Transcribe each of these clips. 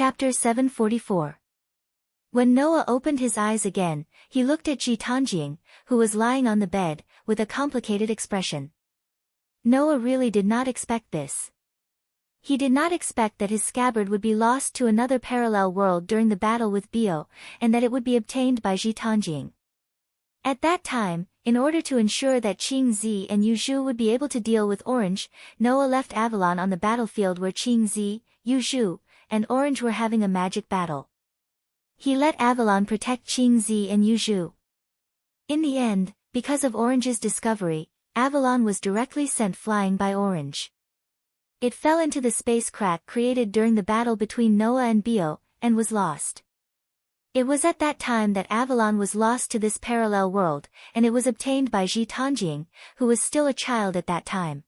Chapter 744. When Noah opened his eyes again, he looked at Ji Tanjing, who was lying on the bed, with a complicated expression. Noah really did not expect this. He did not expect that his scabbard would be lost to another parallel world during the battle with Bio, and that it would be obtained by Ji Tanjing. At that time, in order to ensure that Qing Zi and Yu Zhu would be able to deal with Orange, Noah left Avalon on the battlefield where Qing Zi, Yu Zhu, and Orange were having a magic battle. He let Avalon protect Qing Zi and Yu Zhu. In the end, because of Orange's discovery, Avalon was directly sent flying by Orange. It fell into the space crack created during the battle between Noah and Bio, and was lost. It was at that time that Avalon was lost to this parallel world, and it was obtained by Ji Tanjing, who was still a child at that time.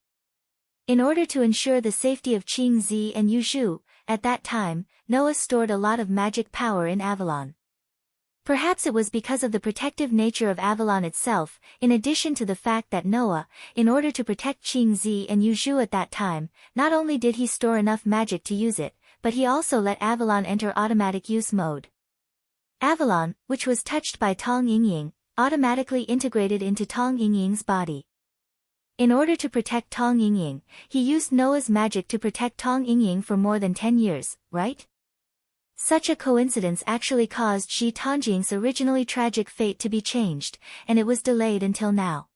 In order to ensure the safety of Qing Zi and Yu Zhu, at that time, Noah stored a lot of magic power in Avalon. Perhaps it was because of the protective nature of Avalon itself, in addition to the fact that Noah, in order to protect Qing Zi and Yu Zhu at that time, not only did he store enough magic to use it, but he also let Avalon enter automatic use mode. Avalon, which was touched by Tong Yingying, automatically integrated into Tong Yingying's body. In order to protect Tong Yingying, he used Noah's magic to protect Tong Yingying for more than 10 years, right? Such a coincidence actually caused Ji Tanjing's originally tragic fate to be changed, and it was delayed until now.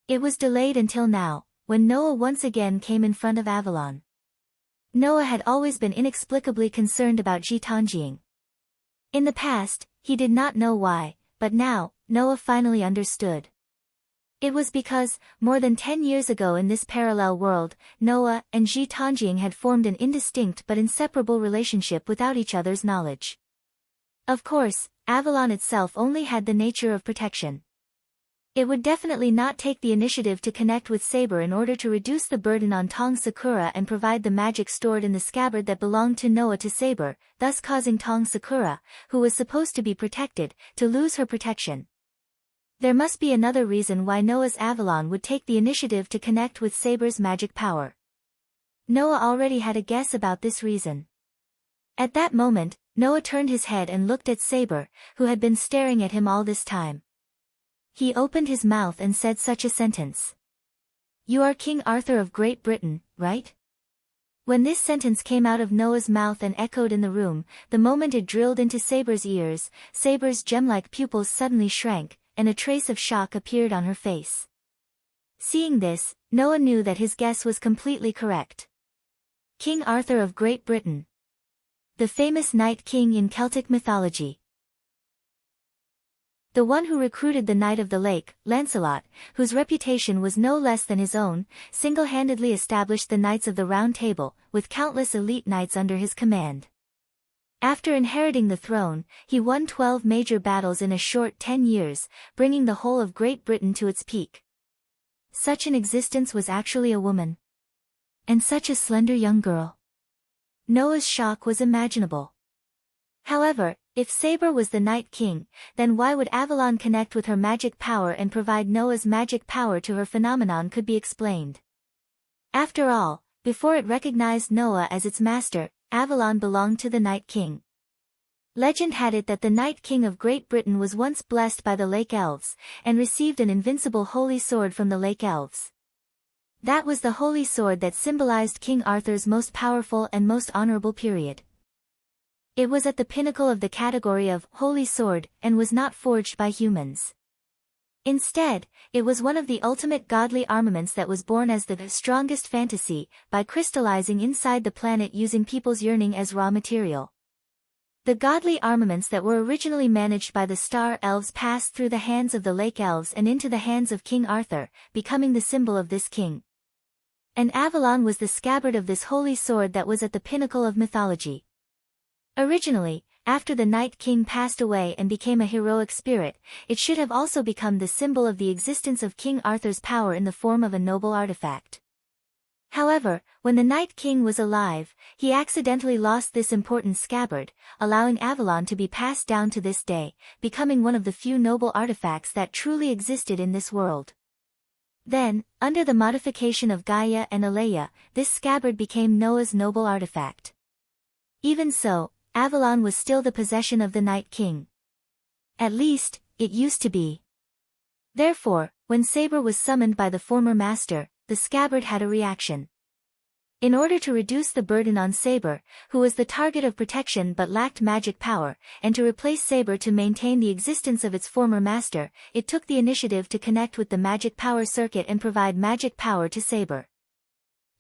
It was delayed until now, when Noah once again came in front of Avalon. Noah had always been inexplicably concerned about Ji Tanjing. In the past, he did not know why, but now, Noah finally understood. It was because, more than 10 years ago in this parallel world, Noah and Ji Tanjing had formed an indistinct but inseparable relationship without each other's knowledge. Of course, Avalon itself only had the nature of protection. It would definitely not take the initiative to connect with Saber in order to reduce the burden on Tong Sakura and provide the magic stored in the scabbard that belonged to Noah to Saber, thus causing Tong Sakura, who was supposed to be protected, to lose her protection. There must be another reason why Noah's Avalon would take the initiative to connect with Saber's magic power. Noah already had a guess about this reason. At that moment, Noah turned his head and looked at Saber, who had been staring at him all this time. He opened his mouth and said such a sentence. "You are King Arthur of Great Britain, right?" When this sentence came out of Noah's mouth and echoed in the room, the moment it drilled into Saber's ears, Saber's gem-like pupils suddenly shrank, and a trace of shock appeared on her face. Seeing this, Noah knew that his guess was completely correct. King Arthur of Great Britain. The famous Knight King in Celtic mythology. The one who recruited the Knight of the Lake, Lancelot, whose reputation was no less than his own, single-handedly established the Knights of the Round Table, with countless elite knights under his command. After inheriting the throne, he won 12 major battles in a short 10 years, bringing the whole of Great Britain to its peak. Such an existence was actually a woman. And such a slender young girl. Noah's shock was imaginable. However, if Saber was the Night King, then why would Avalon connect with her magic power and provide Noah's magic power to her? Phenomenon could be explained. After all, before it recognized Noah as its master, Avalon belonged to the Night King. Legend had it that the Night King of Great Britain was once blessed by the Lake Elves, and received an invincible holy sword from the Lake Elves. That was the holy sword that symbolized King Arthur's most powerful and most honorable period. It was at the pinnacle of the category of holy sword, and was not forged by humans. Instead, it was one of the ultimate godly armaments that was born as the strongest fantasy, by crystallizing inside the planet using people's yearning as raw material. The godly armaments that were originally managed by the Star Elves passed through the hands of the Lake Elves and into the hands of King Arthur, becoming the symbol of this king. And Avalon was the scabbard of this holy sword that was at the pinnacle of mythology. Originally, after the Night King passed away and became a heroic spirit, it should have also become the symbol of the existence of King Arthur's power in the form of a noble artifact. However, when the Night King was alive, he accidentally lost this important scabbard, allowing Avalon to be passed down to this day, becoming one of the few noble artifacts that truly existed in this world. Then, under the modification of Gaia and Aleia, this scabbard became Noah's noble artifact. Even so, Avalon was still the possession of the Night King. At least, it used to be. Therefore, when Saber was summoned by the former master, the scabbard had a reaction. In order to reduce the burden on Saber, who was the target of protection but lacked magic power, and to replace Saber to maintain the existence of its former master, it took the initiative to connect with the magic power circuit and provide magic power to Saber.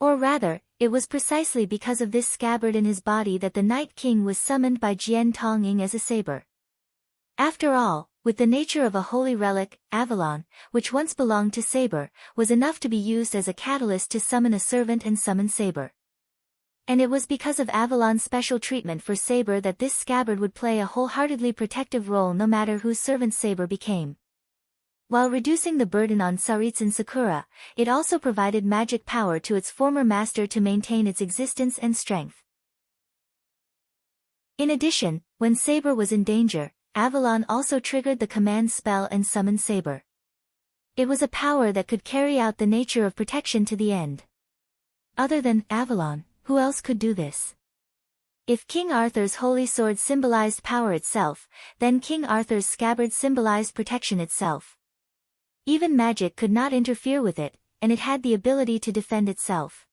Or rather, it was precisely because of this scabbard in his body that the Night King was summoned by Jian Tongying as a saber. After all, with the nature of a holy relic, Avalon, which once belonged to Saber, was enough to be used as a catalyst to summon a servant and summon Saber. And it was because of Avalon's special treatment for Saber that this scabbard would play a wholeheartedly protective role no matter whose servant Saber became. While reducing the burden on Saritsu Sakura, it also provided magic power to its former master to maintain its existence and strength. In addition, when Saber was in danger, Avalon also triggered the command spell and summoned Saber. It was a power that could carry out the nature of protection to the end. Other than Avalon, who else could do this? If King Arthur's holy sword symbolized power itself, then King Arthur's scabbard symbolized protection itself. Even magic could not interfere with it, and it had the ability to defend itself.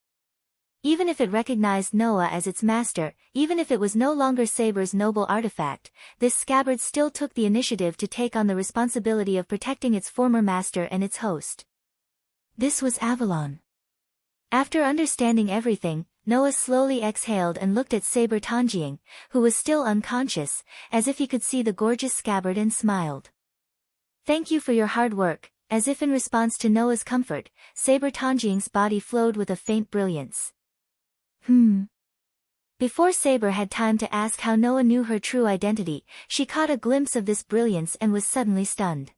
Even if it recognized Noah as its master, even if it was no longer Saber's noble artifact, this scabbard still took the initiative to take on the responsibility of protecting its former master and its host. This was Avalon. After understanding everything, Noah slowly exhaled and looked at Saber Tongjiang, who was still unconscious, as if he could see the gorgeous scabbard, and smiled. "Thank you for your hard work." As if in response to Noah's comfort, Saber Tongjiang's body flowed with a faint brilliance. Before Saber had time to ask how Noah knew her true identity, she caught a glimpse of this brilliance and was suddenly stunned.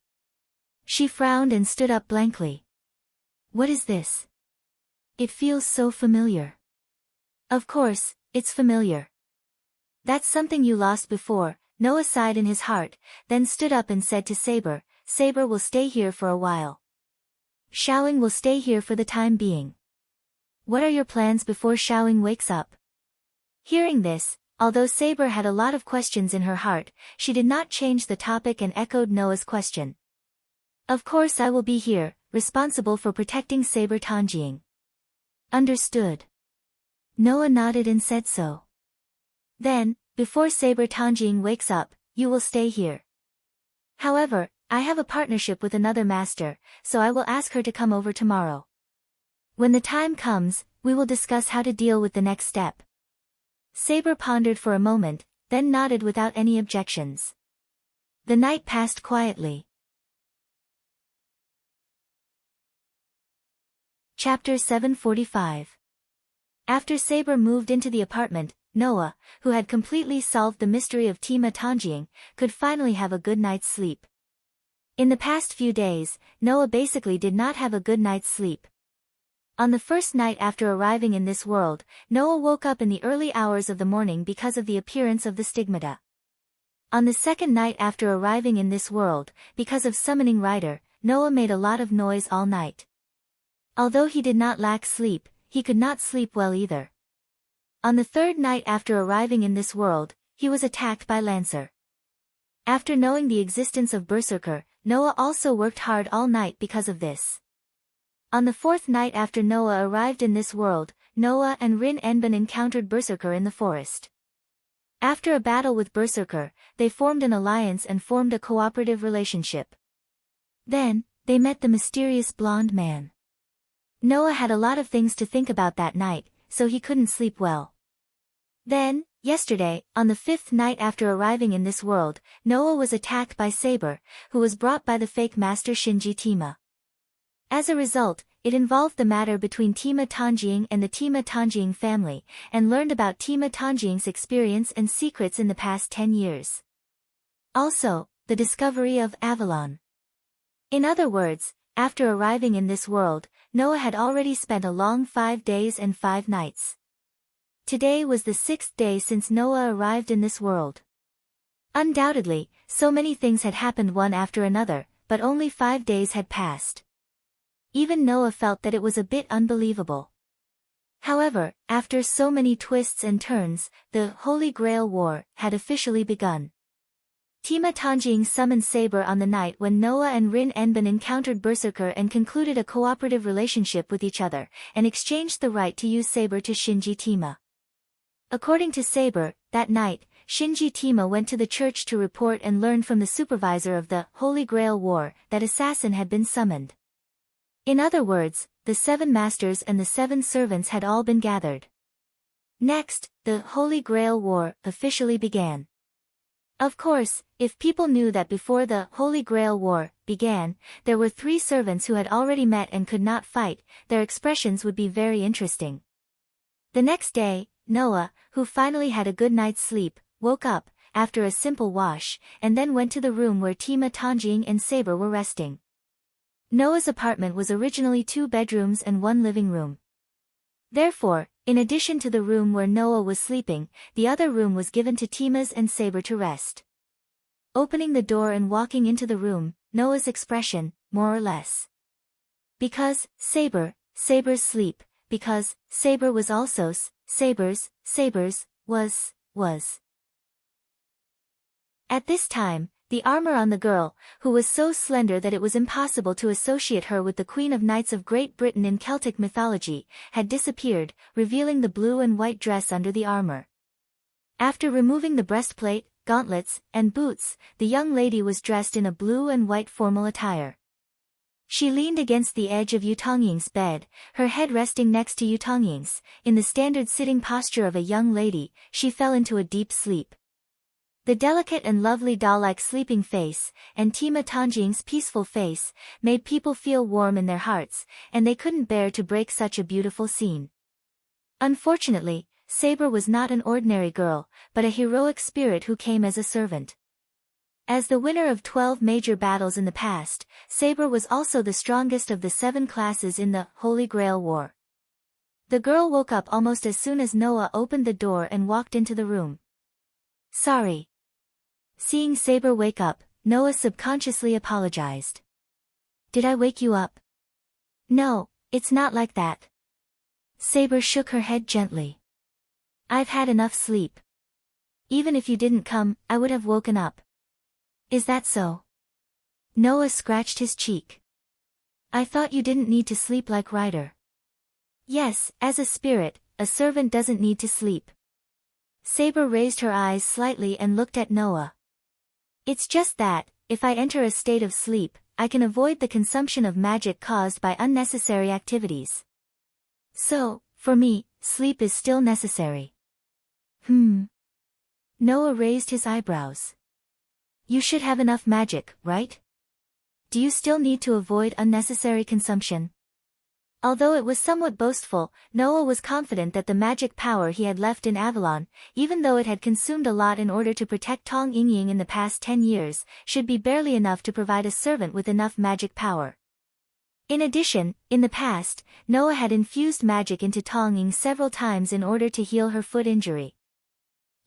She frowned and stood up blankly. "What is this? It feels so familiar." "Of course, it's familiar. That's something you lost before," Noah sighed in his heart, then stood up and said to Saber, "Saber will stay here for a while. Xiaoying will stay here for the time being. What are your plans before Xiaoying wakes up?" Hearing this, although Saber had a lot of questions in her heart, she did not change the topic and echoed Noah's question. "Of course I will be here, responsible for protecting Saber Tongjiang." "Understood." Noah nodded and said so. "Then, before Saber Tongjiang wakes up, you will stay here. However, I have a partnership with another master, so I will ask her to come over tomorrow. When the time comes, we will discuss how to deal with the next step." Saber pondered for a moment, then nodded without any objections. The night passed quietly. Chapter 745. After Saber moved into the apartment, Noah, who had completely solved the mystery of Tima Tongjiang, could finally have a good night's sleep. In the past few days, Noah basically did not have a good night's sleep. On the first night after arriving in this world, Noah woke up in the early hours of the morning because of the appearance of the stigmata. On the second night after arriving in this world, because of summoning Rider, Noah made a lot of noise all night. Although he did not lack sleep, he could not sleep well either. On the third night after arriving in this world, he was attacked by Lancer. After knowing the existence of Berserker, Noah also worked hard all night because of this. On the fourth night after Noah arrived in this world, Noah and Rin Enban encountered Berserker in the forest. After a battle with Berserker, they formed an alliance and formed a cooperative relationship. Then, they met the mysterious blonde man. Noah had a lot of things to think about that night, so he couldn't sleep well. Then, yesterday, on the fifth night after arriving in this world, Noah was attacked by Saber, who was brought by the fake master Shinji Tima. As a result, it involved the matter between Tima Tongjiang and the Tima Tongjiang family, and learned about Tima Tongjiang's experience and secrets in the past 10 years. Also, the discovery of Avalon. In other words, after arriving in this world, Noah had already spent a long 5 days and 5 nights. Today was the 6th day since Noah arrived in this world. Undoubtedly, so many things had happened one after another, but only 5 days had passed. Even Noah felt that it was a bit unbelievable. However, after so many twists and turns, the Holy Grail War had officially begun. Tima Tanjing summoned Saber on the night when Noah and Rin Enbin encountered Berserker and concluded a cooperative relationship with each other, and exchanged the right to use Saber to Shinji Tima. According to Saber, that night, Shinji Tima went to the church to report and learned from the supervisor of the Holy Grail War that assassin had been summoned. In other words, the 7 masters and the 7 servants had all been gathered. Next, the Holy Grail War officially began. Of course, if people knew that before the Holy Grail War began, there were 3 servants who had already met and could not fight, their expressions would be very interesting. The next day, Noah, who finally had a good night's sleep, woke up, after a simple wash, and then went to the room where Tima Tanjing and Saber were resting. Noah's apartment was originally 2 bedrooms and 1 living room. Therefore, in addition to the room where Noah was sleeping, the other room was given to Tima's and Saber to rest. Opening the door and walking into the room, Noah's expression, more or less. Because, Saber's sleep, because, Saber was also Saber's, was. At this time, the armor on the girl, who was so slender that it was impossible to associate her with the Queen of Knights of Great Britain in Celtic mythology, had disappeared, revealing the blue and white dress under the armor. After removing the breastplate, gauntlets, and boots, the young lady was dressed in a blue and white formal attire. She leaned against the edge of Yu Tongying's bed, her head resting next to Yu Tongying's. In the standard sitting posture of a young lady, she fell into a deep sleep. The delicate and lovely doll-like sleeping face, and Tima Tanjing's peaceful face, made people feel warm in their hearts, and they couldn't bear to break such a beautiful scene. Unfortunately, Saber was not an ordinary girl, but a heroic spirit who came as a servant. As the winner of 12 major battles in the past, Saber was also the strongest of the 7 classes in the Holy Grail War. The girl woke up almost as soon as Noah opened the door and walked into the room. Sorry. Seeing Saber wake up, Noah subconsciously apologized. Did I wake you up? No, it's not like that. Saber shook her head gently. I've had enough sleep. Even if you didn't come, I would have woken up. Is that so? Noah scratched his cheek. I thought you didn't need to sleep like Ryder. Yes, as a spirit, a servant doesn't need to sleep. Saber raised her eyes slightly and looked at Noah. It's just that, if I enter a state of sleep, I can avoid the consumption of magic caused by unnecessary activities. So, for me, sleep is still necessary. Noah raised his eyebrows. You should have enough magic, right? Do you still need to avoid unnecessary consumption? Although it was somewhat boastful, Noah was confident that the magic power he had left in Avalon, even though it had consumed a lot in order to protect Tong Yingying in the past 10 years, should be barely enough to provide a servant with enough magic power. In addition, in the past, Noah had infused magic into Tong Ying several times in order to heal her foot injury.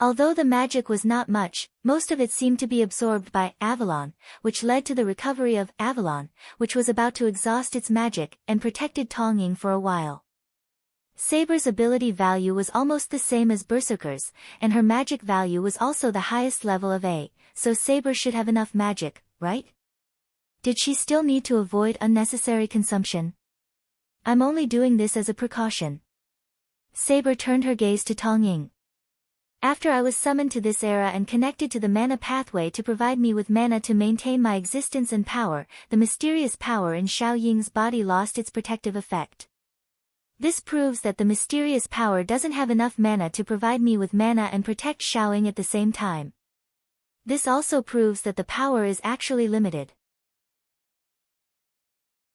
Although the magic was not much, most of it seemed to be absorbed by Avalon, which led to the recovery of Avalon, which was about to exhaust its magic, and protected Tong Ying for a while. Saber's ability value was almost the same as Berserker's, and her magic value was also the highest level of A, so Saber should have enough magic, right? Did she still need to avoid unnecessary consumption? I'm only doing this as a precaution. Saber turned her gaze to Tong Ying. After I was summoned to this era and connected to the mana pathway to provide me with mana to maintain my existence and power, the mysterious power in Xiao Ying's body lost its protective effect. This proves that the mysterious power doesn't have enough mana to provide me with mana and protect Xiao Ying at the same time. This also proves that the power is actually limited.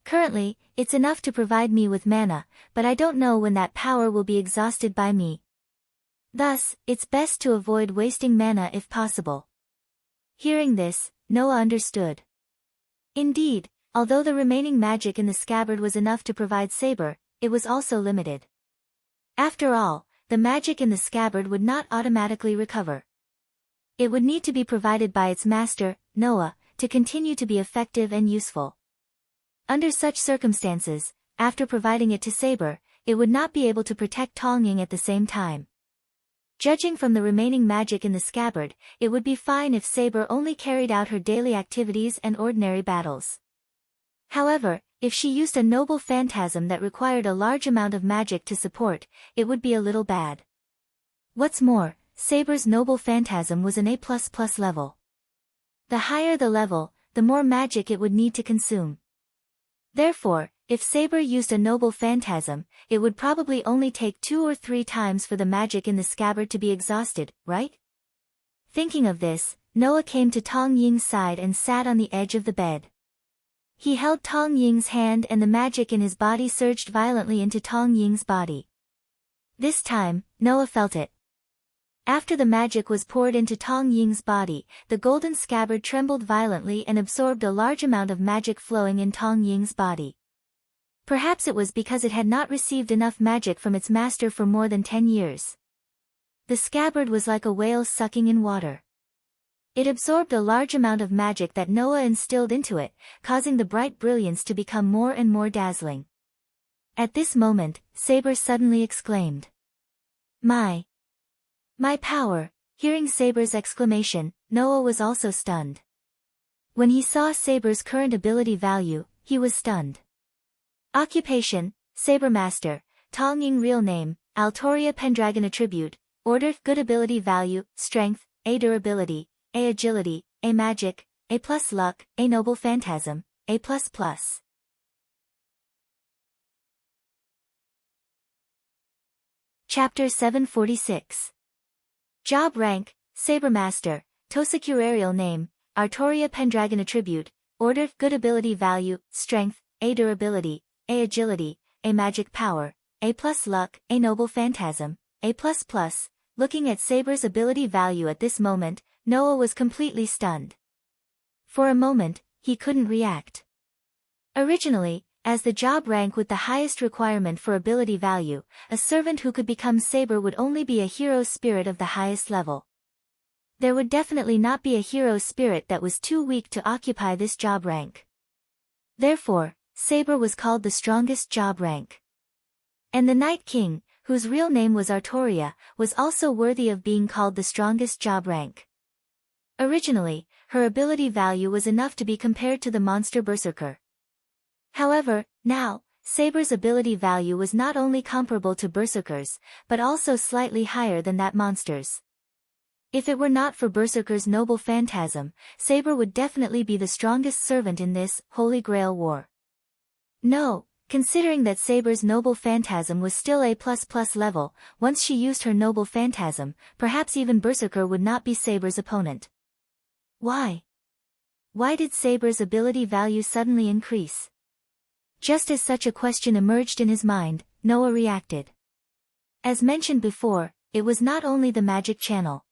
Currently, it's enough to provide me with mana, but I don't know when that power will be exhausted by me. Thus, it's best to avoid wasting mana if possible. Hearing this, Noah understood. Indeed, although the remaining magic in the scabbard was enough to provide Saber, it was also limited. After all, the magic in the scabbard would not automatically recover. It would need to be provided by its master, Noah, to continue to be effective and useful. Under such circumstances, after providing it to Saber, it would not be able to protect Tong Ying at the same time. Judging from the remaining magic in the scabbard, it would be fine if Saber only carried out her daily activities and ordinary battles. However, if she used a noble phantasm that required a large amount of magic to support, it would be a little bad. What's more, Saber's noble phantasm was an A++ level. The higher the level, the more magic it would need to consume. Therefore, if Saber used a noble phantasm, it would probably only take 2 or 3 times for the magic in the scabbard to be exhausted, right? Thinking of this, Noah came to Tong Ying's side and sat on the edge of the bed. He held Tong Ying's hand and the magic in his body surged violently into Tong Ying's body. This time, Noah felt it. After the magic was poured into Tong Ying's body, the golden scabbard trembled violently and absorbed a large amount of magic flowing in Tong Ying's body. Perhaps it was because it had not received enough magic from its master for more than 10 years. The scabbard was like a whale sucking in water. It absorbed a large amount of magic that Noah instilled into it, causing the bright brilliance to become more and more dazzling. At this moment, Saber suddenly exclaimed, My power! Hearing Saber's exclamation, Noah was also stunned. When he saw Saber's current ability value, he was stunned. Occupation, Saber Master, Tong Ying real name, Altoria Pendragon attribute, order, good ability value, strength, A durability, A agility, A magic, A+ luck, A noble phantasm, A++. Chapter 746. Job rank, Saber Master, Tosecurarial name, Artoria Pendragon attribute, order, good ability value, strength, A durability, A agility, A magic power, A+ luck, A noble phantasm, A++. Looking at Saber's ability value at this moment, Noah was completely stunned. For a moment, he couldn't react. Originally, as the job rank with the highest requirement for ability value, a servant who could become Saber would only be a hero spirit of the highest level. There would definitely not be a hero spirit that was too weak to occupy this job rank. Therefore, Saber was called the strongest job rank. And the Night King, whose real name was Artoria, was also worthy of being called the strongest job rank. Originally, her ability value was enough to be compared to the monster Berserker. However, now, Saber's ability value was not only comparable to Berserker's, but also slightly higher than that monster's. If it were not for Berserker's noble phantasm, Saber would definitely be the strongest servant in this Holy Grail war. No, considering that Saber's noble phantasm was still A++ level, once she used her noble phantasm, perhaps even Berserker would not be Saber's opponent. Why? Why did Saber's ability value suddenly increase? Just as such a question emerged in his mind, Noah reacted. As mentioned before, it was not only the magic channel.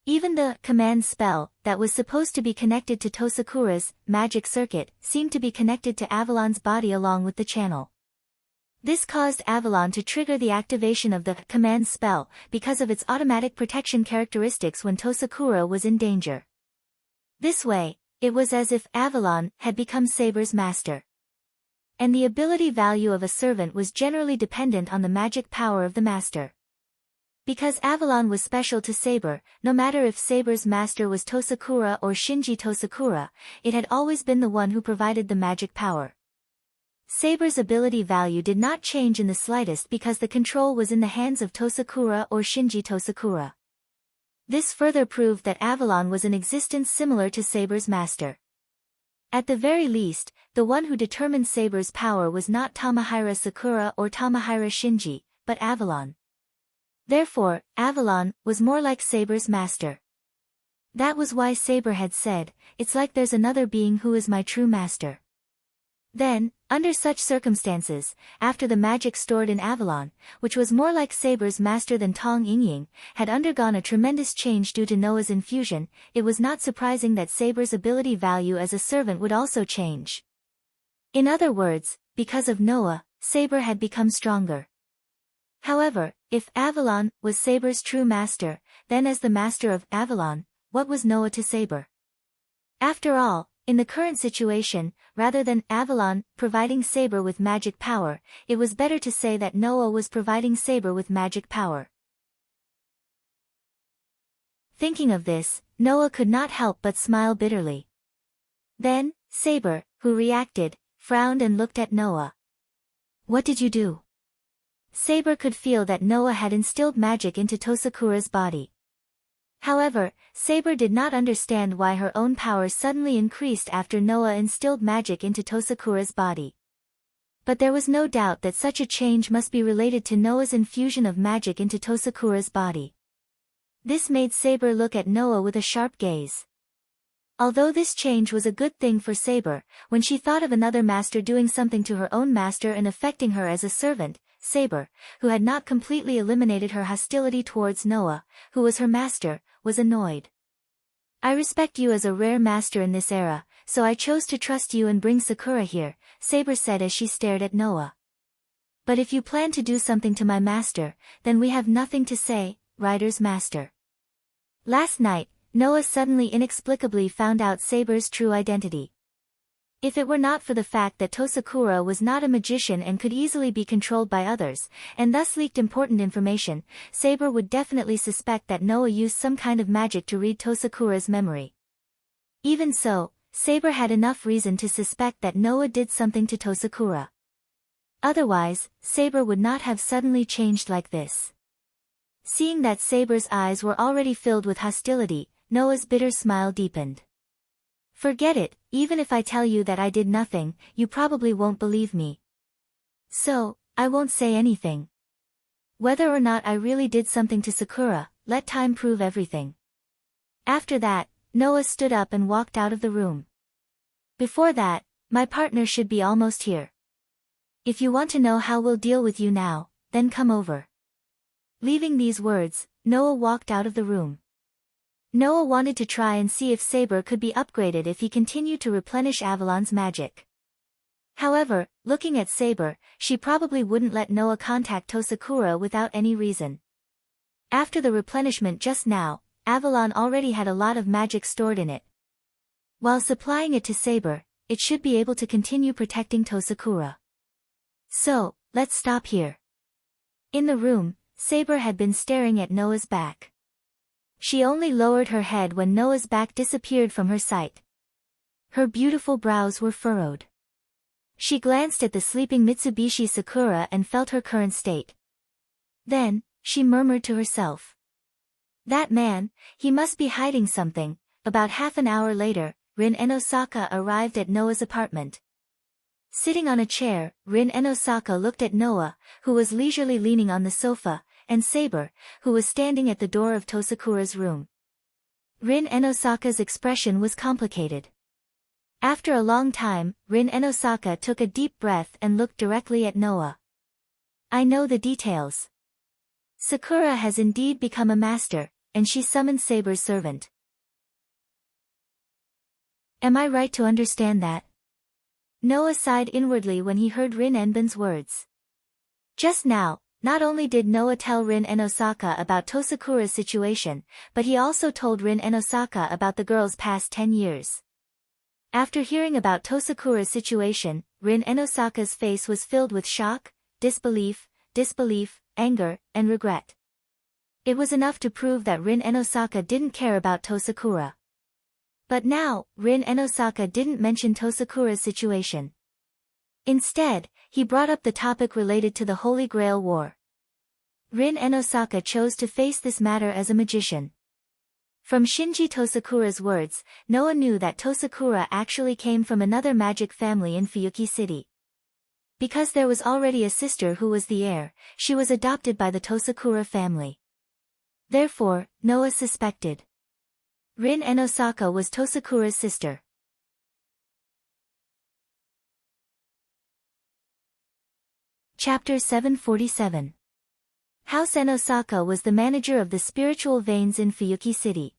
Even the command spell that was supposed to be connected to Tosakura's magic circuit seemed to be connected to Avalon's body along with the channel. This caused Avalon to trigger the activation of the command spell because of its automatic protection characteristics when Tosakura was in danger. This way, it was as if Avalon had become Saber's master. And the ability value of a servant was generally dependent on the magic power of the master. Because Avalon was special to Saber, no matter if Saber's master was Tosakura or Shinji Tosakura, it had always been the one who provided the magic power. Saber's ability value did not change in the slightest because the control was in the hands of Tosakura or Shinji Tosakura. This further proved that Avalon was in existence similar to Saber's master. At the very least, the one who determined Saber's power was not Tamahira Sakura or Tamahira Shinji, but Avalon. Therefore, Avalon was more like Saber's master. That was why Saber had said, "It's like there's another being who is my true master." Then, under such circumstances, after the magic stored in Avalon, which was more like Saber's master than Tong Yingying, had undergone a tremendous change due to Noah's infusion, it was not surprising that Saber's ability value as a servant would also change. In other words, because of Noah, Saber had become stronger. However, if Avalon was Saber's true master, then as the master of Avalon, what was Noah to Saber? After all, in the current situation, rather than Avalon providing Saber with magic power, it was better to say that Noah was providing Saber with magic power. Thinking of this, Noah could not help but smile bitterly. Then, Saber, who reacted, frowned and looked at Noah. "What did you do?" Saber could feel that Noah had instilled magic into Tosakura's body. However, Saber did not understand why her own powers suddenly increased after Noah instilled magic into Tosakura's body. But there was no doubt that such a change must be related to Noah's infusion of magic into Tosakura's body. This made Saber look at Noah with a sharp gaze. Although this change was a good thing for Saber, when she thought of another master doing something to her own master and affecting her as a servant, Saber, who had not completely eliminated her hostility towards Noah, who was her master, was annoyed. "I respect you as a rare master in this era, so I chose to trust you and bring Sakura here," Saber said as she stared at Noah. "But if you plan to do something to my master, then we have nothing to say, Rider's master." Last night, Noah suddenly inexplicably found out Saber's true identity. If it were not for the fact that Tosakura was not a magician and could easily be controlled by others, and thus leaked important information, Saber would definitely suspect that Noah used some kind of magic to read Tosakura's memory. Even so, Saber had enough reason to suspect that Noah did something to Tosakura. Otherwise, Saber would not have suddenly changed like this. Seeing that Saber's eyes were already filled with hostility, Noah's bitter smile deepened. "Forget it, even if I tell you that I did nothing, you probably won't believe me. So, I won't say anything. Whether or not I really did something to Sakura, let time prove everything." After that, Noah stood up and walked out of the room. "Before that, my partner should be almost here. If you want to know how we'll deal with you now, then come over." Leaving these words, Noah walked out of the room. Noah wanted to try and see if Saber could be upgraded if he continued to replenish Avalon's magic. However, looking at Saber, she probably wouldn't let Noah contact Tosakura without any reason. After the replenishment just now, Avalon already had a lot of magic stored in it. While supplying it to Saber, it should be able to continue protecting Tosakura. So, let's stop here. In the room, Saber had been staring at Noah's back. She only lowered her head when Noah's back disappeared from her sight. Her beautiful brows were furrowed. She glanced at the sleeping Mitsubishi Sakura and felt her current state. Then, she murmured to herself. "That man, he must be hiding something." About half an hour later, Rin and Osaka arrived at Noah's apartment. Sitting on a chair, Rin and Osaka looked at Noah, who was leisurely leaning on the sofa, and Saber, who was standing at the door of Tosakura's room. Rin and Osaka's expression was complicated. After a long time, Rin and Osaka took a deep breath and looked directly at Noah. "I know the details. Sakura has indeed become a master, and she summoned Saber's servant. Am I right to understand that?" Noah sighed inwardly when he heard Rin Enban's words. Just now, not only did Noah tell Rin and Osaka about Tosakura's situation, but he also told Rin and Osaka about the girl's past 10 years. After hearing about Tosakura's situation, Rin and Osaka's face was filled with shock, disbelief, anger, and regret. It was enough to prove that Rin and Osaka didn't care about Tosakura. But now, Rin and Osaka didn't mention Tosakura's situation. Instead, he brought up the topic related to the Holy Grail War. Rin and Osaka chose to face this matter as a magician. From Shinji Tosakura's words, Noah knew that Tosakura actually came from another magic family in Fuyuki City. Because there was already a sister who was the heir, she was adopted by the Tosakura family. Therefore, Noah suspected Rin and Osaka was Tosakura's sister. Chapter 747. House N. Osaka was the manager of the spiritual veins in Fuyuki City.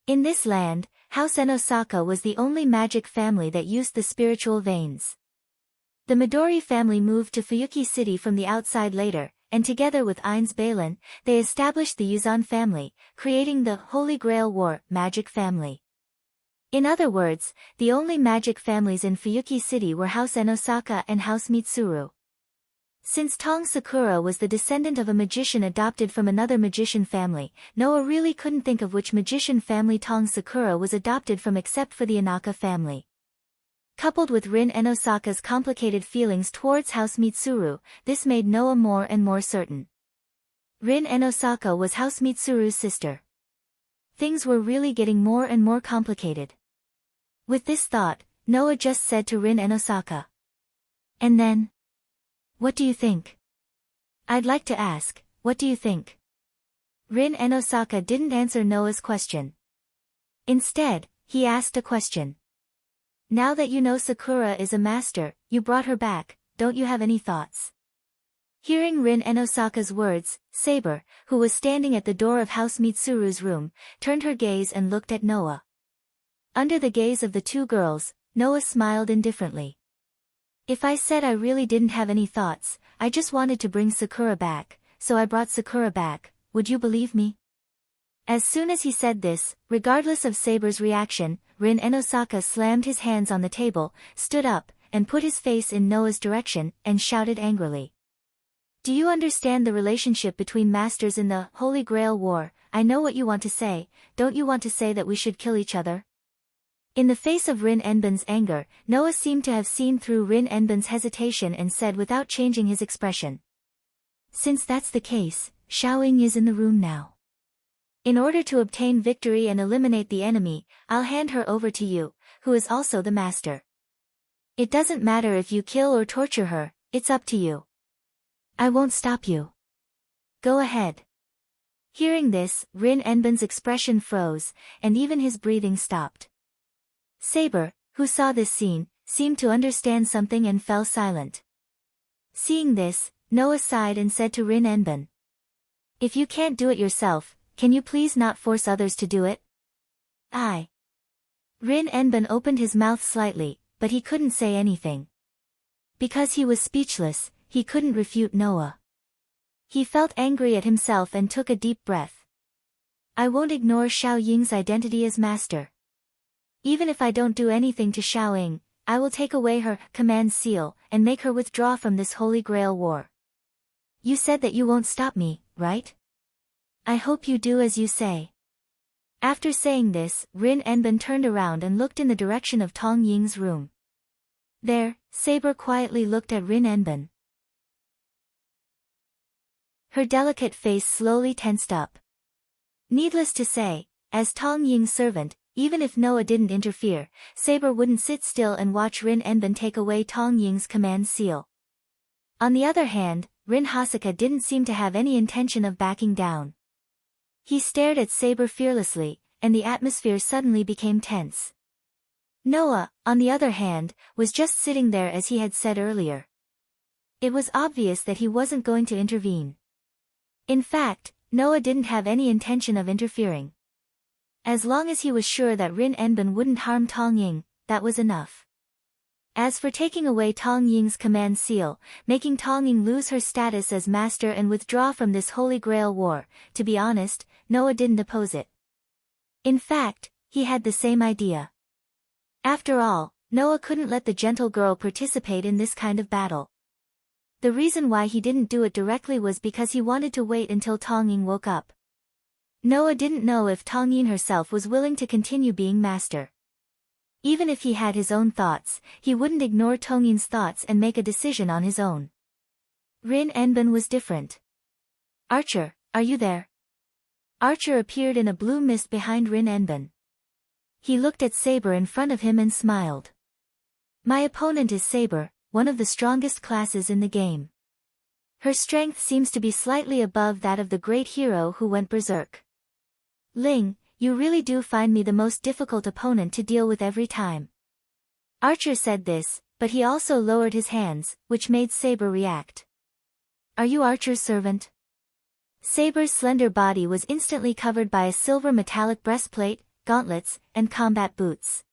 In this land, House N. Osaka was the only magic family that used the spiritual veins. The Midori family moved to Fuyuki City from the outside later, and together with Ain's Balin, they established the Yuzan family, creating the Holy Grail War magic family. In other words, the only magic families in Fuyuki City were House Enosaka and House Mitsuru. Since Tong Sakura was the descendant of a magician adopted from another magician family, Noah really couldn't think of which magician family Tong Sakura was adopted from except for the Inaka family. Coupled with Rin Enosaka's complicated feelings towards House Mitsuru, this made Noah more and more certain. Rin Enosaka was House Mitsuru's sister. Things were really getting more and more complicated. With this thought, Noah just said to Rin Enosaka. And then? What do you think? I'd like to ask, what do you think? Rin Enosaka didn't answer Noah's question. Instead, he asked a question. Now that you know Sakura is a master, you brought her back, don't you have any thoughts? Hearing Rin Enosaka's words, Saber, who was standing at the door of House Mitsuru's room, turned her gaze and looked at Noah. Under the gaze of the two girls, Noah smiled indifferently. If I said I really didn't have any thoughts, I just wanted to bring Sakura back, so I brought Sakura back, would you believe me? As soon as he said this, regardless of Saber's reaction, Rin Enosaka slammed his hands on the table, stood up, and put his face in Noah's direction, and shouted angrily. Do you understand the relationship between masters in the Holy Grail War? I know what you want to say, don't you want to say that we should kill each other? In the face of Rin Enbin's anger, Noah seemed to have seen through Rin Enbin's hesitation and said without changing his expression. Since that's the case, Xiaoying is in the room now. In order to obtain victory and eliminate the enemy, I'll hand her over to you, who is also the master. It doesn't matter if you kill or torture her, it's up to you. I won't stop you. Go ahead. Hearing this, Rin Enbin's expression froze, and even his breathing stopped. Saber, who saw this scene, seemed to understand something and fell silent. Seeing this, Noah sighed and said to Rin Enbin. If you can't do it yourself, can you please not force others to do it? Rin Enbin opened his mouth slightly, but he couldn't say anything. Because he was speechless, he couldn't refute Noah. He felt angry at himself and took a deep breath. I won't ignore Xiaoying's identity as master. Even if I don't do anything to Xiaoying, I will take away her command seal and make her withdraw from this Holy Grail War. You said that you won't stop me, right? I hope you do as you say. After saying this, Rin Enbin turned around and looked in the direction of Tong Ying's room. There, Saber quietly looked at Rin Enbin. Her delicate face slowly tensed up. Needless to say, as Tong Ying's servant, even if Noah didn't interfere, Saber wouldn't sit still and watch Rin Enbin take away Tong Ying's command seal. On the other hand, Rin Hasaka didn't seem to have any intention of backing down. He stared at Saber fearlessly, and the atmosphere suddenly became tense. Noah, on the other hand, was just sitting there as he had said earlier. It was obvious that he wasn't going to intervene. In fact, Noah didn't have any intention of interfering. As long as he was sure that Rin Enbin wouldn't harm Tong Ying, that was enough. As for taking away Tong Ying's command seal, making Tong Ying lose her status as master and withdraw from this Holy Grail War, to be honest, Noah didn't oppose it. In fact, he had the same idea. After all, Noah couldn't let the gentle girl participate in this kind of battle. The reason why he didn't do it directly was because he wanted to wait until Tong Ying woke up. Noah didn't know if Tong Ying herself was willing to continue being master. Even if he had his own thoughts, he wouldn't ignore Tong Ying's thoughts and make a decision on his own. Rin Enbin was different. Archer, are you there? Archer appeared in a blue mist behind Rin Enbin. He looked at Saber in front of him and smiled. My opponent is Saber, one of the strongest classes in the game. Her strength seems to be slightly above that of the great hero who went berserk. Ling, you really do find me the most difficult opponent to deal with every time. Archer said this, but he also lowered his hands, which made Saber react. Are you Archer's servant? Saber's slender body was instantly covered by a silver metallic breastplate, gauntlets, and combat boots.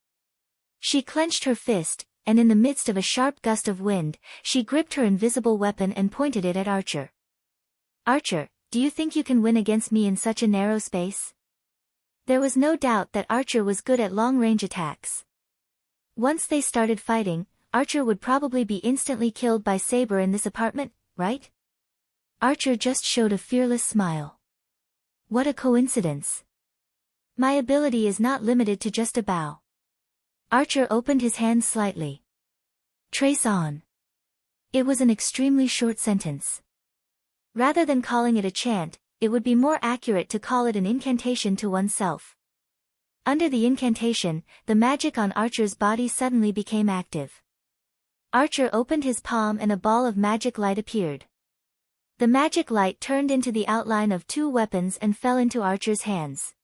She clenched her fist, and in the midst of a sharp gust of wind, she gripped her invisible weapon and pointed it at Archer. Archer, do you think you can win against me in such a narrow space? There was no doubt that Archer was good at long-range attacks. Once they started fighting, Archer would probably be instantly killed by Saber in this apartment, right? Archer just showed a fearless smile. What a coincidence. My ability is not limited to just a bow. Archer opened his hand slightly. Trace on. It was an extremely short sentence. Rather than calling it a chant, it would be more accurate to call it an incantation to oneself. Under the incantation, the magic on Archer's body suddenly became active. Archer opened his palm and a ball of magic light appeared. The magic light turned into the outline of two weapons and fell into Archer's hands.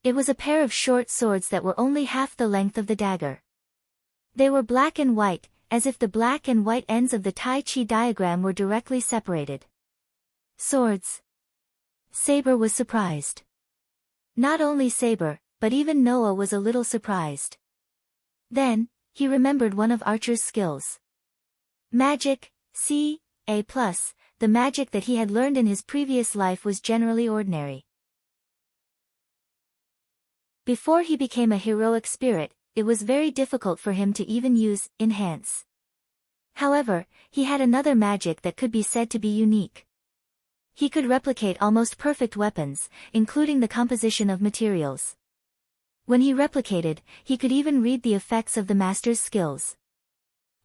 It was a pair of short swords that were only half the length of the dagger. They were black and white, as if the black and white ends of the Tai Chi diagram were directly separated. Swords. Saber was surprised. Not only Saber, but even Noah was a little surprised. Then, he remembered one of Archer's skills. Magic, C.A+, the magic that he had learned in his previous life was generally ordinary. Before he became a heroic spirit, it was very difficult for him to even use enhance. However, he had another magic that could be said to be unique. He could replicate almost perfect weapons, including the composition of materials. When he replicated, he could even read the effects of the master's skills.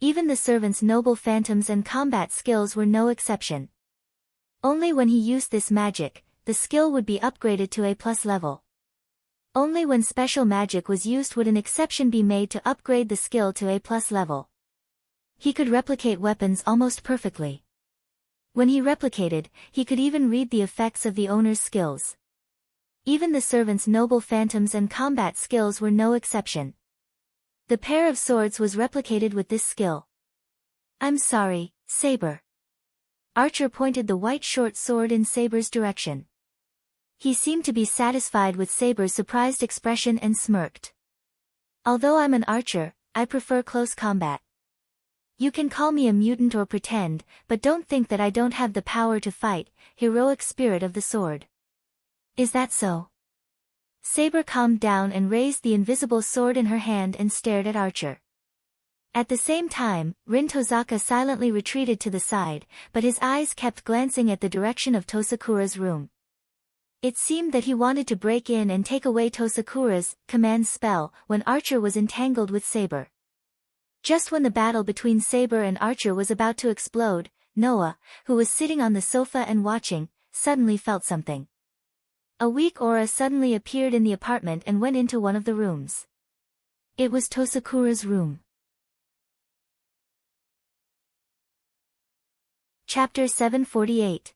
Even the servant's noble phantoms and combat skills were no exception. Only when he used this magic, the skill would be upgraded to A+ level. Only when special magic was used would an exception be made to upgrade the skill to A+ level. He could replicate weapons almost perfectly. When he replicated, he could even read the effects of the owner's skills. Even the servant's noble phantoms and combat skills were no exception. The pair of swords was replicated with this skill. I'm sorry, Saber. Archer pointed the white short sword in Saber's direction. He seemed to be satisfied with Saber's surprised expression and smirked. Although I'm an archer, I prefer close combat. You can call me a mutant or pretend, but don't think that I don't have the power to fight, heroic spirit of the sword. Is that so? Saber calmed down and raised the invisible sword in her hand and stared at Archer. At the same time, Rin Tozaka silently retreated to the side, but his eyes kept glancing at the direction of Tosakura's room. It seemed that he wanted to break in and take away Tosakura's command spell when Archer was entangled with Saber. Just when the battle between Saber and Archer was about to explode, Noah, who was sitting on the sofa and watching, suddenly felt something. A weak aura suddenly appeared in the apartment and went into one of the rooms. It was Tosakura's room. Chapter 748.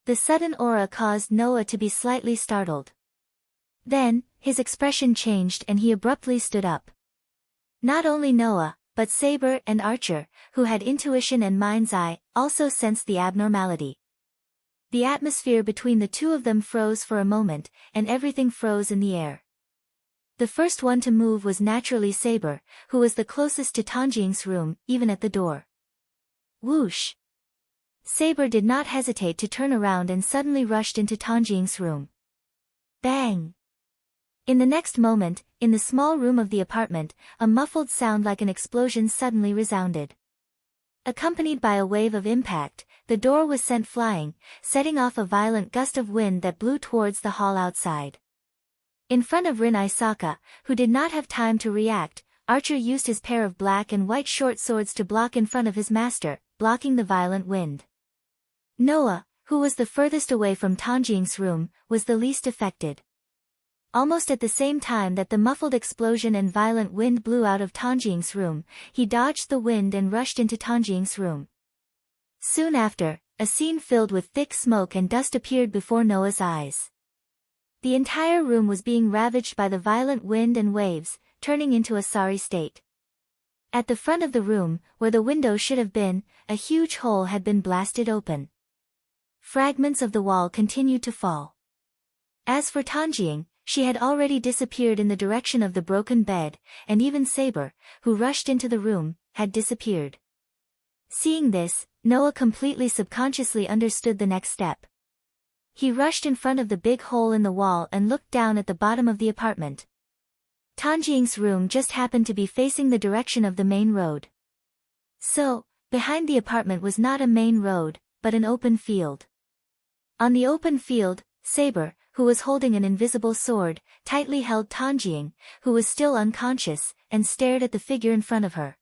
The sudden aura caused Noah to be slightly startled. Then, his expression changed and he abruptly stood up. Not only Noah, but Saber and Archer, who had intuition and mind's eye, also sensed the abnormality. The atmosphere between the two of them froze for a moment, and everything froze in the air. The first one to move was naturally Saber, who was the closest to Tanjing's room, even at the door. Whoosh! Saber did not hesitate to turn around and suddenly rushed into Tanjing's room. Bang! In the next moment, in the small room of the apartment, a muffled sound like an explosion suddenly resounded. Accompanied by a wave of impact, the door was sent flying, setting off a violent gust of wind that blew towards the hall outside. In front of Rin Isaka, who did not have time to react, Archer used his pair of black and white short swords to block in front of his master, blocking the violent wind. Noah, who was the furthest away from Tanjing's room, was the least affected. Almost at the same time that the muffled explosion and violent wind blew out of Tanjing's room, he dodged the wind and rushed into Tanjing's room. Soon after, a scene filled with thick smoke and dust appeared before Noah's eyes. The entire room was being ravaged by the violent wind and waves, turning into a sorry state. At the front of the room, where the window should have been, a huge hole had been blasted open. Fragments of the wall continued to fall. As for Tanjing, she had already disappeared in the direction of the broken bed, and even Saber, who rushed into the room, had disappeared. Seeing this, Noah completely subconsciously understood the next step. He rushed in front of the big hole in the wall and looked down at the bottom of the apartment. Tanjing's room just happened to be facing the direction of the main road. So, behind the apartment was not a main road, but an open field. On the open field, Saber, who was holding an invisible sword, tightly held Tanjing, who was still unconscious, and stared at the figure in front of her.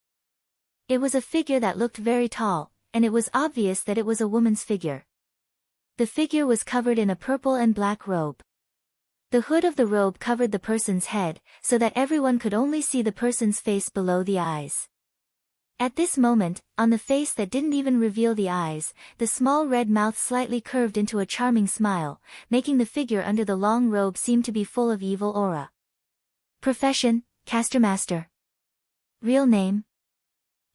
It was a figure that looked very tall, and it was obvious that it was a woman's figure. The figure was covered in a purple and black robe. The hood of the robe covered the person's head, so that everyone could only see the person's face below the eyes. At this moment, on the face that didn't even reveal the eyes, the small red mouth slightly curved into a charming smile, making the figure under the long robe seem to be full of evil aura. Profession, Caster Master. Real name.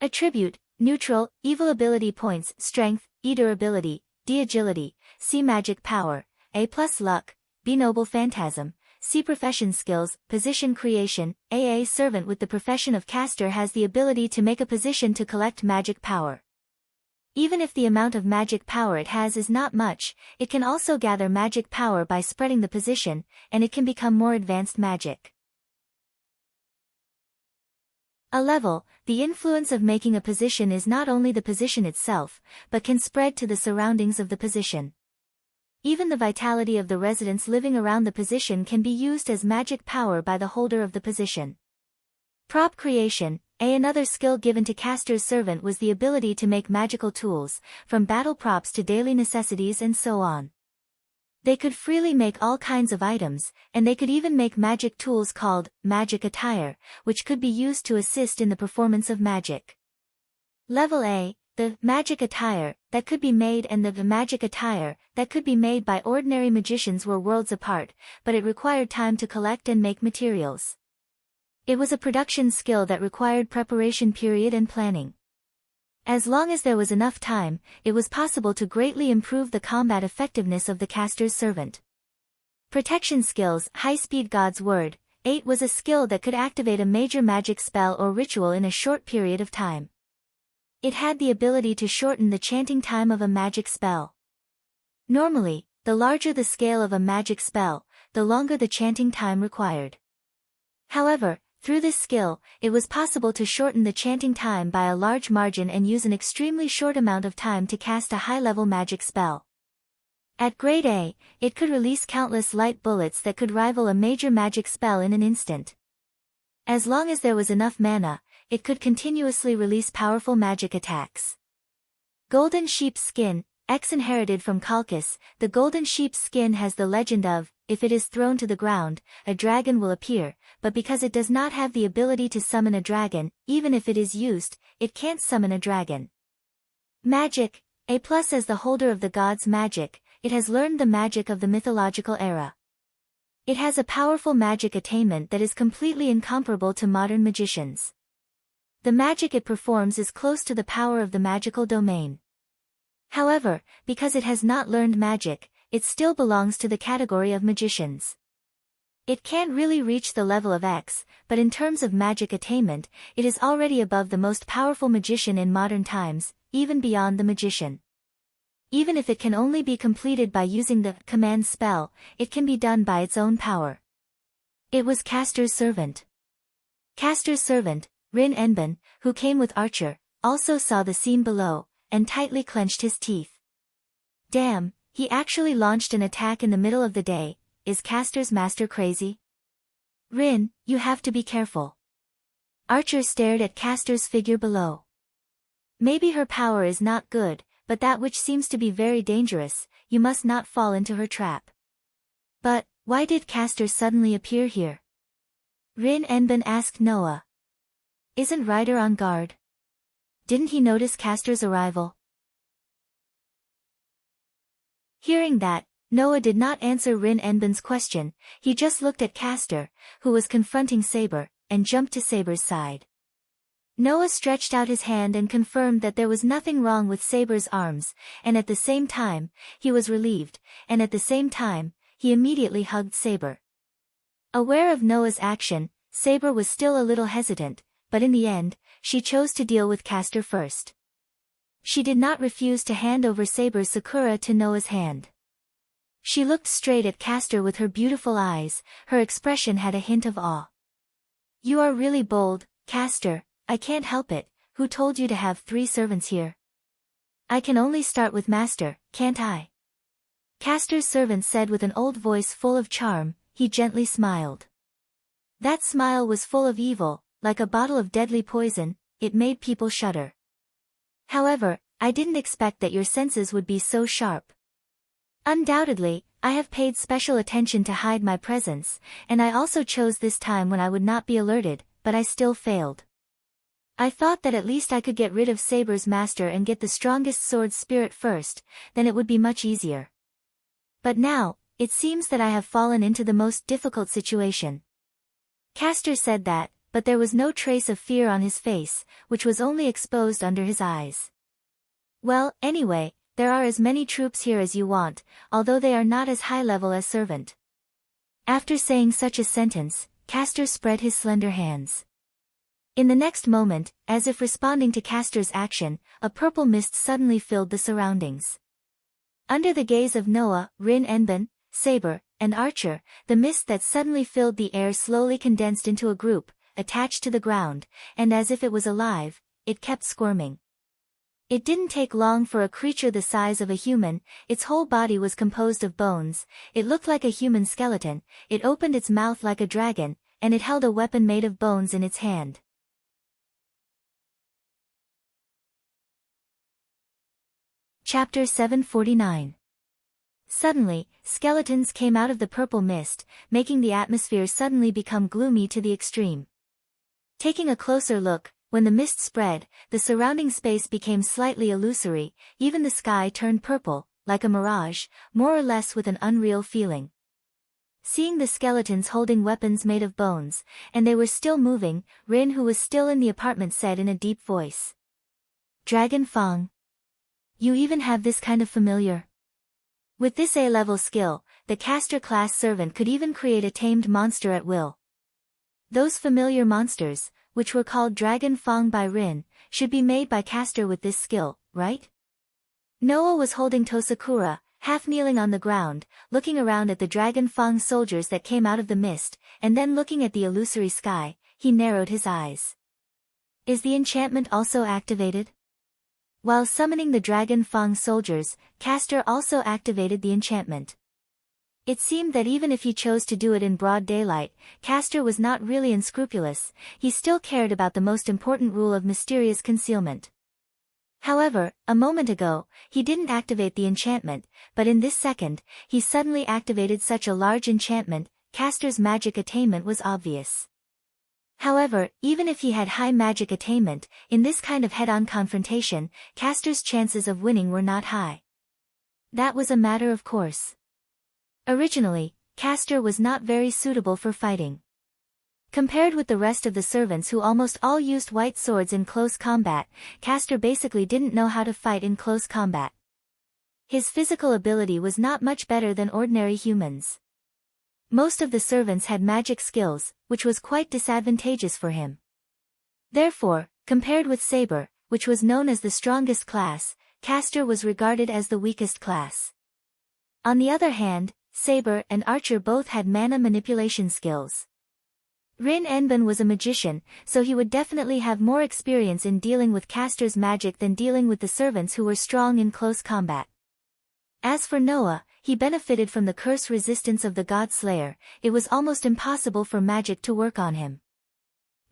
Attribute, neutral, evil ability points, strength, E durability, D agility, C magic power, A plus luck, B noble phantasm, C profession skills, position creation, AA servant with the profession of caster has the ability to make a position to collect magic power. Even if the amount of magic power it has is not much, it can also gather magic power by spreading the position, and it can become more advanced magic. A level, the influence of making a position is not only the position itself, but can spread to the surroundings of the position. Even the vitality of the residents living around the position can be used as magic power by the holder of the position. Prop creation, another skill given to caster's servant was the ability to make magical tools, from battle props to daily necessities and so on. They could freely make all kinds of items, and they could even make magic tools called magic attire, which could be used to assist in the performance of magic. Level A, the magic attire that could be made and the magic attire that could be made by ordinary magicians were worlds apart, but it required time to collect and make materials. It was a production skill that required preparation period and planning. As long as there was enough time, it was possible to greatly improve the combat effectiveness of the caster's servant. Protection skills, high-speed God's Word, 8 was a skill that could activate a major magic spell or ritual in a short period of time. It had the ability to shorten the chanting time of a magic spell. Normally, the larger the scale of a magic spell, the longer the chanting time required. However, through this skill, it was possible to shorten the chanting time by a large margin and use an extremely short amount of time to cast a high-level magic spell. At grade A, it could release countless light bullets that could rival a major magic spell in an instant. As long as there was enough mana, it could continuously release powerful magic attacks. Golden Sheep's Skin, X inherited from Calcus, the golden sheep's skin has the legend of, if it is thrown to the ground, a dragon will appear, but because it does not have the ability to summon a dragon, even if it is used, it can't summon a dragon. Magic, A plus as the holder of the god's magic, it has learned the magic of the mythological era. It has a powerful magic attainment that is completely incomparable to modern magicians. The magic it performs is close to the power of the magical domain. However, because it has not learned magic, it still belongs to the category of magicians. It can't really reach the level of X, but in terms of magic attainment, it is already above the most powerful magician in modern times, even beyond the magician. Even if it can only be completed by using the command spell, it can be done by its own power. It was Caster's servant. Caster's servant, Rin Enban, who came with Archer, also saw the scene below, and tightly clenched his teeth. Damn, he actually launched an attack in the middle of the day. Is Caster's master crazy? Rin, you have to be careful. Archer stared at Caster's figure below. Maybe her power is not good, but that which seems to be very dangerous, you must not fall into her trap. But, why did Caster suddenly appear here? Rin Enban asked Noah. Isn't Ryder on guard? Didn't he notice Caster's arrival? Hearing that, Noah did not answer Rin Enban's question, he just looked at Caster, who was confronting Saber, and jumped to Saber's side. Noah stretched out his hand and confirmed that there was nothing wrong with Saber's arms, and at the same time, he was relieved, and at the same time, he immediately hugged Saber. Aware of Noah's action, Saber was still a little hesitant, but in the end, she chose to deal with Caster first. She did not refuse to hand over Saber's Sakura to Noah's hand. She looked straight at Castor with her beautiful eyes, her expression had a hint of awe. You are really bold, Castor, I can't help it, who told you to have 3 servants here? I can only start with Master, can't I? Castor's servant said with an old voice full of charm. He gently smiled. That smile was full of evil, like a bottle of deadly poison, it made people shudder. However, I didn't expect that your senses would be so sharp. Undoubtedly, I have paid special attention to hide my presence, and I also chose this time when I would not be alerted, but I still failed. I thought that at least I could get rid of Saber's master and get the strongest sword spirit first, then it would be much easier. But now, it seems that I have fallen into the most difficult situation. Castor said that, but there was no trace of fear on his face, which was only exposed under his eyes. Well, anyway, there are as many troops here as you want, although they are not as high level as servant. After saying such a sentence, Castor spread his slender hands. In the next moment, as if responding to Castor's action, a purple mist suddenly filled the surroundings. Under the gaze of Noah, Rin Enben, Saber, and Archer, the mist that suddenly filled the air slowly condensed into a group, attached to the ground, and as if it was alive, it kept squirming. It didn't take long for a creature the size of a human, its whole body was composed of bones, it looked like a human skeleton, it opened its mouth like a dragon, and it held a weapon made of bones in its hand. Chapter 749. Suddenly, skeletons came out of the purple mist, making the atmosphere suddenly become gloomy to the extreme. Taking a closer look, when the mist spread, the surrounding space became slightly illusory, even the sky turned purple, like a mirage, more or less with an unreal feeling. Seeing the skeletons holding weapons made of bones, and they were still moving, Rin, who was still in the apartment, said in a deep voice. Dragon Fang. You even have this kind of familiar? With this A-level skill, the Castor class servant could even create a tamed monster at will. Those familiar monsters, which were called Dragon Fang by Rin, should be made by Castor with this skill, right? Noah was holding Tosakura, half kneeling on the ground, looking around at the Dragon Fang soldiers that came out of the mist, and then looking at the illusory sky, he narrowed his eyes. Is the enchantment also activated? While summoning the Dragon Fang soldiers, Castor also activated the enchantment. It seemed that even if he chose to do it in broad daylight, Castor was not really unscrupulous, he still cared about the most important rule of mysterious concealment. However, a moment ago, he didn't activate the enchantment, but in this second, he suddenly activated such a large enchantment, Castor's magic attainment was obvious. However, even if he had high magic attainment, in this kind of head-on confrontation, Castor's chances of winning were not high. That was a matter of course. Originally, Castor was not very suitable for fighting. Compared with the rest of the servants who almost all used white swords in close combat, Castor basically didn't know how to fight in close combat. His physical ability was not much better than ordinary humans. Most of the servants had magic skills, which was quite disadvantageous for him. Therefore, compared with Saber, which was known as the strongest class, Castor was regarded as the weakest class. On the other hand, Saber and Archer both had mana manipulation skills. Rin Enben was a magician, so he would definitely have more experience in dealing with Castor's magic than dealing with the servants who were strong in close combat. As for Noah, he benefited from the curse resistance of the God Slayer, it was almost impossible for magic to work on him.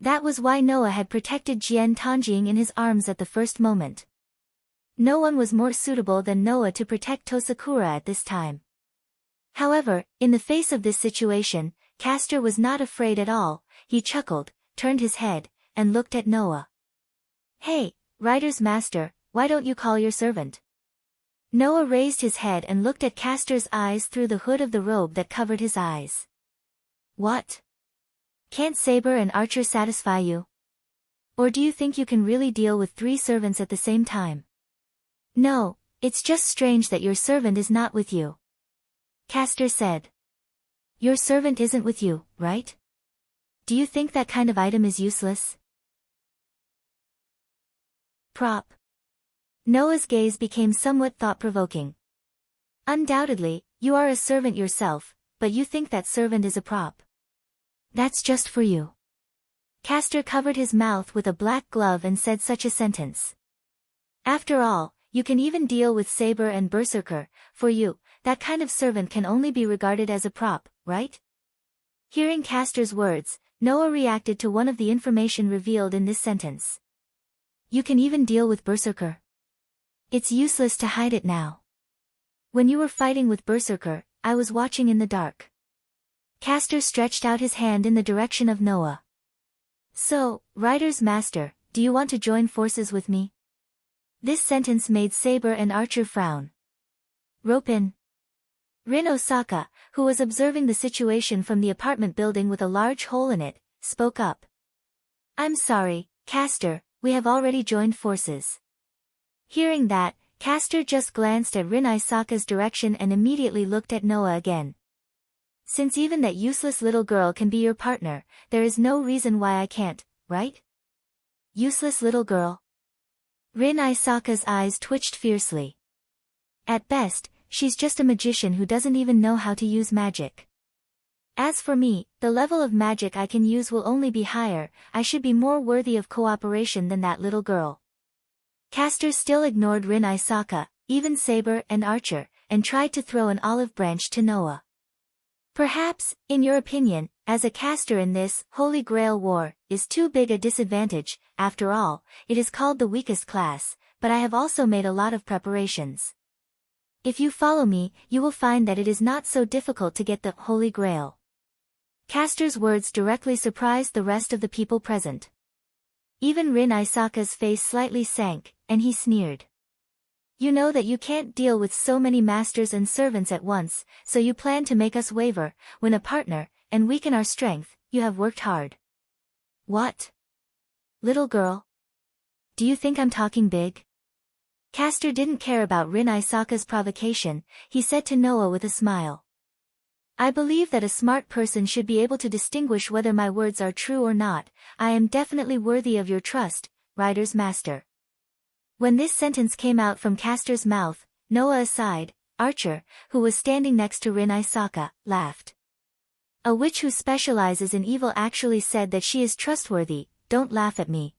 That was why Noah had protected Jian Tanjing in his arms at the first moment. No one was more suitable than Noah to protect Tosakura at this time. However, in the face of this situation, Castor was not afraid at all, he chuckled, turned his head, and looked at Noah. Hey, Rider's master, why don't you call your servant? Noah raised his head and looked at Castor's eyes through the hood of the robe that covered his eyes. What? Can't Saber and Archer satisfy you? Or do you think you can really deal with 3 servants at the same time? No, it's just strange that your servant is not with you. Castor said. Your servant isn't with you, right? Do you think that kind of item is useless? Prop. Noah's gaze became somewhat thought-provoking. Undoubtedly, you are a servant yourself, but you think that servant is a prop. That's just for you. Castor covered his mouth with a black glove and said such a sentence. After all, you can even deal with Saber and Berserker. For you, that kind of servant can only be regarded as a prop, right? Hearing Castor's words, Noah reacted to one of the information revealed in this sentence. You can even deal with Berserker. It's useless to hide it now. When you were fighting with Berserker, I was watching in the dark. Castor stretched out his hand in the direction of Noah. So, Rider's Master, do you want to join forces with me? This sentence made Saber and Archer frown. Rope in. Rin Osaka, who was observing the situation from the apartment building with a large hole in it, spoke up. I'm sorry, Castor, we have already joined forces. Hearing that, Castor just glanced at Rin Osaka's direction and immediately looked at Noah again. Since even that useless little girl can be your partner, there is no reason why I can't, right? Useless little girl? Rin Osaka's eyes twitched fiercely. At best, she's just a magician who doesn't even know how to use magic. As for me, the level of magic I can use will only be higher. I should be more worthy of cooperation than that little girl. Castor still ignored Rin Osaka, even Saber and Archer, and tried to throw an olive branch to Noah. Perhaps, in your opinion, as a caster in this Holy Grail war, is too big a disadvantage. After all, it is called the weakest class, but I have also made a lot of preparations. If you follow me, you will find that it is not so difficult to get the Holy Grail. Castor's words directly surprised the rest of the people present. Even Rin Osaka's face slightly sank, and he sneered. You know that you can't deal with so many masters and servants at once, so you plan to make us waver, win a partner, and weaken our strength. You have worked hard. What? Little girl? Do you think I'm talking big? Castor didn't care about Rin Osaka's provocation. He said to Noah with a smile. I believe that a smart person should be able to distinguish whether my words are true or not. I am definitely worthy of your trust, Rider's Master. When this sentence came out from Castor's mouth, Noah aside, Archer, who was standing next to Rin Osaka, laughed. A witch who specializes in evil actually said that she is trustworthy. Don't laugh at me.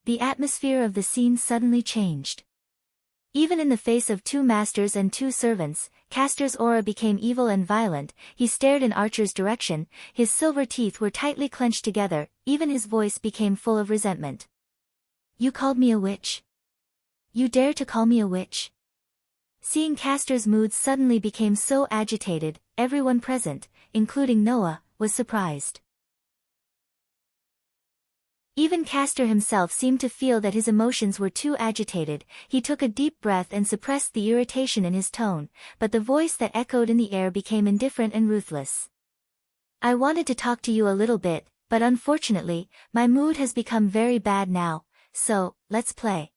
The atmosphere of the scene suddenly changed. Even in the face of two masters and two servants, Castor's aura became evil and violent. He stared in Archer's direction, his silver teeth were tightly clenched together, even his voice became full of resentment. You called me a witch? You dare to call me a witch? Seeing Castor's mood suddenly became so agitated, everyone present, including Noah, was surprised. Even Castor himself seemed to feel that his emotions were too agitated. He took a deep breath and suppressed the irritation in his tone, but the voice that echoed in the air became indifferent and ruthless. I wanted to talk to you a little bit, but unfortunately, my mood has become very bad now, so, let's play.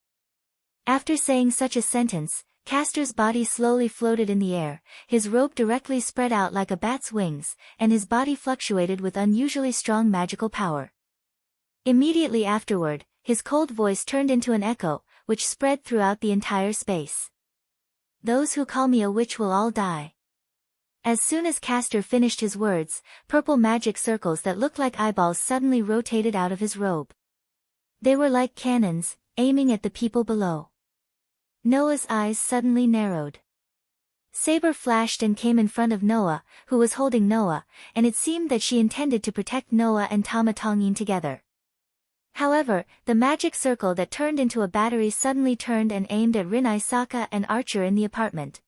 After saying such a sentence, Castor's body slowly floated in the air, his robe directly spread out like a bat's wings, and his body fluctuated with unusually strong magical power. Immediately afterward, his cold voice turned into an echo, which spread throughout the entire space. Those who call me a witch will all die. As soon as Castor finished his words, purple magic circles that looked like eyeballs suddenly rotated out of his robe. They were like cannons, aiming at the people below. Noah's eyes suddenly narrowed. Saber flashed and came in front of Noah, who was holding Noah, and it seemed that she intended to protect Noah and Tama Tongyin together. However, the magic circle that turned into a battery suddenly turned and aimed at Rin Osaka and Archer in the apartment.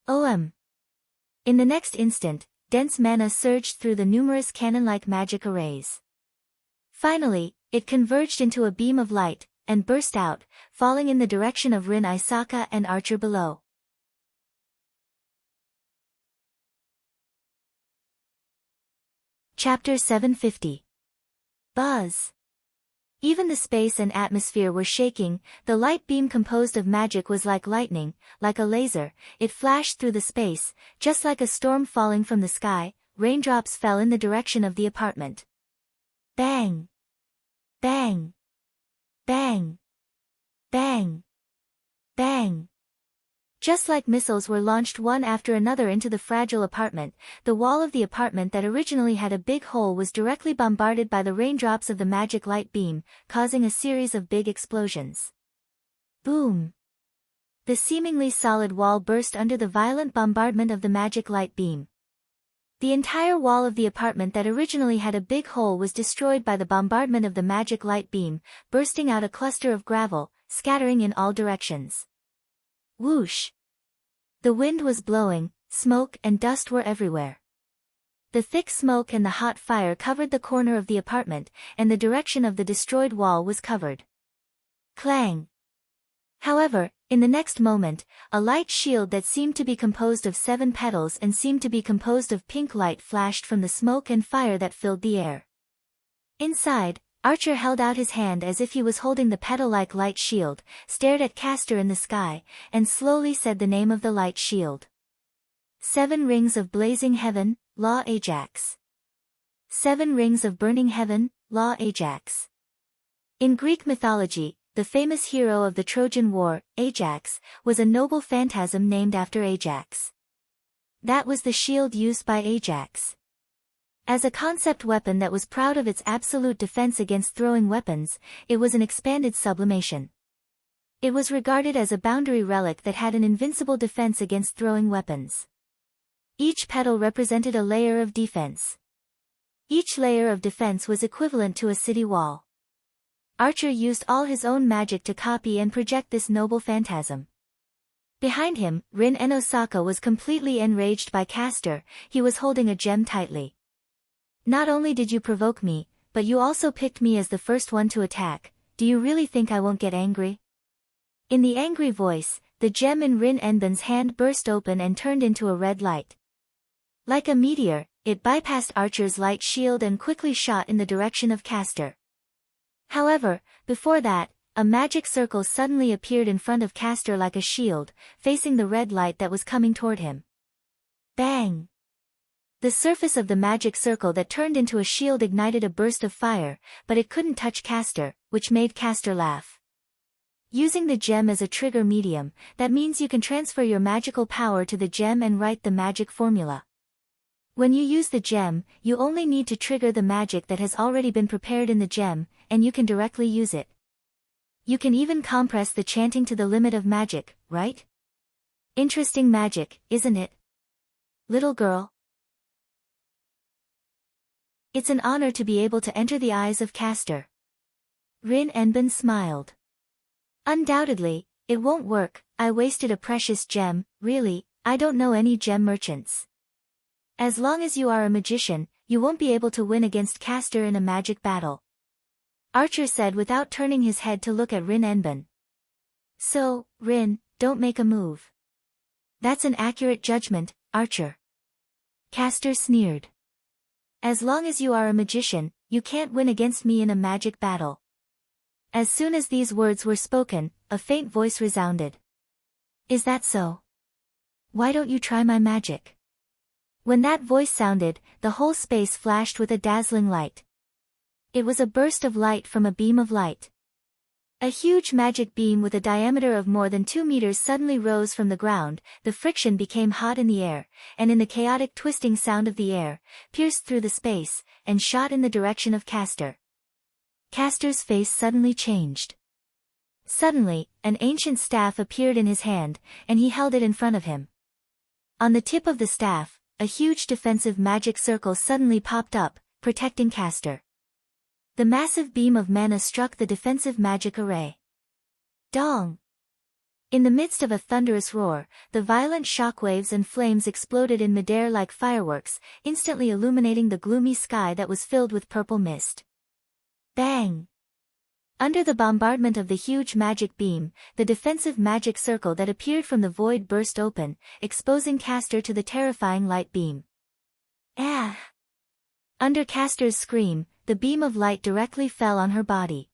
In the next instant, dense mana surged through the numerous cannon-like magic arrays. Finally, it converged into a beam of light, and burst out, falling in the direction of Rin Osaka and Archer below. Chapter 750. Buzz. Even the space and atmosphere were shaking. The light beam composed of magic was like lightning, like a laser. It flashed through the space, just like a storm falling from the sky. Raindrops fell in the direction of the apartment. Bang! Bang! Bang! Bang! Bang! Just like missiles were launched one after another into the fragile apartment, the wall of the apartment that originally had a big hole was directly bombarded by the raindrops of the magic light beam, causing a series of big explosions. Boom! The seemingly solid wall burst under the violent bombardment of the magic light beam. The entire wall of the apartment that originally had a big hole was destroyed by the bombardment of the magic light beam, bursting out a cluster of gravel, scattering in all directions. Whoosh! The wind was blowing, smoke and dust were everywhere. The thick smoke and the hot fire covered the corner of the apartment, and the direction of the destroyed wall was covered. Clang! However, in the next moment, a light shield that seemed to be composed of 7 petals and seemed to be composed of pink light flashed from the smoke and fire that filled the air. Inside, Archer held out his hand as if he was holding the petal-like light shield, stared at Castor in the sky, and slowly said the name of the light shield. 7 rings of blazing heaven, Law Ajax. 7 rings of burning heaven, Law Ajax. In Greek mythology, the famous hero of the Trojan War, Ajax, was a noble phantasm named after Ajax. That was the shield used by Ajax. As a concept weapon that was proud of its absolute defense against throwing weapons, it was an expanded sublimation. It was regarded as a boundary relic that had an invincible defense against throwing weapons. Each petal represented a layer of defense. Each layer of defense was equivalent to a city wall. Archer used all his own magic to copy and project this noble phantasm. Behind him, Rin and Osaka was completely enraged by Castor. He was holding a gem tightly. Not only did you provoke me, but you also picked me as the first one to attack. Do you really think I won't get angry? In the angry voice, the gem in Rin Enben's hand burst open and turned into a red light. Like a meteor, it bypassed Archer's light shield and quickly shot in the direction of Castor. However, before that, a magic circle suddenly appeared in front of Castor like a shield, facing the red light that was coming toward him. Bang! The surface of the magic circle that turned into a shield ignited a burst of fire, but it couldn't touch Castor, which made Castor laugh. Using the gem as a trigger medium, that means you can transfer your magical power to the gem and write the magic formula. When you use the gem, you only need to trigger the magic that has already been prepared in the gem, and you can directly use it. You can even compress the chanting to the limit of magic, right? Interesting magic, isn't it? Little girl. It's an honor to be able to enter the eyes of Castor. Rin Enben smiled. Undoubtedly, it won't work. I wasted a precious gem. Really, I don't know any gem merchants. As long as you are a magician, you won't be able to win against Castor in a magic battle. Archer said without turning his head to look at Rin Enben. So, Rin, don't make a move. That's an accurate judgment, Archer. Castor sneered. As long as you are a magician, you can't win against me in a magic battle. As soon as these words were spoken, a faint voice resounded. Is that so? Why don't you try my magic? When that voice sounded, the whole space flashed with a dazzling light. It was a burst of light from a beam of light. A huge magic beam with a diameter of more than 2 meters suddenly rose from the ground, the friction became hot in the air, and in the chaotic twisting sound of the air, pierced through the space, and shot in the direction of Castor. Castor's face suddenly changed. Suddenly, an ancient staff appeared in his hand, and he held it in front of him. On the tip of the staff, a huge defensive magic circle suddenly popped up, protecting Castor. The massive beam of mana struck the defensive magic array. Dong! In the midst of a thunderous roar, the violent shockwaves and flames exploded in midair like fireworks, instantly illuminating the gloomy sky that was filled with purple mist. Bang! Under the bombardment of the huge magic beam, the defensive magic circle that appeared from the void burst open, exposing Castor to the terrifying light beam. Ah! Under Castor's scream, the beam of light directly fell on her body.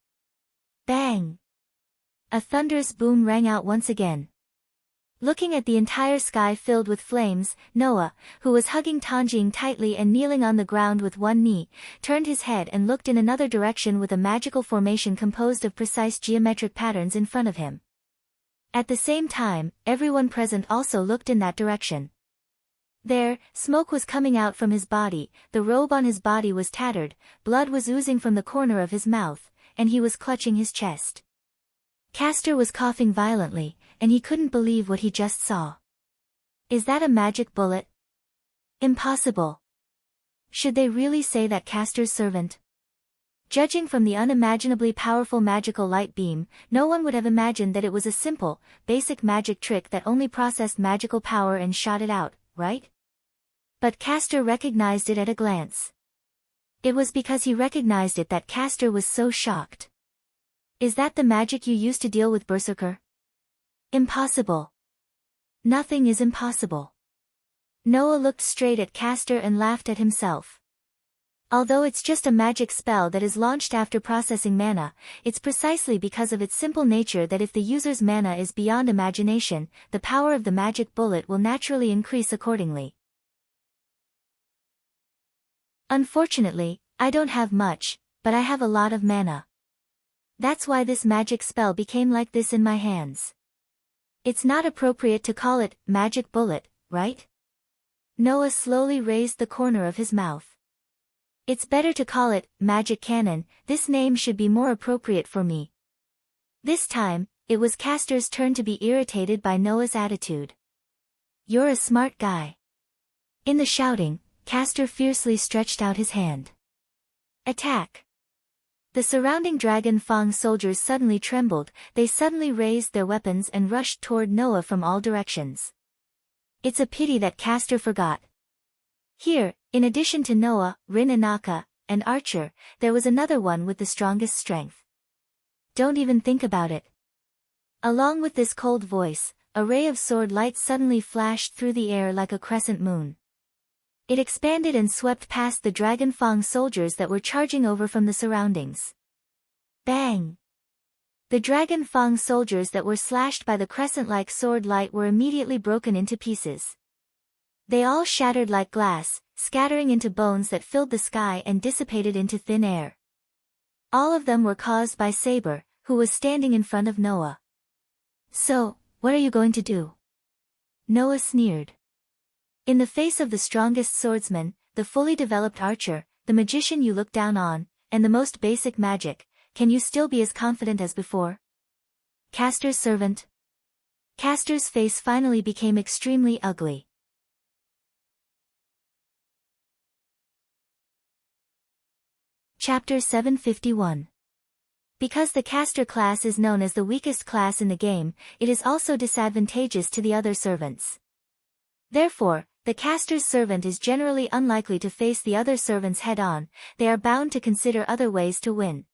Bang! A thunderous boom rang out once again. Looking at the entire sky filled with flames, Noah, who was hugging Tanjing tightly and kneeling on the ground with one knee, turned his head and looked in another direction with a magical formation composed of precise geometric patterns in front of him. At the same time, everyone present also looked in that direction. There, smoke was coming out from his body, the robe on his body was tattered, blood was oozing from the corner of his mouth, and he was clutching his chest. Castor was coughing violently, and he couldn't believe what he just saw. Is that a magic bullet? Impossible. Should they really say that Castor's servant? Judging from the unimaginably powerful magical light beam, no one would have imagined that it was a simple, basic magic trick that only processed magical power and shot it out, right? But Castor recognized it at a glance. It was because he recognized it that Castor was so shocked. Is that the magic you used to deal with Berserker? Impossible. Nothing is impossible. Noah looked straight at Castor and laughed at himself. Although it's just a magic spell that is launched after processing mana, it's precisely because of its simple nature that if the user's mana is beyond imagination, the power of the magic bullet will naturally increase accordingly. Unfortunately, I don't have much, but I have a lot of mana. That's why this magic spell became like this in my hands. It's not appropriate to call it magic bullet, right? Noah slowly raised the corner of his mouth. It's better to call it magic cannon, this name should be more appropriate for me. This time, it was Castor's turn to be irritated by Noah's attitude. You're a smart guy. In the shouting, Castor fiercely stretched out his hand. Attack! The surrounding Dragon Fang soldiers suddenly trembled, they suddenly raised their weapons and rushed toward Noah from all directions. It's a pity that Castor forgot. Here, in addition to Noah, Rin Inaka, and Archer, there was another one with the strongest strength. Don't even think about it. Along with this cold voice, a ray of sword light suddenly flashed through the air like a crescent moon. It expanded and swept past the Dragon Fang soldiers that were charging over from the surroundings. Bang! The Dragon Fang soldiers that were slashed by the crescent-like sword light were immediately broken into pieces. They all shattered like glass, scattering into bones that filled the sky and dissipated into thin air. All of them were caused by Saber, who was standing in front of Noah. So, what are you going to do? Noah sneered. In the face of the strongest swordsman, the fully developed archer, the magician you look down on, and the most basic magic, can you still be as confident as before? Castor's servant. Castor's face finally became extremely ugly. Chapter 751. Because the Castor class is known as the weakest class in the game, it is also disadvantageous to the other servants. Therefore, the Castor's servant is generally unlikely to face the other servants head-on, they are bound to consider other ways to win.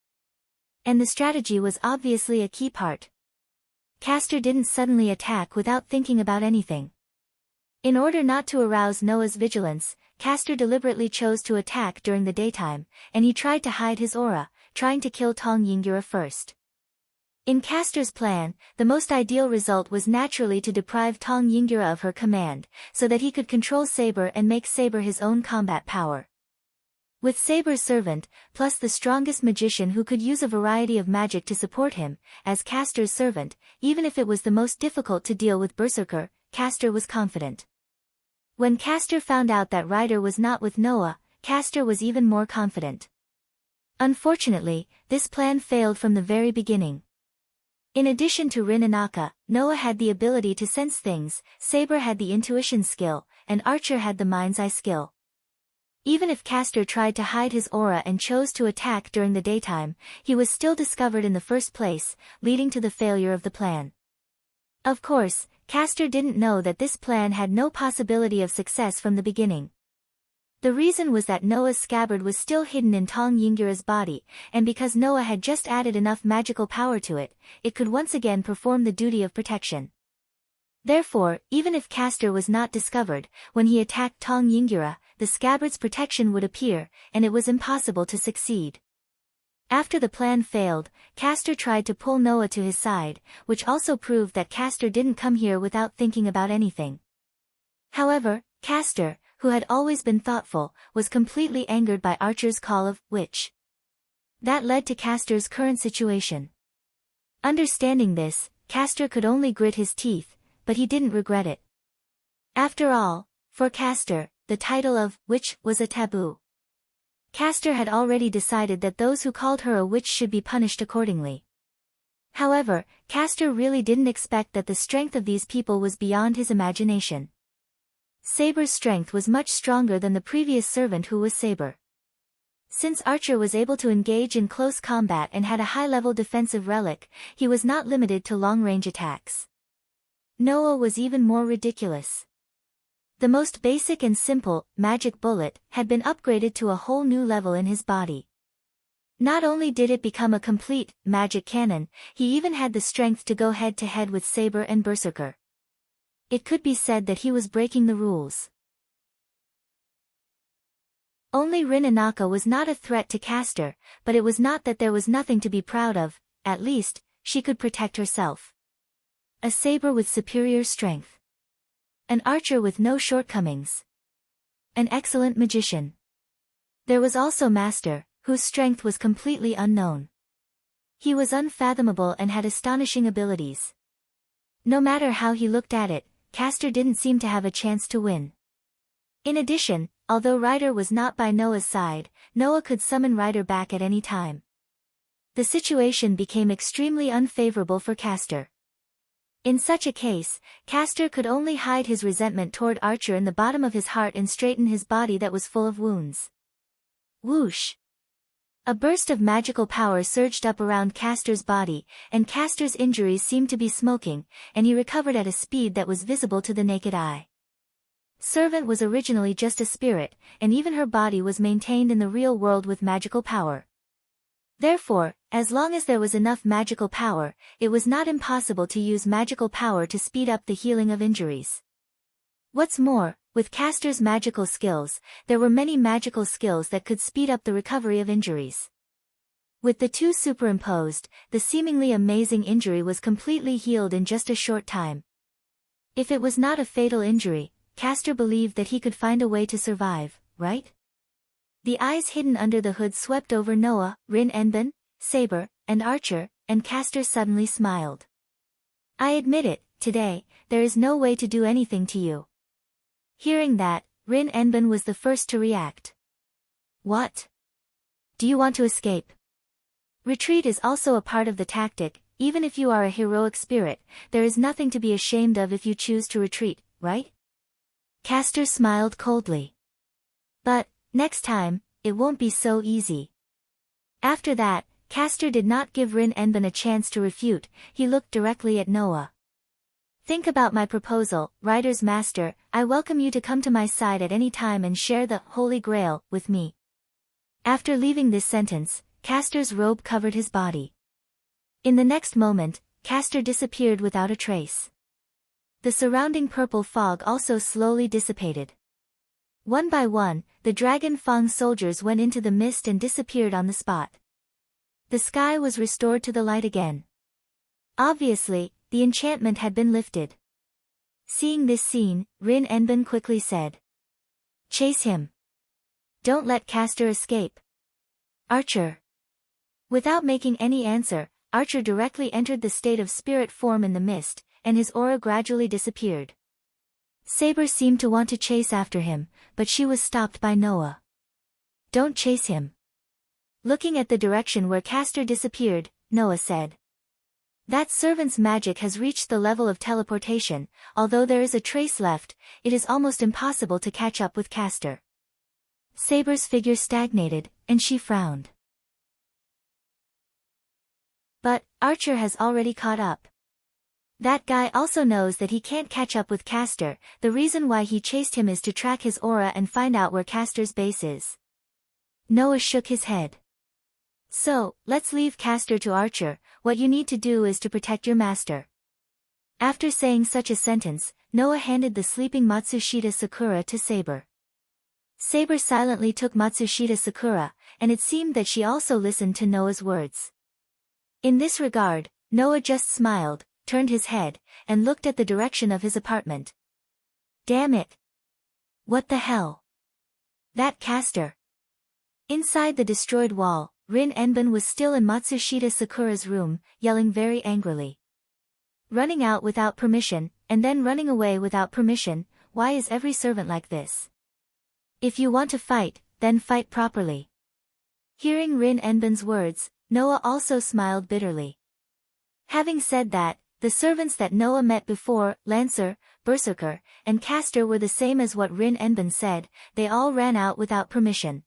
And the strategy was obviously a key part. Castor didn't suddenly attack without thinking about anything. In order not to arouse Noah's vigilance, Castor deliberately chose to attack during the daytime, and he tried to hide his aura, trying to kill Tong Yingyura first. In Castor's plan, the most ideal result was naturally to deprive Tong Yingyura of her command, so that he could control Saber and make Saber his own combat power. With Saber's servant, plus the strongest magician who could use a variety of magic to support him, as Castor's servant, even if it was the most difficult to deal with Berserker, Castor was confident. When Castor found out that Ryder was not with Noah, Castor was even more confident. Unfortunately, this plan failed from the very beginning. In addition to Rin Inaka, Noah had the ability to sense things, Saber had the intuition skill, and Archer had the mind's eye skill. Even if Castor tried to hide his aura and chose to attack during the daytime, he was still discovered in the first place, leading to the failure of the plan. Of course, Castor didn't know that this plan had no possibility of success from the beginning. The reason was that Noah's scabbard was still hidden in Tong Yingyura's body, and because Noah had just added enough magical power to it, it could once again perform the duty of protection. Therefore, even if Castor was not discovered, when he attacked Tong Yingyura, the scabbard's protection would appear, and it was impossible to succeed. After the plan failed, Castor tried to pull Noah to his side, which also proved that Castor didn't come here without thinking about anything. However, Castor, who had always been thoughtful, was completely angered by Archer's call of witch. That led to Castor's current situation. Understanding this, Castor could only grit his teeth, but he didn't regret it. After all, for Castor, the title of witch was a taboo. Castor had already decided that those who called her a witch should be punished accordingly. However, Castor really didn't expect that the strength of these people was beyond his imagination. Saber's strength was much stronger than the previous servant who was Saber. Since Archer was able to engage in close combat and had a high-level defensive relic, he was not limited to long-range attacks. Noah was even more ridiculous. The most basic and simple, magic bullet, had been upgraded to a whole new level in his body. Not only did it become a complete, magic cannon, he even had the strength to go head-to-head with Saber and Berserker. It could be said that he was breaking the rules. Only Rin Anaka was not a threat to Castor, but it was not that there was nothing to be proud of, at least, she could protect herself. A Saber with superior strength. An archer with no shortcomings. An excellent magician. There was also Master, whose strength was completely unknown. He was unfathomable and had astonishing abilities. No matter how he looked at it, Castor didn't seem to have a chance to win. In addition, although Ryder was not by Noah's side, Noah could summon Ryder back at any time. The situation became extremely unfavorable for Castor. In such a case, Castor could only hide his resentment toward Archer in the bottom of his heart and straighten his body that was full of wounds. Whoosh! A burst of magical power surged up around Castor's body, and Castor's injuries seemed to be smoking, and he recovered at a speed that was visible to the naked eye. Servant was originally just a spirit, and even her body was maintained in the real world with magical power. Therefore, as long as there was enough magical power, it was not impossible to use magical power to speed up the healing of injuries. What's more, with Castor's magical skills, there were many magical skills that could speed up the recovery of injuries. With the two superimposed, the seemingly amazing injury was completely healed in just a short time. If it was not a fatal injury, Castor believed that he could find a way to survive, right? The eyes hidden under the hood swept over Noah, Rin Enben, Saber, and Archer, and Castor suddenly smiled. I admit it, today, there is no way to do anything to you. Hearing that, Rin Enben was the first to react. What? Do you want to escape? Retreat is also a part of the tactic. Even if you are a heroic spirit, there is nothing to be ashamed of if you choose to retreat, right? Castor smiled coldly. But, next time, it won't be so easy. After that, Castor did not give Rin Enben a chance to refute, he looked directly at Noah. Think about my proposal, Ryder's master, I welcome you to come to my side at any time and share the Holy Grail with me. After leaving this sentence, Castor's robe covered his body. In the next moment, Castor disappeared without a trace. The surrounding purple fog also slowly dissipated. One by one, the Dragon Fang soldiers went into the mist and disappeared on the spot. The sky was restored to the light again. Obviously, the enchantment had been lifted. Seeing this scene, Rin Enben quickly said. Chase him. Don't let Castor escape. Archer. Without making any answer, Archer directly entered the state of spirit form in the mist, and his aura gradually disappeared. Saber seemed to want to chase after him, but she was stopped by Noah. Don't chase him. Looking at the direction where Castor disappeared, Noah said. That servant's magic has reached the level of teleportation, although there is a trace left, it is almost impossible to catch up with Castor. Saber's figure stagnated, and she frowned. But, Archer has already caught up. That guy also knows that he can't catch up with Castor, the reason why he chased him is to track his aura and find out where Castor's base is. Noah shook his head. So, let's leave Castor to Archer, what you need to do is to protect your master. After saying such a sentence, Noah handed the sleeping Matsushita Sakura to Saber. Saber silently took Matsushita Sakura, and it seemed that she also listened to Noah's words. In this regard, Noah just smiled, turned his head, and looked at the direction of his apartment. Damn it! What the hell? That Castor! Inside the destroyed wall, Rin Enben was still in Matsushita Sakura's room, yelling very angrily. Running out without permission, and then running away without permission. Why is every servant like this? If you want to fight, then fight properly. Hearing Rin Enben's words, Noah also smiled bitterly. Having said that, the servants that Noah met before, Lancer, Berserker, and Caster were the same as what Rin Enben said. They all ran out without permission.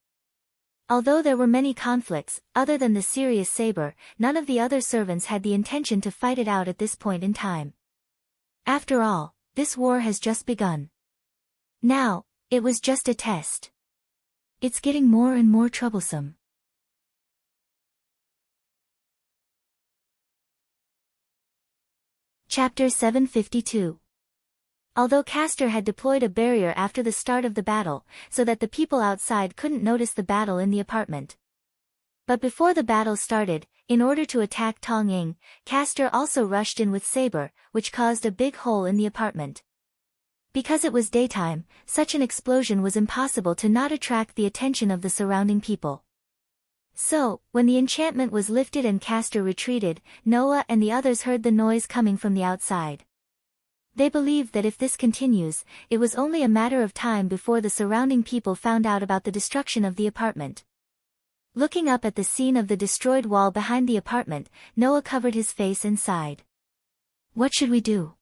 Although there were many conflicts, other than the serious saber, none of the other servants had the intention to fight it out at this point in time. After all, this war has just begun. Now, it was just a test. It's getting more and more troublesome. Chapter 752. Although Caster had deployed a barrier after the start of the battle, so that the people outside couldn't notice the battle in the apartment. But before the battle started, in order to attack Tong Ying, Caster also rushed in with saber, which caused a big hole in the apartment. Because it was daytime, such an explosion was impossible to not attract the attention of the surrounding people. So, when the enchantment was lifted and Caster retreated, Noah and the others heard the noise coming from the outside. They believed that if this continues, it was only a matter of time before the surrounding people found out about the destruction of the apartment. Looking up at the scene of the destroyed wall behind the apartment, Noah covered his face and sighed. What should we do?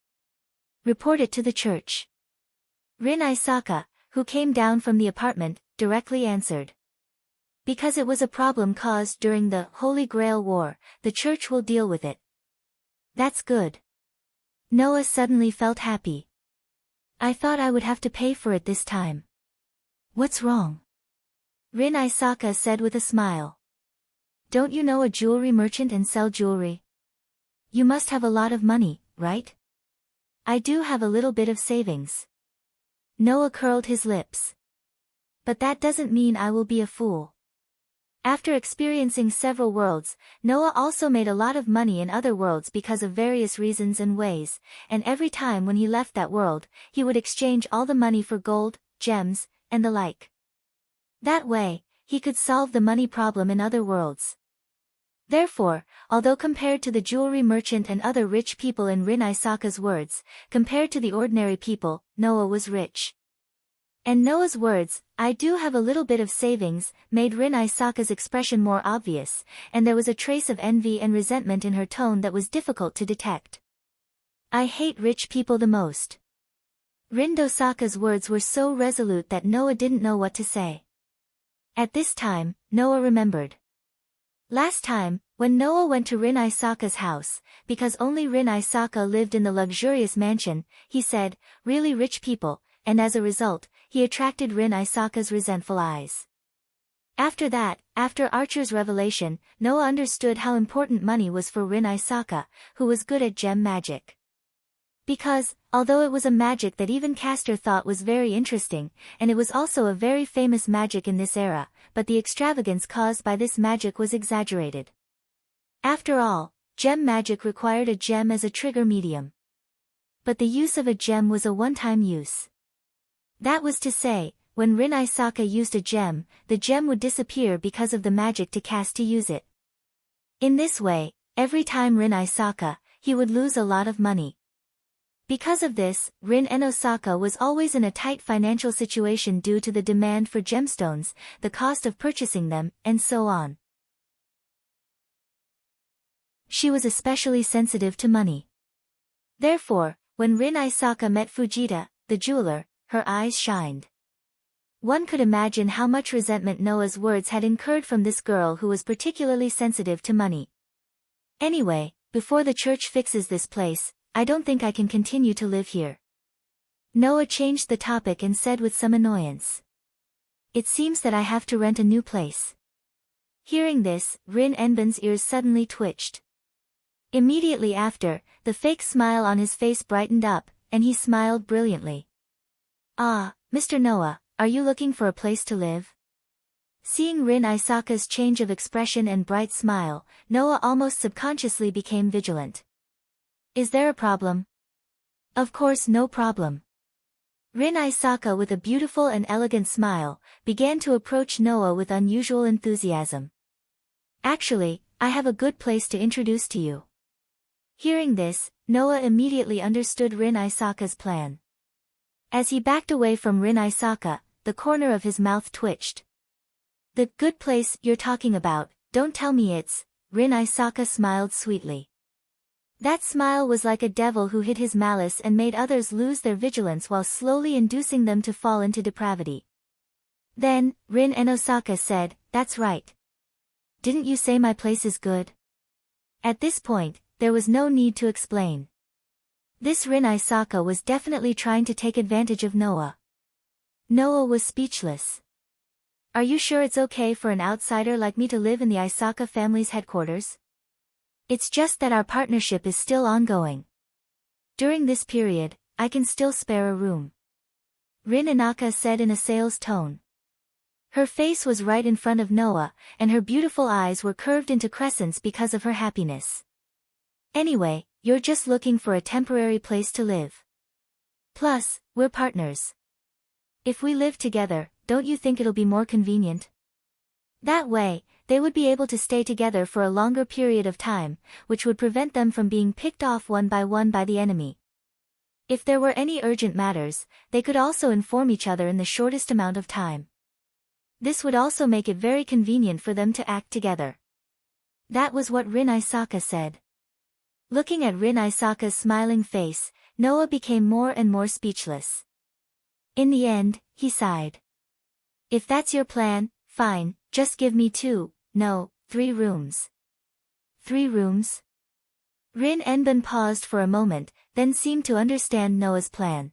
Report it to the church. Rin Isaka, who came down from the apartment, directly answered. Because it was a problem caused during the Holy Grail War, the church will deal with it. That's good. Noah suddenly felt happy. I thought I would have to pay for it this time. What's wrong? Rin Isaka said with a smile. Don't you know a jewelry merchant and sell jewelry? You must have a lot of money, right? I do have a little bit of savings. Noah curled his lips. But that doesn't mean I will be a fool. After experiencing several worlds, Noah also made a lot of money in other worlds because of various reasons and ways, and every time when he left that world, he would exchange all the money for gold, gems, and the like. That way, he could solve the money problem in other worlds. Therefore, although compared to the jewelry merchant and other rich people in Rin Isaka's words, compared to the ordinary people, Noah was rich. And Noah's words, I do have a little bit of savings, made Rin Isaka's expression more obvious, and there was a trace of envy and resentment in her tone that was difficult to detect. I hate rich people the most. Rin Dosaka's words were so resolute that Noah didn't know what to say. At this time, Noah remembered. Last time, when Noah went to Rin Isaka's house, because only Rin Isaka lived in the luxurious mansion, he said, really rich people, and as a result, he attracted Rin Isaka's resentful eyes. After that, after Archer's revelation, Noah understood how important money was for Rin Isaka, who was good at gem magic. Because, although it was a magic that even Caster thought was very interesting, and it was also a very famous magic in this era, but the extravagance caused by this magic was exaggerated. After all, gem magic required a gem as a trigger medium. But the use of a gem was a one-time use. That was to say, when Rin Isaka used a gem, the gem would disappear because of the magic to cast to use it. In this way, every time Rin Isaka, he would lose a lot of money. Because of this, Rin Osaka was always in a tight financial situation due to the demand for gemstones, the cost of purchasing them, and so on. She was especially sensitive to money. Therefore, when Rin Isaka met Fujita, the jeweler, her eyes shined. One could imagine how much resentment Noah's words had incurred from this girl who was particularly sensitive to money. Anyway, before the church fixes this place, I don't think I can continue to live here. Noah changed the topic and said with some annoyance. It seems that I have to rent a new place. Hearing this, Rin Enben's ears suddenly twitched. Immediately after, the fake smile on his face brightened up, and he smiled brilliantly. Ah, Mr. Noah, are you looking for a place to live? Seeing Rin Isaka's change of expression and bright smile, Noah almost subconsciously became vigilant. Is there a problem? Of course no problem. Rin Isaka with a beautiful and elegant smile, began to approach Noah with unusual enthusiasm. Actually, I have a good place to introduce to you. Hearing this, Noah immediately understood Rin Isaka's plan. As he backed away from Rin Isaka, the corner of his mouth twitched. "The good place you're talking about, don't tell me it's..." Rin Isaka smiled sweetly. That smile was like a devil who hid his malice and made others lose their vigilance while slowly inducing them to fall into depravity. Then, Rin Osaka said, "That's right. Didn't you say my place is good?" At this point, there was no need to explain. This Rin Isaka was definitely trying to take advantage of Noah. Noah was speechless. "Are you sure it's okay for an outsider like me to live in the Isaka family's headquarters? It's just that our partnership is still ongoing. During this period, I can still spare a room," Rin Inaka said in a sales tone. Her face was right in front of Noah, and her beautiful eyes were curved into crescents because of her happiness. "Anyway, you're just looking for a temporary place to live. Plus, we're partners. If we live together, don't you think it'll be more convenient? That way, they would be able to stay together for a longer period of time, which would prevent them from being picked off one by the enemy. If there were any urgent matters, they could also inform each other in the shortest amount of time. This would also make it very convenient for them to act together." That was what Rin Isaka said. Looking at Rin Isaka's smiling face, Noah became more and more speechless. In the end, he sighed. "If that's your plan, fine, just give me 3 rooms." 3 rooms? Rin Enbun paused for a moment, then seemed to understand Noah's plan.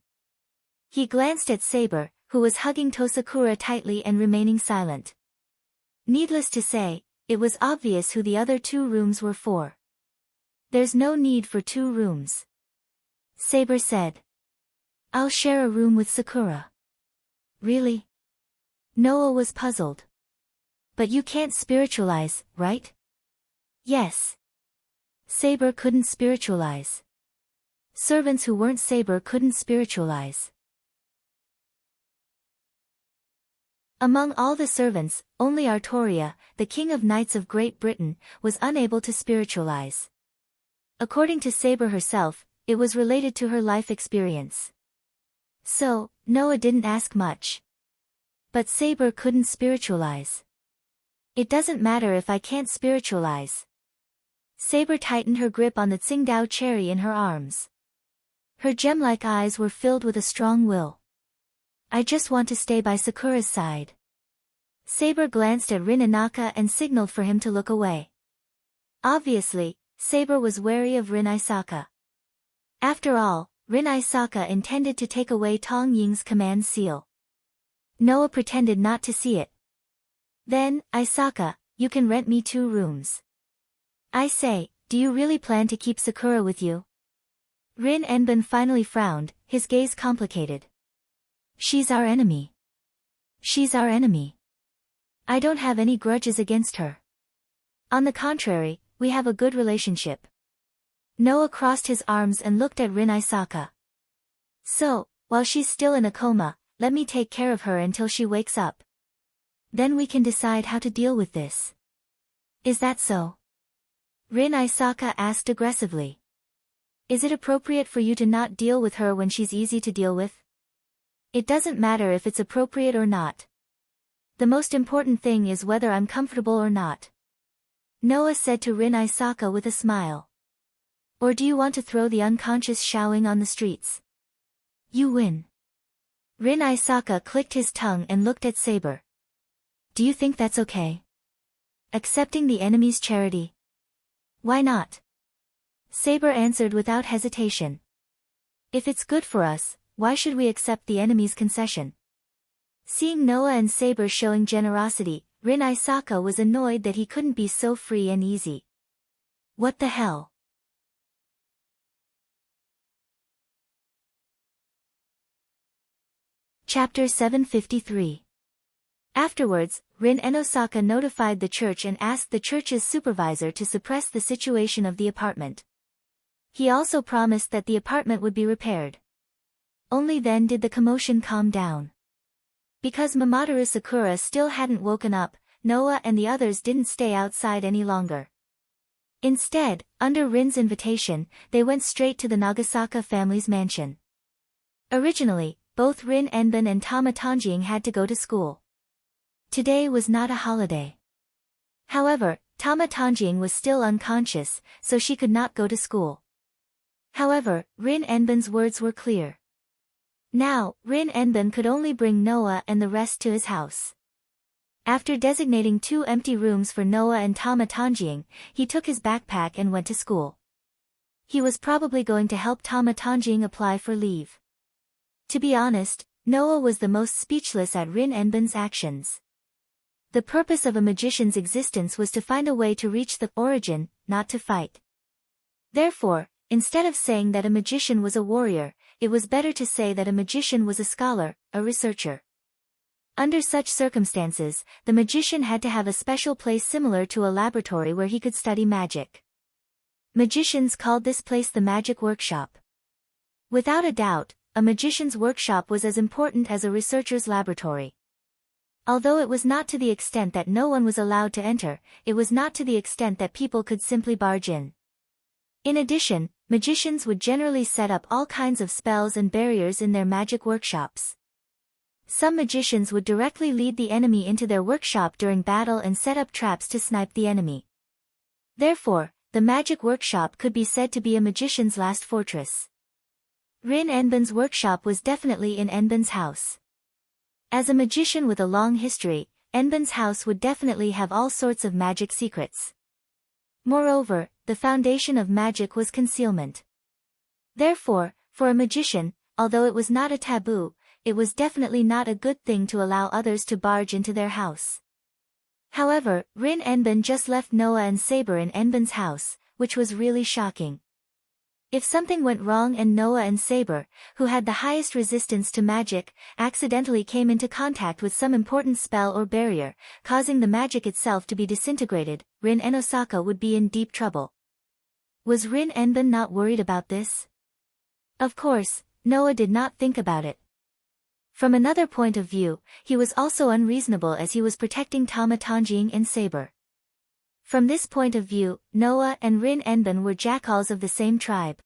He glanced at Saber, who was hugging Tosakura tightly and remaining silent. Needless to say, it was obvious who the other 2 rooms were for. "There's no need for 2 rooms," Saber said. "I'll share a room with Sakura." "Really?" Noah was puzzled. "But you can't spiritualize, right?" "Yes." Saber couldn't spiritualize. Servants who weren't Saber couldn't spiritualize. Among all the servants, only Artoria, the King of Knights of Great Britain, was unable to spiritualize. According to Saber herself, it was related to her life experience. So, Noah didn't ask much. But Saber couldn't spiritualize. "It doesn't matter if I can't spiritualize." Saber tightened her grip on the Tsingtao cherry in her arms. Her gem-like eyes were filled with a strong will. "I just want to stay by Sakura's side." Saber glanced at Rin Inaka and signaled for him to look away. Obviously, Saber was wary of Rin Isaka. After all, Rin Isaka intended to take away Tong Ying's command seal. Noah pretended not to see it. "Then, Isaka, you can rent me 2 rooms. I say, do you really plan to keep Sakura with you?" Rin Enbun finally frowned, his gaze complicated. "She's our enemy. She's our enemy. I don't have any grudges against her. On the contrary, we have a good relationship." Noah crossed his arms and looked at Rin Isaka. "So, while she's still in a coma, let me take care of her until she wakes up. Then we can decide how to deal with this. Is that so?" Rin Isaka asked aggressively. "Is it appropriate for you to not deal with her when she's easy to deal with?" "It doesn't matter if it's appropriate or not. The most important thing is whether I'm comfortable or not," Noah said to Rin Isaka with a smile. "Or do you want to throw the unconscious Xiaoying on the streets? You win." Rin Isaka clicked his tongue and looked at Saber. "Do you think that's okay? Accepting the enemy's charity?" "Why not?" Saber answered without hesitation. "If it's good for us, why should we accept the enemy's concession?" Seeing Noah and Saber showing generosity, Rin Isaka was annoyed that he couldn't be so free and easy. What the hell? Chapter 753. Afterwards, Rin Osaka notified the church and asked the church's supervisor to suppress the situation of the apartment. He also promised that the apartment would be repaired. Only then did the commotion calm down. Because Mamoru Sakura still hadn't woken up, Noah and the others didn't stay outside any longer. Instead, under Rin's invitation, they went straight to the Nagasaka family's mansion. Originally, both Rin Enbin and Tama Tanjing had to go to school. Today was not a holiday. However, Tama Tanjing was still unconscious, so she could not go to school. However, Rin Enbin's words were clear. Now, Rin Enbin could only bring Noah and the rest to his house. After designating 2 empty rooms for Noah and Tama Tanjing, he took his backpack and went to school. He was probably going to help Tama Tanjing apply for leave. To be honest, Noah was the most speechless at Rin Enbin's actions. The purpose of a magician's existence was to find a way to reach the origin, not to fight. Therefore, instead of saying that a magician was a warrior, it was better to say that a magician was a scholar, a researcher. Under such circumstances, the magician had to have a special place similar to a laboratory where he could study magic. Magicians called this place the magic workshop. Without a doubt, a magician's workshop was as important as a researcher's laboratory. Although it was not to the extent that no one was allowed to enter, it was not to the extent that people could simply barge in. In addition, magicians would generally set up all kinds of spells and barriers in their magic workshops. Some magicians would directly lead the enemy into their workshop during battle and set up traps to snipe the enemy. Therefore, the magic workshop could be said to be a magician's last fortress. Rin Enbin's workshop was definitely in Enbin's house. As a magician with a long history, Enbin's house would definitely have all sorts of magic secrets. Moreover, the foundation of magic was concealment. Therefore, for a magician, although it was not a taboo, it was definitely not a good thing to allow others to barge into their house. However, Rin Enbin just left Noah and Saber in Enbin's house, which was really shocking. If something went wrong and Noah and Saber, who had the highest resistance to magic, accidentally came into contact with some important spell or barrier, causing the magic itself to be disintegrated, Rin and Osaka would be in deep trouble. Was Rin Enbin not worried about this? Of course, Noah did not think about it. From another point of view, he was also unreasonable as he was protecting Tama Tanjing and Saber. From this point of view, Noah and Rin Enbin were jackals of the same tribe.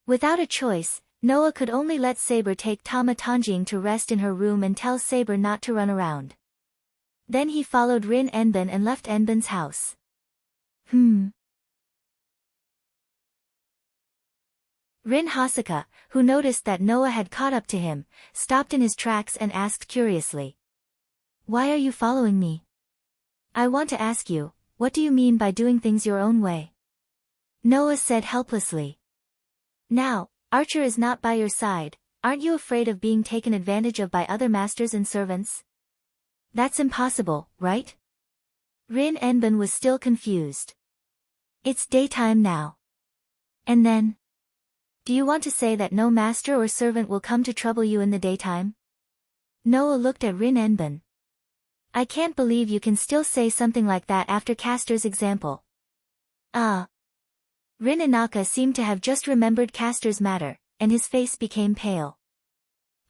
Without a choice, Noah could only let Saber take Tama Tanjing to rest in her room and tell Saber not to run around. Then he followed Rin Enbin and left Enbin's house. Rin Hasaka, who noticed that Noah had caught up to him, stopped in his tracks and asked curiously. "Why are you following me? I want to ask you, what do you mean by doing things your own way?" Noah said helplessly. "Now, Archer is not by your side, aren't you afraid of being taken advantage of by other masters and servants?" "That's impossible, right?" Rin Enbin was still confused. "It's daytime now. And then? Do you want to say that no master or servant will come to trouble you in the daytime?" Noah looked at Rin Enbin. "I can't believe you can still say something like that after Castor's example." "Ah." Rin Inaka seemed to have just remembered Castor's matter, and his face became pale.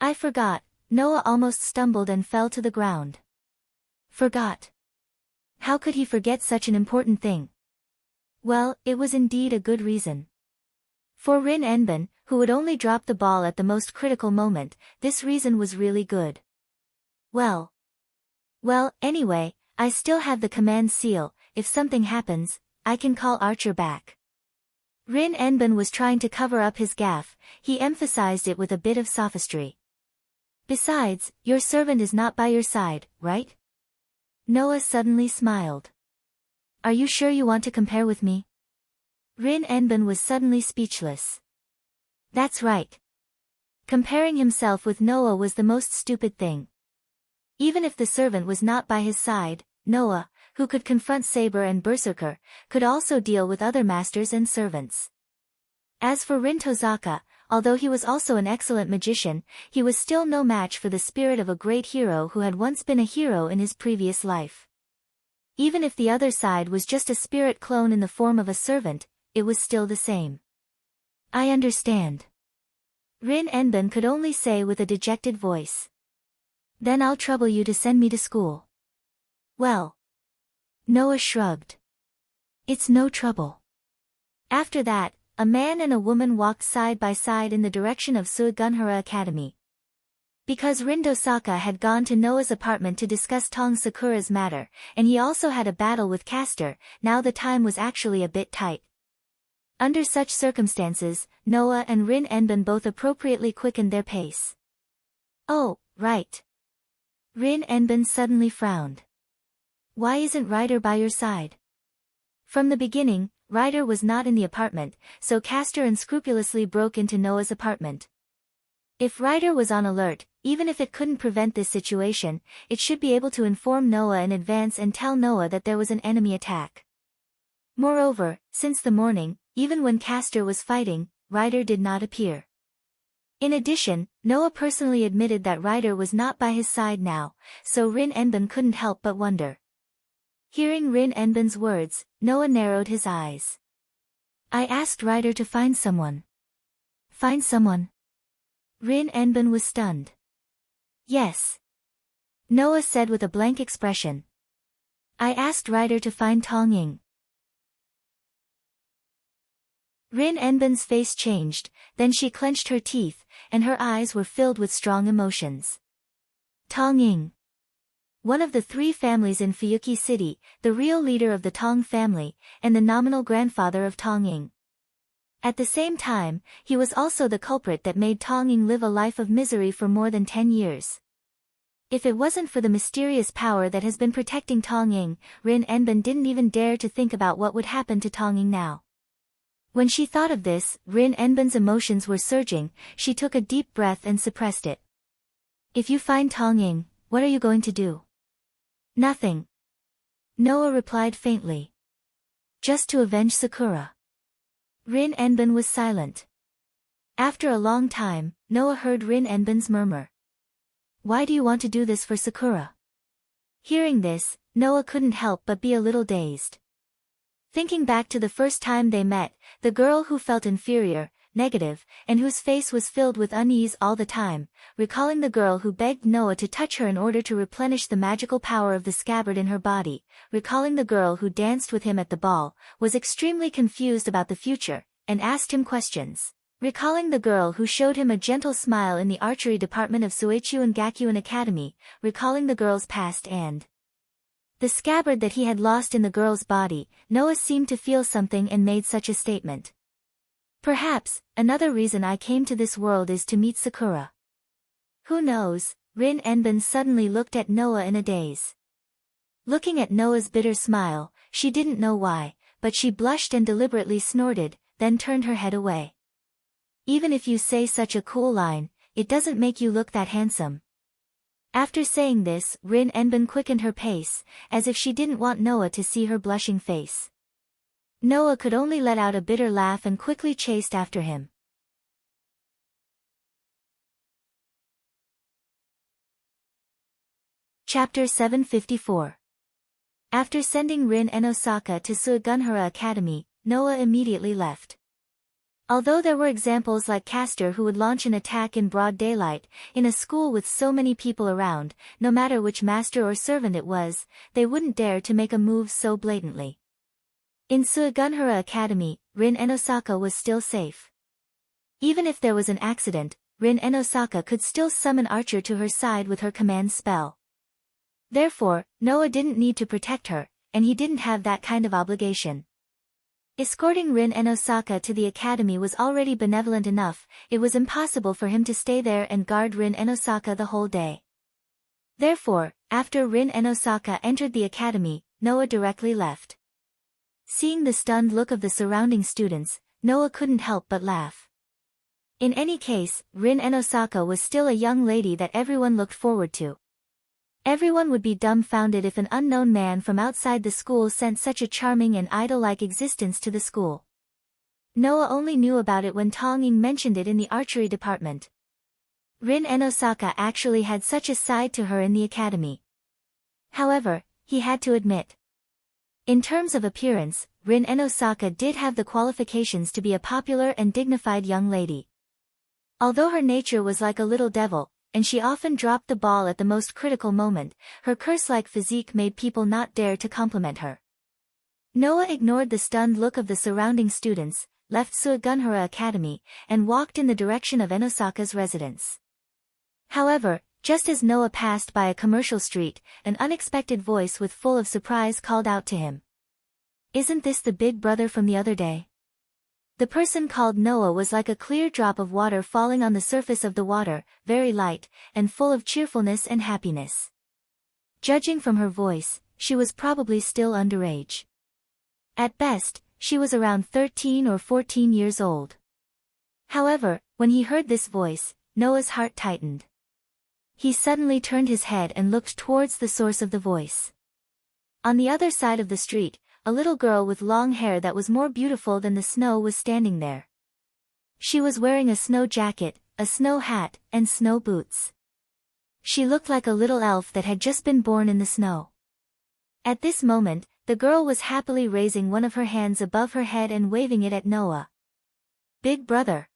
"I forgot." Noah almost stumbled and fell to the ground. Forgot? How could he forget such an important thing? Well, it was indeed a good reason. For Rin Enbin, who would only drop the ball at the most critical moment, this reason was really good. Well, anyway, I still have the command seal. If something happens, I can call Archer back. Rin Enbin was trying to cover up his gaffe. He emphasized it with a bit of sophistry. Besides, your servant is not by your side, right? Noah suddenly smiled. Are you sure you want to compare with me? Rin Enbin was suddenly speechless. That's right. Comparing himself with Noah was the most stupid thing. Even if the servant was not by his side, Noah, who could confront Saber and Berserker, could also deal with other masters and servants. As for Rin Tozaka, although he was also an excellent magician, he was still no match for the spirit of a great hero who had once been a hero in his previous life. Even if the other side was just a spirit clone in the form of a servant, it was still the same. I understand. Rin Enbin could only say with a dejected voice. Then I'll trouble you to send me to school. Well. Noah shrugged. It's no trouble. After that, a man and a woman walked side by side in the direction of Suigunhara Academy. Because Rindosaka had gone to Noah's apartment to discuss Tong Sakura's matter, and he also had a battle with Castor, now the time was actually a bit tight. Under such circumstances, Noah and Rin Enbin both appropriately quickened their pace. Oh, right. Rin Enbin suddenly frowned. Why isn't Ryder by your side? From the beginning, Ryder was not in the apartment, so Castor unscrupulously broke into Noah's apartment. If Ryder was on alert, even if it couldn't prevent this situation, it should be able to inform Noah in advance and tell Noah that there was an enemy attack. Moreover, since the morning, even when Castor was fighting, Ryder did not appear. In addition, Noah personally admitted that Ryder was not by his side now, so Rin Enbin couldn't help but wonder. Hearing Rin Enbin's words, Noah narrowed his eyes. I asked Ryder to find someone. Find someone? Rin Enbin was stunned. Yes. Noah said with a blank expression. I asked Ryder to find Tong Ying. Rin Enbin's face changed, then she clenched her teeth, and her eyes were filled with strong emotions. Tong Ying. One of the three families in Fuyuki City, the real leader of the Tong family, and the nominal grandfather of Tong Ying. At the same time, he was also the culprit that made Tong Ying live a life of misery for more than 10 years. If it wasn't for the mysterious power that has been protecting Tong Ying, Rin Enbin didn't even dare to think about what would happen to Tong Ying now. When she thought of this, Rin Enbin's emotions were surging, she took a deep breath and suppressed it. If you find Tong Ying, what are you going to do? Nothing. Noah replied faintly. Just to avenge Sakura. Rin Enbin was silent. After a long time, Noah heard Rin Enbin's murmur. Why do you want to do this for Sakura? Hearing this, Noah couldn't help but be a little dazed. Thinking back to the first time they met, the girl who felt inferior, negative, and whose face was filled with unease all the time, recalling the girl who begged Noah to touch her in order to replenish the magical power of the scabbard in her body, recalling the girl who danced with him at the ball, was extremely confused about the future, and asked him questions. Recalling the girl who showed him a gentle smile in the archery department of Suichuan Gakuin Academy, recalling the girl's past and the scabbard that he had lost in the girl's body, Noah seemed to feel something and made such a statement. Perhaps, another reason I came to this world is to meet Sakura. Who knows? Rin Enbin suddenly looked at Noah in a daze. Looking at Noah's bitter smile, she didn't know why, but she blushed and deliberately snorted, then turned her head away. Even if you say such a cool line, it doesn't make you look that handsome. After saying this, Rin Enbin quickened her pace, as if she didn't want Noah to see her blushing face. Noah could only let out a bitter laugh and quickly chased after him. Chapter 754. After sending Rin and Osaka to Suigunhara Academy, Noah immediately left. Although there were examples like Castor who would launch an attack in broad daylight, in a school with so many people around, no matter which master or servant it was, they wouldn't dare to make a move so blatantly. In Suigunhara Academy, Rin and Osaka was still safe. Even if there was an accident, Rin and Osaka could still summon Archer to her side with her command spell. Therefore, Noah didn't need to protect her, and he didn't have that kind of obligation. Escorting Rin and Osaka to the academy was already benevolent enough, it was impossible for him to stay there and guard Rin and Osaka the whole day. Therefore, after Rin and Osaka entered the academy, Noah directly left. Seeing the stunned look of the surrounding students, Noah couldn't help but laugh. In any case, Rin and Osaka was still a young lady that everyone looked forward to. Everyone would be dumbfounded if an unknown man from outside the school sent such a charming and idol-like existence to the school. Noah only knew about it when Tong Ying mentioned it in the archery department. Rin and Osaka actually had such a side to her in the academy. However, he had to admit. In terms of appearance, Rin and Osaka did have the qualifications to be a popular and dignified young lady. Although her nature was like a little devil, and she often dropped the ball at the most critical moment, her curse-like physique made people not dare to compliment her. Noah ignored the stunned look of the surrounding students, left Suigunhara Academy, and walked in the direction of Enosaka's residence. However, just as Noah passed by a commercial street, an unexpected voice with full of surprise called out to him. "Isn't this the big brother from the other day?" The person called Noah was like a clear drop of water falling on the surface of the water, very light, and full of cheerfulness and happiness. Judging from her voice, she was probably still underage. At best, she was around 13 or 14 years old. However, when he heard this voice, Noah's heart tightened. He suddenly turned his head and looked towards the source of the voice. On the other side of the street, a little girl with long hair that was more beautiful than the snow was standing there. She was wearing a snow jacket, a snow hat, and snow boots. She looked like a little elf that had just been born in the snow. At this moment, the girl was happily raising one of her hands above her head and waving it at Noah. "Big brother.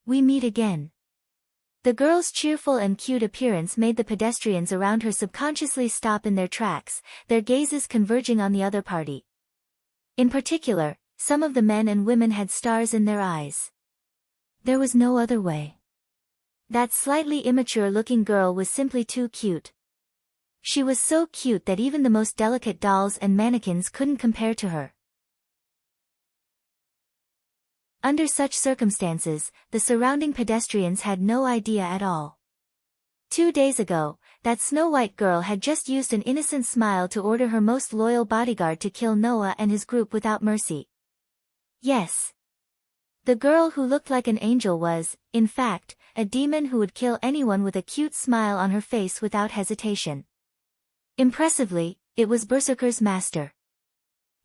We meet again." The girl's cheerful and cute appearance made the pedestrians around her subconsciously stop in their tracks, their gazes converging on the other party. In particular, some of the men and women had stars in their eyes. There was no other way. That slightly immature-looking girl was simply too cute. She was so cute that even the most delicate dolls and mannequins couldn't compare to her. Under such circumstances, the surrounding pedestrians had no idea at all. 2 days ago, that snow-white girl had just used an innocent smile to order her most loyal bodyguard to kill Noah and his group without mercy. Yes. The girl who looked like an angel was, in fact, a demon who would kill anyone with a cute smile on her face without hesitation. Impressively, it was Berserker's master.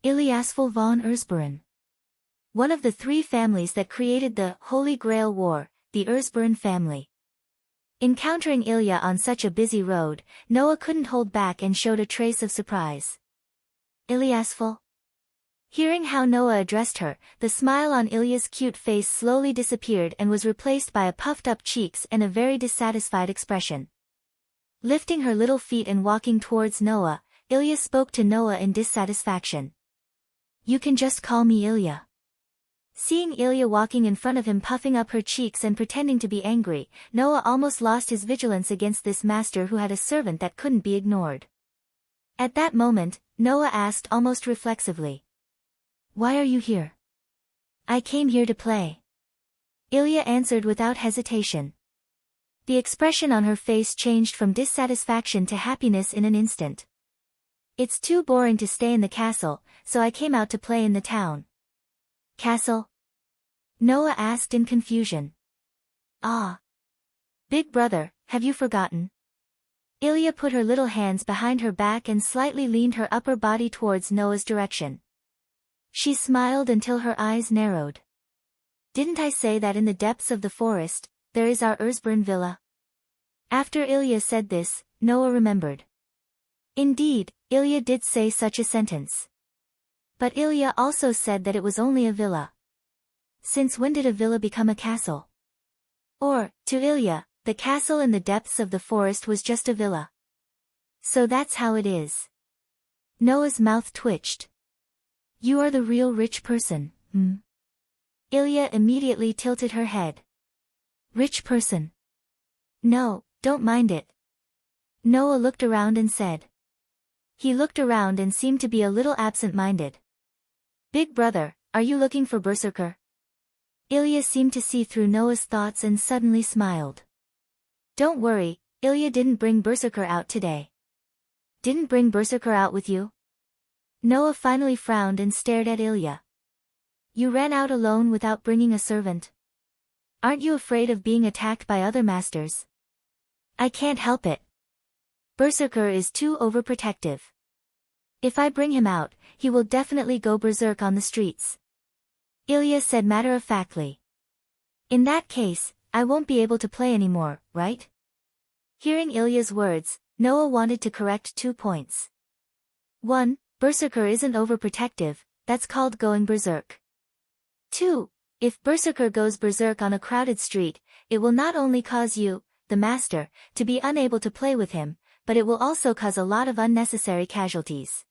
Ilyasval von Erzbergen. One of the 3 families that created the Holy Grail War, the Erzbergen family. Encountering Ilya on such a busy road, Noah couldn't hold back and showed a trace of surprise. "Ilyasval?" Hearing how Noah addressed her, the smile on Ilya's cute face slowly disappeared and was replaced by a puffed-up cheeks and a very dissatisfied expression. Lifting her little feet and walking towards Noah, Ilya spoke to Noah in dissatisfaction. "You can just call me Ilya." Seeing Ilya walking in front of him puffing up her cheeks and pretending to be angry, Noah almost lost his vigilance against this master who had a servant that couldn't be ignored. At that moment, Noah asked almost reflexively. "Why are you here?" "I came here to play." Ilya answered without hesitation. The expression on her face changed from dissatisfaction to happiness in an instant. "It's too boring to stay in the castle, so I came out to play in the town." "Castle?" Noah asked in confusion. "Ah. Big brother, have you forgotten?" Ilya put her little hands behind her back and slightly leaned her upper body towards Noah's direction. She smiled until her eyes narrowed. "Didn't I say that in the depths of the forest, there is our Erzbergen villa?" After Ilya said this, Noah remembered. Indeed, Ilya did say such a sentence. But Ilya also said that it was only a villa. Since when did a villa become a castle? Or, to Ilya, the castle in the depths of the forest was just a villa. So that's how it is. Noah's mouth twitched. "You are the real rich person, hmm?" Ilya immediately tilted her head. "Rich person? No, don't mind it." Noah looked around and said. He looked around and seemed to be a little absent-minded. "Big brother, are you looking for Berserker?" Ilya seemed to see through Noah's thoughts and suddenly smiled. "Don't worry, Ilya didn't bring Berserker out today." "Didn't bring Berserker out with you?" Noah finally frowned and stared at Ilya. "You ran out alone without bringing a servant? Aren't you afraid of being attacked by other masters?" "I can't help it. Berserker is too overprotective. If I bring him out, he will definitely go berserk on the streets," Ilya said matter-of-factly. "In that case, I won't be able to play anymore, right?" Hearing Ilya's words, Noah wanted to correct 2 points. 1. Berserker isn't overprotective, that's called going berserk. 2. If Berserker goes berserk on a crowded street, it will not only cause you, the master, to be unable to play with him, but it will also cause a lot of unnecessary casualties.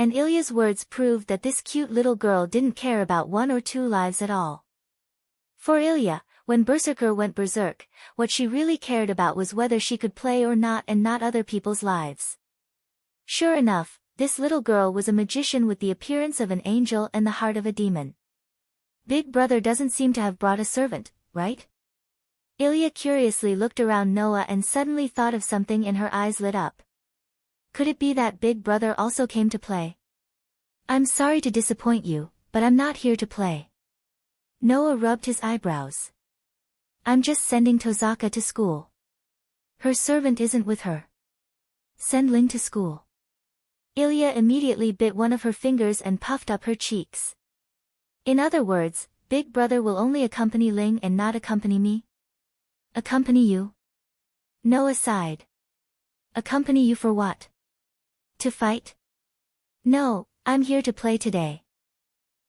And Ilya's words proved that this cute little girl didn't care about 1 or 2 lives at all. For Ilya, when Berserker went berserk, what she really cared about was whether she could play or not and not other people's lives. Sure enough, this little girl was a magician with the appearance of an angel and the heart of a demon. Big Brother doesn't seem to have brought a servant, right? Ilya curiously looked around Noah and suddenly thought of something and her eyes lit up. Could it be that Big Brother also came to play? I'm sorry to disappoint you, but I'm not here to play. Noah rubbed his eyebrows. I'm just sending Tozaka to school. Her servant isn't with her. Send Ling to school. Ilya immediately bit one of her fingers and puffed up her cheeks. In other words, Big Brother will only accompany Ling and not accompany me? Accompany you? Noah sighed. Accompany you for what? To fight? No, I'm here to play today.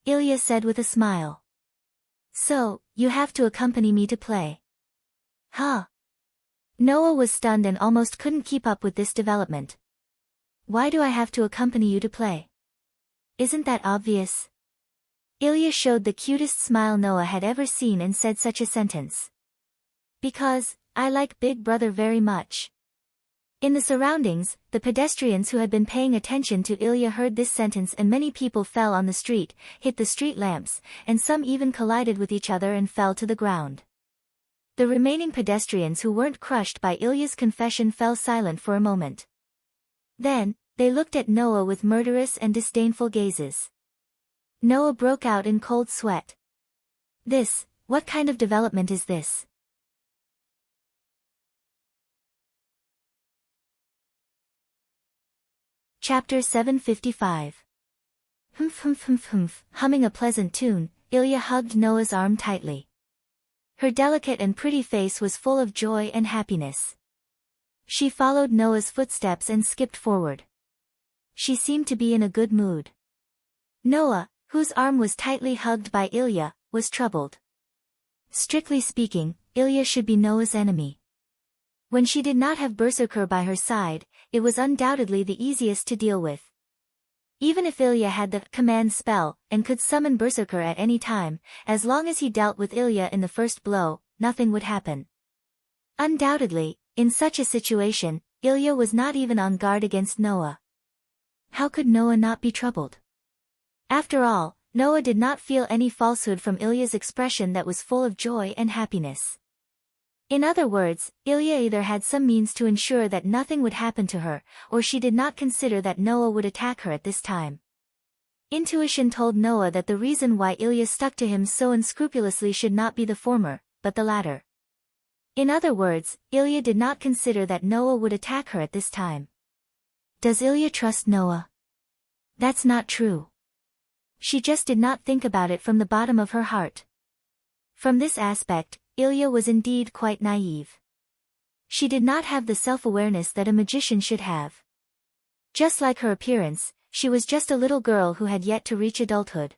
Ilya said with a smile. So, you have to accompany me to play. Huh? Noah was stunned and almost couldn't keep up with this development. Why do I have to accompany you to play? Isn't that obvious? Ilya showed the cutest smile Noah had ever seen and said such a sentence. Because, I like Big Brother very much. In the surroundings, the pedestrians who had been paying attention to Ilya heard this sentence and many people fell on the street, hit the street lamps, and some even collided with each other and fell to the ground. The remaining pedestrians who weren't crushed by Ilya's confession fell silent for a moment. Then, they looked at Noah with murderous and disdainful gazes. Noah broke out in cold sweat. What kind of development is this? Chapter 755. Humming a pleasant tune, Ilya hugged Noah's arm tightly. Her delicate and pretty face was full of joy and happiness. She followed Noah's footsteps and skipped forward. She seemed to be in a good mood. Noah, whose arm was tightly hugged by Ilya, was troubled. Strictly speaking, Ilya should be Noah's enemy. When she did not have Berserker by her side, it was undoubtedly the easiest to deal with. Even if Ilya had the command spell, and could summon Berserker at any time, as long as he dealt with Ilya in the first blow, nothing would happen. Undoubtedly, in such a situation, Ilya was not even on guard against Noah. How could Noah not be troubled? After all, Noah did not feel any falsehood from Ilya's expression that was full of joy and happiness. In other words, Ilya either had some means to ensure that nothing would happen to her, or she did not consider that Noah would attack her at this time. Intuition told Noah that the reason why Ilya stuck to him so unscrupulously should not be the former, but the latter. In other words, Ilya did not consider that Noah would attack her at this time. Does Ilya trust Noah? That's not true. She just did not think about it from the bottom of her heart. From this aspect, Ilya was indeed quite naive. She did not have the self-awareness that a magician should have. Just like her appearance, she was just a little girl who had yet to reach adulthood.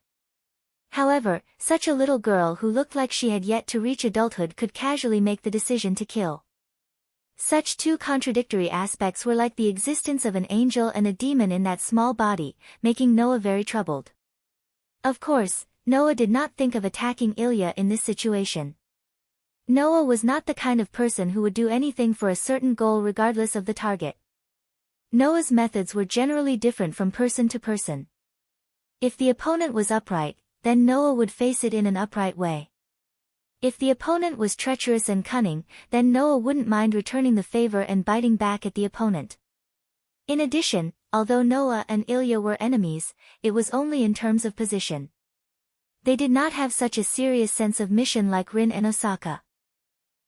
However, such a little girl who looked like she had yet to reach adulthood could casually make the decision to kill. Such two contradictory aspects were like the existence of an angel and a demon in that small body, making Noah very troubled. Of course, Noah did not think of attacking Ilya in this situation. Noah was not the kind of person who would do anything for a certain goal regardless of the target. Noah's methods were generally different from person to person. If the opponent was upright, then Noah would face it in an upright way. If the opponent was treacherous and cunning, then Noah wouldn't mind returning the favor and biting back at the opponent. In addition, although Noah and Ilya were enemies, it was only in terms of position. They did not have such a serious sense of mission like Rin and Osaka.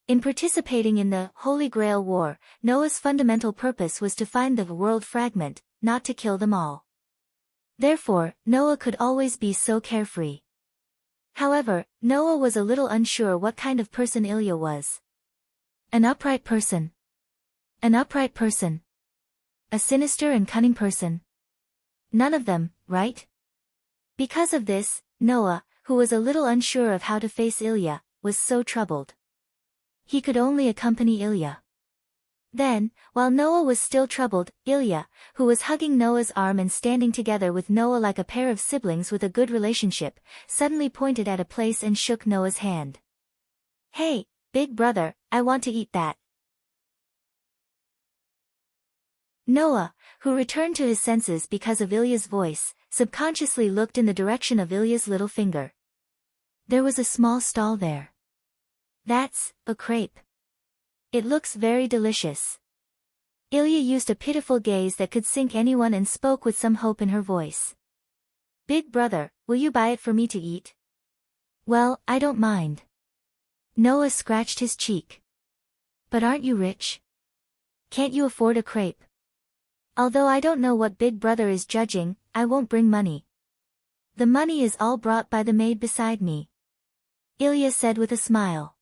In participating in the Holy Grail War, Noah's fundamental purpose was to find the world fragment, not to kill them all. Therefore, Noah could always be so carefree. However, Noah was a little unsure what kind of person Ilya was. An upright person. An upright person. A sinister and cunning person. None of them, right? Because of this, Noah, who was a little unsure of how to face Ilya, was so troubled. He could only accompany Ilya. Then, while Noah was still troubled, Ilya, who was hugging Noah's arm and standing together with Noah like a pair of siblings with a good relationship, suddenly pointed at a place and shook Noah's hand. "Hey, big brother, I want to eat that." Noah, who returned to his senses because of Ilya's voice, subconsciously looked in the direction of Ilya's little finger. There was a small stall there. "That's a crepe. It looks very delicious." Ilya used a pitiful gaze that could sink anyone and spoke with some hope in her voice. "Big brother, will you buy it for me to eat?" "Well, I don't mind." Noah scratched his cheek. "But aren't you rich? Can't you afford a crepe?" "Although I don't know what big brother is judging, I won't bring money. The money is all brought by the maid beside me," Ilya said with a smile.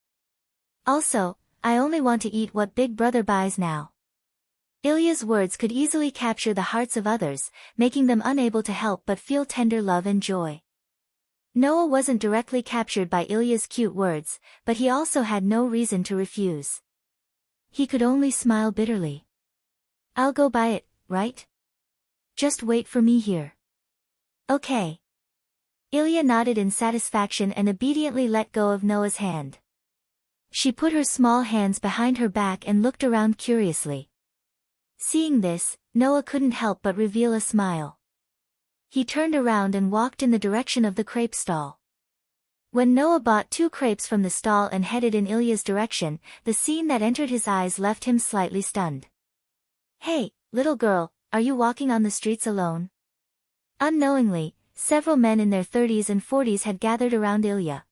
"Also, I only want to eat what big brother buys now." Ilya's words could easily capture the hearts of others, making them unable to help but feel tender love and joy. Noah wasn't directly captured by Ilya's cute words, but he also had no reason to refuse. He could only smile bitterly. "I'll go buy it, right? Just wait for me here." "Okay." Ilya nodded in satisfaction and obediently let go of Noah's hand. She put her small hands behind her back and looked around curiously. Seeing this, Noah couldn't help but reveal a smile. He turned around and walked in the direction of the crepe stall. When Noah bought 2 crepes from the stall and headed in Ilya's direction, the scene that entered his eyes left him slightly stunned. "Hey, little girl, are you walking on the streets alone?" Unknowingly, several men in their 30s and 40s had gathered around Ilya.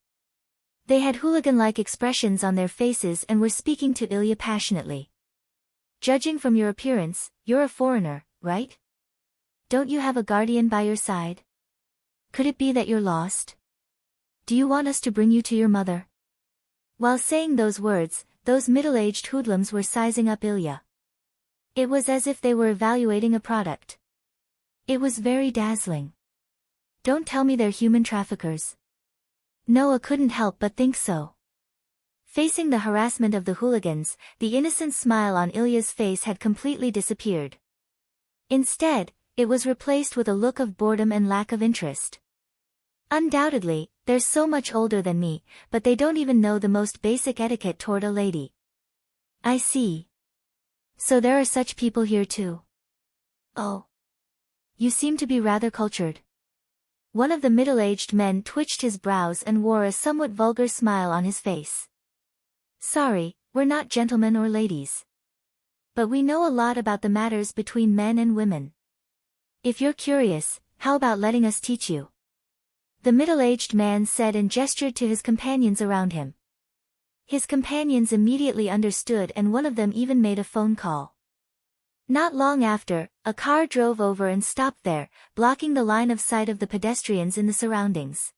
They had hooligan-like expressions on their faces and were speaking to Ilya passionately. "Judging from your appearance, you're a foreigner, right? Don't you have a guardian by your side? Could it be that you're lost? Do you want us to bring you to your mother?" While saying those words, those middle-aged hoodlums were sizing up Ilya. It was as if they were evaluating a product. It was very dazzling. "Don't tell me they're human traffickers." Noah couldn't help but think so. Facing the harassment of the hooligans, the innocent smile on Ilya's face had completely disappeared. Instead, it was replaced with a look of boredom and lack of interest. "Undoubtedly, they're so much older than me, but they don't even know the most basic etiquette toward a lady." "I see. So there are such people here too." "Oh. You seem to be rather cultured." One of the middle-aged men twitched his brows and wore a somewhat vulgar smile on his face. "Sorry, we're not gentlemen or ladies. But we know a lot about the matters between men and women. If you're curious, how about letting us teach you?" The middle-aged man said and gestured to his companions around him. His companions immediately understood and one of them even made a phone call. Not long after, a car drove over and stopped there, blocking the line of sight of the pedestrians in the surroundings.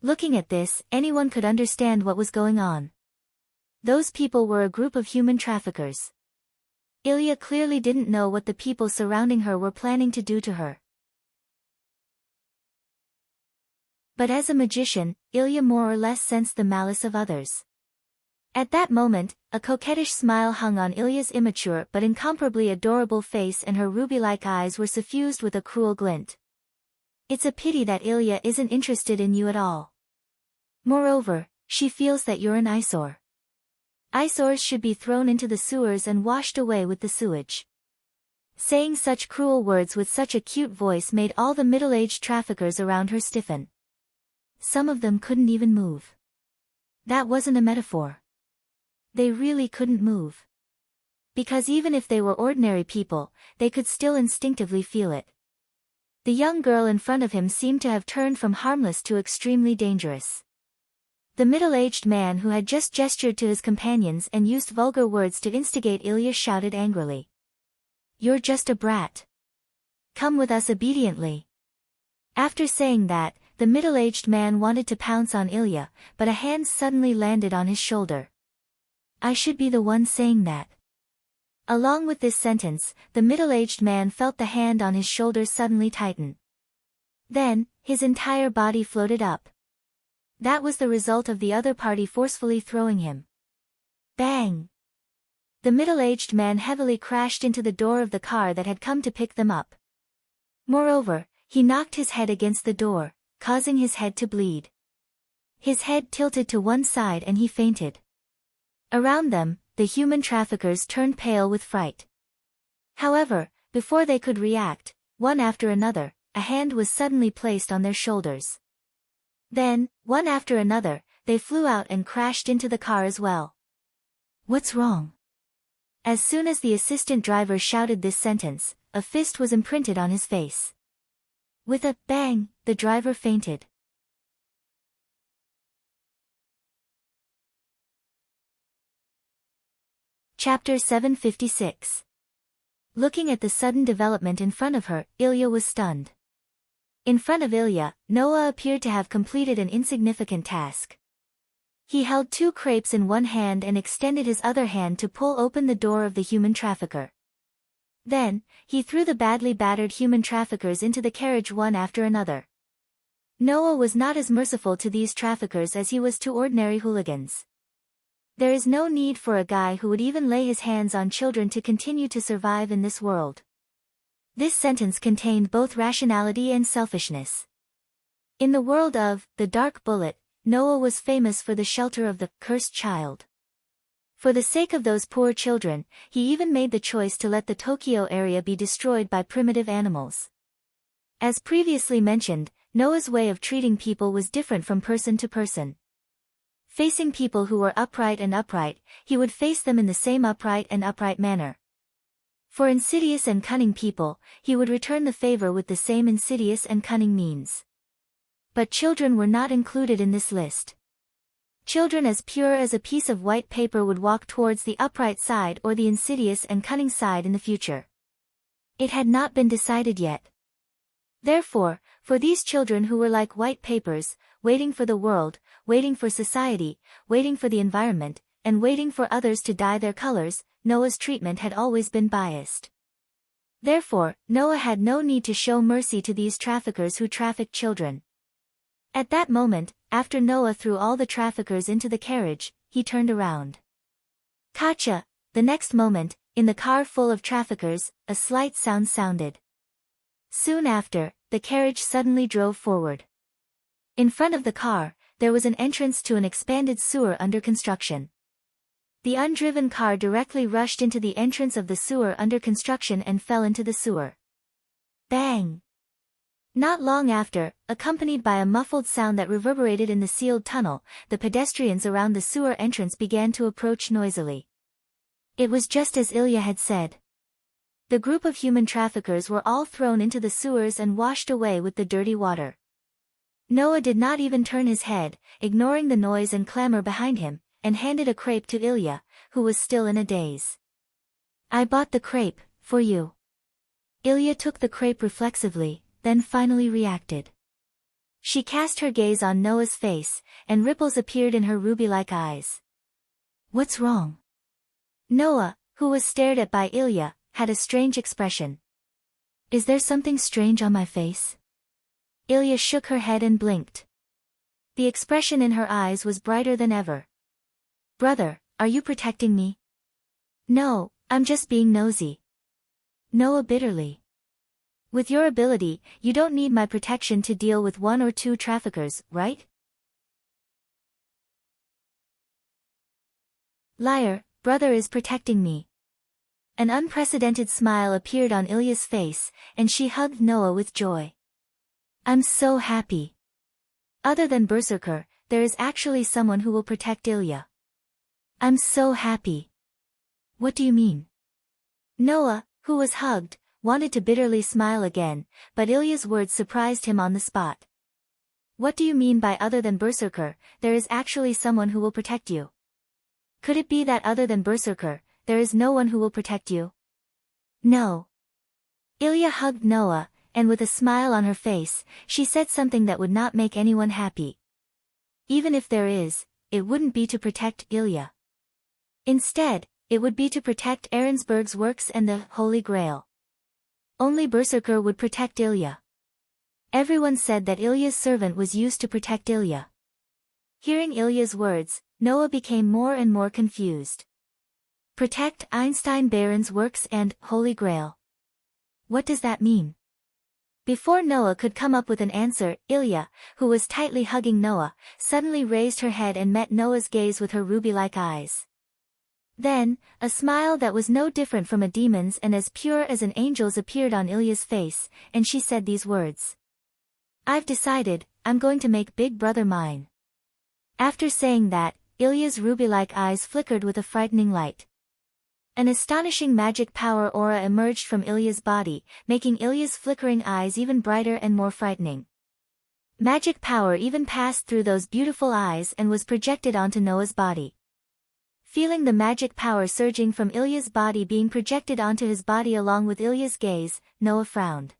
Looking at this, anyone could understand what was going on. Those people were a group of human traffickers. Ilya clearly didn't know what the people surrounding her were planning to do to her. But as a magician, Ilya more or less sensed the malice of others. At that moment, a coquettish smile hung on Ilya's immature but incomparably adorable face and her ruby-like eyes were suffused with a cruel glint. "It's a pity that Ilya isn't interested in you at all. Moreover, she feels that you're an eyesore. Eyesores should be thrown into the sewers and washed away with the sewage." Saying such cruel words with such a cute voice made all the middle-aged traffickers around her stiffen. Some of them couldn't even move. That wasn't a metaphor. They really couldn't move. Because even if they were ordinary people, they could still instinctively feel it. The young girl in front of him seemed to have turned from harmless to extremely dangerous. The middle-aged man who had just gestured to his companions and used vulgar words to instigate Ilya shouted angrily. "You're just a brat. Come with us obediently." After saying that, the middle-aged man wanted to pounce on Ilya, but a hand suddenly landed on his shoulder. "I should be the one saying that." Along with this sentence, the middle-aged man felt the hand on his shoulder suddenly tighten. Then, his entire body floated up. That was the result of the other party forcefully throwing him. Bang! The middle-aged man heavily crashed into the door of the car that had come to pick them up. Moreover, he knocked his head against the door, causing his head to bleed. His head tilted to one side and he fainted. Around them, the human traffickers turned pale with fright. However, before they could react, one after another, a hand was suddenly placed on their shoulders. Then, one after another, they flew out and crashed into the car as well. What's wrong? As soon as the assistant driver shouted this sentence, a fist was imprinted on his face. With a bang, the driver fainted. Chapter 756. Looking at the sudden development in front of her, Ilya was stunned. In front of Ilya, Noah appeared to have completed an insignificant task. He held 2 crepes in one hand and extended his other hand to pull open the door of the human trafficker. Then, he threw the badly battered human traffickers into the carriage one after another. Noah was not as merciful to these traffickers as he was to ordinary hooligans. There is no need for a guy who would even lay his hands on children to continue to survive in this world. This sentence contained both rationality and selfishness. In the world of the Dark Bullet, Noah was famous for the shelter of the cursed child. For the sake of those poor children, he even made the choice to let the Tokyo area be destroyed by primitive animals. As previously mentioned, Noah's way of treating people was different from person to person. Facing people who were upright, he would face them in the same upright manner. For insidious and cunning people, he would return the favor with the same insidious and cunning means. But children were not included in this list. Children as pure as a piece of white paper would walk towards the upright side or the insidious and cunning side in the future. It had not been decided yet. Therefore, for these children who were like white papers, waiting for the world, waiting for society, waiting for the environment, and waiting for others to dye their colors, Noah's treatment had always been biased. Therefore, Noah had no need to show mercy to these traffickers who trafficked children. At that moment, after Noah threw all the traffickers into the carriage, he turned around. Gotcha! The next moment, in the car full of traffickers, a slight sound sounded. Soon after, the carriage suddenly drove forward. In front of the car, there was an entrance to an expanded sewer under construction. The undriven car directly rushed into the entrance of the sewer under construction and fell into the sewer. Bang! Not long after, accompanied by a muffled sound that reverberated in the sealed tunnel, the pedestrians around the sewer entrance began to approach noisily. It was just as Ilya had said. The group of human traffickers were all thrown into the sewers and washed away with the dirty water. Noah did not even turn his head, ignoring the noise and clamor behind him, and handed a crepe to Ilya, who was still in a daze. I bought the crepe, for you. Ilya took the crepe reflexively, then finally reacted. She cast her gaze on Noah's face, and ripples appeared in her ruby-like eyes. What's wrong? Noah, who was stared at by Ilya, had a strange expression. Is there something strange on my face? Ilya shook her head and blinked. The expression in her eyes was brighter than ever. Brother, are you protecting me? No, I'm just being nosy. Noah bitterly. With your ability, you don't need my protection to deal with 1 or 2 traffickers, right? Liar, brother is protecting me. An unprecedented smile appeared on Ilya's face, and she hugged Noah with joy. I'm so happy. Other than Berserker, there is actually someone who will protect Ilya. I'm so happy. What do you mean? Noah, who was hugged, wanted to bitterly smile again, but Ilya's words surprised him on the spot. What do you mean by other than Berserker, there is actually someone who will protect you? Could it be that other than Berserker, there is no one who will protect you? No. Ilya hugged Noah, and with a smile on her face, she said something that would not make anyone happy. Even if there is, it wouldn't be to protect Ilya. Instead, it would be to protect Ahrensburg's works and the Holy Grail. Only Berserker would protect Ilya. Everyone said that Ilya's servant was used to protect Ilya. Hearing Ilya's words, Noah became more and more confused. Protect Einstein Barron's works and Holy Grail. What does that mean? Before Noah could come up with an answer, Ilya, who was tightly hugging Noah, suddenly raised her head and met Noah's gaze with her ruby-like eyes. Then, a smile that was no different from a demon's and as pure as an angel's appeared on Ilya's face, and she said these words. "I've decided, I'm going to make Big Brother mine." After saying that, Ilya's ruby-like eyes flickered with a frightening light. An astonishing magic power aura emerged from Ilya's body, making Ilya's flickering eyes even brighter and more frightening. Magic power even passed through those beautiful eyes and was projected onto Noah's body. Feeling the magic power surging from Ilya's body being projected onto his body along with Ilya's gaze, Noah frowned.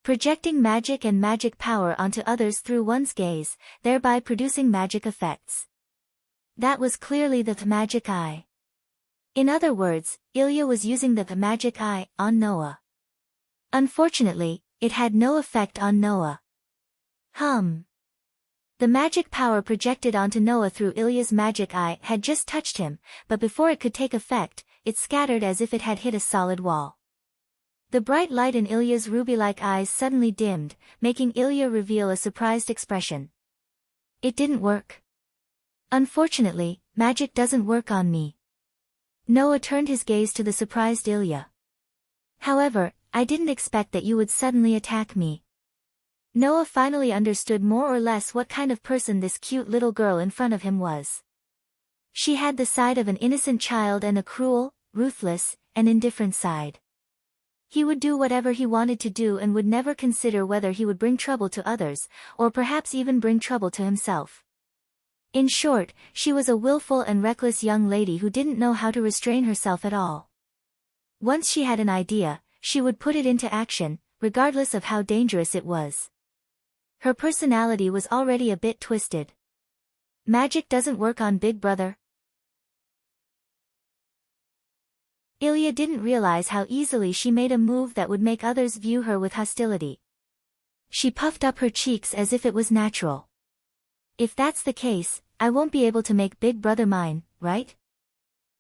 Projecting magic and magic power onto others through one's gaze, thereby producing magic effects. That was clearly the magic eye. In other words, Ilya was using the magic eye on Noah. Unfortunately, it had no effect on Noah. The magic power projected onto Noah through Ilya's magic eye had just touched him, but before it could take effect, it scattered as if it had hit a solid wall. The bright light in Ilya's ruby-like eyes suddenly dimmed, making Ilya reveal a surprised expression. "It didn't work. Unfortunately, magic doesn't work on me." Noah turned his gaze to the surprised Ilya. "However, I didn't expect that you would suddenly attack me." Noah finally understood more or less what kind of person this cute little girl in front of him was. She had the side of an innocent child and a cruel, ruthless, and indifferent side. He would do whatever he wanted to do and would never consider whether he would bring trouble to others, or perhaps even bring trouble to himself. In short, she was a willful and reckless young lady who didn't know how to restrain herself at all. Once she had an idea, she would put it into action, regardless of how dangerous it was. Her personality was already a bit twisted. "Magic doesn't work on Big Brother?" Ilya didn't realize how easily she made a move that would make others view her with hostility. She puffed up her cheeks as if it was natural. "If that's the case, I won't be able to make Big Brother mine, right?"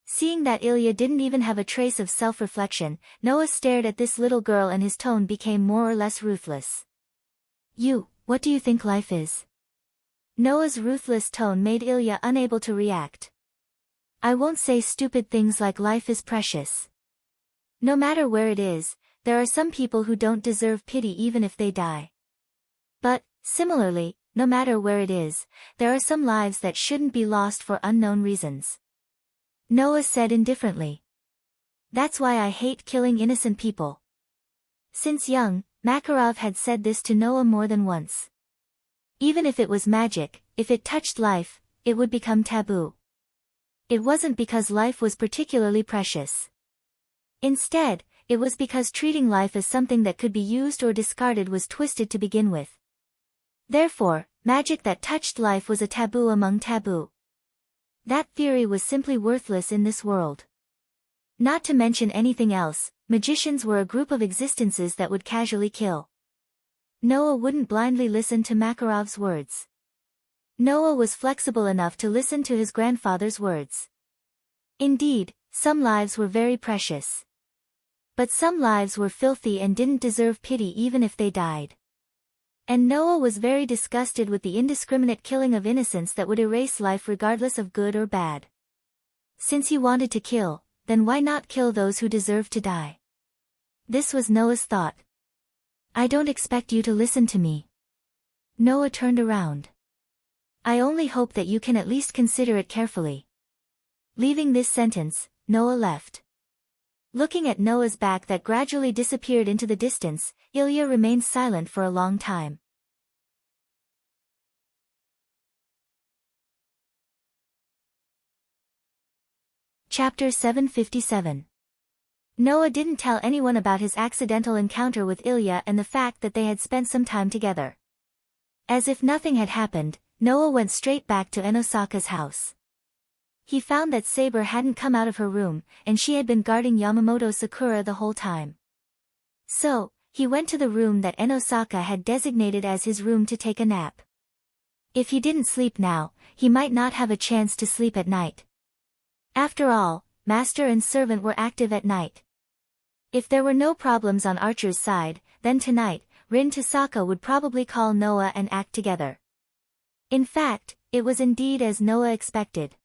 Seeing that Ilya didn't even have a trace of self-reflection, Noah stared at this little girl and his tone became more or less ruthless. What do you think life is?" Noah's ruthless tone made Ilya unable to react. "I won't say stupid things like life is precious. No matter where it is, there are some people who don't deserve pity even if they die. But, similarly, no matter where it is, there are some lives that shouldn't be lost for unknown reasons." Noah said indifferently. "That's why I hate killing innocent people." Since young, Makarov had said this to Noah more than once. Even if it was magic, if it touched life, it would become taboo. It wasn't because life was particularly precious. Instead, it was because treating life as something that could be used or discarded was twisted to begin with. Therefore, magic that touched life was a taboo among taboo. That theory was simply worthless in this world. Not to mention anything else, magicians were a group of existences that would casually kill. Noah wouldn't blindly listen to Makarov's words. Noah was flexible enough to listen to his grandfather's words. Indeed, some lives were very precious. But some lives were filthy and didn't deserve pity even if they died. And Noah was very disgusted with the indiscriminate killing of innocents that would erase life regardless of good or bad. Since he wanted to kill, then why not kill those who deserved to die? This was Noah's thought. "I don't expect you to listen to me." Noah turned around. "I only hope that you can at least consider it carefully." Leaving this sentence, Noah left. Looking at Noah's back that gradually disappeared into the distance, Ilya remained silent for a long time. Chapter 757. Noah didn't tell anyone about his accidental encounter with Ilya and the fact that they had spent some time together. As if nothing had happened, Noah went straight back to Enosaka's house. He found that Saber hadn't come out of her room, and she had been guarding Yamamoto Sakura the whole time. So, he went to the room that Enosaka had designated as his room to take a nap. If he didn't sleep now, he might not have a chance to sleep at night. After all, master and servant were active at night. If there were no problems on Archer's side, then tonight, Rin Tasaka would probably call Noah and act together. In fact, it was indeed as Noah expected.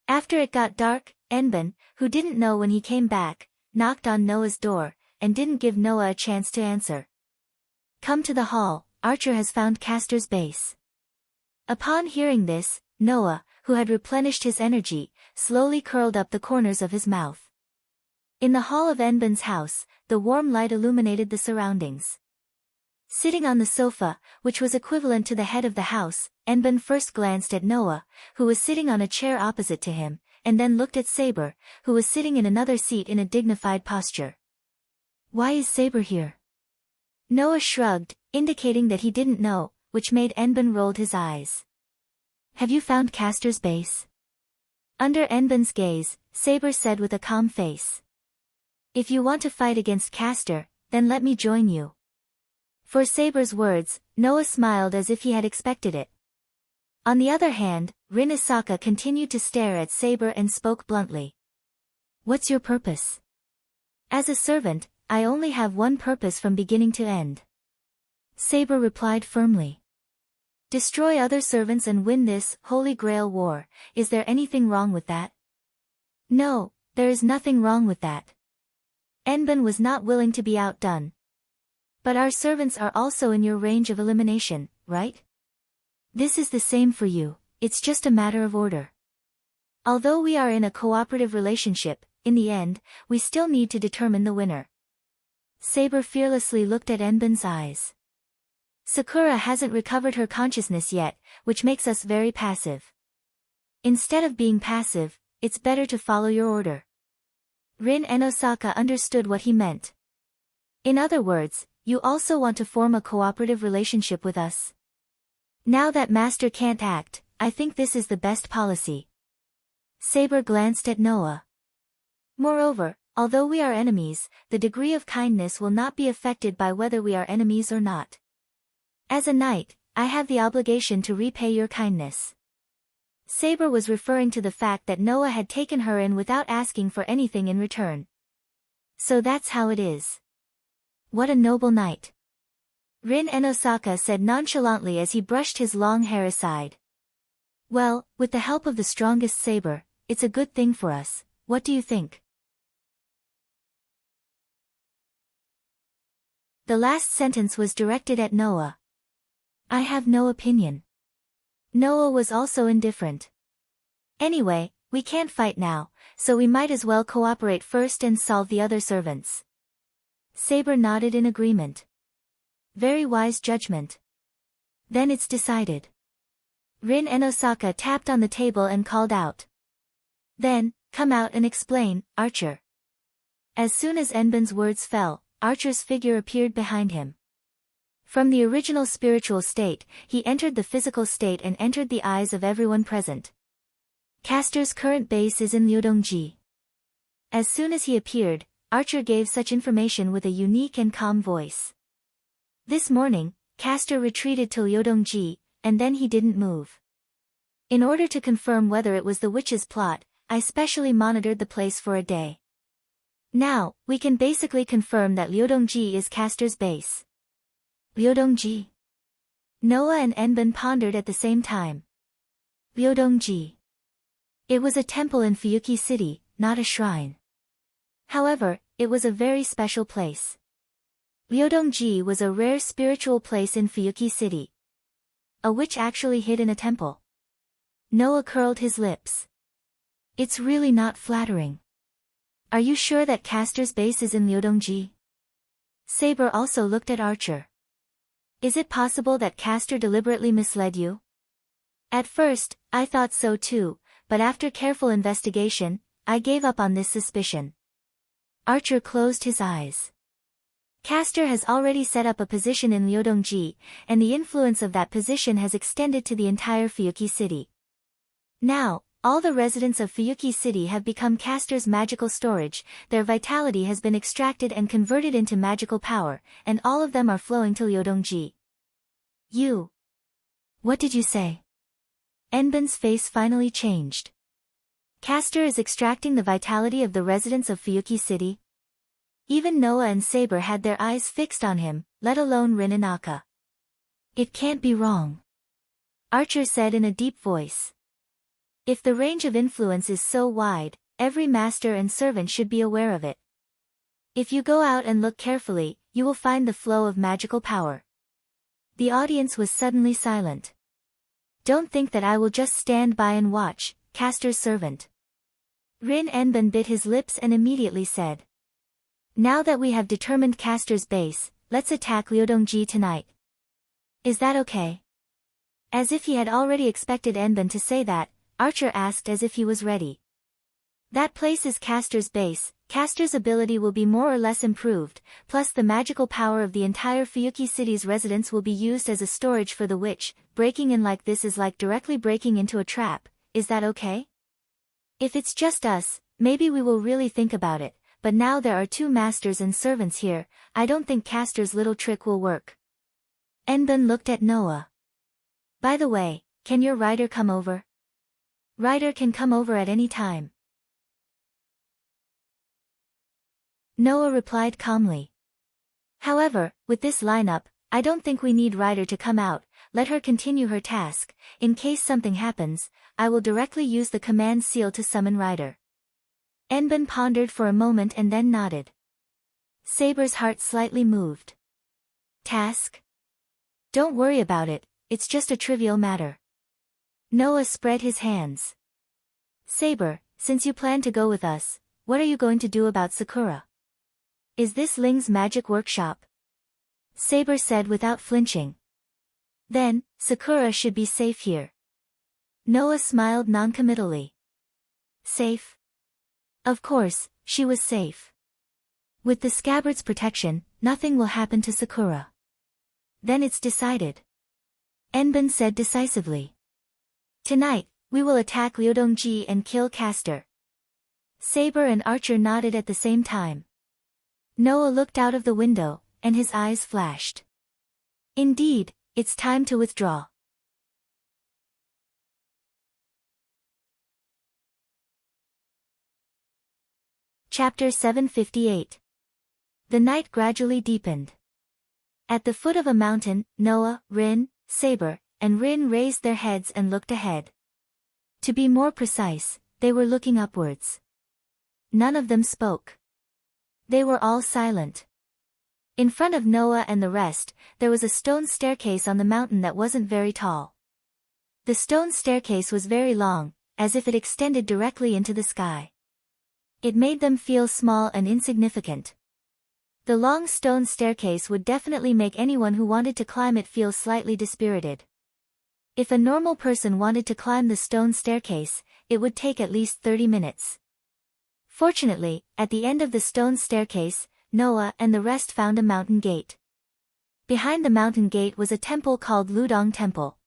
After it got dark, Enbin, who didn't know when he came back, knocked on Noah's door, and didn't give Noah a chance to answer. "Come to the hall, Archer has found Castor's base." Upon hearing this, Noah, who had replenished his energy, slowly curled up the corners of his mouth. In the hall of Enbin's house, the warm light illuminated the surroundings. Sitting on the sofa, which was equivalent to the head of the house, Enbin first glanced at Noah, who was sitting on a chair opposite to him, and then looked at Saber, who was sitting in another seat in a dignified posture. "Why is Saber here?" Noah shrugged, indicating that he didn't know, which made Enbin rolled his eyes. "Have you found Castor's base?" Under Enbin's gaze, Saber said with a calm face. "If you want to fight against Castor, then let me join you." For Saber's words, Noah smiled as if he had expected it. On the other hand, Rin Asaka continued to stare at Saber and spoke bluntly. "What's your purpose?" "As a servant, I only have one purpose from beginning to end." Saber replied firmly. "Destroy other servants and win this Holy Grail war. Is there anything wrong with that?" "No, there is nothing wrong with that." Enbin was not willing to be outdone. "But our servants are also in your range of elimination, right? This is the same for you, it's just a matter of order. Although we are in a cooperative relationship, in the end, we still need to determine the winner." Saber fearlessly looked at Enbin's eyes. "Sakura hasn't recovered her consciousness yet, which makes us very passive. Instead of being passive, it's better to follow your order." Rin and Osaka understood what he meant. "In other words, you also want to form a cooperative relationship with us? Now that Master can't act, I think this is the best policy." Saber glanced at Noah. "Moreover, although we are enemies, the degree of kindness will not be affected by whether we are enemies or not. As a knight, I have the obligation to repay your kindness." Saber was referring to the fact that Noah had taken her in without asking for anything in return. "So that's how it is. What a noble knight." Rin and Osaka said nonchalantly as he brushed his long hair aside. "Well, with the help of the strongest saber, it's a good thing for us, what do you think?" The last sentence was directed at Noah. "I have no opinion." Noah was also indifferent. "Anyway, we can't fight now, so we might as well cooperate first and solve the other servants." Saber nodded in agreement. "Very wise judgment. Then it's decided." Rin and Osaka tapped on the table and called out. "Then, come out and explain, Archer." As soon as Enbin's words fell, Archer's figure appeared behind him. From the original spiritual state, he entered the physical state and entered the eyes of everyone present. Castor's current base is in Ryodongji. As soon as he appeared, Archer gave such information with a unique and calm voice. This morning, Castor retreated to Ryodongji, and then he didn't move. In order to confirm whether it was the witch's plot, I specially monitored the place for a day. Now, we can basically confirm that Ryodongji is Castor's base. Ryodongji? Noah and Enbin pondered at the same time. Ryodongji. It was a temple in Fuyuki City, not a shrine. However, it was a very special place. Ryodongji was a rare spiritual place in Fuyuki City. A witch actually hid in a temple. Noah curled his lips. It's really not flattering. Are you sure that Castor's base is in Ryodongji? Saber also looked at Archer. Is it possible that Castor deliberately misled you? At first, I thought so too, but after careful investigation, I gave up on this suspicion. Archer closed his eyes. Castor has already set up a position in Ryodongji, and the influence of that position has extended to the entire Fuyuki City. Now, all the residents of Fuyuki City have become Castor's magical storage, their vitality has been extracted and converted into magical power, and all of them are flowing to Ryodongji. You. What did you say? Enbin's face finally changed. Castor is extracting the vitality of the residents of Fuyuki City. Even Noah and Saber had their eyes fixed on him, let alone Rin and Akka. It can't be wrong, Archer said in a deep voice. If the range of influence is so wide, every master and servant should be aware of it. If you go out and look carefully, you will find the flow of magical power. The audience was suddenly silent. Don't think that I will just stand by and watch, Castor's servant. Rin Enban bit his lips and immediately said. Now that we have determined Castor's base, let's attack Liudongji tonight. Is that okay? As if he had already expected Enban to say that, Archer asked as if he was ready. That place is Castor's base. Castor's ability will be more or less improved, plus the magical power of the entire Fuyuki City's residents will be used as a storage for the witch. Breaking in like this is like directly breaking into a trap. Is that okay? If it's just us, maybe we will really think about it, but now there are 2 masters and servants here, I don't think Castor's little trick will work. Enban looked at Noah. By the way, can your rider come over? Rider can come over at any time. Noah replied calmly. However, with this lineup, I don't think we need Rider to come out, let her continue her task. In case something happens, I will directly use the command seal to summon Rider. Enban pondered for a moment and then nodded. Saber's heart slightly moved. Task? Don't worry about it, it's just a trivial matter. Noah spread his hands. Saber, since you plan to go with us, what are you going to do about Sakura? Is this Ling's magic workshop? Saber said without flinching. Then, Sakura should be safe here. Noah smiled noncommittally. Safe? Of course, she was safe. With the scabbard's protection, nothing will happen to Sakura. Then it's decided. Enban said decisively. Tonight, we will attack Liudongji and kill Castor. Saber and Archer nodded at the same time. Noah looked out of the window, and his eyes flashed. Indeed, it's time to withdraw. Chapter 758. The night gradually deepened. At the foot of a mountain, Noah, Rin, Saber, and Rin raised their heads and looked ahead. To be more precise, they were looking upwards. None of them spoke. They were all silent. In front of Noah and the rest, there was a stone staircase on the mountain that wasn't very tall. The stone staircase was very long, as if it extended directly into the sky. It made them feel small and insignificant. The long stone staircase would definitely make anyone who wanted to climb it feel slightly dispirited. If a normal person wanted to climb the stone staircase, it would take at least 30 minutes. Fortunately, at the end of the stone staircase, Noah and the rest found a mountain gate. Behind the mountain gate was a temple called Ludong Temple.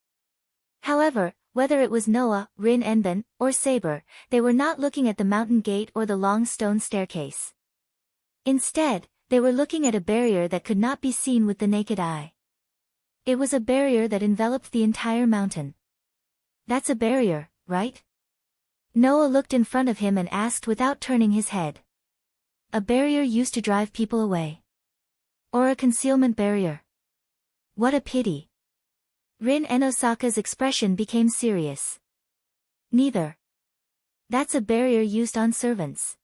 However, whether it was Noah, Rin Enban, or Saber, they were not looking at the mountain gate or the long stone staircase. Instead, they were looking at a barrier that could not be seen with the naked eye. It was a barrier that enveloped the entire mountain. That's a barrier, right? Noah looked in front of him and asked without turning his head. A barrier used to drive people away. Or a concealment barrier. What a pity. Rin Enosaka's expression became serious. Neither. That's a barrier used on servants.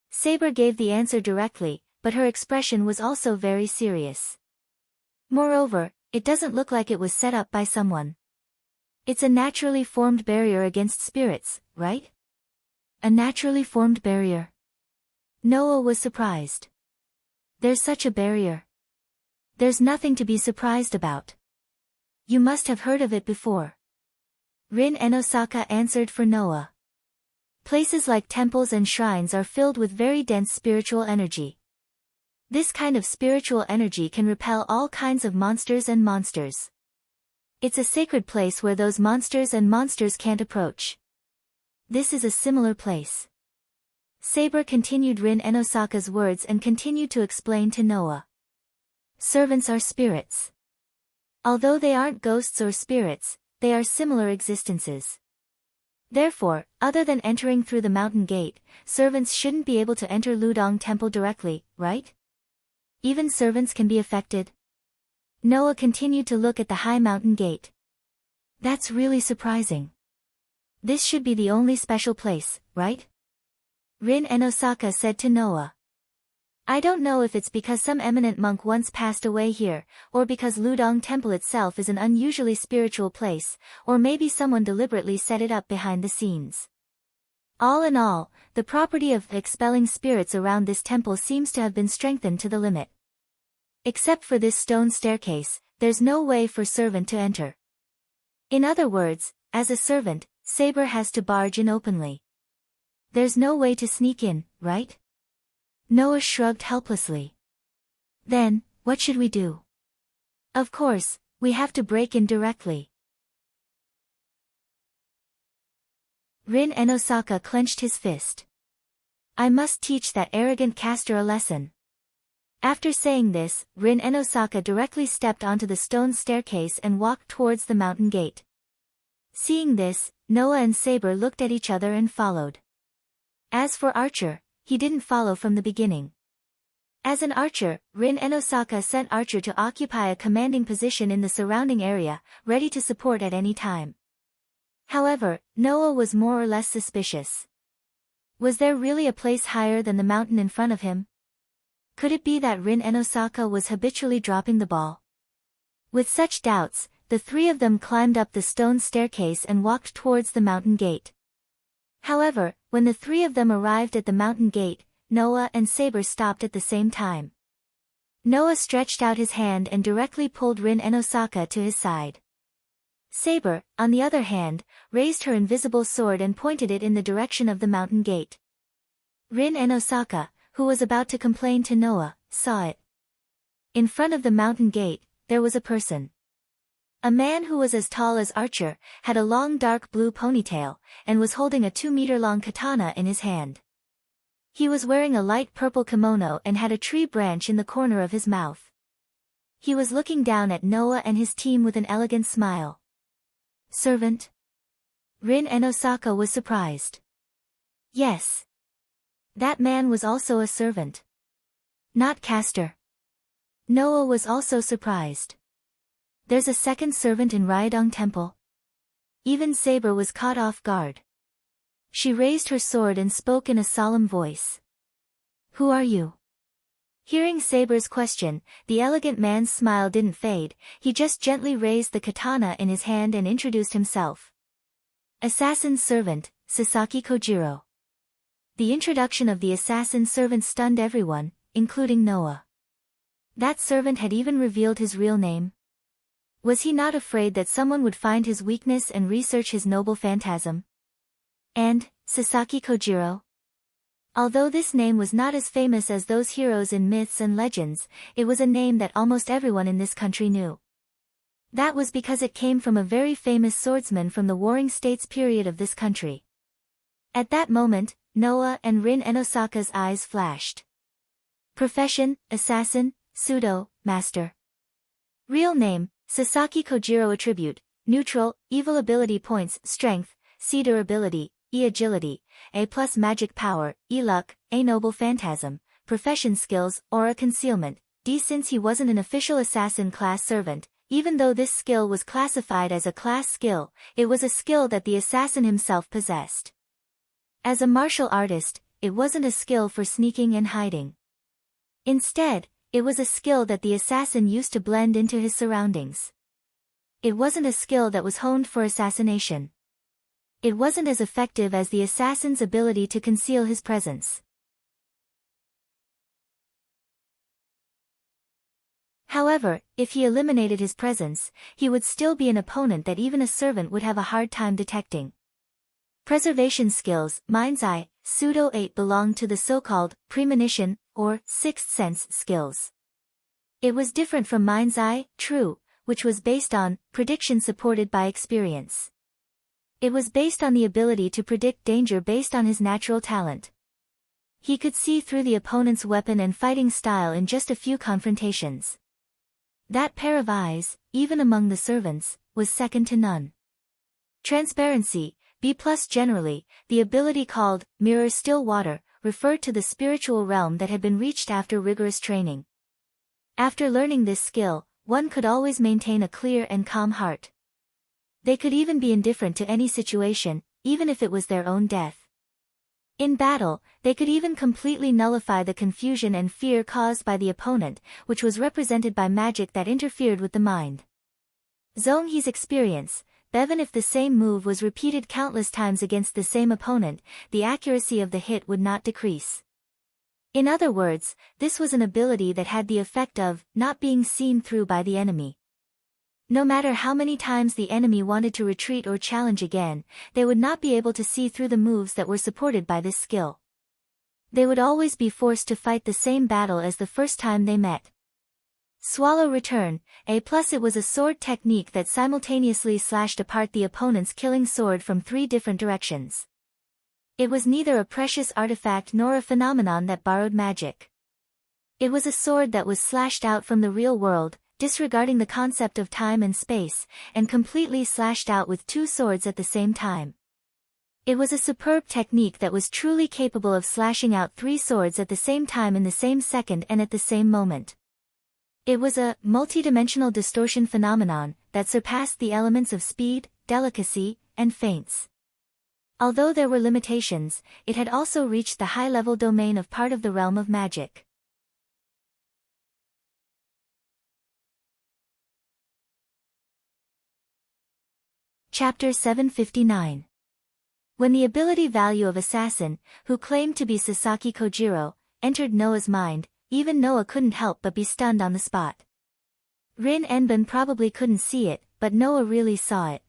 Saber gave the answer directly, but her expression was also very serious. Moreover, it doesn't look like it was set up by someone. It's a naturally formed barrier against spirits, right? A naturally formed barrier. Noah was surprised. There's such a barrier. There's nothing to be surprised about. You must have heard of it before. Rin Enosaka answered for Noah. Places like temples and shrines are filled with very dense spiritual energy. This kind of spiritual energy can repel all kinds of monsters and monsters. It's a sacred place where those monsters and monsters can't approach. This is a similar place. Saber continued Rin Enosaka's words and continued to explain to Noah. Servants are spirits. Although they aren't ghosts or spirits, they are similar existences. Therefore, other than entering through the mountain gate, servants shouldn't be able to enter Ludong Temple directly, right? Even servants can be affected. Noah continued to look at the high mountain gate. That's really surprising. This should be the only special place, right? Rin and Osaka said to Noah. I don't know if it's because some eminent monk once passed away here, or because Ludong Temple itself is an unusually spiritual place, or maybe someone deliberately set it up behind the scenes. All in all, the property of expelling spirits around this temple seems to have been strengthened to the limit. Except for this stone staircase, there's no way for servant to enter. In other words, as a servant, Saber has to barge in openly. There's no way to sneak in, right? Noah shrugged helplessly. Then, what should we do? Of course, we have to break in directly. Rin and Osaka clenched his fist. I must teach that arrogant caster a lesson. After saying this, Rin and Osaka directly stepped onto the stone staircase and walked towards the mountain gate. Seeing this, Noah and Saber looked at each other and followed. As for Archer, he didn't follow from the beginning. As an archer, Rin and Osaka sent Archer to occupy a commanding position in the surrounding area, ready to support at any time. However, Noah was more or less suspicious. Was there really a place higher than the mountain in front of him? Could it be that Rin and Osaka was habitually dropping the ball? With such doubts, the three of them climbed up the stone staircase and walked towards the mountain gate. However, when the three of them arrived at the mountain gate, Noah and Saber stopped at the same time. Noah stretched out his hand and directly pulled Rin and Osaka to his side. Saber, on the other hand, raised her invisible sword and pointed it in the direction of the mountain gate. Rin and Osaka, who was about to complain to Noah, saw it. In front of the mountain gate, there was a person. A man who was as tall as Archer, had a long dark blue ponytail, and was holding a 2-meter-long katana in his hand. He was wearing a light purple kimono and had a tree branch in the corner of his mouth. He was looking down at Noah and his team with an elegant smile. Servant? Rin and Osaka was surprised. Yes. That man was also a servant. Not caster. Noah was also surprised. There's a second servant in Ryodong Temple. Even Saber was caught off guard. She raised her sword and spoke in a solemn voice. Who are you? Hearing Saber's question, the elegant man's smile didn't fade, he just gently raised the katana in his hand and introduced himself. Assassin's servant, Sasaki Kojiro. The introduction of the assassin servant stunned everyone, including Noah. That servant had even revealed his real name. Was he not afraid that someone would find his weakness and research his noble phantasm? And, Sasaki Kojiro? Although this name was not as famous as those heroes in myths and legends, it was a name that almost everyone in this country knew. That was because it came from a very famous swordsman from the Warring States period of this country. At that moment, Noah and Rin and Osaka's eyes flashed. Profession, assassin, pseudo, master. Real name, Sasaki Kojiro. Attribute, neutral, evil. Ability points, strength, C durability, E agility, A plus magic power, E luck, A noble phantasm. Profession skills, aura concealment, D. Since he wasn't an official assassin class servant, even though this skill was classified as a class skill, it was a skill that the assassin himself possessed. As a martial artist, it wasn't a skill for sneaking and hiding. Instead, it was a skill that the assassin used to blend into his surroundings. It wasn't a skill that was honed for assassination. It wasn't as effective as the assassin's ability to conceal his presence. However, if he eliminated his presence, he would still be an opponent that even a servant would have a hard time detecting. Preservation skills, Mind's Eye, Pseudo 8 belonged to the so-called premonition, or sixth sense skills. It was different from Mind's Eye, True, which was based on prediction supported by experience. It was based on the ability to predict danger based on his natural talent. He could see through the opponent's weapon and fighting style in just a few confrontations. That pair of eyes, even among the servants, was second to none. Transparency, B+ generally, the ability called mirror still water referred to the spiritual realm that had been reached after rigorous training. After learning this skill, one could always maintain a clear and calm heart. They could even be indifferent to any situation, even if it was their own death. In battle, they could even completely nullify the confusion and fear caused by the opponent, which was represented by magic that interfered with the mind. Zhong He's experience, even if the same move was repeated countless times against the same opponent, the accuracy of the hit would not decrease. In other words, this was an ability that had the effect of not being seen through by the enemy. No matter how many times the enemy wanted to retreat or challenge again, they would not be able to see through the moves that were supported by this skill. They would always be forced to fight the same battle as the first time they met. Swallow Return, A+. It was a sword technique that simultaneously slashed apart the opponent's killing sword from 3 different directions. It was neither a precious artifact nor a phenomenon that borrowed magic. It was a sword that was slashed out from the real world, disregarding the concept of time and space, and completely slashed out with 2 swords at the same time. It was a superb technique that was truly capable of slashing out 3 swords at the same time in the same second and at the same moment. It was a multidimensional distortion phenomenon that surpassed the elements of speed, delicacy, and feints. Although there were limitations, it had also reached the high-level domain of part of the realm of magic. Chapter 759. When the ability value of Assassin, who claimed to be Sasaki Kojiro, entered Noah's mind, even Noah couldn't help but be stunned on the spot. Rin Enbin probably couldn't see it, but Noah really saw it.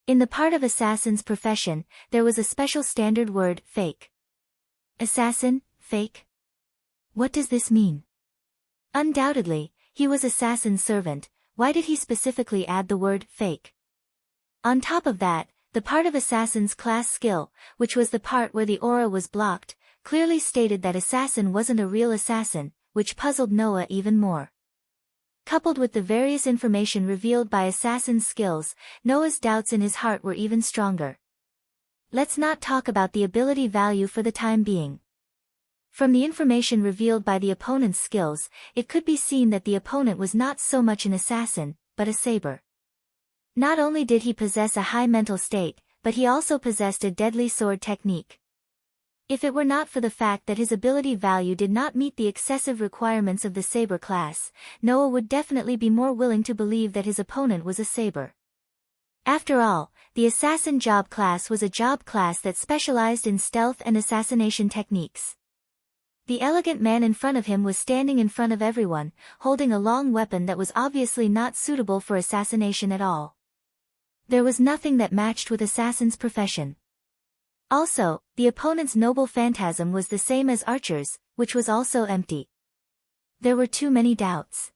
In the part of Assassin's profession, there was a special standard word, fake. Assassin, fake? What does this mean? Undoubtedly, he was Assassin's servant. Why did he specifically add the word fake? On top of that, the part of Assassin's class skill, which was the part where the aura was blocked, clearly stated that Assassin wasn't a real assassin, which puzzled Noah even more. Coupled with the various information revealed by Assassin's skills, Noah's doubts in his heart were even stronger. Let's not talk about the ability value for the time being. From the information revealed by the opponent's skills, it could be seen that the opponent was not so much an assassin, but a saber. Not only did he possess a high mental state, but he also possessed a deadly sword technique. If it were not for the fact that his ability value did not meet the excessive requirements of the saber class, Noah would definitely be more willing to believe that his opponent was a saber. After all, the assassin job class was a job class that specialized in stealth and assassination techniques. The elegant man in front of him was standing in front of everyone, holding a long weapon that was obviously not suitable for assassination at all. There was nothing that matched with Assassin's profession. Also, the opponent's noble phantasm was the same as Archer's, which was also empty. There were too many doubts.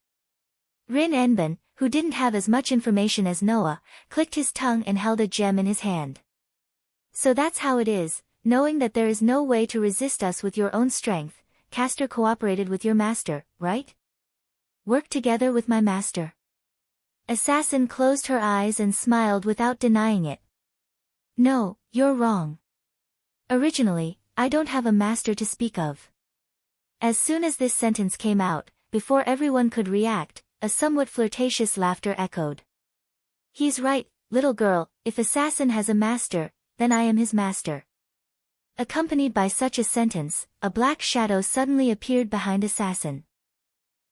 Rin Enbin, who didn't have as much information as Noah, clicked his tongue and held a gem in his hand. So that's how it is, knowing that there is no way to resist us with your own strength, Castor cooperated with your master, right? Work together with my master. Assassin closed her eyes and smiled without denying it. No, you're wrong. Originally, I don't have a master to speak of. As soon as this sentence came out, before everyone could react, a somewhat flirtatious laughter echoed. He's right, little girl, if Assassin has a master, then I am his master. Accompanied by such a sentence, a black shadow suddenly appeared behind Assassin.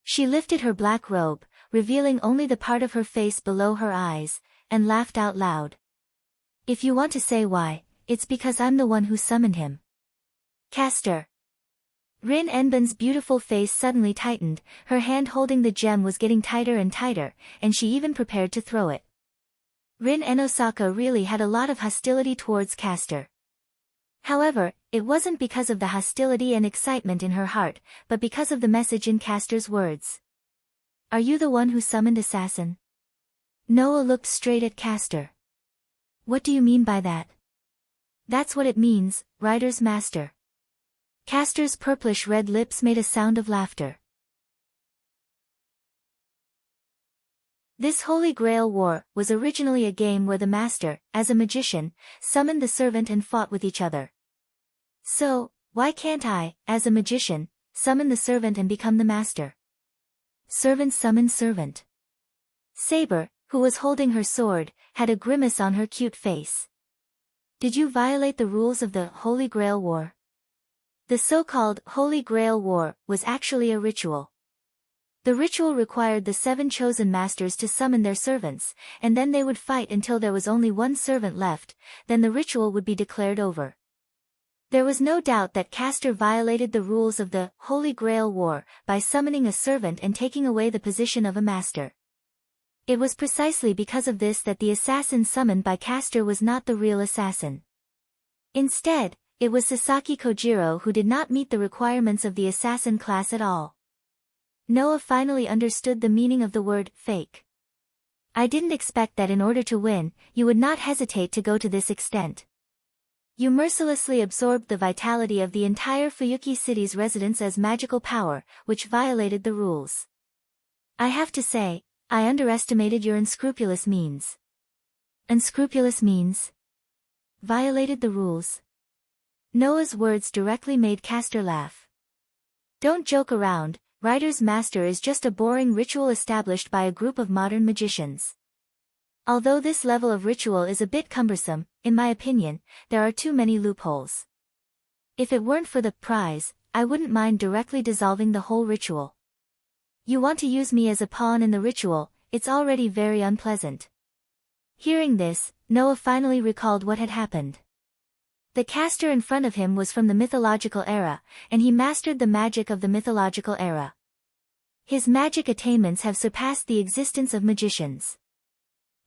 She lifted her black robe, revealing only the part of her face below her eyes, and laughed out loud. If you want to say why, it's because I'm the one who summoned him. Castor. Rin Enbin's beautiful face suddenly tightened, her hand holding the gem was getting tighter and tighter, and she even prepared to throw it. Rin Enosaka really had a lot of hostility towards Castor. However, it wasn't because of the hostility and excitement in her heart, but because of the message in Castor's words. Are you the one who summoned Assassin? Noah looked straight at Castor. What do you mean by that? That's what it means, Rider's master. Castor's purplish-red lips made a sound of laughter. This Holy Grail War was originally a game where the master, as a magician, summoned the servant and fought with each other. So, why can't I, as a magician, summon the servant and become the master? Servant summoned servant. Saber, who was holding her sword, had a grimace on her cute face. Did you violate the rules of the Holy Grail War? The so-called Holy Grail War was actually a ritual. The ritual required the 7 chosen masters to summon their servants, and then they would fight until there was only one servant left, then the ritual would be declared over. There was no doubt that Castor violated the rules of the Holy Grail War by summoning a servant and taking away the position of a master. It was precisely because of this that the assassin summoned by Castor was not the real assassin. Instead, it was Sasaki Kojiro who did not meet the requirements of the assassin class at all. Noah finally understood the meaning of the word fake. I didn't expect that in order to win, you would not hesitate to go to this extent. You mercilessly absorbed the vitality of the entire Fuyuki city's residents as magical power, which violated the rules. I have to say, I underestimated your unscrupulous means. Unscrupulous means? Violated the rules. Noah's words directly made Castor laugh. Don't joke around, Writer's Master is just a boring ritual established by a group of modern magicians. Although this level of ritual is a bit cumbersome, in my opinion, there are too many loopholes. If it weren't for the prize, I wouldn't mind directly dissolving the whole ritual. You want to use me as a pawn in the ritual, it's already very unpleasant. Hearing this, Noah finally recalled what had happened. The caster in front of him was from the mythological era, and he mastered the magic of the mythological era. His magic attainments have surpassed the existence of magicians.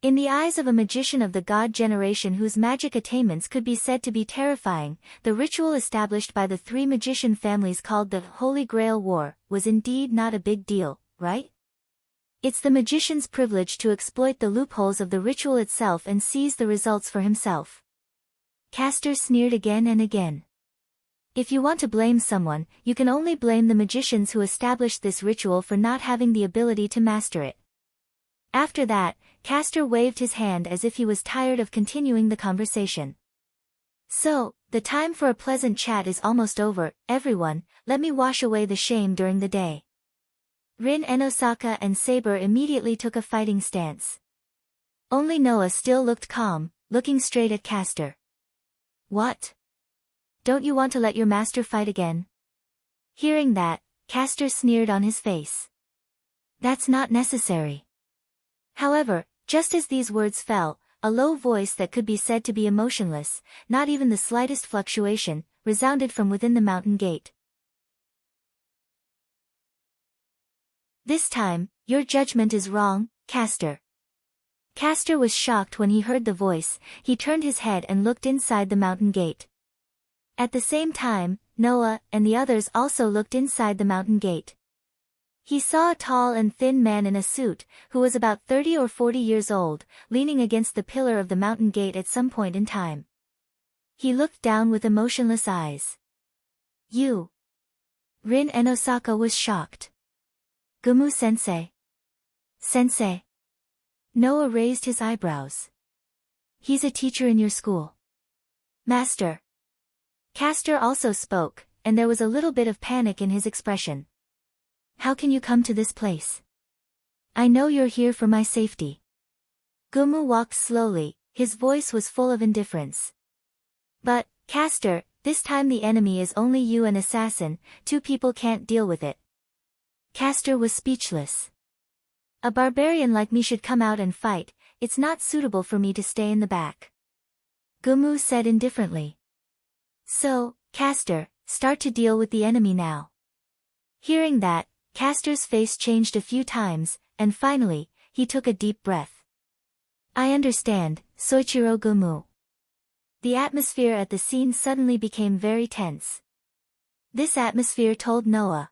In the eyes of a magician of the god generation whose magic attainments could be said to be terrifying, the ritual established by the 3 magician families called the Holy Grail War was indeed not a big deal, right? It's the magician's privilege to exploit the loopholes of the ritual itself and seize the results for himself. Castor sneered again and again. If you want to blame someone, you can only blame the magicians who established this ritual for not having the ability to master it. After that, Castor waved his hand as if he was tired of continuing the conversation. So, the time for a pleasant chat is almost over, everyone, let me wash away the shame during the day. Rin Enosaka and Saber immediately took a fighting stance. Only Noah still looked calm, looking straight at Castor. What? Don't you want to let your master fight again? Hearing that, Castor sneered on his face. That's not necessary. However, just as these words fell, a low voice that could be said to be emotionless, not even the slightest fluctuation, resounded from within the mountain gate. This time, your judgment is wrong, Castor. Castor was shocked when he heard the voice. He turned his head and looked inside the mountain gate. At the same time, Noah and the others also looked inside the mountain gate. He saw a tall and thin man in a suit, who was about 30 or 40 years old, leaning against the pillar of the mountain gate at some point in time. He looked down with emotionless eyes. You. Rin Enosaka was shocked. Gumu-sensei. Sensei. Noah raised his eyebrows. He's a teacher in your school. Master. Castor also spoke, and there was a little bit of panic in his expression. How can you come to this place? I know you're here for my safety. Gumu walked slowly, his voice was full of indifference. But, Castor, this time the enemy is only you and Assassin, 2 people can't deal with it. Castor was speechless. A barbarian like me should come out and fight, it's not suitable for me to stay in the back. Gumu said indifferently. So, Castor, start to deal with the enemy now. Hearing that, Castor's face changed a few times, and finally, he took a deep breath. I understand, Soichiro Gumu. The atmosphere at the scene suddenly became very tense. This atmosphere told Noah.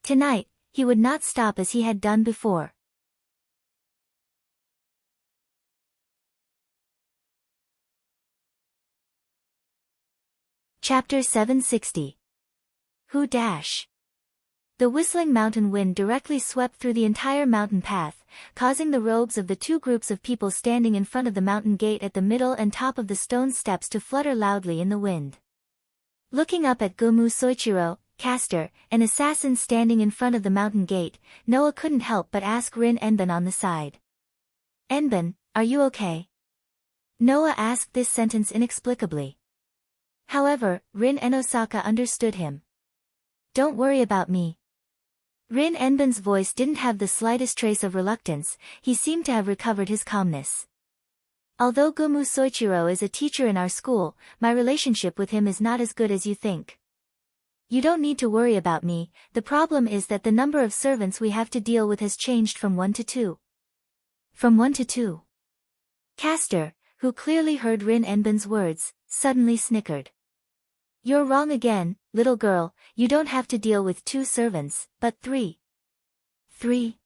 Tonight, he would not stop as he had done before. Chapter 760. Who dash? The whistling mountain wind directly swept through the entire mountain path, causing the robes of the two groups of people standing in front of the mountain gate at the middle and top of the stone steps to flutter loudly in the wind. Looking up at Gomu Soichiro, Caster, an assassin standing in front of the mountain gate, Noah couldn't help but ask Rin Enban on the side. "Enban, are you okay?" Noah asked this sentence inexplicably. However, Rin Enosaka understood him. "Don't worry about me." Rin Enban's voice didn't have the slightest trace of reluctance, he seemed to have recovered his calmness. "Although Gomu Soichiro is a teacher in our school, my relationship with him is not as good as you think. You don't need to worry about me, the problem is that the number of servants we have to deal with has changed from 1 to 2. From 1 to 2. Caster, who clearly heard Rin Enban's words, suddenly snickered. "You're wrong again, little girl, you don't have to deal with 2 servants, but 3. 3.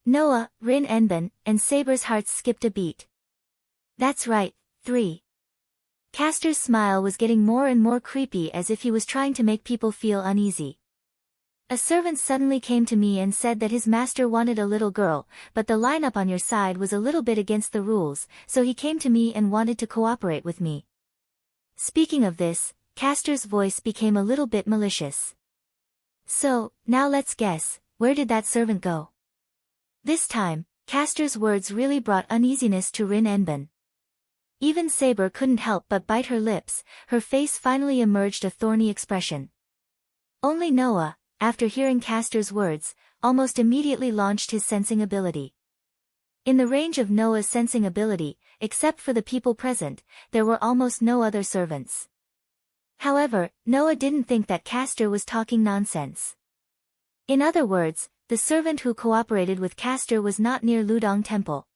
Noah, Rin Enban, and Saber's hearts skipped a beat. "That's right, 3. Caster's smile was getting more and more creepy as if he was trying to make people feel uneasy. "A servant suddenly came to me and said that his master wanted a little girl, but the lineup on your side was a little bit against the rules, so he came to me and wanted to cooperate with me." Speaking of this, Caster's voice became a little bit malicious. "So, now let's guess, where did that servant go?" This time, Caster's words really brought uneasiness to Rin Enban. Even Saber couldn't help but bite her lips, her face finally emerged a thorny expression. Only Noah, after hearing Caster's words, almost immediately launched his sensing ability. In the range of Noah's sensing ability, except for the people present, there were almost no other servants. However, Noah didn't think that Caster was talking nonsense. In other words, the servant who cooperated with Caster was not near Ludong Temple.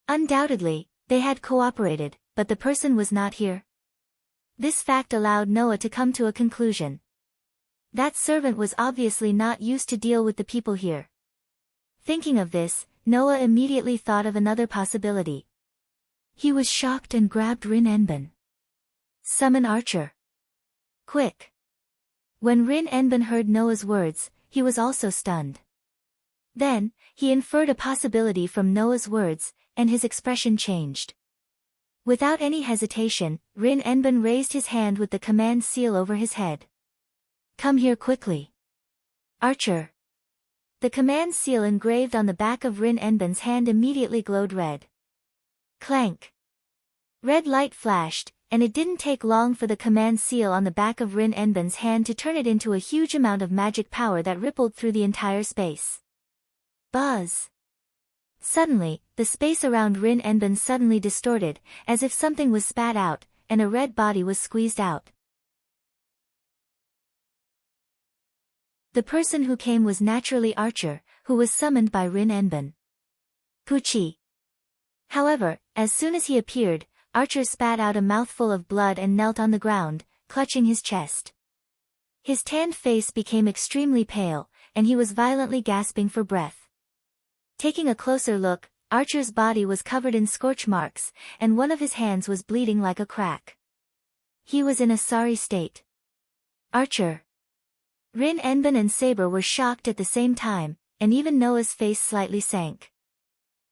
Undoubtedly, they had cooperated, but the person was not here. This fact allowed Noah to come to a conclusion. That servant was obviously not used to deal with the people here. Thinking of this, Noah immediately thought of another possibility. He was shocked and grabbed Rin Enban. "Summon Archer. Quick!" When Rin Enban heard Noah's words, he was also stunned. Then, he inferred a possibility from Noah's words, and his expression changed. Without any hesitation, Rin Enban raised his hand with the command seal over his head. "Come here quickly. Archer." The command seal engraved on the back of Rin Enban's hand immediately glowed red. Clank. Red light flashed, and it didn't take long for the command seal on the back of Rin Enban's hand to turn it into a huge amount of magic power that rippled through the entire space. Buzz. Suddenly, the space around Rin Enban suddenly distorted, as if something was spat out, and a red body was squeezed out. The person who came was naturally Archer, who was summoned by Rin Enban. Puchi. However, as soon as he appeared, Archer spat out a mouthful of blood and knelt on the ground, clutching his chest. His tanned face became extremely pale, and he was violently gasping for breath. Taking a closer look, Archer's body was covered in scorch marks, and one of his hands was bleeding like a crack. He was in a sorry state. "Archer." Rin Enban and Saber were shocked at the same time, and even Noah's face slightly sank.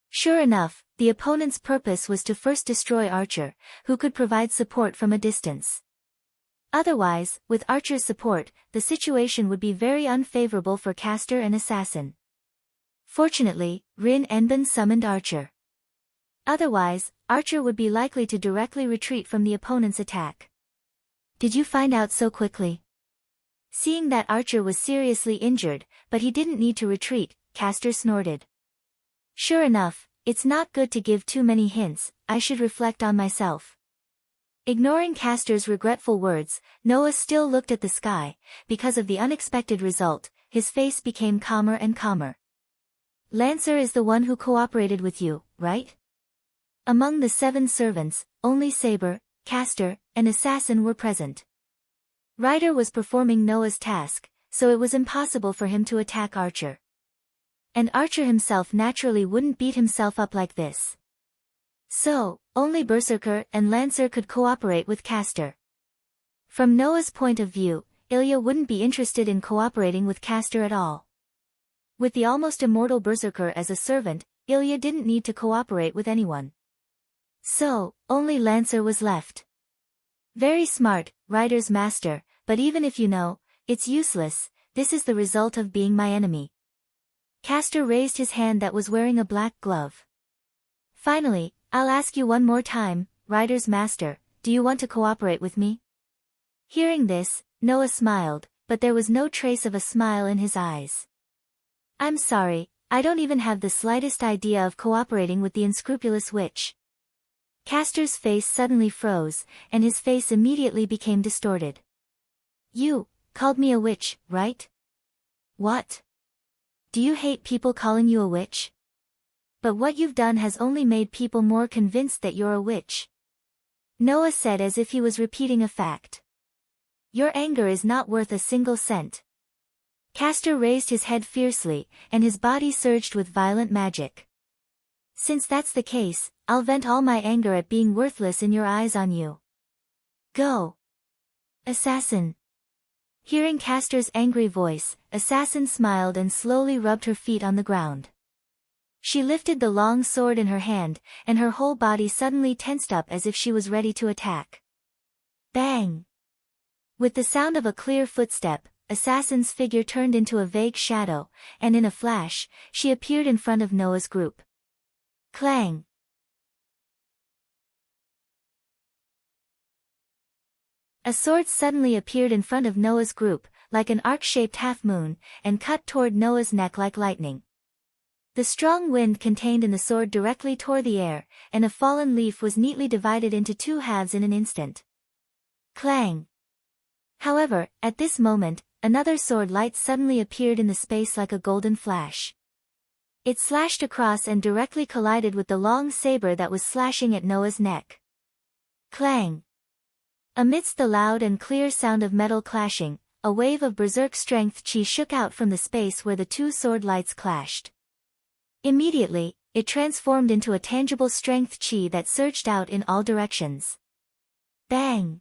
Sure enough, the opponent's purpose was to first destroy Archer, who could provide support from a distance. Otherwise, with Archer's support, the situation would be very unfavorable for caster and assassin. Fortunately, Rin Enban summoned Archer. Otherwise, Archer would be likely to directly retreat from the opponent's attack. "Did you find out so quickly?" Seeing that Archer was seriously injured, but he didn't need to retreat, Caster snorted. "Sure enough, it's not good to give too many hints, I should reflect on myself." Ignoring Caster's regretful words, Noah still looked at the sky. Because of the unexpected result, his face became calmer and calmer. "Lancer is the one who cooperated with you, right?" Among the 7 servants, only Saber, Caster, and Assassin were present. Ryder was performing Noah's task, so it was impossible for him to attack Archer. And Archer himself naturally wouldn't beat himself up like this. So, only Berserker and Lancer could cooperate with Caster. From Noah's point of view, Ilya wouldn't be interested in cooperating with Caster at all. With the almost immortal berserker as a servant, Ilya didn't need to cooperate with anyone. So, only Lancer was left. Very smart, Rider's master, but even if you know, it's useless, this is the result of being my enemy. Castor raised his hand that was wearing a black glove. Finally, I'll ask you one more time, Rider's master, do you want to cooperate with me? Hearing this, Noah smiled, but there was no trace of a smile in his eyes. I'm sorry, I don't even have the slightest idea of cooperating with the unscrupulous witch. Castor's face suddenly froze, and his face immediately became distorted. You called me a witch, right? What? Do you hate people calling you a witch? But what you've done has only made people more convinced that you're a witch. Noah said as if he was repeating a fact. Your anger is not worth a single cent. Castor raised his head fiercely, and his body surged with violent magic. Since that's the case, I'll vent all my anger at being worthless in your eyes on you. Go! Assassin! Hearing Castor's angry voice, Assassin smiled and slowly rubbed her feet on the ground. She lifted the long sword in her hand, and her whole body suddenly tensed up as if she was ready to attack. Bang! With the sound of a clear footstep, Assassin's figure turned into a vague shadow, and in a flash, she appeared in front of Noah's group. Clang! A sword suddenly appeared in front of Noah's group, like an arc-shaped half-moon, and cut toward Noah's neck like lightning. The strong wind contained in the sword directly tore the air, and a fallen leaf was neatly divided into two halves in an instant. Clang! However, at this moment, another sword light suddenly appeared in the space like a golden flash. It slashed across and directly collided with the long saber that was slashing at Noah's neck. Clang! Amidst the loud and clear sound of metal clashing, a wave of berserk strength chi shook out from the space where the two sword lights clashed. Immediately, it transformed into a tangible strength chi that surged out in all directions. Bang!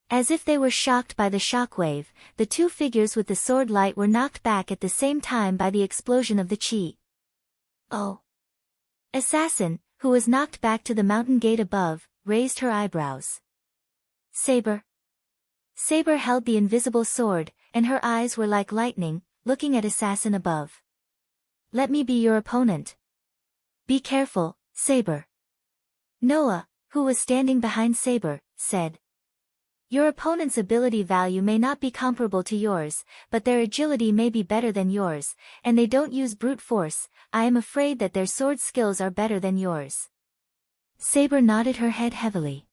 As if they were shocked by the shockwave, the two figures with the sword light were knocked back at the same time by the explosion of the chi. Oh! Assassin, who was knocked back to the mountain gate above, raised her eyebrows. Saber. Saber held the invisible sword, and her eyes were like lightning, looking at Assassin above. Let me be your opponent. Be careful, Saber. Noah, who was standing behind Saber, said. Your opponent's ability value may not be comparable to yours, but their agility may be better than yours, and they don't use brute force. I am afraid that their sword skills are better than yours. Saber nodded her head heavily.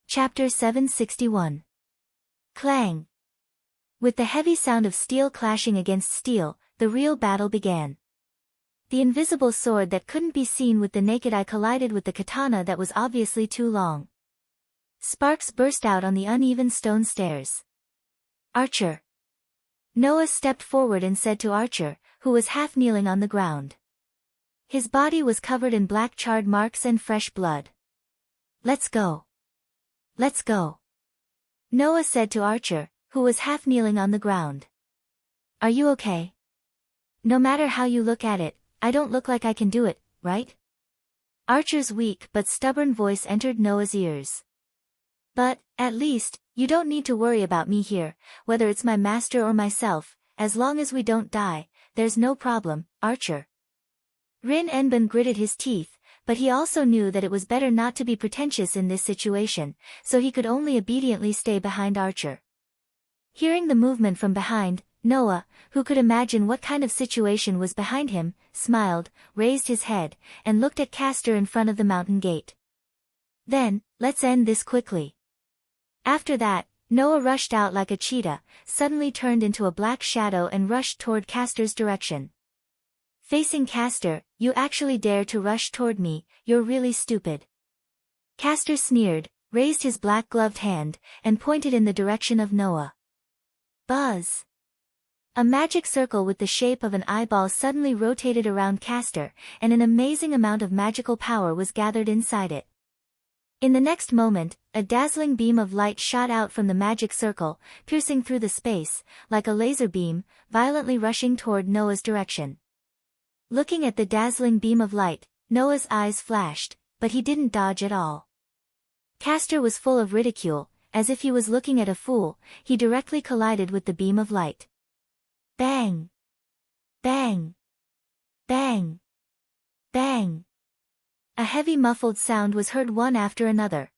Chapter 761. Clang! With the heavy sound of steel clashing against steel, the real battle began. The invisible sword that couldn't be seen with the naked eye collided with the katana that was obviously too long. Sparks burst out on the uneven stone stairs. Archer! Noah stepped forward and said to Archer, who was half kneeling on the ground. His body was covered in black charred marks and fresh blood. Let's go. Let's go. Noah said to Archer, who was half kneeling on the ground. Are you okay? No matter how you look at it, I don't look like I can do it, right? Archer's weak but stubborn voice entered Noah's ears. But, at least, you don't need to worry about me here, whether it's my master or myself, as long as we don't die, there's no problem, Archer. Rin Enbun gritted his teeth, but he also knew that it was better not to be pretentious in this situation, so he could only obediently stay behind Archer. Hearing the movement from behind, Noah, who could imagine what kind of situation was behind him, smiled, raised his head, and looked at Castor in front of the mountain gate. Then, let's end this quickly. After that, Noah rushed out like a cheetah, suddenly turned into a black shadow and rushed toward Castor's direction. Facing Castor, you actually dare to rush toward me, you're really stupid. Castor sneered, raised his black-gloved hand, and pointed in the direction of Noah. Buzz! A magic circle with the shape of an eyeball suddenly rotated around Castor, and an amazing amount of magical power was gathered inside it. In the next moment, a dazzling beam of light shot out from the magic circle, piercing through the space, like a laser beam, violently rushing toward Noah's direction. Looking at the dazzling beam of light, Noah's eyes flashed, but he didn't dodge at all. Castor was full of ridicule, as if he was looking at a fool. He directly collided with the beam of light. Bang! Bang! Bang! Bang! A heavy muffled sound was heard one after another.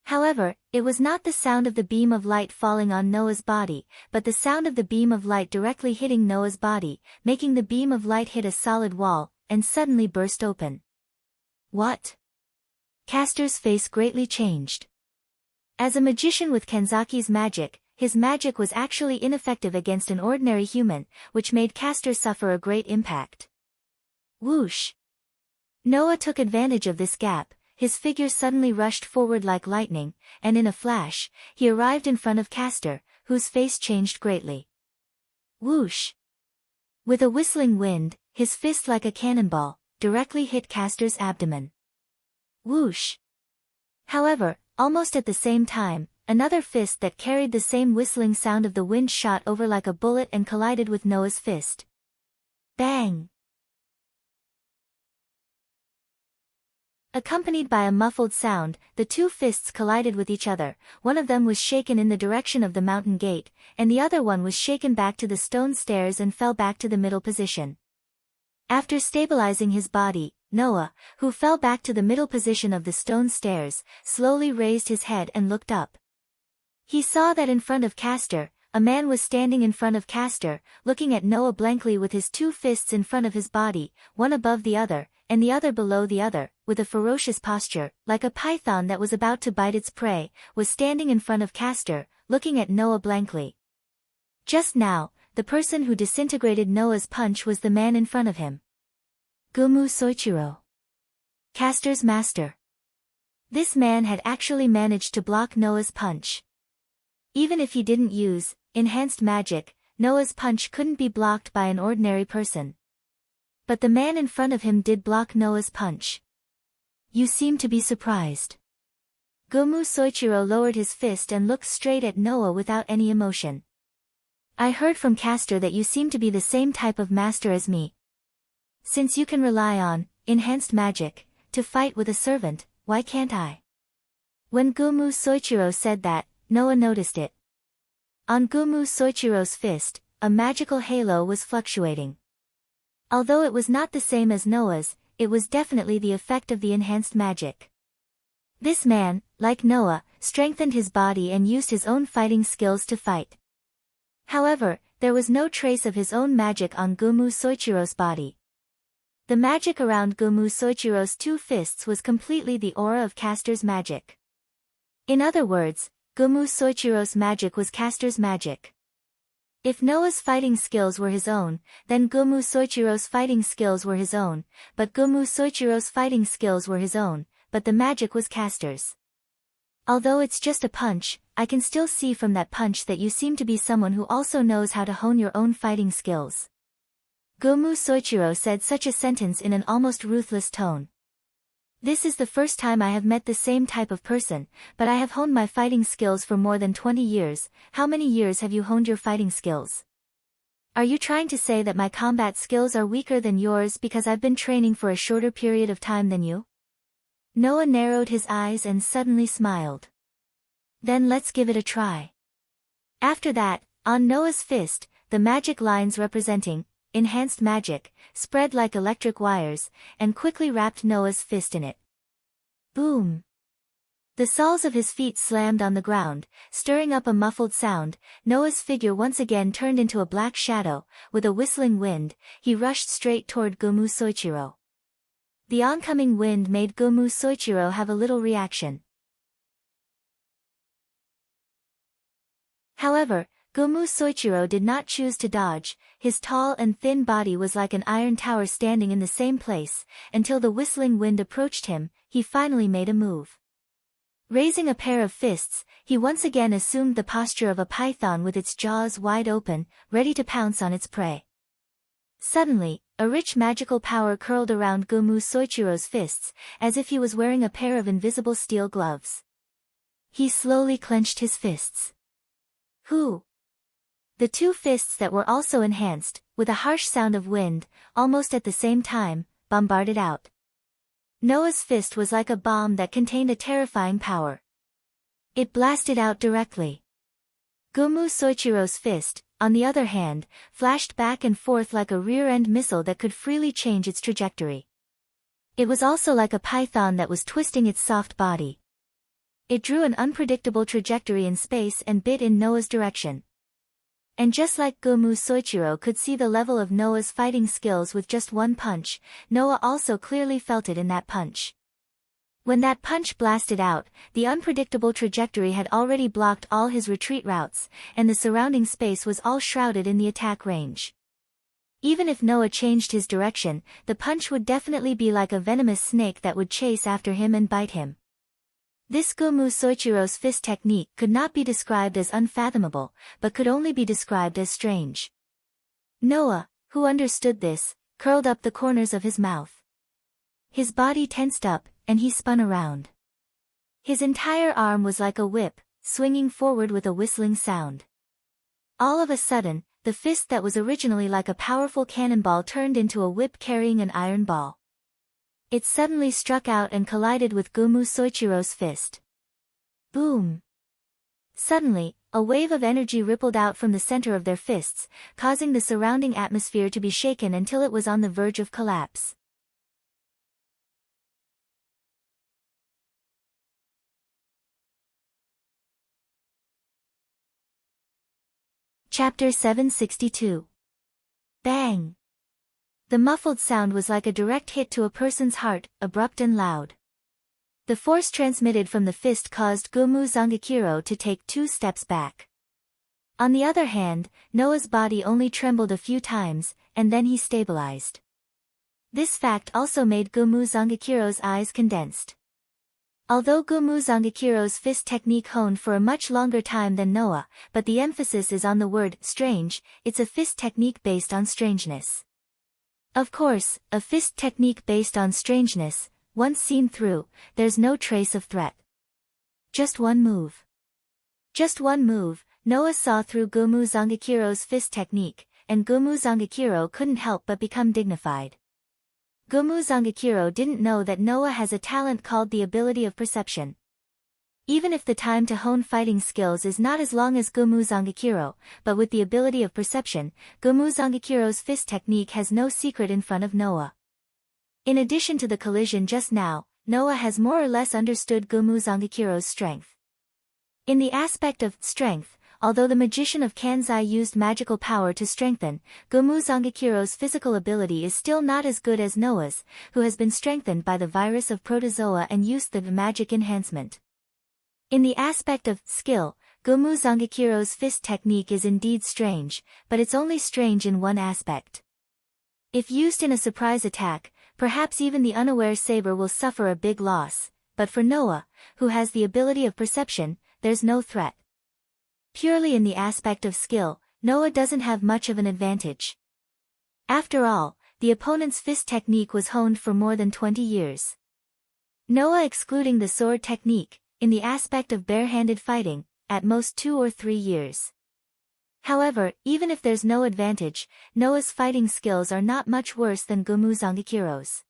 However, it was not the sound of the beam of light falling on Noah's body, but the sound of the beam of light directly hitting Noah's body, making the beam of light hit a solid wall, and suddenly burst open. What? Castor's face greatly changed. As a magician with Kanzaki's magic, his magic was actually ineffective against an ordinary human, which made Castor suffer a great impact. Whoosh! Noah took advantage of this gap. His figure suddenly rushed forward like lightning, and in a flash, he arrived in front of Castor, whose face changed greatly. Whoosh! With a whistling wind, his fist like a cannonball, directly hit Castor's abdomen. Whoosh! However, almost at the same time, another fist that carried the same whistling sound of the wind shot over like a bullet and collided with Noah's fist. Bang! Accompanied by a muffled sound, the two fists collided with each other. One of them was shaken in the direction of the mountain gate, and the other one was shaken back to the stone stairs and fell back to the middle position. After stabilizing his body, Noah, who fell back to the middle position of the stone stairs, slowly raised his head and looked up. He saw that in front of Castor, a man was standing in front of Castor, looking at Noah blankly with his two fists in front of his body, one above the other, and the other below the other, with a ferocious posture, like a python that was about to bite its prey, was standing in front of Castor, looking at Noah blankly. Just now, the person who disintegrated Noah's punch was the man in front of him. Gomu Soichiro, Castor's master. This man had actually managed to block Noah's punch. Even if he didn't use enhanced magic, Noah's punch couldn't be blocked by an ordinary person. But the man in front of him did block Noah's punch. You seem to be surprised. Gomu Soichiro lowered his fist and looked straight at Noah without any emotion. I heard from Castor that you seem to be the same type of master as me. Since you can rely on enhanced magic to fight with a servant, why can't I? When Gomu Soichiro said that, Noah noticed it. On Gomu Soichiro's fist, a magical halo was fluctuating. Although it was not the same as Noah's, it was definitely the effect of the enhanced magic. This man, like Noah, strengthened his body and used his own fighting skills to fight. However, there was no trace of his own magic on Gomu Soichiro's body. The magic around Gomu Soichiro's two fists was completely the aura of Castor's magic. In other words, Gomu Soichiro's magic was Castor's magic. If Noah's fighting skills were his own, then Gomu Soichiro's fighting skills were his own, but Gomu Soichiro's fighting skills were his own, but the magic was Castor's. Although it's just a punch, I can still see from that punch that you seem to be someone who also knows how to hone your own fighting skills. Gomu Soichiro said such a sentence in an almost ruthless tone. This is the first time I have met the same type of person, but I have honed my fighting skills for more than 20 years. How many years have you honed your fighting skills? Are you trying to say that my combat skills are weaker than yours because I've been training for a shorter period of time than you? Noah narrowed his eyes and suddenly smiled. Then let's give it a try. After that, on Noah's fist, the magic lines representing enhanced magic spread like electric wires, and quickly wrapped Noah's fist in it. Boom! The soles of his feet slammed on the ground, stirring up a muffled sound. Noah's figure once again turned into a black shadow. With a whistling wind, he rushed straight toward Gomu Soichiro. The oncoming wind made Gomu Soichiro have a little reaction. However, Gomu Soichiro did not choose to dodge. His tall and thin body was like an iron tower standing in the same place, until the whistling wind approached him. He finally made a move. Raising a pair of fists, he once again assumed the posture of a python with its jaws wide open, ready to pounce on its prey. Suddenly, a rich magical power curled around Gomu Soichiro's fists, as if he was wearing a pair of invisible steel gloves. He slowly clenched his fists. Who? The two fists that were also enhanced, with a harsh sound of wind, almost at the same time, bombarded out. Noah's fist was like a bomb that contained a terrifying power. It blasted out directly. Gomu Soichiro's fist, on the other hand, flashed back and forth like a rear-end missile that could freely change its trajectory. It was also like a python that was twisting its soft body. It drew an unpredictable trajectory in space and bit in Noah's direction. And just like Gomu Soichiro could see the level of Noah's fighting skills with just one punch, Noah also clearly felt it in that punch. When that punch blasted out, the unpredictable trajectory had already blocked all his retreat routes, and the surrounding space was all shrouded in the attack range. Even if Noah changed his direction, the punch would definitely be like a venomous snake that would chase after him and bite him. This Gomu Soichiro's fist technique could not be described as unfathomable, but could only be described as strange. Noah, who understood this, curled up the corners of his mouth. His body tensed up, and he spun around. His entire arm was like a whip, swinging forward with a whistling sound. All of a sudden, the fist that was originally like a powerful cannonball turned into a whip carrying an iron ball. It suddenly struck out and collided with Gomu Soichiro's fist. Boom! Suddenly, a wave of energy rippled out from the center of their fists, causing the surrounding atmosphere to be shaken until it was on the verge of collapse. Chapter 762. Bang! The muffled sound was like a direct hit to a person's heart, abrupt and loud. The force transmitted from the fist caused Gomu Zangakiro to take 2 steps back. On the other hand, Noah's body only trembled a few times, and then he stabilized. This fact also made Gomu Zangakiro's eyes condensed. Although Gomu Zangakiro's fist technique honed for a much longer time than Noah, but the emphasis is on the word strange, it's a fist technique based on strangeness. Of course, a fist technique based on strangeness, once seen through, there's no trace of threat. Just one move. Just one move, Noah saw through Gomu Zangakiro's fist technique, and Gomu Zangakiro couldn't help but become dignified. Gomu Zangakiro didn't know that Noah has a talent called the ability of perception. Even if the time to hone fighting skills is not as long as Gomu Zangakiro, but with the ability of perception, Gomu Zangakiro's fist technique has no secret in front of Noah. In addition to the collision just now, Noah has more or less understood Gomu Zangakiro's strength. In the aspect of strength, although the magician of Kanzai used magical power to strengthen, Gomu Zangakiro's physical ability is still not as good as Noah's, who has been strengthened by the virus of protozoa and used the magic enhancement. In the aspect of skill, Gomu Zangakiro's fist technique is indeed strange, but it's only strange in one aspect. If used in a surprise attack, perhaps even the unaware saber will suffer a big loss, but for Noah, who has the ability of perception, there's no threat. Purely in the aspect of skill, Noah doesn't have much of an advantage. After all, the opponent's fist technique was honed for more than 20 years. Noah excluding the sword technique, in the aspect of bare-handed fighting, at most 2 or 3 years. However, even if there's no advantage, Noah's fighting skills are not much worse than Gomu Zangakiro's.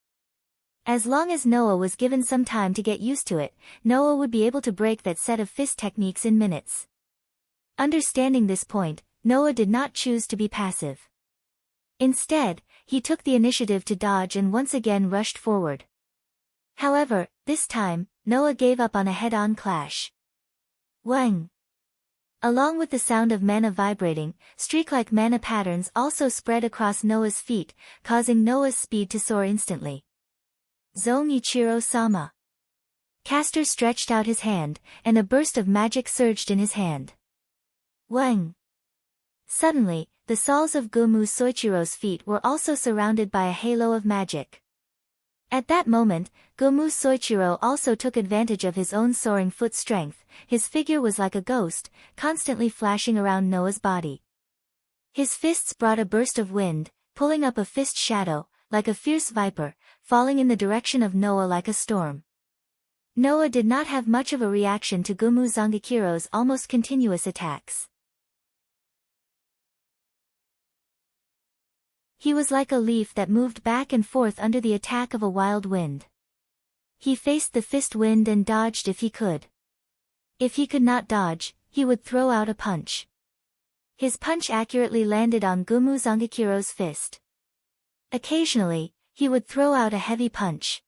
As long as Noah was given some time to get used to it, Noah would be able to break that set of fist techniques in minutes. Understanding this point, Noah did not choose to be passive. Instead, he took the initiative to dodge and once again rushed forward. However, this time, Noah gave up on a head-on clash. Wang! Along with the sound of mana vibrating, streak-like mana patterns also spread across Noah's feet, causing Noah's speed to soar instantly. Zong Ichiro-sama. Caster stretched out his hand, and a burst of magic surged in his hand. Wang! Suddenly, the soles of Gomu Soichiro's feet were also surrounded by a halo of magic. At that moment, Gomu Soichiro also took advantage of his own soaring foot strength. His figure was like a ghost, constantly flashing around Noah's body. His fists brought a burst of wind, pulling up a fist shadow, like a fierce viper, falling in the direction of Noah like a storm. Noah did not have much of a reaction to Gumu Zangakiro's almost continuous attacks. He was like a leaf that moved back and forth under the attack of a wild wind. He faced the fist wind and dodged if he could. If he could not dodge, he would throw out a punch. His punch accurately landed on Gumu Zangakiro's fist. Occasionally, he would throw out a heavy punch.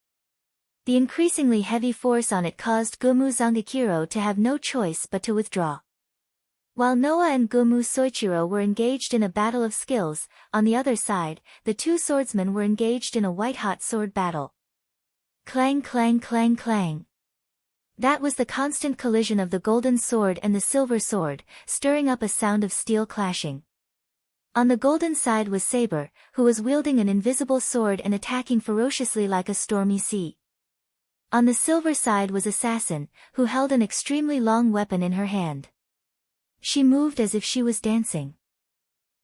The increasingly heavy force on it caused Gumu Zangakiro to have no choice but to withdraw. While Noah and Gumu Soichiro were engaged in a battle of skills, on the other side, the two swordsmen were engaged in a white-hot sword battle. Clang clang clang clang. That was the constant collision of the golden sword and the silver sword, stirring up a sound of steel clashing. On the golden side was Saber, who was wielding an invisible sword and attacking ferociously like a stormy sea. On the silver side was Assassin, who held an extremely long weapon in her hand. She moved as if she was dancing.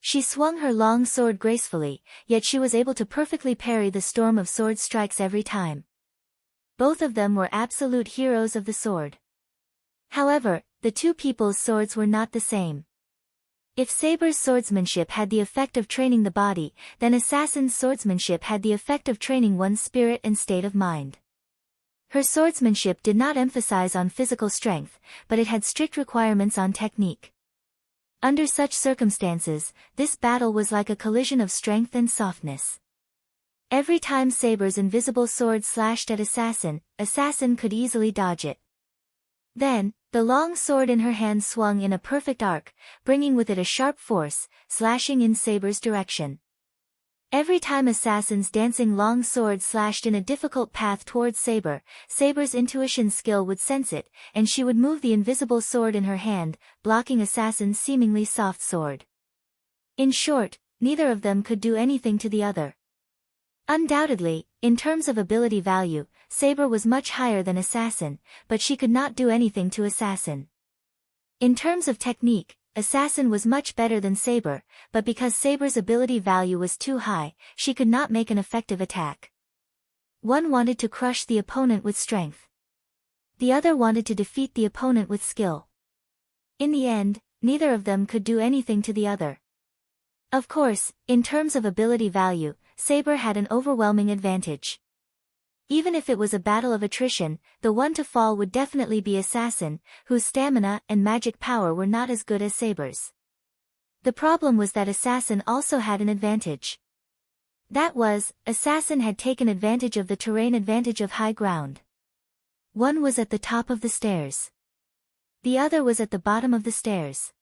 She swung her long sword gracefully, yet she was able to perfectly parry the storm of sword strikes every time. Both of them were absolute heroes of the sword. However, the two people's swords were not the same. If Saber's swordsmanship had the effect of training the body, then Assassin's swordsmanship had the effect of training one's spirit and state of mind. Her swordsmanship did not emphasize on physical strength, but it had strict requirements on technique. Under such circumstances, this battle was like a collision of strength and softness. Every time Saber's invisible sword slashed at Assassin, Assassin could easily dodge it. Then, the long sword in her hand swung in a perfect arc, bringing with it a sharp force, slashing in Saber's direction. Every time Assassin's dancing long sword slashed in a difficult path towards Saber, Saber's intuition skill would sense it, and she would move the invisible sword in her hand, blocking Assassin's seemingly soft sword. In short, neither of them could do anything to the other. Undoubtedly, in terms of ability value, Saber was much higher than Assassin, but she could not do anything to Assassin. In terms of technique, Assassin was much better than Saber, but because Saber's ability value was too high, she could not make an effective attack. One wanted to crush the opponent with strength. The other wanted to defeat the opponent with skill. In the end, neither of them could do anything to the other. Of course, in terms of ability value, Saber had an overwhelming advantage. Even if it was a battle of attrition, the one to fall would definitely be Assassin, whose stamina and magic power were not as good as Saber's. The problem was that Assassin also had an advantage. That was, Assassin had taken advantage of the terrain advantage of high ground. One was at the top of the stairs. The other was at the bottom of the stairs.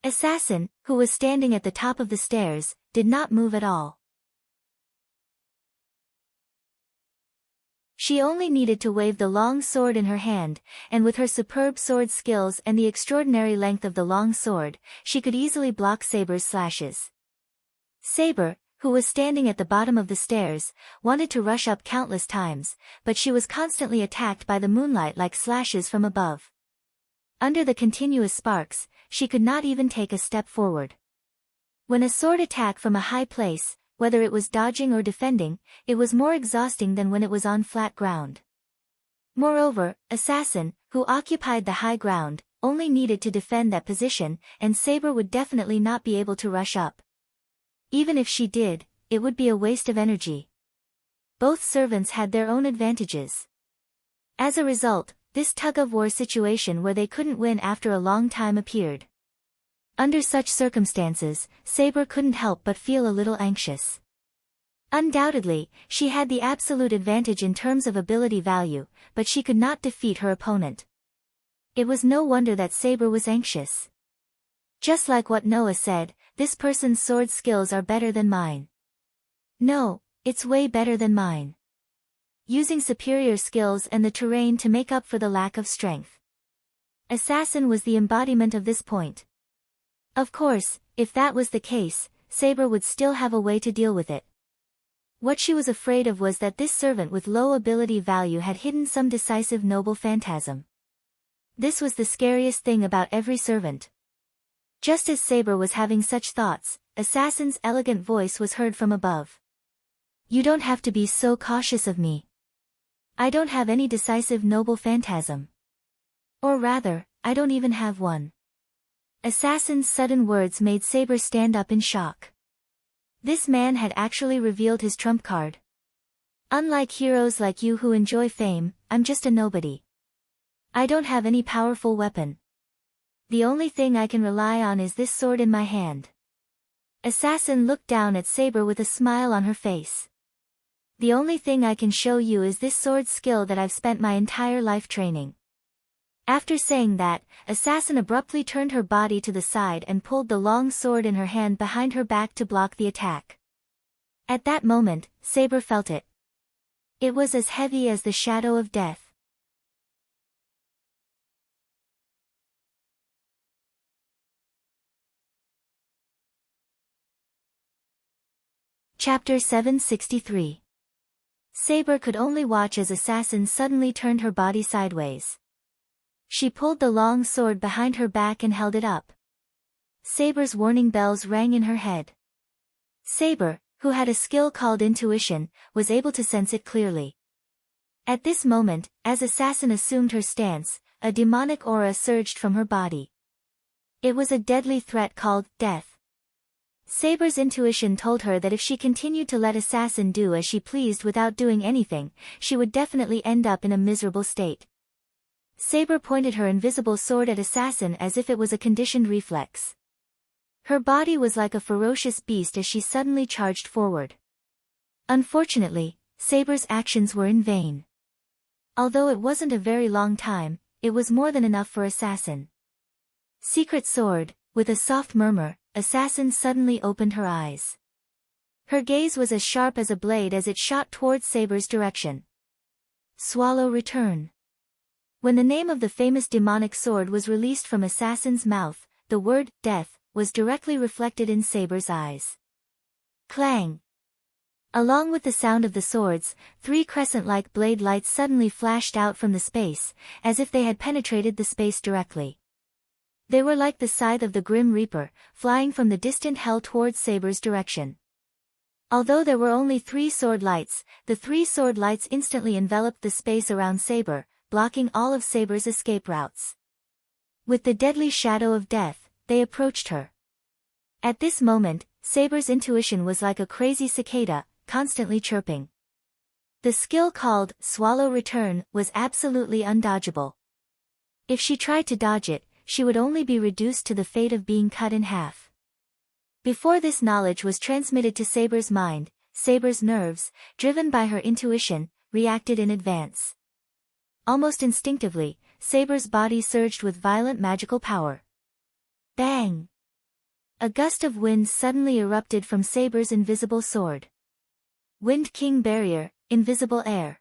Assassin, who was standing at the top of the stairs, did not move at all. She only needed to wave the long sword in her hand, and with her superb sword skills and the extraordinary length of the long sword, she could easily block Saber's slashes. Saber, who was standing at the bottom of the stairs, wanted to rush up countless times, but she was constantly attacked by the moonlight like slashes from above. Under the continuous sparks, she could not even take a step forward. When a sword attacked from a high place, whether it was dodging or defending, it was more exhausting than when it was on flat ground. Moreover, Assassin, who occupied the high ground, only needed to defend that position, and Saber would definitely not be able to rush up. Even if she did, it would be a waste of energy. Both servants had their own advantages. As a result, this tug-of-war situation where they couldn't win after a long time appeared. Under such circumstances, Saber couldn't help but feel a little anxious. Undoubtedly, she had the absolute advantage in terms of ability value, but she could not defeat her opponent. It was no wonder that Saber was anxious. Just like what Noah said, this person's sword skills are better than mine. No, it's way better than mine. Using superior skills and the terrain to make up for the lack of strength. Assassin was the embodiment of this point. Of course, if that was the case, Saber would still have a way to deal with it. What she was afraid of was that this servant with low ability value had hidden some decisive noble phantasm. This was the scariest thing about every servant. Just as Saber was having such thoughts, Assassin's elegant voice was heard from above. You don't have to be so cautious of me. I don't have any decisive noble phantasm. Or rather, I don't even have one. Assassin's sudden words made Saber stand up in shock. This man had actually revealed his trump card. Unlike heroes like you who enjoy fame, I'm just a nobody. I don't have any powerful weapon. The only thing I can rely on is this sword in my hand. Assassin looked down at Saber with a smile on her face. The only thing I can show you is this sword skill that I've spent my entire life training. After saying that, Assassin abruptly turned her body to the side and pulled the long sword in her hand behind her back to block the attack. At that moment, Saber felt it. It was as heavy as the shadow of death. Chapter 763. Saber could only watch as Assassin suddenly turned her body sideways. She pulled the long sword behind her back and held it up. Saber's warning bells rang in her head. Saber, who had a skill called intuition, was able to sense it clearly. At this moment, as Assassin assumed her stance, a demonic aura surged from her body. It was a deadly threat called death. Saber's intuition told her that if she continued to let Assassin do as she pleased without doing anything, she would definitely end up in a miserable state. Saber pointed her invisible sword at Assassin as if it was a conditioned reflex. Her body was like a ferocious beast as she suddenly charged forward. Unfortunately, Saber's actions were in vain. Although it wasn't a very long time, it was more than enough for Assassin. Secret sword, with a soft murmur, Assassin suddenly opened her eyes. Her gaze was as sharp as a blade as it shot towards Saber's direction. Swallow return. When the name of the famous demonic sword was released from Assassin's mouth, the word, death, was directly reflected in Saber's eyes. Clang! Along with the sound of the swords, 3 crescent-like blade lights suddenly flashed out from the space, as if they had penetrated the space directly. They were like the scythe of the Grim Reaper, flying from the distant hell towards Saber's direction. Although there were only 3 sword lights, the 3 sword lights instantly enveloped the space around Saber, blocking all of Saber's escape routes. With the deadly shadow of death, they approached her. At this moment, Saber's intuition was like a crazy cicada, constantly chirping. The skill called Swallow Return was absolutely undodgeable. If she tried to dodge it, she would only be reduced to the fate of being cut in half. Before this knowledge was transmitted to Saber's mind, Saber's nerves, driven by her intuition, reacted in advance. Almost instinctively, Saber's body surged with violent magical power. Bang! A gust of wind suddenly erupted from Saber's invisible sword. Wind King Barrier, invisible air.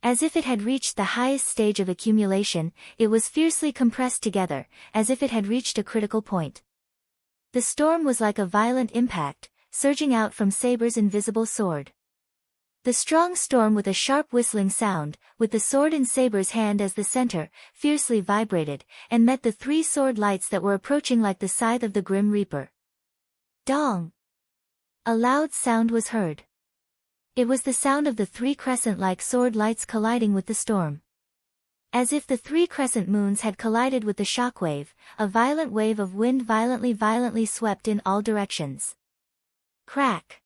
As if it had reached the highest stage of accumulation, it was fiercely compressed together, as if it had reached a critical point. The storm was like a violent impact, surging out from Saber's invisible sword. The strong storm with a sharp whistling sound, with the sword in Saber's hand as the center, fiercely vibrated, and met the 3 sword lights that were approaching like the scythe of the Grim Reaper. Dong! A loud sound was heard. It was the sound of the 3 crescent-like sword lights colliding with the storm. As if the 3 crescent moons had collided with the shockwave, a violent wave of wind violently swept in all directions. Crack!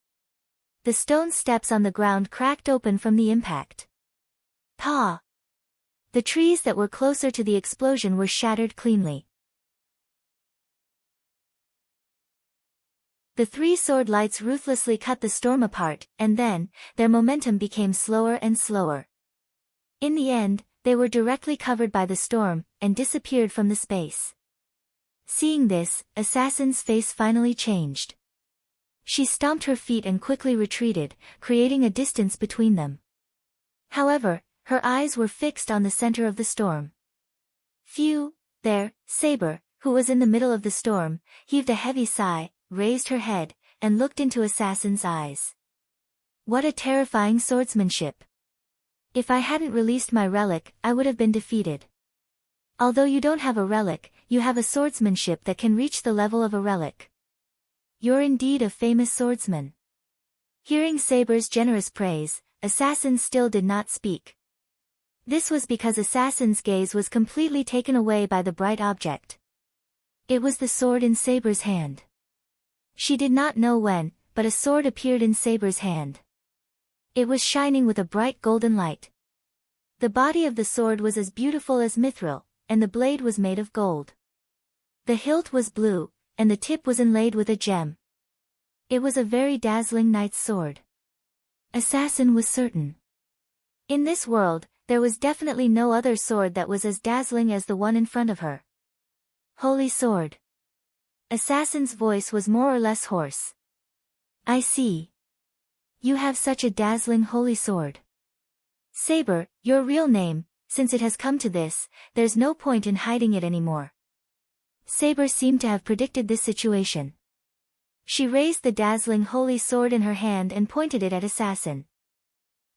The stone steps on the ground cracked open from the impact. Paw! The trees that were closer to the explosion were shattered cleanly. The 3 sword lights ruthlessly cut the storm apart, and then, their momentum became slower and slower. In the end, they were directly covered by the storm, and disappeared from the space. Seeing this, Assassin's face finally changed. She stomped her feet and quickly retreated, creating a distance between them. However, her eyes were fixed on the center of the storm. Phew, there, Saber, who was in the middle of the storm, heaved a heavy sigh, raised her head, and looked into Assassin's eyes. What a terrifying swordsmanship! If I hadn't released my relic, I would have been defeated. Although you don't have a relic, you have a swordsmanship that can reach the level of a relic. you're indeed a famous swordsman." Hearing Saber's generous praise, Assassin still did not speak. This was because Assassin's gaze was completely taken away by the bright object. It was the sword in Saber's hand. She did not know when, but a sword appeared in Saber's hand. It was shining with a bright golden light. The body of the sword was as beautiful as mithril, and the blade was made of gold. The hilt was blue, and the tip was inlaid with a gem. It was a very dazzling knight's sword. Assassin was certain. In this world, there was definitely no other sword that was as dazzling as the one in front of her. Holy sword. Assassin's voice was more or less hoarse. "I see. You have such a dazzling holy sword. Saber, your real name, since it has come to this, there's no point in hiding it anymore." Saber seemed to have predicted this situation. She raised the dazzling holy sword in her hand and pointed it at Assassin.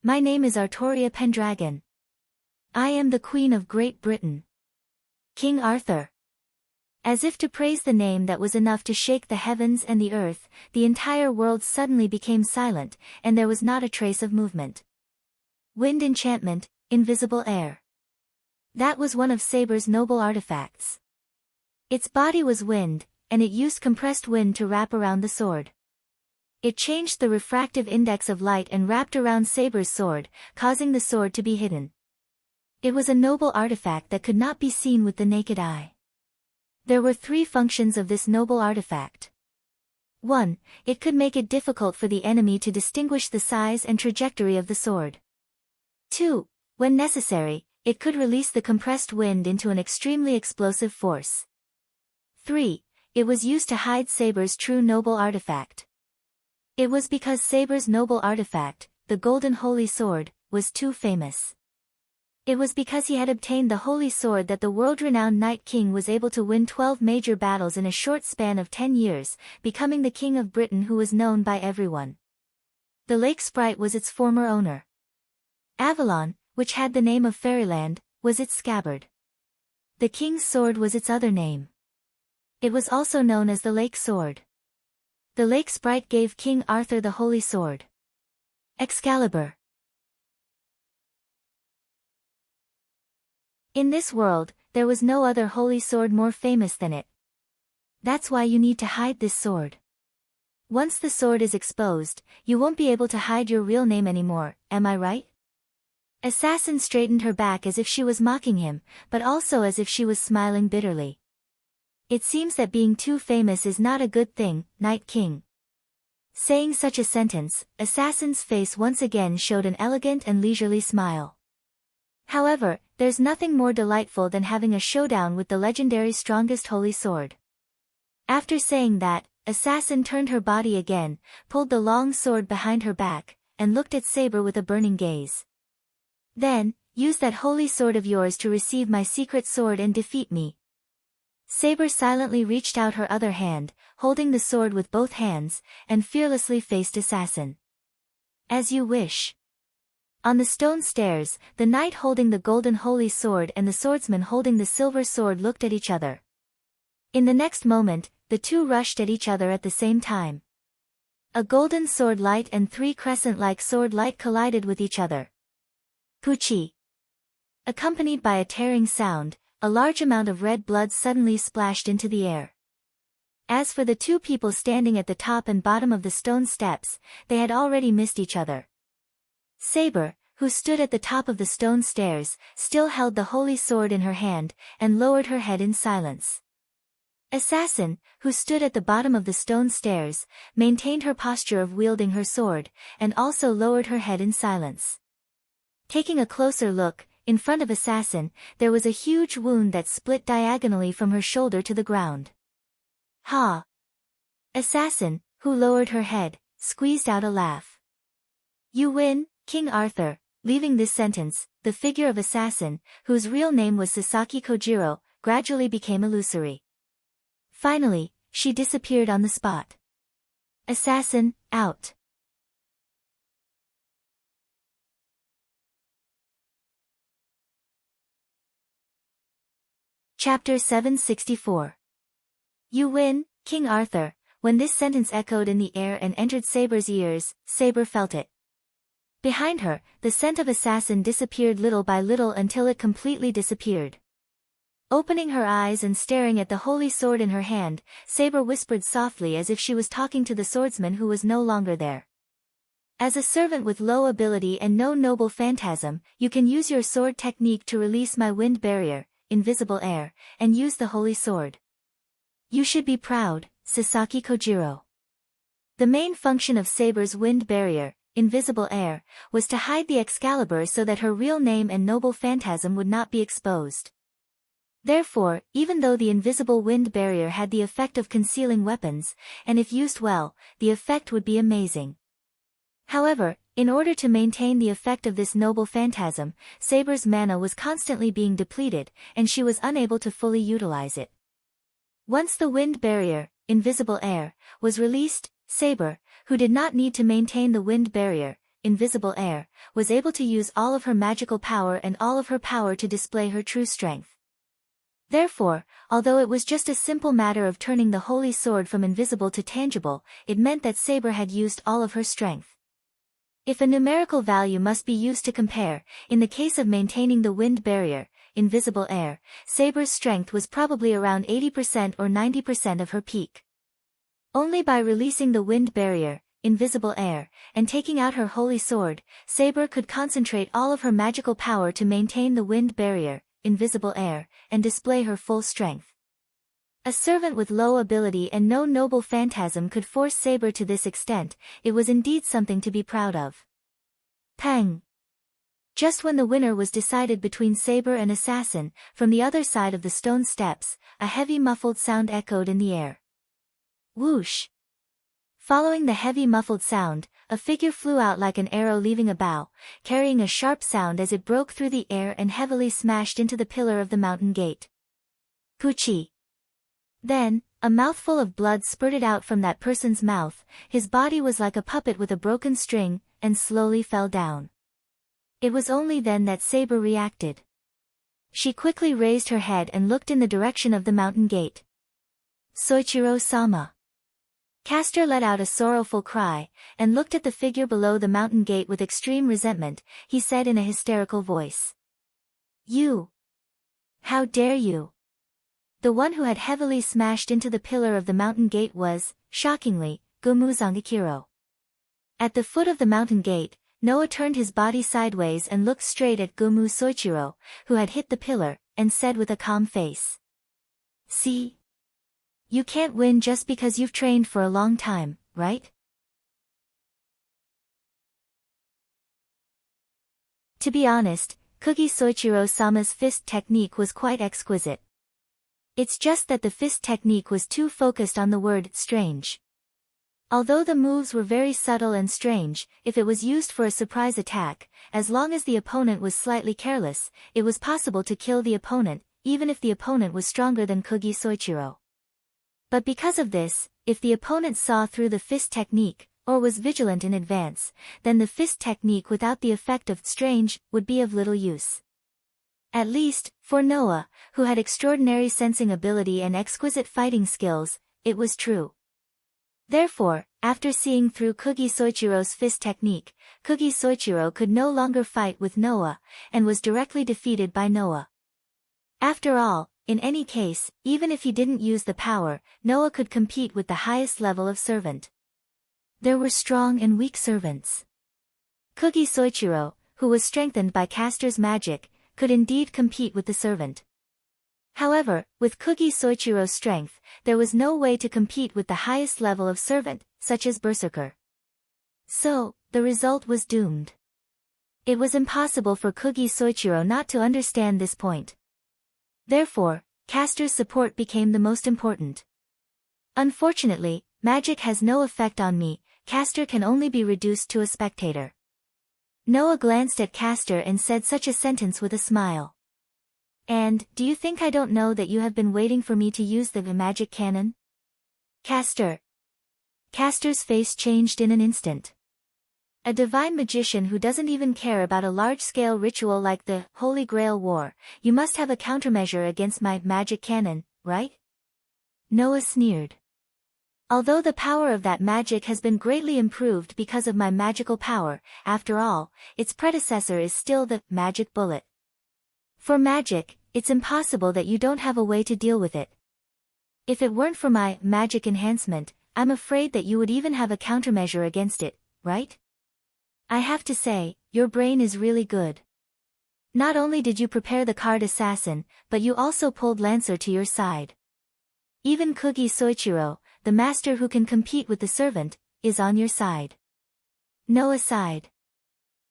"My name is Artoria Pendragon. I am the Queen of Great Britain. King Arthur." As if to praise the name that was enough to shake the heavens and the earth, the entire world suddenly became silent, and there was not a trace of movement. Wind enchantment, invisible air. That was one of Saber's noble artifacts. Its body was wind, and it used compressed wind to wrap around the sword. It changed the refractive index of light and wrapped around Saber's sword, causing the sword to be hidden. It was a noble artifact that could not be seen with the naked eye. There were 3 functions of this noble artifact. 1. It could make it difficult for the enemy to distinguish the size and trajectory of the sword. 2. When necessary, it could release the compressed wind into an extremely explosive force. 3. It was used to hide Saber's true noble artifact. It was because Saber's noble artifact, the Golden Holy Sword, was too famous. It was because he had obtained the holy sword that the world-renowned Night King was able to win 12 major battles in a short span of 10 years, becoming the King of Britain who was known by everyone. The lake sprite was its former owner. Avalon, which had the name of Fairyland, was its scabbard. The King's sword was its other name. It was also known as the Lake Sword. The lake sprite gave King Arthur the holy sword. Excalibur. In this world, there was no other holy sword more famous than it. That's why you need to hide this sword. Once the sword is exposed, you won't be able to hide your real name anymore, am I right? Assassin straightened her back as if she was mocking him, but also as if she was smiling bitterly. "It seems that being too famous is not a good thing, Night King." Saying such a sentence, Assassin's face once again showed an elegant and leisurely smile. "However, there's nothing more delightful than having a showdown with the legendary strongest holy sword." After saying that, Assassin turned her body again, pulled the long sword behind her back, and looked at Saber with a burning gaze. "Then, use that holy sword of yours to receive my secret sword and defeat me." Saber silently reached out her other hand, holding the sword with both hands, and fearlessly faced Assassin. "As you wish." On the stone stairs, the knight holding the golden holy sword and the swordsman holding the silver sword looked at each other. In the next moment, the two rushed at each other at the same time. A golden sword light and 3 crescent-like sword light collided with each other. Poochie! Accompanied by a tearing sound, a large amount of red blood suddenly splashed into the air. As for the 2 people standing at the top and bottom of the stone steps, they had already missed each other. Saber, who stood at the top of the stone stairs, still held the holy sword in her hand, and lowered her head in silence. Assassin, who stood at the bottom of the stone stairs, maintained her posture of wielding her sword, and also lowered her head in silence. Taking a closer look, in front of Assassin, there was a huge wound that split diagonally from her shoulder to the ground. Ha! Assassin, who lowered her head, squeezed out a laugh. "You win, King Arthur." Leaving this sentence, the figure of Assassin, whose real name was Sasaki Kojiro, gradually became illusory. Finally, she disappeared on the spot. Assassin, out. Chapter 764. You win, King Arthur. When this sentence echoed in the air and entered Saber's ears, Saber felt it. Behind her, the scent of assassin disappeared little by little until it completely disappeared. Opening her eyes and staring at the holy sword in her hand, Saber whispered softly as if she was talking to the swordsman who was no longer there. As a servant with low ability and no noble phantasm, you can use your sword technique to release my wind barrier, invisible air, and use the holy sword. You should be proud, Sasaki Kojiro. The main function of Saber's wind barrier, invisible air, was to hide the Excalibur so that her real name and noble phantasm would not be exposed. Therefore, even though the invisible wind barrier had the effect of concealing weapons, and if used well, the effect would be amazing. However, in order to maintain the effect of this noble phantasm, Saber's mana was constantly being depleted, and she was unable to fully utilize it. Once the wind barrier, invisible air, was released, Saber, who did not need to maintain the wind barrier, invisible air, was able to use all of her magical power and all of her power to display her true strength. Therefore, although it was just a simple matter of turning the holy sword from invisible to tangible, it meant that Saber had used all of her strength. If a numerical value must be used to compare, in the case of maintaining the wind barrier, invisible air, Saber's strength was probably around 80% or 90% of her peak. Only by releasing the wind barrier, invisible air, and taking out her holy sword, Saber could concentrate all of her magical power to maintain the wind barrier, invisible air, and display her full strength. A servant with low ability and no noble phantasm could force Saber to this extent. It was indeed something to be proud of. Pang! Just when the winner was decided between Saber and Assassin, from the other side of the stone steps, a heavy muffled sound echoed in the air. Whoosh! Following the heavy muffled sound, a figure flew out like an arrow leaving a bow, carrying a sharp sound as it broke through the air and heavily smashed into the pillar of the mountain gate. Puchi! Then, a mouthful of blood spurted out from that person's mouth. His body was like a puppet with a broken string, and slowly fell down. It was only then that Saber reacted. She quickly raised her head and looked in the direction of the mountain gate. Soichiro-sama. Castor let out a sorrowful cry, and looked at the figure below the mountain gate with extreme resentment. He said in a hysterical voice. You! How dare you! The one who had heavily smashed into the pillar of the mountain gate was, shockingly, Gomu Zangakiro. At the foot of the mountain gate, Noah turned his body sideways and looked straight at Gomu Soichiro, who had hit the pillar, and said with a calm face. See? You can't win just because you've trained for a long time, right? To be honest, Kugi Soichiro-sama's fist technique was quite exquisite. It's just that the fist technique was too focused on the word strange. Although the moves were very subtle and strange, if it was used for a surprise attack, as long as the opponent was slightly careless, it was possible to kill the opponent, even if the opponent was stronger than Kugi Soichiro. But because of this, if the opponent saw through the fist technique, or was vigilant in advance, then the fist technique without the effect of strange would be of little use. At least, for Noah, who had extraordinary sensing ability and exquisite fighting skills, it was true. Therefore, after seeing through Kugi Soichiro's fist technique, Kugi Soichiro could no longer fight with Noah, and was directly defeated by Noah. After all, in any case, even if he didn't use the power, Noah could compete with the highest level of servant. There were strong and weak servants. Kugi Soichiro, who was strengthened by Castor's magic, could indeed compete with the servant. However, with Kugi Soichiro's strength, there was no way to compete with the highest level of servant, such as Berserker. So, the result was doomed. It was impossible for Kugi Soichiro not to understand this point. Therefore, Castor's support became the most important. Unfortunately, magic has no effect on me. Castor can only be reduced to a spectator. Noah glanced at Castor and said such a sentence with a smile. And, do you think I don't know that you have been waiting for me to use the magic cannon? Castor. Castor's face changed in an instant. A divine magician who doesn't even care about a large-scale ritual like the Holy Grail War, you must have a countermeasure against my magic cannon, right? Noah sneered. Although the power of that magic has been greatly improved because of my magical power, after all, its predecessor is still the magic bullet. For magic, it's impossible that you don't have a way to deal with it. If it weren't for my magic enhancement, I'm afraid that you would even have a countermeasure against it, right? I have to say, your brain is really good. Not only did you prepare the card assassin, but you also pulled Lancer to your side. Even Kugi Soichiro, the master who can compete with the servant, is on your side. Noah sighed.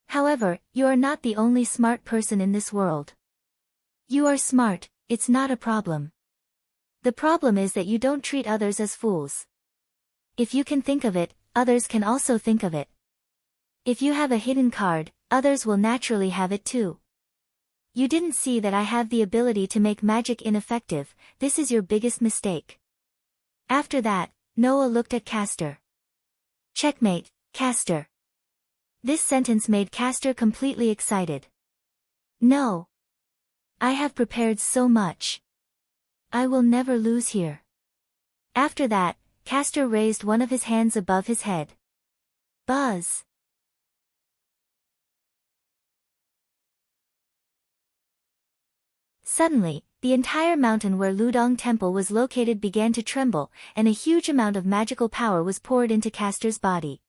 However, you are not the only smart person in this world. You are smart, it's not a problem. The problem is that you don't treat others as fools. If you can think of it, others can also think of it. If you have a hidden card, others will naturally have it too. You didn't see that I have the ability to make magic ineffective, this is your biggest mistake. After that, Noah looked at Castor. Checkmate, Castor. This sentence made Castor completely excited. No. I have prepared so much. I will never lose here. After that, Castor raised one of his hands above his head. Buzz. Suddenly, the entire mountain where Ludong Temple was located began to tremble, and a huge amount of magical power was poured into Castor's body.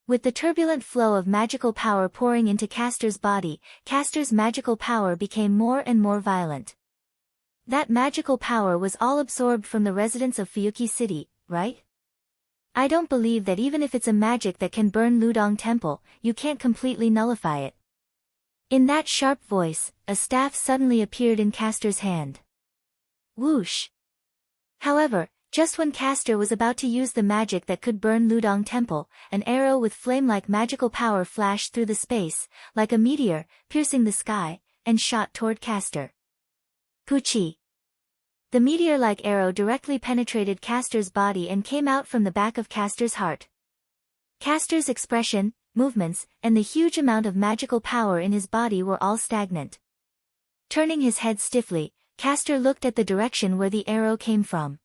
With the turbulent flow of magical power pouring into Castor's body, Castor's magical power became more and more violent. That magical power was all absorbed from the residents of Fuyuki City, right? I don't believe that even if it's a magic that can burn Ludong Temple, you can't completely nullify it. In that sharp voice, a staff suddenly appeared in Castor's hand. Whoosh! However, just when Castor was about to use the magic that could burn Ludong Temple, an arrow with flame-like magical power flashed through the space, like a meteor, piercing the sky, and shot toward Castor. Puchi! The meteor-like arrow directly penetrated Castor's body and came out from the back of Castor's heart. Castor's expression, movements, and the huge amount of magical power in his body were all stagnant. Turning his head stiffly, Castor looked at the direction where the arrow came from.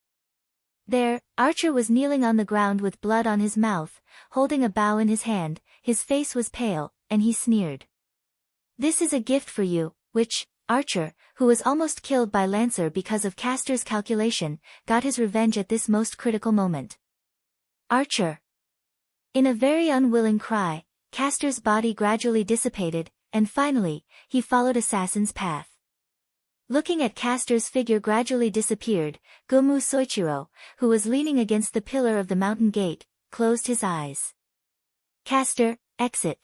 There, Archer was kneeling on the ground with blood on his mouth, holding a bow in his hand, his face was pale, and he sneered. This is a gift for you, which, Archer, who was almost killed by Lancer because of Castor's calculation, got his revenge at this most critical moment. Archer! In a very unwilling cry, Castor's body gradually dissipated, and finally, he followed Assassin's path. Looking at Castor's figure gradually disappeared, Gomu Soichiro, who was leaning against the pillar of the mountain gate, closed his eyes. Castor, exit.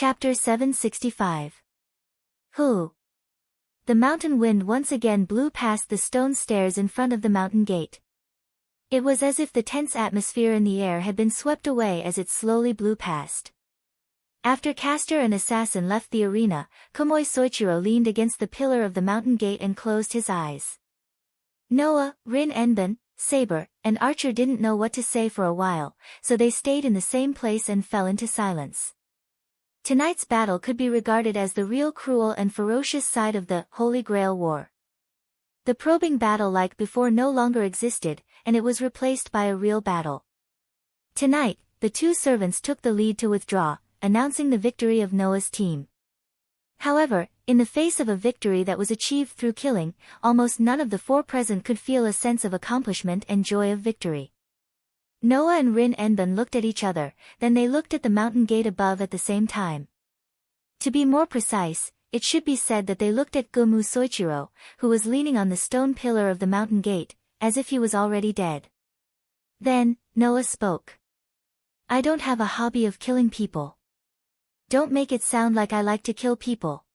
Chapter 765. Who? The mountain wind once again blew past the stone stairs in front of the mountain gate. It was as if the tense atmosphere in the air had been swept away as it slowly blew past. After Castor and Assassin left the arena, Komoi Soichiro leaned against the pillar of the mountain gate and closed his eyes. Noah, Rin Enban, Saber, and Archer didn't know what to say for a while, so they stayed in the same place and fell into silence. Tonight's battle could be regarded as the real cruel and ferocious side of the Holy Grail War. The probing battle like before no longer existed, and it was replaced by a real battle. Tonight, the two servants took the lead to withdraw, announcing the victory of Noah's team. However, in the face of a victory that was achieved through killing, almost none of the four present could feel a sense of accomplishment and joy of victory. Noah and Rin Enban looked at each other, then they looked at the mountain gate above at the same time. To be more precise, it should be said that they looked at Gomu Soichiro, who was leaning on the stone pillar of the mountain gate, as if he was already dead. Then, Noah spoke. I don't have a hobby of killing people. Don't make it sound like I like to kill people.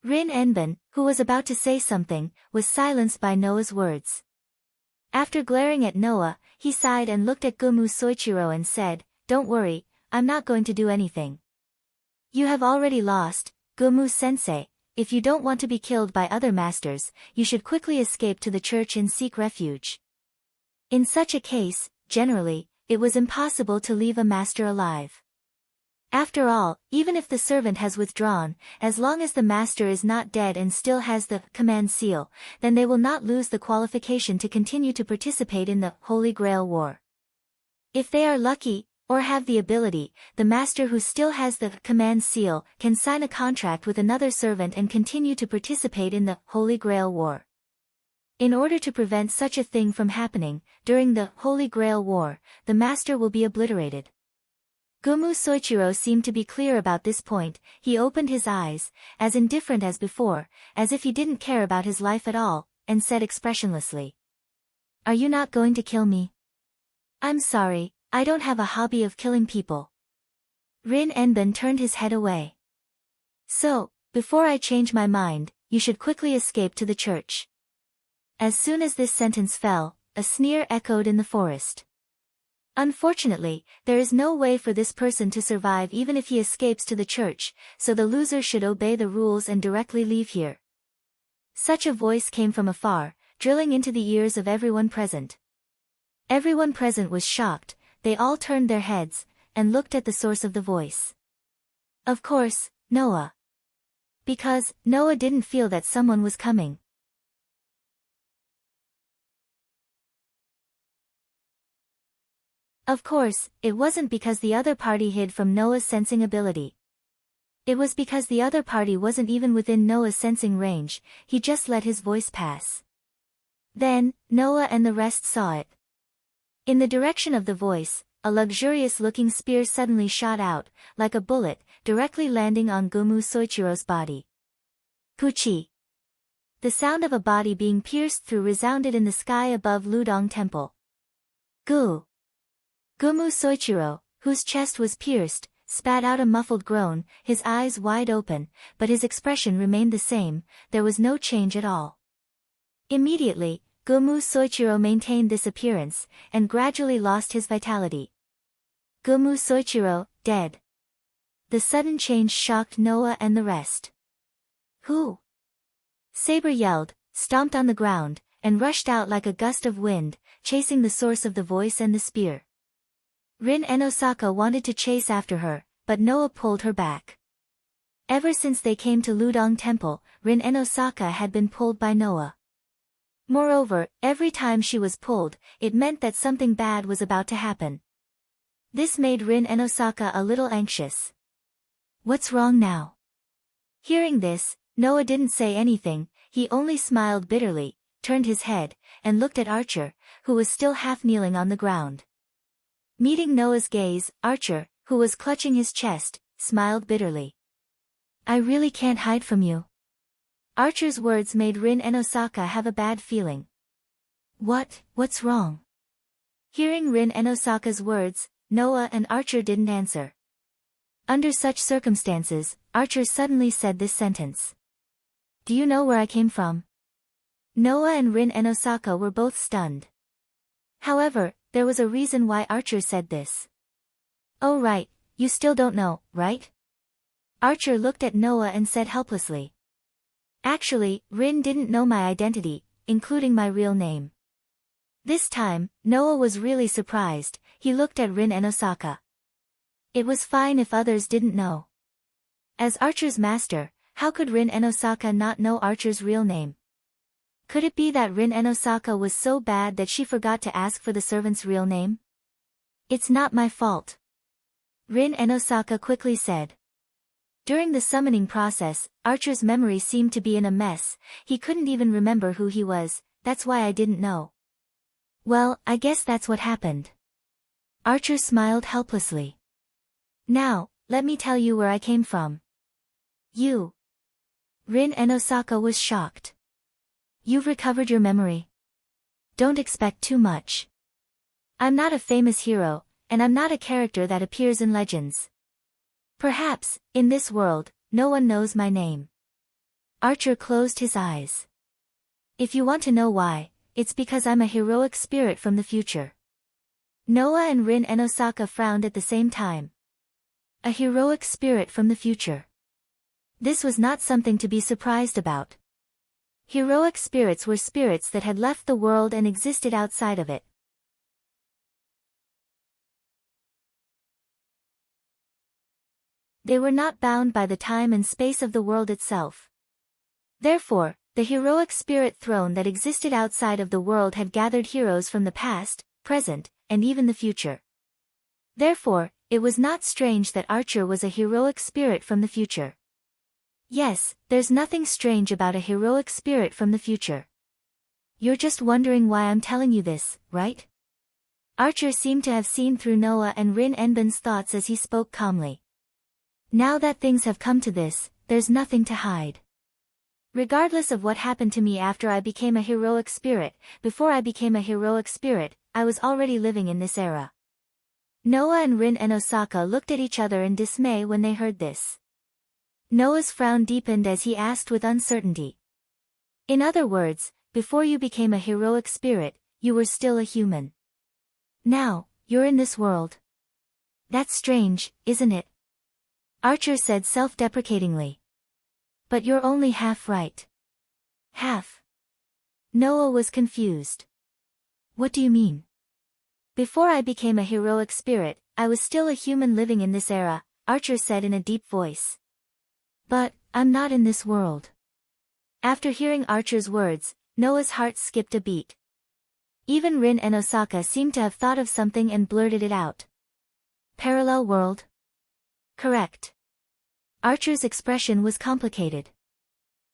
Rin Enban, who was about to say something, was silenced by Noah's words. After glaring at Noah, he sighed and looked at Gomu Soichiro and said, Don't worry, I'm not going to do anything. You have already lost, Gomu-sensei. If you don't want to be killed by other masters, you should quickly escape to the church and seek refuge. In such a case, generally, it was impossible to leave a master alive. After all, even if the servant has withdrawn, as long as the master is not dead and still has the command seal, then they will not lose the qualification to continue to participate in the Holy Grail War. If they are lucky, or have the ability, the master who still has the command seal can sign a contract with another servant and continue to participate in the Holy Grail War. In order to prevent such a thing from happening, during the Holy Grail War, the master will be obliterated. Gomu Soichiro seemed to be clear about this point. He opened his eyes, as indifferent as before, as if he didn't care about his life at all, and said expressionlessly, "Are you not going to kill me?" "I'm sorry, I don't have a hobby of killing people." Rin Enben turned his head away. "So, before I change my mind, you should quickly escape to the church." As soon as this sentence fell, a sneer echoed in the forest. Unfortunately, there is no way for this person to survive even if he escapes to the church, so the loser should obey the rules and directly leave here. Such a voice came from afar, drilling into the ears of everyone present. Everyone present was shocked, they all turned their heads, and looked at the source of the voice. Of course, Noah. Because, Noah didn't feel that someone was coming. Of course, it wasn't because the other party hid from Noah's sensing ability. It was because the other party wasn't even within Noah's sensing range, he just let his voice pass. Then, Noah and the rest saw it. In the direction of the voice, a luxurious-looking spear suddenly shot out, like a bullet, directly landing on Gomu Soichiro's body. Puchi! The sound of a body being pierced through resounded in the sky above Ludong Temple. Gu! Gomu Soichiro, whose chest was pierced, spat out a muffled groan, his eyes wide open, but his expression remained the same, there was no change at all. Immediately, Gomu Soichiro maintained this appearance, and gradually lost his vitality. Gomu Soichiro, dead. The sudden change shocked Noah and the rest. Who? Saber yelled, stomped on the ground, and rushed out like a gust of wind, chasing the source of the voice and the spear. Rin and Osaka wanted to chase after her, but Noah pulled her back. Ever since they came to Ludong Temple, Rin and Osaka had been pulled by Noah. Moreover, every time she was pulled, it meant that something bad was about to happen. This made Rin and Osaka a little anxious. What's wrong now? Hearing this, Noah didn't say anything, he only smiled bitterly, turned his head, and looked at Archer, who was still half kneeling on the ground. Meeting Noah's gaze, Archer, who was clutching his chest, smiled bitterly. I really can't hide from you. Archer's words made Rin and Osaka have a bad feeling. What's wrong? Hearing Rin and Osaka's words, Noah and Archer didn't answer. Under such circumstances, Archer suddenly said this sentence. Do you know where I came from? Noah and Rin and Osaka were both stunned. However, there was a reason why Archer said this. Oh right, you still don't know, right? Archer looked at Noah and said helplessly. Actually, Rin didn't know my identity, including my real name. This time, Noah was really surprised, he looked at Rin and Osaka. It was fine if others didn't know. As Archer's master, how could Rin and Osaka not know Archer's real name? Could it be that Rin and Osaka was so bad that she forgot to ask for the servant's real name? It's not my fault. Rin and Osaka quickly said. During the summoning process, Archer's memory seemed to be in a mess, he couldn't even remember who he was, that's why I didn't know. Well, I guess that's what happened. Archer smiled helplessly. Now, let me tell you where I came from. You. Rin and Osaka was shocked. You've recovered your memory. Don't expect too much. I'm not a famous hero, and I'm not a character that appears in legends. Perhaps, in this world, no one knows my name. Archer closed his eyes. If you want to know why, it's because I'm a heroic spirit from the future. Noah and Rin and Osaka frowned at the same time. A heroic spirit from the future. This was not something to be surprised about. Heroic spirits were spirits that had left the world and existed outside of it. They were not bound by the time and space of the world itself. Therefore, the heroic spirit throne that existed outside of the world had gathered heroes from the past, present, and even the future. Therefore, it was not strange that Archer was a heroic spirit from the future. Yes, there's nothing strange about a heroic spirit from the future. You're just wondering why I'm telling you this, right? Archer seemed to have seen through Noah and Rin Enben's thoughts as he spoke calmly. Now that things have come to this, there's nothing to hide. Regardless of what happened to me after I became a heroic spirit, before I became a heroic spirit, I was already living in this era. Noah and Rin and Osaka looked at each other in dismay when they heard this. Noah's frown deepened as he asked with uncertainty. In other words, before you became a heroic spirit, you were still a human. Now, you're in this world. That's strange, isn't it? Archer said self-deprecatingly. But you're only half right. Half? Noah was confused. What do you mean? Before I became a heroic spirit, I was still a human living in this era, Archer said in a deep voice. But, I'm not in this world. After hearing Archer's words, Noah's heart skipped a beat. Even Rin and Osaka seemed to have thought of something and blurted it out. Parallel world? Correct. Archer's expression was complicated.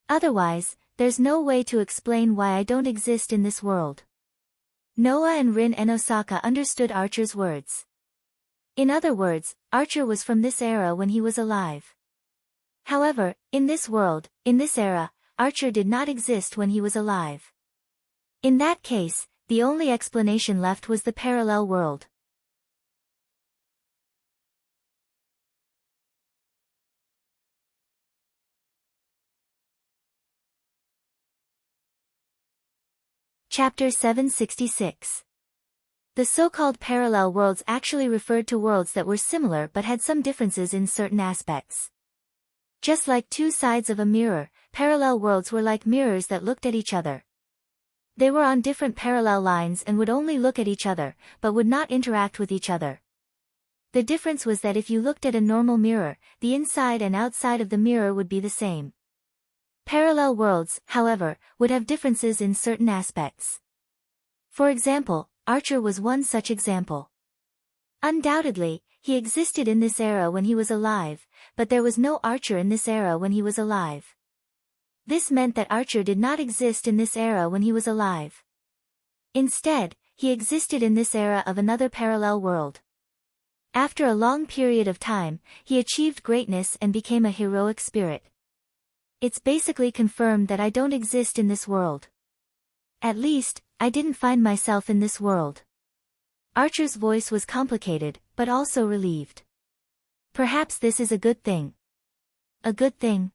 Otherwise, there's no way to explain why I don't exist in this world. Noah and Rin and Osaka understood Archer's words. In other words, Archer was from this era when he was alive. However, in this world, in this era, Archer did not exist when he was alive. In that case, the only explanation left was the parallel world. Chapter 766. The so-called parallel worlds actually referred to worlds that were similar but had some differences in certain aspects. Just like two sides of a mirror, parallel worlds were like mirrors that looked at each other. They were on different parallel lines and would only look at each other, but would not interact with each other. The difference was that if you looked at a normal mirror, the inside and outside of the mirror would be the same. Parallel worlds, however, would have differences in certain aspects. For example, Archer was one such example. Undoubtedly, he existed in this era when he was alive, but there was no Archer in this era when he was alive. This meant that Archer did not exist in this era when he was alive. Instead, he existed in this era of another parallel world. After a long period of time, he achieved greatness and became a heroic spirit. It's basically confirmed that I don't exist in this world. At least, I didn't find myself in this world. Archer's voice was complicated, but also relieved. Perhaps this is a good thing. A good thing?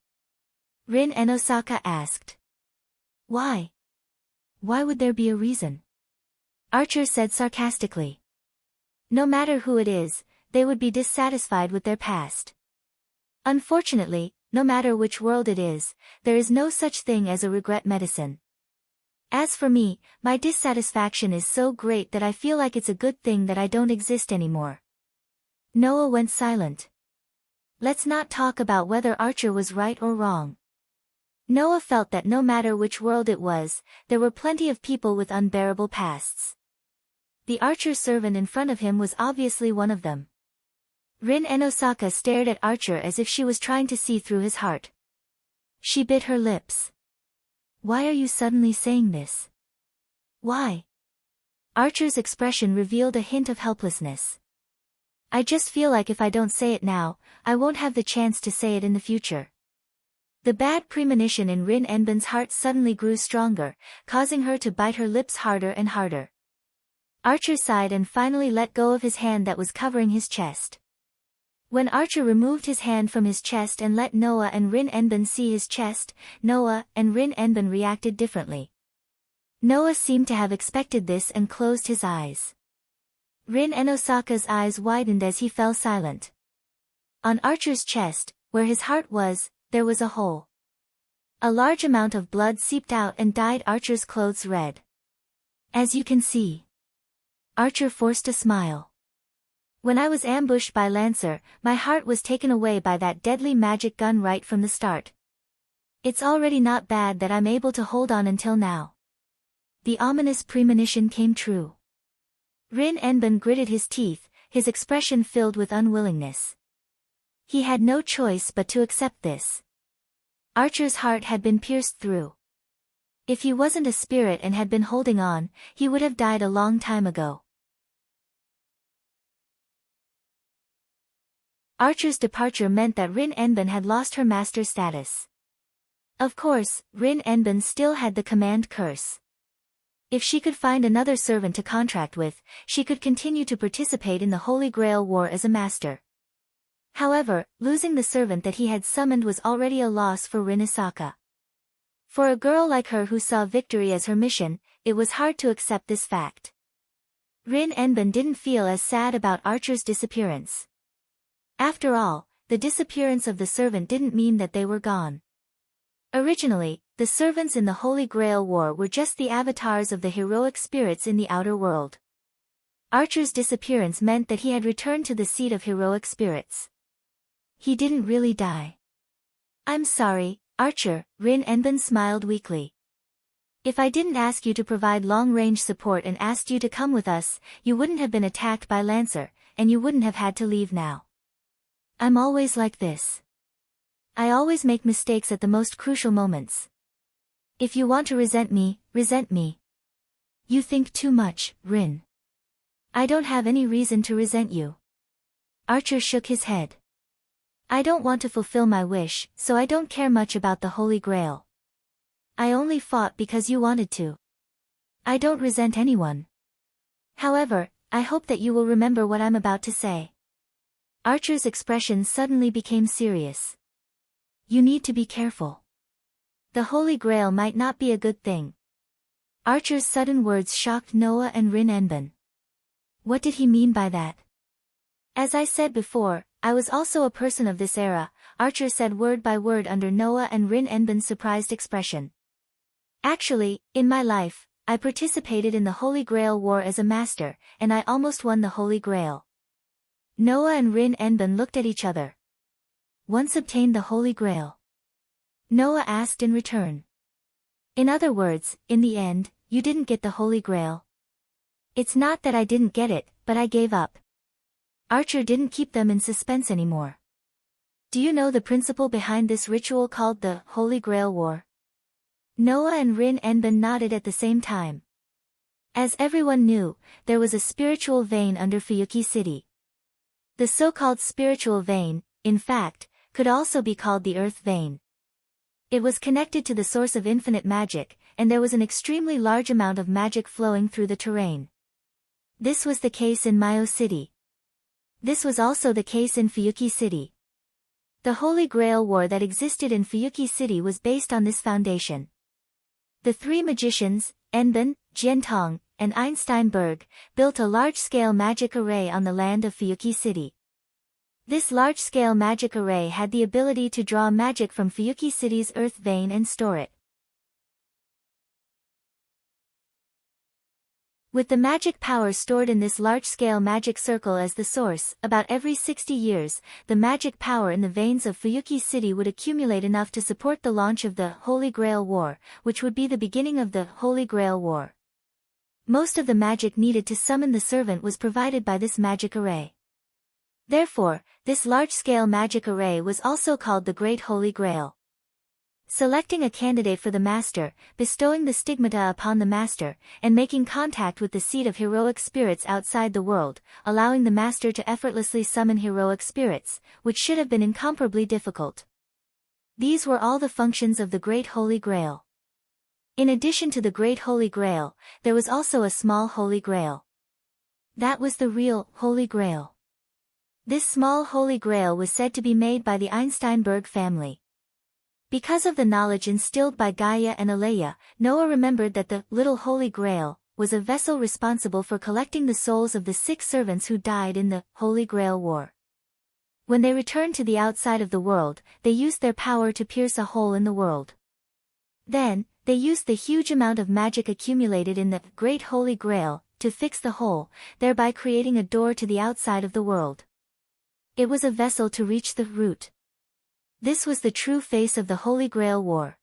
Rin and Osaka asked. Why? Why would there be a reason? Archer said sarcastically. No matter who it is, they would be dissatisfied with their past. Unfortunately, no matter which world it is, there is no such thing as a regret medicine. As for me, my dissatisfaction is so great that I feel like it's a good thing that I don't exist anymore. Noah went silent. Let's not talk about whether Archer was right or wrong. Noah felt that no matter which world it was, there were plenty of people with unbearable pasts. The Archer servant in front of him was obviously one of them. Rin and Osaka stared at Archer as if she was trying to see through his heart. She bit her lips. Why are you suddenly saying this? Why? Archer's expression revealed a hint of helplessness. I just feel like if I don't say it now, I won't have the chance to say it in the future. The bad premonition in Rin Enben's heart suddenly grew stronger, causing her to bite her lips harder and harder. Archer sighed and finally let go of his hand that was covering his chest. When Archer removed his hand from his chest and let Noah and Rin Enben see his chest, Noah and Rin Enben reacted differently. Noah seemed to have expected this and closed his eyes. Rin and Osaka's eyes widened as he fell silent. On Archer's chest, where his heart was, there was a hole. A large amount of blood seeped out and dyed Archer's clothes red. As you can see. Archer forced a smile. When I was ambushed by Lancer, my heart was taken away by that deadly magic gun right from the start. It's already not bad that I'm able to hold on until now. The ominous premonition came true. Rin Enbin gritted his teeth, his expression filled with unwillingness. He had no choice but to accept this. Archer's heart had been pierced through. If he wasn't a spirit and had been holding on, he would have died a long time ago. Archer's departure meant that Rin Enbin had lost her master status. Of course, Rin Enbin still had the command curse. If she could find another servant to contract with, she could continue to participate in the Holy Grail War as a master. However, losing the servant that he had summoned was already a loss for Rin Isaka. For a girl like her who saw victory as her mission, it was hard to accept this fact. Rin Enbin didn't feel as sad about Archer's disappearance. After all, the disappearance of the servant didn't mean that they were gone. Originally, the servants in the Holy Grail War were just the avatars of the heroic spirits in the outer world. Archer's disappearance meant that he had returned to the seat of heroic spirits. He didn't really die. I'm sorry, Archer, Rin Enbin smiled weakly. If I didn't ask you to provide long-range support and asked you to come with us, you wouldn't have been attacked by Lancer, and you wouldn't have had to leave now. I'm always like this. I always make mistakes at the most crucial moments. If you want to resent me, resent me. You think too much, Rin. I don't have any reason to resent you. Archer shook his head. I don't want to fulfill my wish, so I don't care much about the Holy Grail. I only fought because you wanted to. I don't resent anyone. However, I hope that you will remember what I'm about to say. Archer's expression suddenly became serious. You need to be careful. The Holy Grail might not be a good thing. Archer's sudden words shocked Noah and Rin Enbin. What did he mean by that? As I said before, I was also a person of this era, Archer said word by word under Noah and Rin Enbin's surprised expression. Actually, in my life, I participated in the Holy Grail War as a master, and I almost won the Holy Grail. Noah and Rin Enbin looked at each other. Once obtained the Holy Grail? Noah asked in return. In other words, in the end, you didn't get the Holy Grail. It's not that I didn't get it, but I gave up. Archer didn't keep them in suspense anymore. Do you know the principle behind this ritual called the Holy Grail War? Noah and Rin Enbin nodded at the same time. As everyone knew, there was a spiritual vein under Fuyuki City. The so-called spiritual vein, in fact, could also be called the Earth Vein. It was connected to the source of infinite magic, and there was an extremely large amount of magic flowing through the terrain. This was the case in Mayo City. This was also the case in Fuyuki City. The Holy Grail War that existed in Fuyuki City was based on this foundation. The three magicians, Enbin, Jiantong, and Einsteinberg, built a large-scale magic array on the land of Fuyuki City. This large-scale magic array had the ability to draw magic from Fuyuki City's Earth Vein and store it. With the magic power stored in this large-scale magic circle as the source, about every 60 years, the magic power in the veins of Fuyuki City would accumulate enough to support the launch of the Holy Grail War, which would be the beginning of the Holy Grail War. Most of the magic needed to summon the servant was provided by this magic array. Therefore, this large-scale magic array was also called the Great Holy Grail. Selecting a candidate for the master, bestowing the stigmata upon the master, and making contact with the seat of heroic spirits outside the world, allowing the master to effortlessly summon heroic spirits, which should have been incomparably difficult. These were all the functions of the Great Holy Grail. In addition to the Great Holy Grail, there was also a small Holy Grail. That was the real Holy Grail. This small Holy Grail was said to be made by the Einsteinberg family. Because of the knowledge instilled by Gaia and Alea, Noah remembered that the Little Holy Grail was a vessel responsible for collecting the souls of the 6 servants who died in the Holy Grail War. When they returned to the outside of the world, they used their power to pierce a hole in the world. Then, they used the huge amount of magic accumulated in the Great Holy Grail to fix the hole, thereby creating a door to the outside of the world. It was a vessel to reach the root. This was the true face of the Holy Grail War.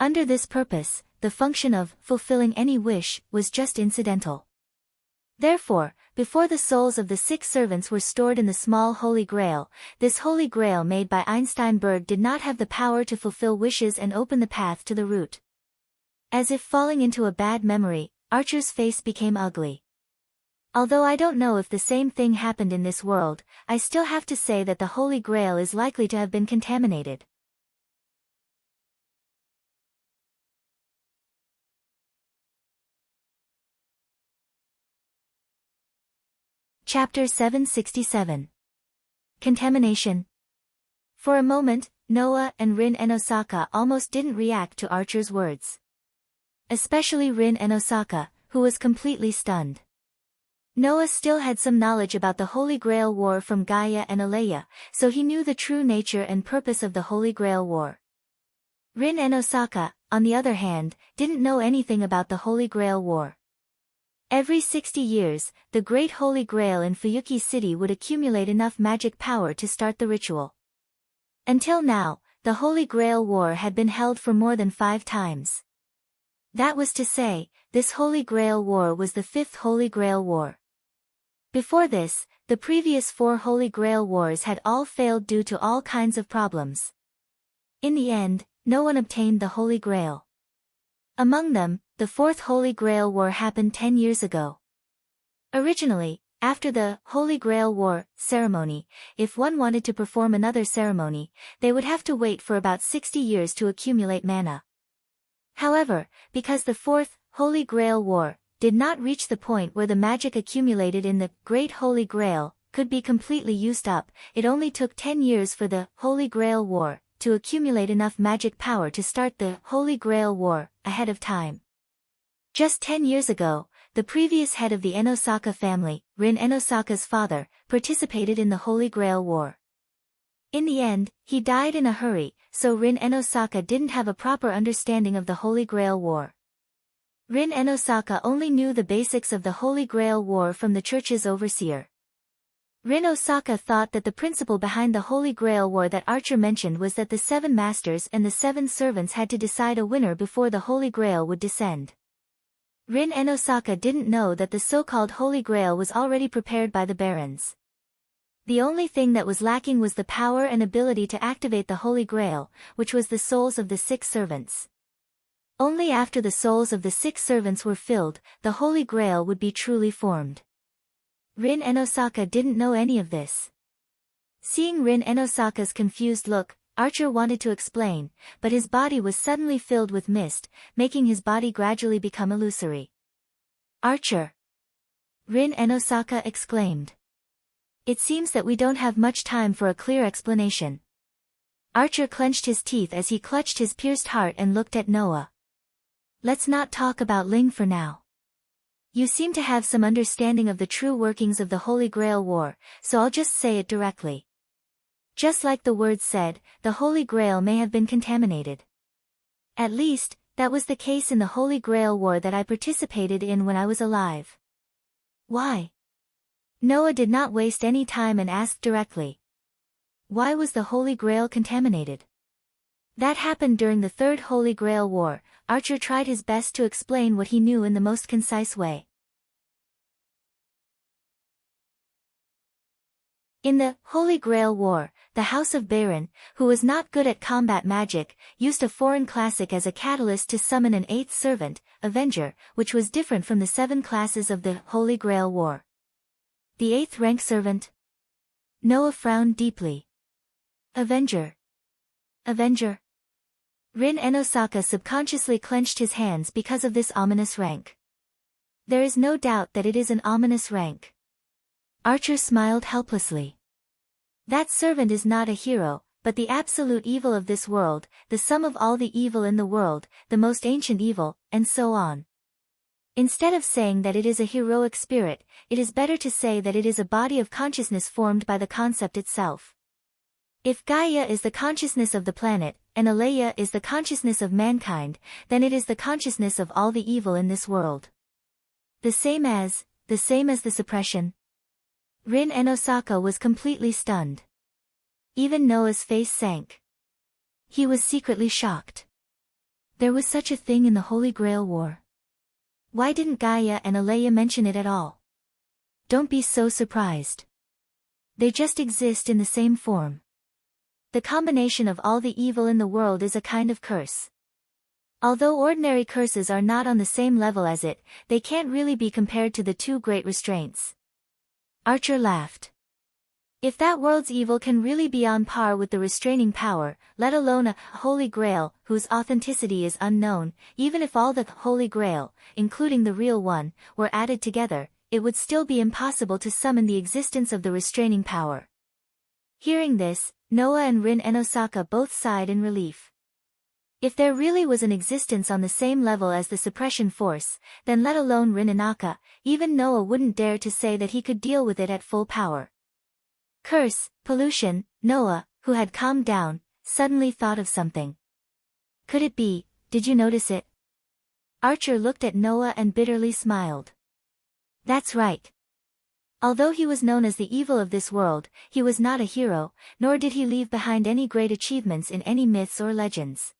Under this purpose, the function of fulfilling any wish was just incidental. Therefore, before the souls of the 6 servants were stored in the small Holy Grail, this Holy Grail made by Einsteinberg did not have the power to fulfill wishes and open the path to the root. As if falling into a bad memory, Archer's face became ugly. Although I don't know if the same thing happened in this world, I still have to say that the Holy Grail is likely to have been contaminated. Chapter 767. Contamination. For a moment, Noah and Rin and Osaka almost didn't react to Archer's words. Especially Rin and Osaka, who was completely stunned. Noah still had some knowledge about the Holy Grail War from Gaia and Alea, so he knew the true nature and purpose of the Holy Grail War. Rin and Osaka, on the other hand, didn't know anything about the Holy Grail War. Every 60 years, the Great Holy Grail in Fuyuki City would accumulate enough magic power to start the ritual. Until now, the Holy Grail War had been held for more than 5 times. That was to say, this Holy Grail War was the 5th Holy Grail War. Before this, the previous 4 Holy Grail Wars had all failed due to all kinds of problems. In the end, no one obtained the Holy Grail. Among them, the 4th Holy Grail War happened 10 years ago. Originally, after the Holy Grail War ceremony, if one wanted to perform another ceremony, they would have to wait for about 60 years to accumulate mana. However, because the 4th Holy Grail War did not reach the point where the magic accumulated in the Great Holy Grail could be completely used up, it only took 10 years for the Holy Grail War to accumulate enough magic power to start the Holy Grail War ahead of time. Just 10 years ago, the previous head of the Enosaka family, Rin Enosaka's father, participated in the Holy Grail War. In the end, he died in a hurry, so Rin Enosaka didn't have a proper understanding of the Holy Grail War. Rin Enosaka only knew the basics of the Holy Grail War from the church's overseer. Rin Osaka thought that the principle behind the Holy Grail War that Archer mentioned was that the 7 masters and the 7 servants had to decide a winner before the Holy Grail would descend. Rin Enosaka didn't know that the so-called Holy Grail was already prepared by the barons. The only thing that was lacking was the power and ability to activate the Holy Grail, which was the souls of the 6 servants. Only after the souls of the 6 servants were filled, the Holy Grail would be truly formed. Rin Enosaka didn't know any of this. Seeing Rin Enosaka's confused look, Archer wanted to explain, but his body was suddenly filled with mist, making his body gradually become illusory. Archer! Rin Enosaka exclaimed. It seems that we don't have much time for a clear explanation. Archer clenched his teeth as he clutched his pierced heart and looked at Noah. Let's not talk about Ling for now. You seem to have some understanding of the true workings of the Holy Grail War, so I'll just say it directly. Just like the words said, the Holy Grail may have been contaminated. At least, that was the case in the Holy Grail War that I participated in when I was alive. Why? Noah did not waste any time and asked directly. Why was the Holy Grail contaminated? That happened during the 3rd Holy Grail War. Archer tried his best to explain what he knew in the most concise way. In the Holy Grail War, the House of Baron, who was not good at combat magic, used a foreign classic as a catalyst to summon an 8th servant, Avenger, which was different from the 7 classes of the Holy Grail War. The 8th rank servant? Noah frowned deeply. Avenger. Avenger. Rin Enosaka subconsciously clenched his hands because of this ominous rank. There is no doubt that it is an ominous rank. Archer smiled helplessly. That servant is not a hero, but the absolute evil of this world, the sum of all the evil in the world, the most ancient evil, and so on. Instead of saying that it is a heroic spirit, it is better to say that it is a body of consciousness formed by the concept itself. If Gaia is the consciousness of the planet, and Alea is the consciousness of mankind, then it is the consciousness of all the evil in this world. The same as the suppression? Rin and Osaka was completely stunned. Even Noah's face sank. He was secretly shocked. There was such a thing in the Holy Grail War. Why didn't Gaia and Alea mention it at all? Don't be so surprised. They just exist in the same form. The combination of all the evil in the world is a kind of curse. Although ordinary curses are not on the same level as it, they can't really be compared to the two great restraints. Archer laughed. If that world's evil can really be on par with the restraining power, let alone a Holy Grail whose authenticity is unknown, even if all the Holy Grail, including the real one, were added together, it would still be impossible to summon the existence of the restraining power. Hearing this, Noah and Rin and Osaka both sighed in relief. If there really was an existence on the same level as the suppression force, then let alone Rin and Aka, even Noah wouldn't dare to say that he could deal with it at full power. Curse, pollution, Noah, who had calmed down, suddenly thought of something. Could it be, did you notice it? Archer looked at Noah and bitterly smiled. That's right. Although he was known as the evil of this world, he was not a hero, nor did he leave behind any great achievements in any myths or legends.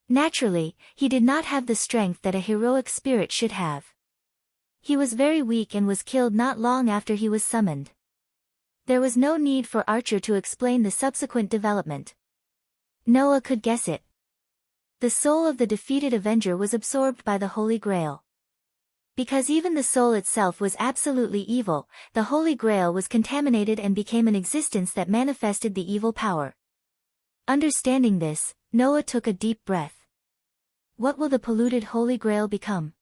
Naturally, he did not have the strength that a heroic spirit should have. He was very weak and was killed not long after he was summoned. There was no need for Archer to explain the subsequent development. Noah could guess it. The soul of the defeated Avenger was absorbed by the Holy Grail. Because even the soul itself was absolutely evil, the Holy Grail was contaminated and became an existence that manifested the evil power. Understanding this, Noah took a deep breath. What will the polluted Holy Grail become?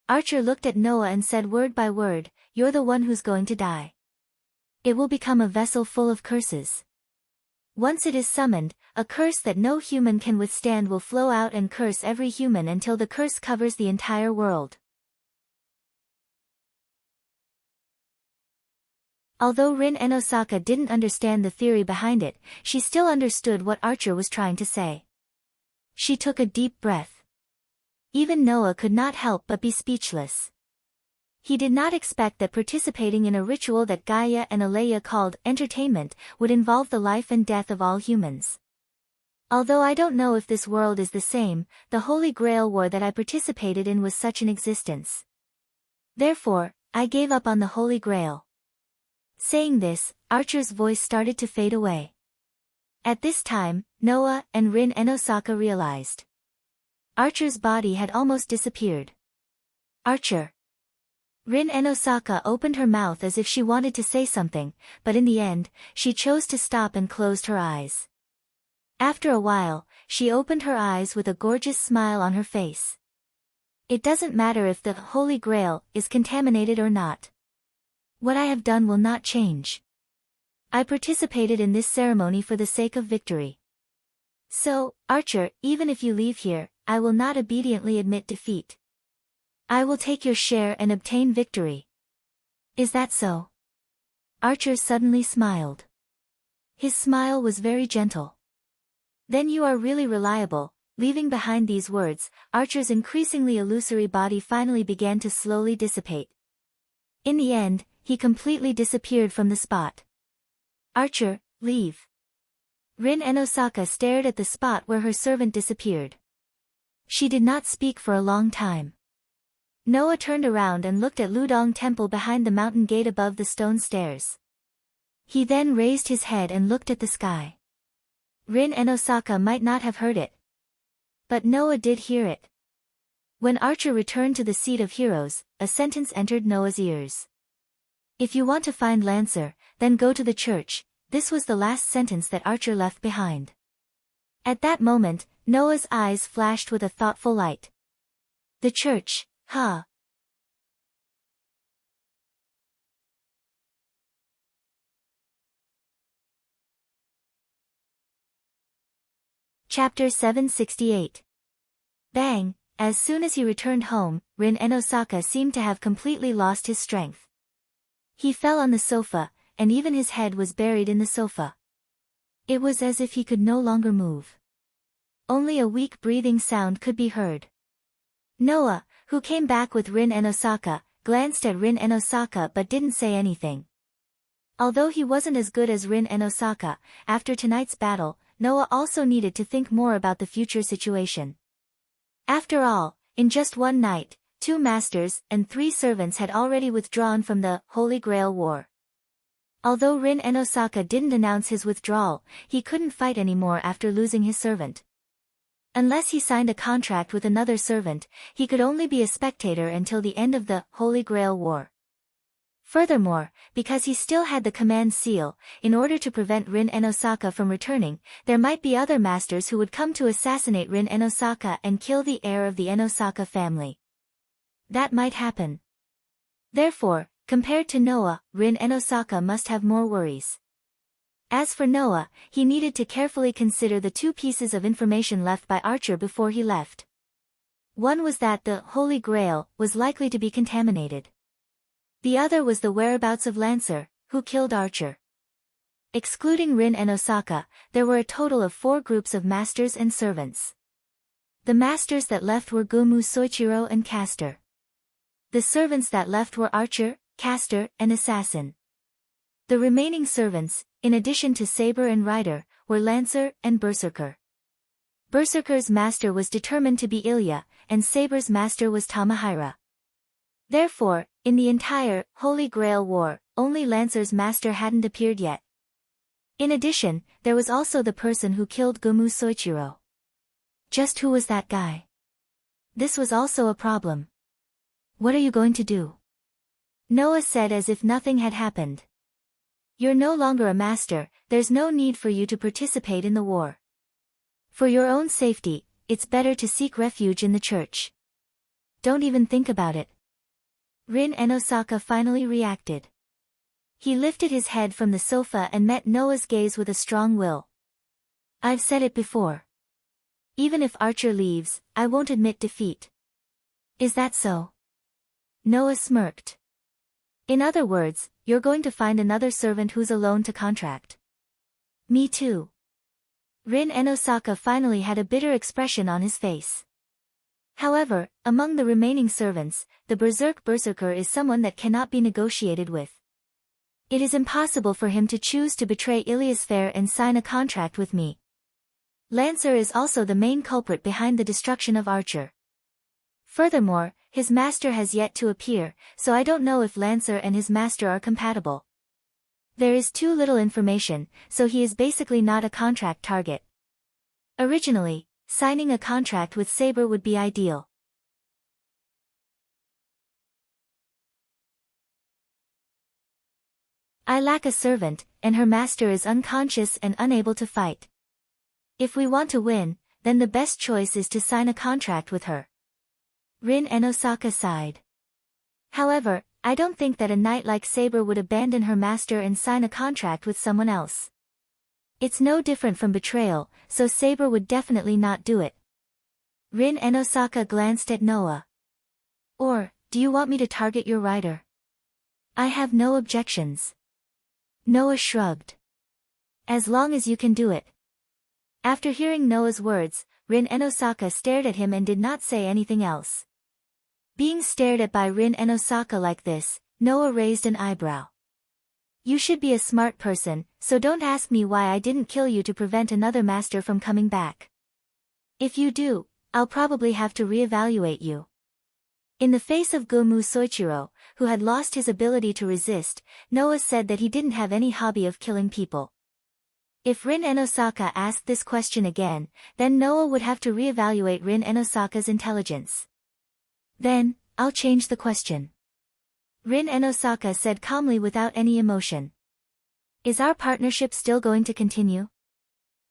Archer looked at Noah and said word by word, "You're the one who's going to die. It will become a vessel full of curses. Once it is summoned, a curse that no human can withstand will flow out and curse every human until the curse covers the entire world." Although Rin and Osaka didn't understand the theory behind it, she still understood what Archer was trying to say. She took a deep breath. Even Noah could not help but be speechless. He did not expect that participating in a ritual that Gaia and Alea called entertainment would involve the life and death of all humans. Although I don't know if this world is the same, the Holy Grail War that I participated in was such an existence. Therefore, I gave up on the Holy Grail. Saying this, Archer's voice started to fade away. At this time, Noah and Rin and Osaka realized. Archer's body had almost disappeared. Archer. Rin and Osaka opened her mouth as if she wanted to say something, but in the end, she chose to stop and closed her eyes. After a while, she opened her eyes with a gorgeous smile on her face. It doesn't matter if the Holy Grail is contaminated or not. What I have done will not change. I participated in this ceremony for the sake of victory. So, Archer, even if you leave here, I will not obediently admit defeat. I will take your share and obtain victory. Is that so? Archer suddenly smiled. His smile was very gentle. Then you are really reliable. Leaving behind these words, Archer's increasingly illusory body finally began to slowly dissipate. In the end, he completely disappeared from the spot. Archer, leave. Rin and Osaka stared at the spot where her servant disappeared. She did not speak for a long time. Noah turned around and looked at Ludong Temple behind the mountain gate above the stone stairs. He then raised his head and looked at the sky. Rin and Osaka might not have heard it. But Noah did hear it. When Archer returned to the seat of heroes, a sentence entered Noah's ears. If you want to find Lancer, then go to the church. This was the last sentence that Archer left behind. At that moment, Noah's eyes flashed with a thoughtful light. The church, huh? Chapter 768. Bang! As soon as he returned home, Rin and Osaka seemed to have completely lost his strength. He fell on the sofa, and even his head was buried in the sofa. It was as if he could no longer move. Only a weak breathing sound could be heard. Noah, who came back with Rin and Osaka, glanced at Rin and Osaka but didn't say anything. Although he wasn't as good as Rin and Osaka, after tonight's battle, Noah also needed to think more about the future situation. After all, in just one night, 2 masters and 3 servants had already withdrawn from the Holy Grail War. Although Rin and Osaka didn't announce his withdrawal, he couldn't fight anymore after losing his servant. Unless he signed a contract with another servant, he could only be a spectator until the end of the Holy Grail War. Furthermore, because he still had the command seal, in order to prevent Rin and Osaka from returning, there might be other masters who would come to assassinate Rin and Osaka and kill the heir of the Osaka family. That might happen. Therefore, compared to Noah, Rin and Osaka must have more worries. As for Noah, he needed to carefully consider the 2 pieces of information left by Archer before he left. One was that the Holy Grail was likely to be contaminated. The other was the whereabouts of Lancer, who killed Archer. Excluding Rin and Osaka, there were a total of 4 groups of masters and servants. The masters that left were Gomu Soichiro and Castor. The servants that left were Archer, Castor, and Assassin. The remaining servants, in addition to Saber and Rider, were Lancer and Berserker. Berserker's master was determined to be Ilya, and Saber's master was Tamahira. Therefore, in the entire Holy Grail War, only Lancer's master hadn't appeared yet. In addition, there was also the person who killed Gomu Soichiro. Just who was that guy? This was also a problem. What are you going to do? Noah said as if nothing had happened. You're no longer a master, there's no need for you to participate in the war. For your own safety, it's better to seek refuge in the church. Don't even think about it. Rin and Osaka finally reacted. He lifted his head from the sofa and met Noah's gaze with a strong will. I've said it before. Even if Archer leaves, I won't admit defeat. Is that so? Noah smirked. In other words, you're going to find another servant who's alone to contract. Me too. Rin and Osaka finally had a bitter expression on his face. However, among the remaining servants, the Berserker is someone that cannot be negotiated with. It is impossible for him to choose to betray Iliasphère and sign a contract with me. Lancer is also the main culprit behind the destruction of Archer. Furthermore, his master has yet to appear, so I don't know if Lancer and his master are compatible. There is too little information, so he is basically not a contract target. Originally, signing a contract with Saber would be ideal. I lack a servant, and her master is unconscious and unable to fight. If we want to win, then the best choice is to sign a contract with her. Rin and Osaka sighed. However, I don't think that a knight like Saber would abandon her master and sign a contract with someone else. It's no different from betrayal, so Saber would definitely not do it. Rin and Osaka glanced at Noah. Or, do you want me to target your rider? I have no objections. Noah shrugged. As long as you can do it. After hearing Noah's words, Rin and Osaka stared at him and did not say anything else. Being stared at by Rin and Osaka like this, Noah raised an eyebrow. You should be a smart person, so don't ask me why I didn't kill you to prevent another master from coming back. If you do, I'll probably have to reevaluate you. In the face of Gomu Soichiro, who had lost his ability to resist, Noah said that he didn't have any hobby of killing people. If Rin and Osaka asked this question again, then Noah would have to reevaluate Rin and Osaka's intelligence. Then, I'll change the question. Rin and Osaka said calmly without any emotion. Is our partnership still going to continue?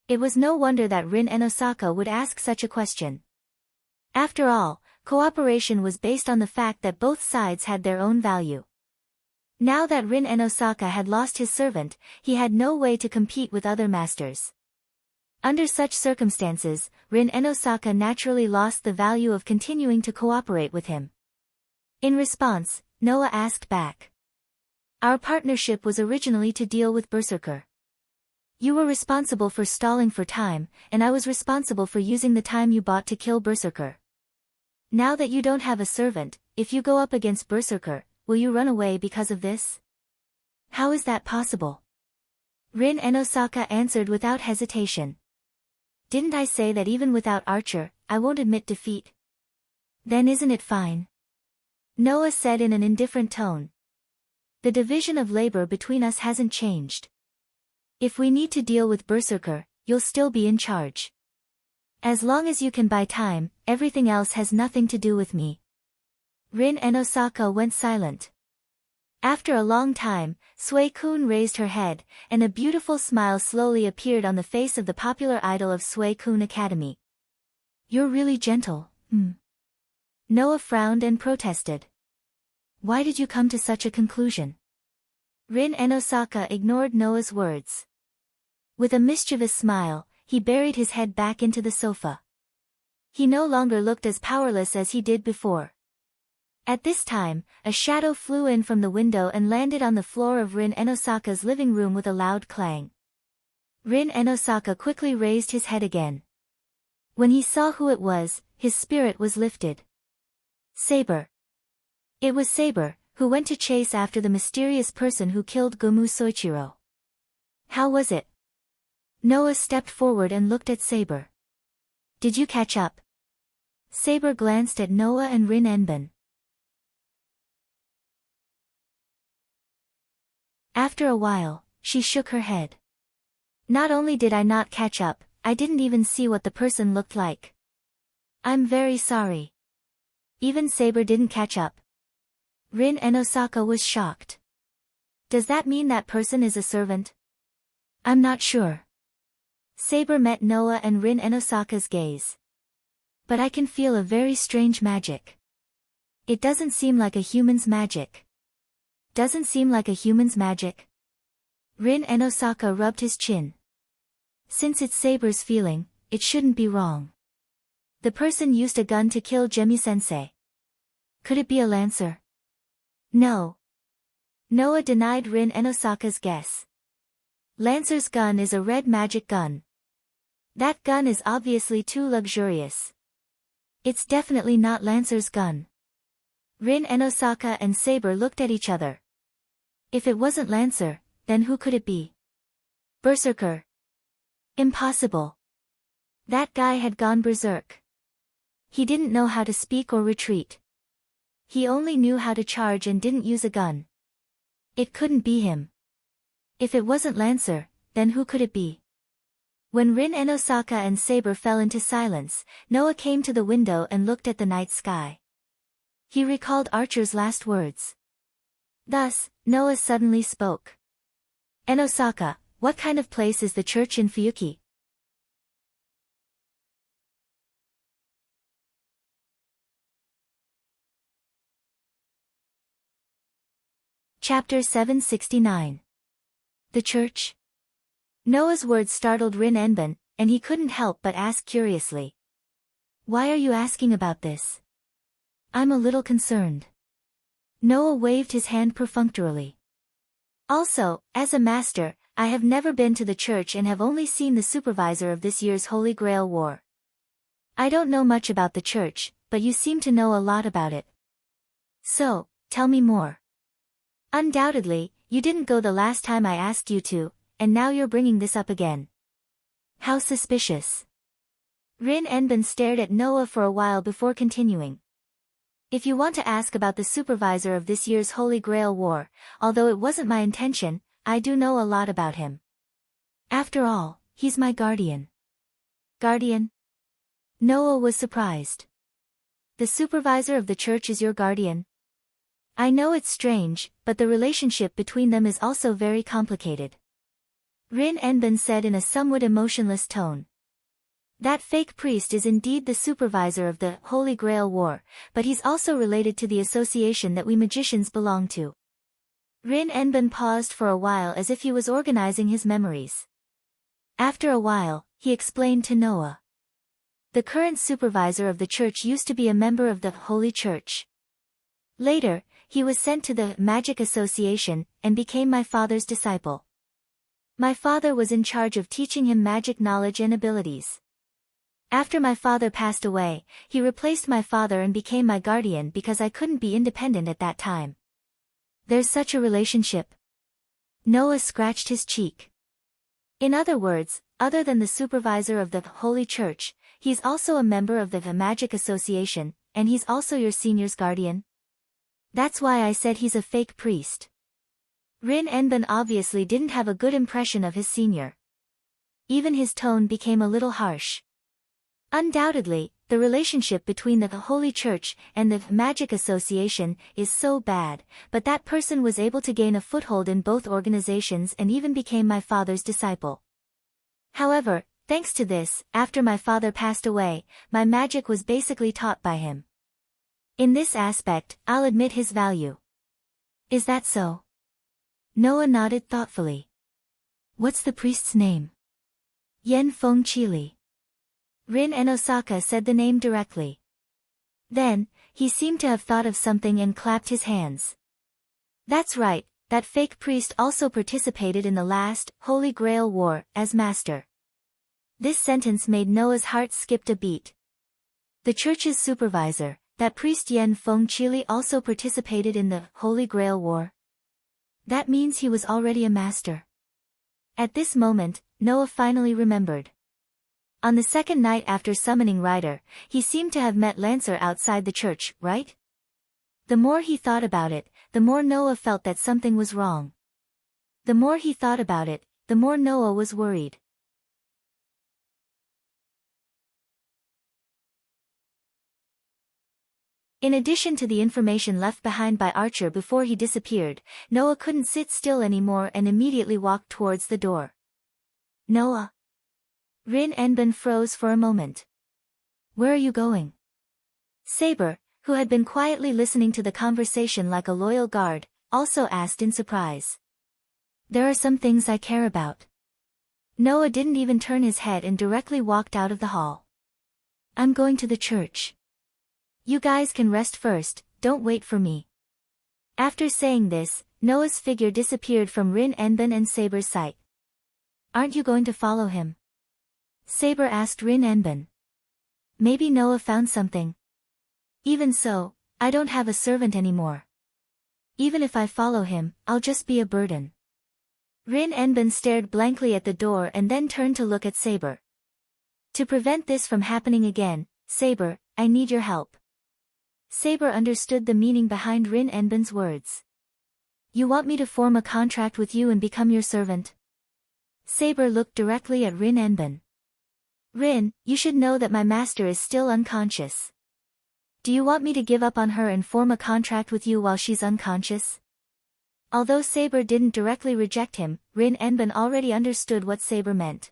It was no wonder that Rin and Osaka would ask such a question. After all, cooperation was based on the fact that both sides had their own value. Now that Rin and Osaka had lost his servant, he had no way to compete with other masters. Under such circumstances, Rin and Osaka naturally lost the value of continuing to cooperate with him. In response, Noah asked back. Our partnership was originally to deal with Berserker. You were responsible for stalling for time, and I was responsible for using the time you bought to kill Berserker. Now that you don't have a servant, if you go up against Berserker, will you run away because of this? How is that possible? Rin Enosaka answered without hesitation. Didn't I say that even without Archer, I won't admit defeat? Then isn't it fine? Noah said in an indifferent tone. The division of labor between us hasn't changed. If we need to deal with Berserker, you'll still be in charge. As long as you can buy time, everything else has nothing to do with me. Rin Enosaka went silent. After a long time, Sui-kun raised her head, and a beautiful smile slowly appeared on the face of the popular idol of Sui-kun Academy. You're really gentle, Noah frowned and protested. Why did you come to such a conclusion? Rin Enosaka ignored Noah's words. With a mischievous smile, he buried his head back into the sofa. He no longer looked as powerless as he did before. At this time, a shadow flew in from the window and landed on the floor of Rin Enosaka's living room with a loud clang. Rin Enosaka quickly raised his head again. When he saw who it was, his spirit was lifted. Saber. It was Saber, who went to chase after the mysterious person who killed Gomu Soichiro. How was it? Noah stepped forward and looked at Saber. Did you catch up? Saber glanced at Noah and Rin Enben. After a while, she shook her head. Not only did I not catch up, I didn't even see what the person looked like. I'm very sorry. Even Saber didn't catch up. Rin Enosaka was shocked. Does that mean that person is a servant? I'm not sure. Saber met Noah and Rin Enosaka's gaze. But I can feel a very strange magic. It doesn't seem like a human's magic. Doesn't seem like a human's magic? Rin Enosaka rubbed his chin. Since it's Saber's feeling, it shouldn't be wrong. The person used a gun to kill Gemi-sensei. Could it be a lancer? No. Noah denied Rin Enosaka's guess. Lancer's gun is a red magic gun. That gun is obviously too luxurious. It's definitely not Lancer's gun. Rin Enosaka and Saber looked at each other. If it wasn't Lancer, then who could it be? Berserker. Impossible. That guy had gone berserk. He didn't know how to speak or retreat. He only knew how to charge and didn't use a gun. It couldn't be him. If it wasn't Lancer, then who could it be? When Rin Enosaka and Saber fell into silence, Noah came to the window and looked at the night sky. He recalled Archer's last words. Thus, Noah suddenly spoke. Enosaka, what kind of place is the church in Fuyuki? Chapter 769. The church? Noah's words startled Rin Enben, and he couldn't help but ask curiously. Why are you asking about this? I'm a little concerned. Noah waved his hand perfunctorily. Also, as a master, I have never been to the church and have only seen the supervisor of this year's Holy Grail War. I don't know much about the church, but you seem to know a lot about it. So, tell me more. Undoubtedly, you didn't go the last time I asked you to, and now you're bringing this up again. How suspicious. Rin Enben stared at Noah for a while before continuing. If you want to ask about the supervisor of this year's Holy Grail War, although it wasn't my intention, I do know a lot about him. After all, he's my guardian. Guardian? Noah was surprised. The supervisor of the church is your guardian? I know it's strange, but the relationship between them is also very complicated. Rin Enben said in a somewhat emotionless tone. That fake priest is indeed the supervisor of the Holy Grail War, but he's also related to the association that we magicians belong to. Rin Enben paused for a while as if he was organizing his memories. After a while, he explained to Noah. The current supervisor of the church used to be a member of the Holy Church. Later, he was sent to the Magic Association, and became my father's disciple. My father was in charge of teaching him magic knowledge and abilities. After my father passed away, he replaced my father and became my guardian because I couldn't be independent at that time. There's such a relationship. Noah scratched his cheek. In other words, other than the supervisor of the Holy Church, he's also a member of the Magic Association, and he's also your senior's guardian? That's why I said he's a fake priest. Rin Enbin obviously didn't have a good impression of his senior. Even his tone became a little harsh. Undoubtedly, the relationship between the Holy Church and the Magic Association is so bad, but that person was able to gain a foothold in both organizations and even became my father's disciple. However, thanks to this, after my father passed away, my magic was basically taught by him. In this aspect, I'll admit his value. Is that so? Noah nodded thoughtfully. What's the priest's name? Yen Feng Chili. Rin and Osaka said the name directly. Then, he seemed to have thought of something and clapped his hands. That's right, that fake priest also participated in the last Holy Grail War as master. This sentence made Noah's heart skip a beat. The church's supervisor, that priest Yen Feng Chili, also participated in the Holy Grail War. That means he was already a master. At this moment, Noah finally remembered. On the second night after summoning Ryder, he seemed to have met Lancer outside the church, right? The more he thought about it, the more Noah felt that something was wrong. The more he thought about it, the more Noah was worried. In addition to the information left behind by Archer before he disappeared, Noah couldn't sit still anymore and immediately walked towards the door. Noah? Rin Enbin froze for a moment. Where are you going? Saber, who had been quietly listening to the conversation like a loyal guard, also asked in surprise. There are some things I care about. Noah didn't even turn his head and directly walked out of the hall. I'm going to the church. You guys can rest first, don't wait for me. After saying this, Noah's figure disappeared from Rin Enbin and Saber's sight. Aren't you going to follow him? Saber asked Rin Enbin. Maybe Noah found something. Even so, I don't have a servant anymore. Even if I follow him, I'll just be a burden. Rin Enbin stared blankly at the door and then turned to look at Saber. To prevent this from happening again, Saber, I need your help. Saber understood the meaning behind Rin Enbin's words. You want me to form a contract with you and become your servant? Saber looked directly at Rin Enbin. Rin, you should know that my master is still unconscious. Do you want me to give up on her and form a contract with you while she's unconscious? Although Saber didn't directly reject him, Rin Enbin already understood what Saber meant.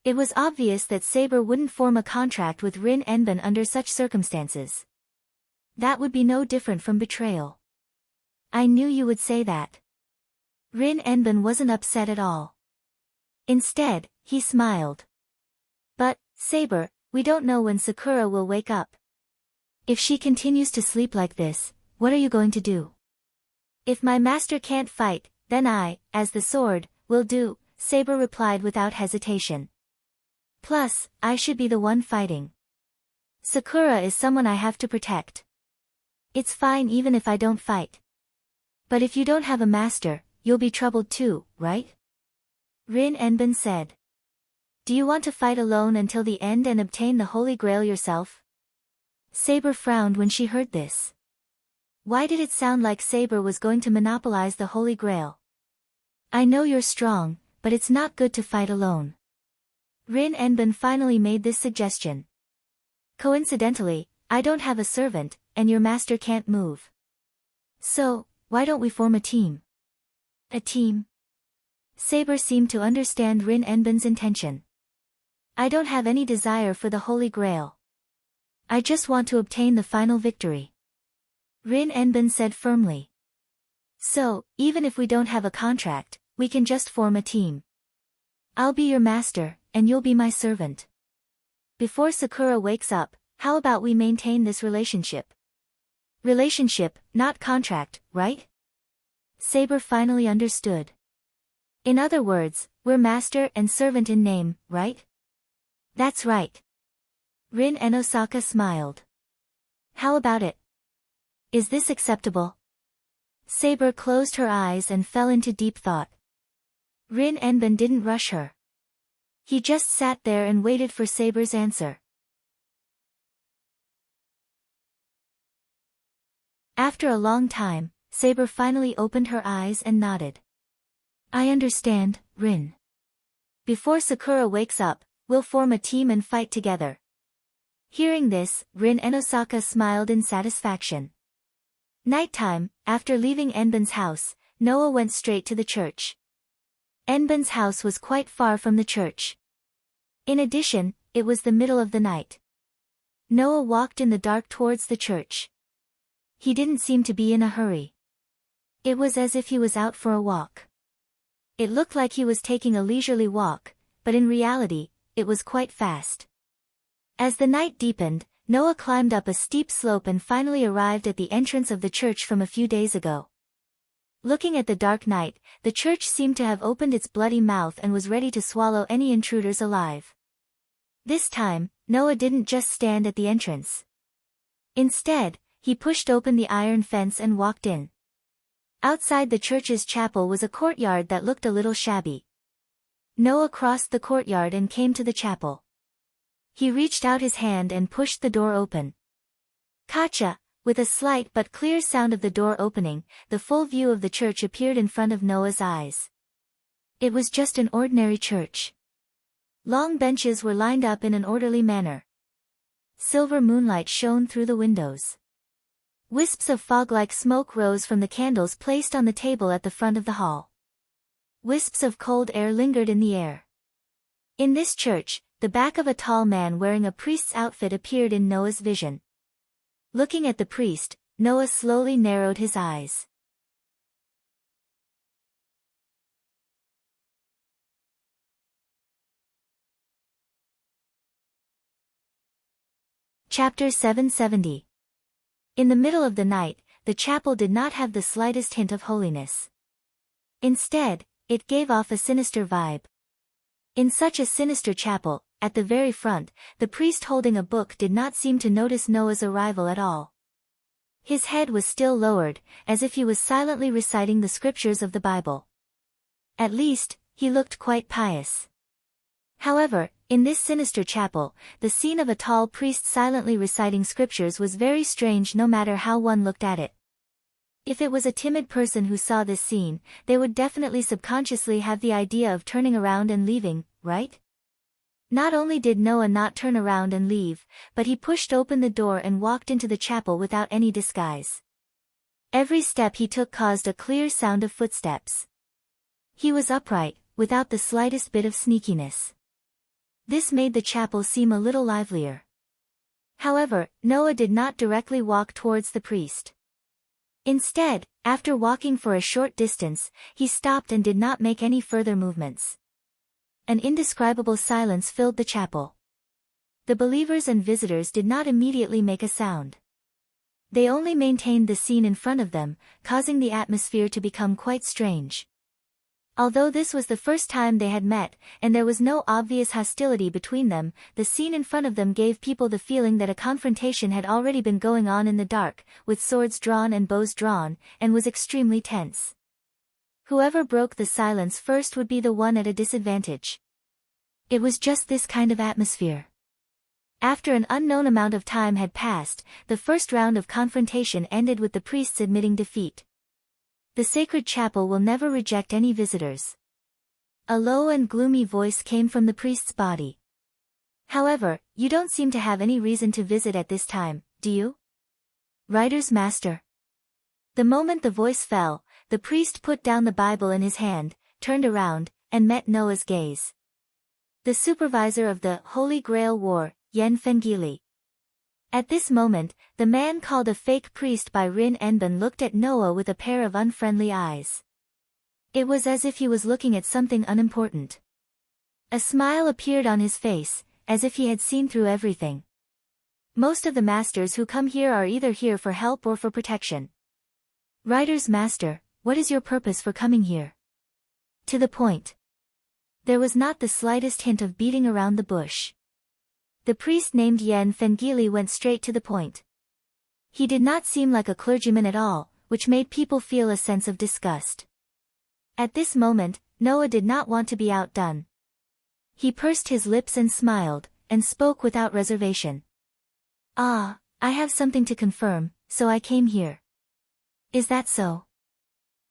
It was obvious that Saber wouldn't form a contract with Rin Enbin under such circumstances. That would be no different from betrayal. I knew you would say that. Rin Enbin wasn't upset at all. Instead, he smiled. But, Saber, we don't know when Sakura will wake up. If she continues to sleep like this, what are you going to do? If my master can't fight, then I, as the sword, will do, Saber replied without hesitation. Plus, I should be the one fighting. Sakura is someone I have to protect. It's fine even if I don't fight. But if you don't have a master, you'll be troubled too, right? Rin Enbin said. Do you want to fight alone until the end and obtain the Holy Grail yourself? Saber frowned when she heard this. Why did it sound like Saber was going to monopolize the Holy Grail? I know you're strong, but it's not good to fight alone. Rin Enbin finally made this suggestion. Coincidentally, I don't have a servant, and your master can't move. So, why don't we form a team? A team? Saber seemed to understand Rin Enbin's intention. I don't have any desire for the Holy Grail. I just want to obtain the final victory. Rin Enbin said firmly. So, even if we don't have a contract, we can just form a team. I'll be your master, and you'll be my servant. Before Sakura wakes up, how about we maintain this relationship? Relationship, not contract, right? Saber finally understood. In other words, we're master and servant in name, right? That's right. Rin and Osaka smiled. How about it? Is this acceptable? Saber closed her eyes and fell into deep thought. Rin Enbin didn't rush her. He just sat there and waited for Saber's answer. After a long time, Saber finally opened her eyes and nodded. I understand, Rin. Before Sakura wakes up, we'll form a team and fight together. Hearing this, Rin and Osaka smiled in satisfaction. Nighttime, after leaving Enbin's house, Noah went straight to the church. Enbin's house was quite far from the church. In addition, it was the middle of the night. Noah walked in the dark towards the church. He didn't seem to be in a hurry. It was as if he was out for a walk. It looked like he was taking a leisurely walk, but in reality, it was quite fast. As the night deepened, Noah climbed up a steep slope and finally arrived at the entrance of the church from a few days ago. Looking at the dark night, the church seemed to have opened its bloody mouth and was ready to swallow any intruders alive. This time, Noah didn't just stand at the entrance. Instead, he pushed open the iron fence and walked in. Outside the church's chapel was a courtyard that looked a little shabby. Noah crossed the courtyard and came to the chapel. He reached out his hand and pushed the door open. Kacha, with a slight but clear sound of the door opening, the full view of the church appeared in front of Noah's eyes. It was just an ordinary church. Long benches were lined up in an orderly manner. Silver moonlight shone through the windows. Wisps of fog-like smoke rose from the candles placed on the table at the front of the hall. Wisps of cold air lingered in the air. In this church, the back of a tall man wearing a priest's outfit appeared in Noah's vision. Looking at the priest, Noah slowly narrowed his eyes. Chapter 770. In the middle of the night, the chapel did not have the slightest hint of holiness. Instead, it gave off a sinister vibe. In such a sinister chapel, at the very front, the priest holding a book did not seem to notice Noah's arrival at all. His head was still lowered, as if he was silently reciting the scriptures of the Bible. At least, he looked quite pious. However, in this sinister chapel, the scene of a tall priest silently reciting scriptures was very strange no matter how one looked at it. If it was a timid person who saw this scene, they would definitely subconsciously have the idea of turning around and leaving, right? Not only did Noah not turn around and leave, but he pushed open the door and walked into the chapel without any disguise. Every step he took caused a clear sound of footsteps. He was upright, without the slightest bit of sneakiness. This made the chapel seem a little livelier. However, Noah did not directly walk towards the priest. Instead, after walking for a short distance, he stopped and did not make any further movements. An indescribable silence filled the chapel. The believers and visitors did not immediately make a sound. They only maintained the scene in front of them, causing the atmosphere to become quite strange. Although this was the first time they had met, and there was no obvious hostility between them, the scene in front of them gave people the feeling that a confrontation had already been going on in the dark, with swords drawn and bows drawn, and was extremely tense. Whoever broke the silence first would be the one at a disadvantage. It was just this kind of atmosphere. After an unknown amount of time had passed, the first round of confrontation ended with the priests admitting defeat. The sacred chapel will never reject any visitors. A low and gloomy voice came from the priest's body. However, you don't seem to have any reason to visit at this time, do you? Writer's Master. The moment the voice fell, the priest put down the Bible in his hand, turned around, and met Noah's gaze. The supervisor of the Holy Grail War, Yen Fengili. At this moment, the man called a fake priest by Rin Enbin looked at Noah with a pair of unfriendly eyes. It was as if he was looking at something unimportant. A smile appeared on his face, as if he had seen through everything. Most of the masters who come here are either here for help or for protection. Writer's Master, what is your purpose for coming here? To the point. There was not the slightest hint of beating around the bush. The priest named Yen Fengili went straight to the point. He did not seem like a clergyman at all, which made people feel a sense of disgust. At this moment, Noah did not want to be outdone. He pursed his lips and smiled, and spoke without reservation. "Ah, I have something to confirm, so I came here." "Is that so?"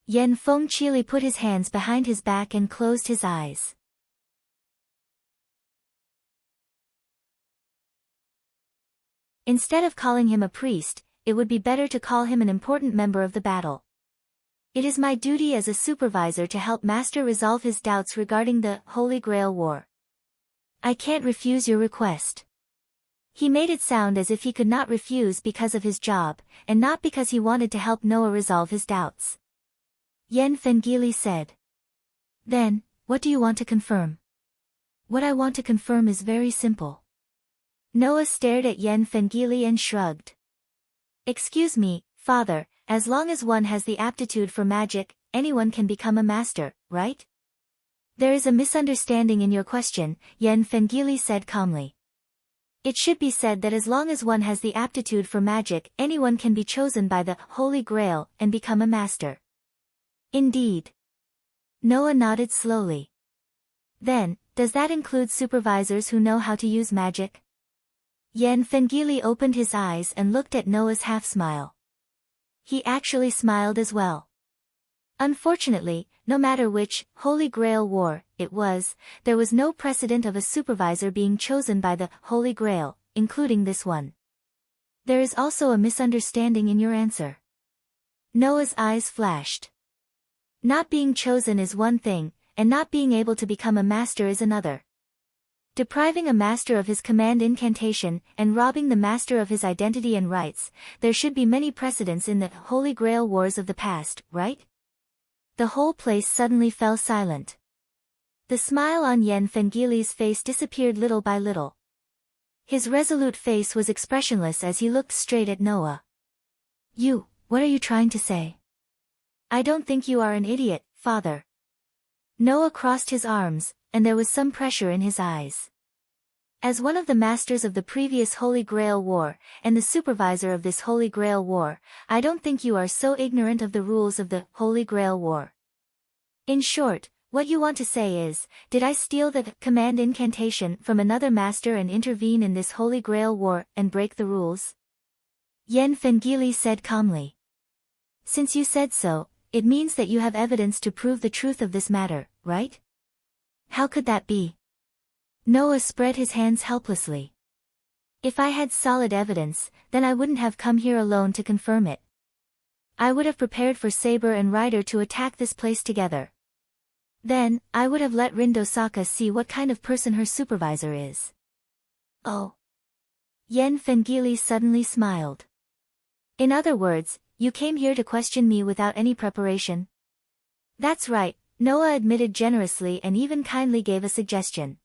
Yen Fengili put his hands behind his back and closed his eyes. Instead of calling him a priest, it would be better to call him an important member of the battle. It is my duty as a supervisor to help Master resolve his doubts regarding the Holy Grail War. I can't refuse your request. He made it sound as if he could not refuse because of his job, and not because he wanted to help Noah resolve his doubts. Yen Fengili said. "Then, what do you want to confirm?" "What I want to confirm is very simple." Noah stared at Yen Fengili and shrugged. "Excuse me, Father, as long as one has the aptitude for magic, anyone can become a master, right?" "There is a misunderstanding in your question," Yen Fengili said calmly. "It should be said that as long as one has the aptitude for magic, anyone can be chosen by the Holy Grail and become a master." "Indeed." Noah nodded slowly. "Then, does that include supervisors who know how to use magic?" Yen Fengili opened his eyes and looked at Noah's half-smile. He actually smiled as well. Unfortunately, no matter which Holy Grail War it was, there was no precedent of a supervisor being chosen by the Holy Grail, including this one. "There is also a misunderstanding in your answer." Noah's eyes flashed. Not being chosen is one thing, and not being able to become a master is another. Depriving a master of his command incantation, and robbing the master of his identity and rights, there should be many precedents in the Holy Grail Wars of the past, right? The whole place suddenly fell silent. The smile on Yen Fengili's face disappeared little by little. His resolute face was expressionless as he looked straight at Noah. What are you trying to say?" "I don't think you are an idiot, Father." Noah crossed his arms, and there was some pressure in his eyes. "As one of the masters of the previous Holy Grail War, and the supervisor of this Holy Grail War, I don't think you are so ignorant of the rules of the Holy Grail War. In short, what you want to say is, did I steal the command incantation from another master and intervene in this Holy Grail War and break the rules?" Yen Fengili said calmly. "Since you said so, it means that you have evidence to prove the truth of this matter, right?" "How could that be?" Noah spread his hands helplessly. "If I had solid evidence, then I wouldn't have come here alone to confirm it. I would have prepared for Saber and Ryder to attack this place together. Then, I would have let Rindosaka see what kind of person her supervisor is." "Oh." Yen Fengili suddenly smiled. "In other words, you came here to question me without any preparation?" "That's right," Noah admitted generously and even kindly gave a suggestion.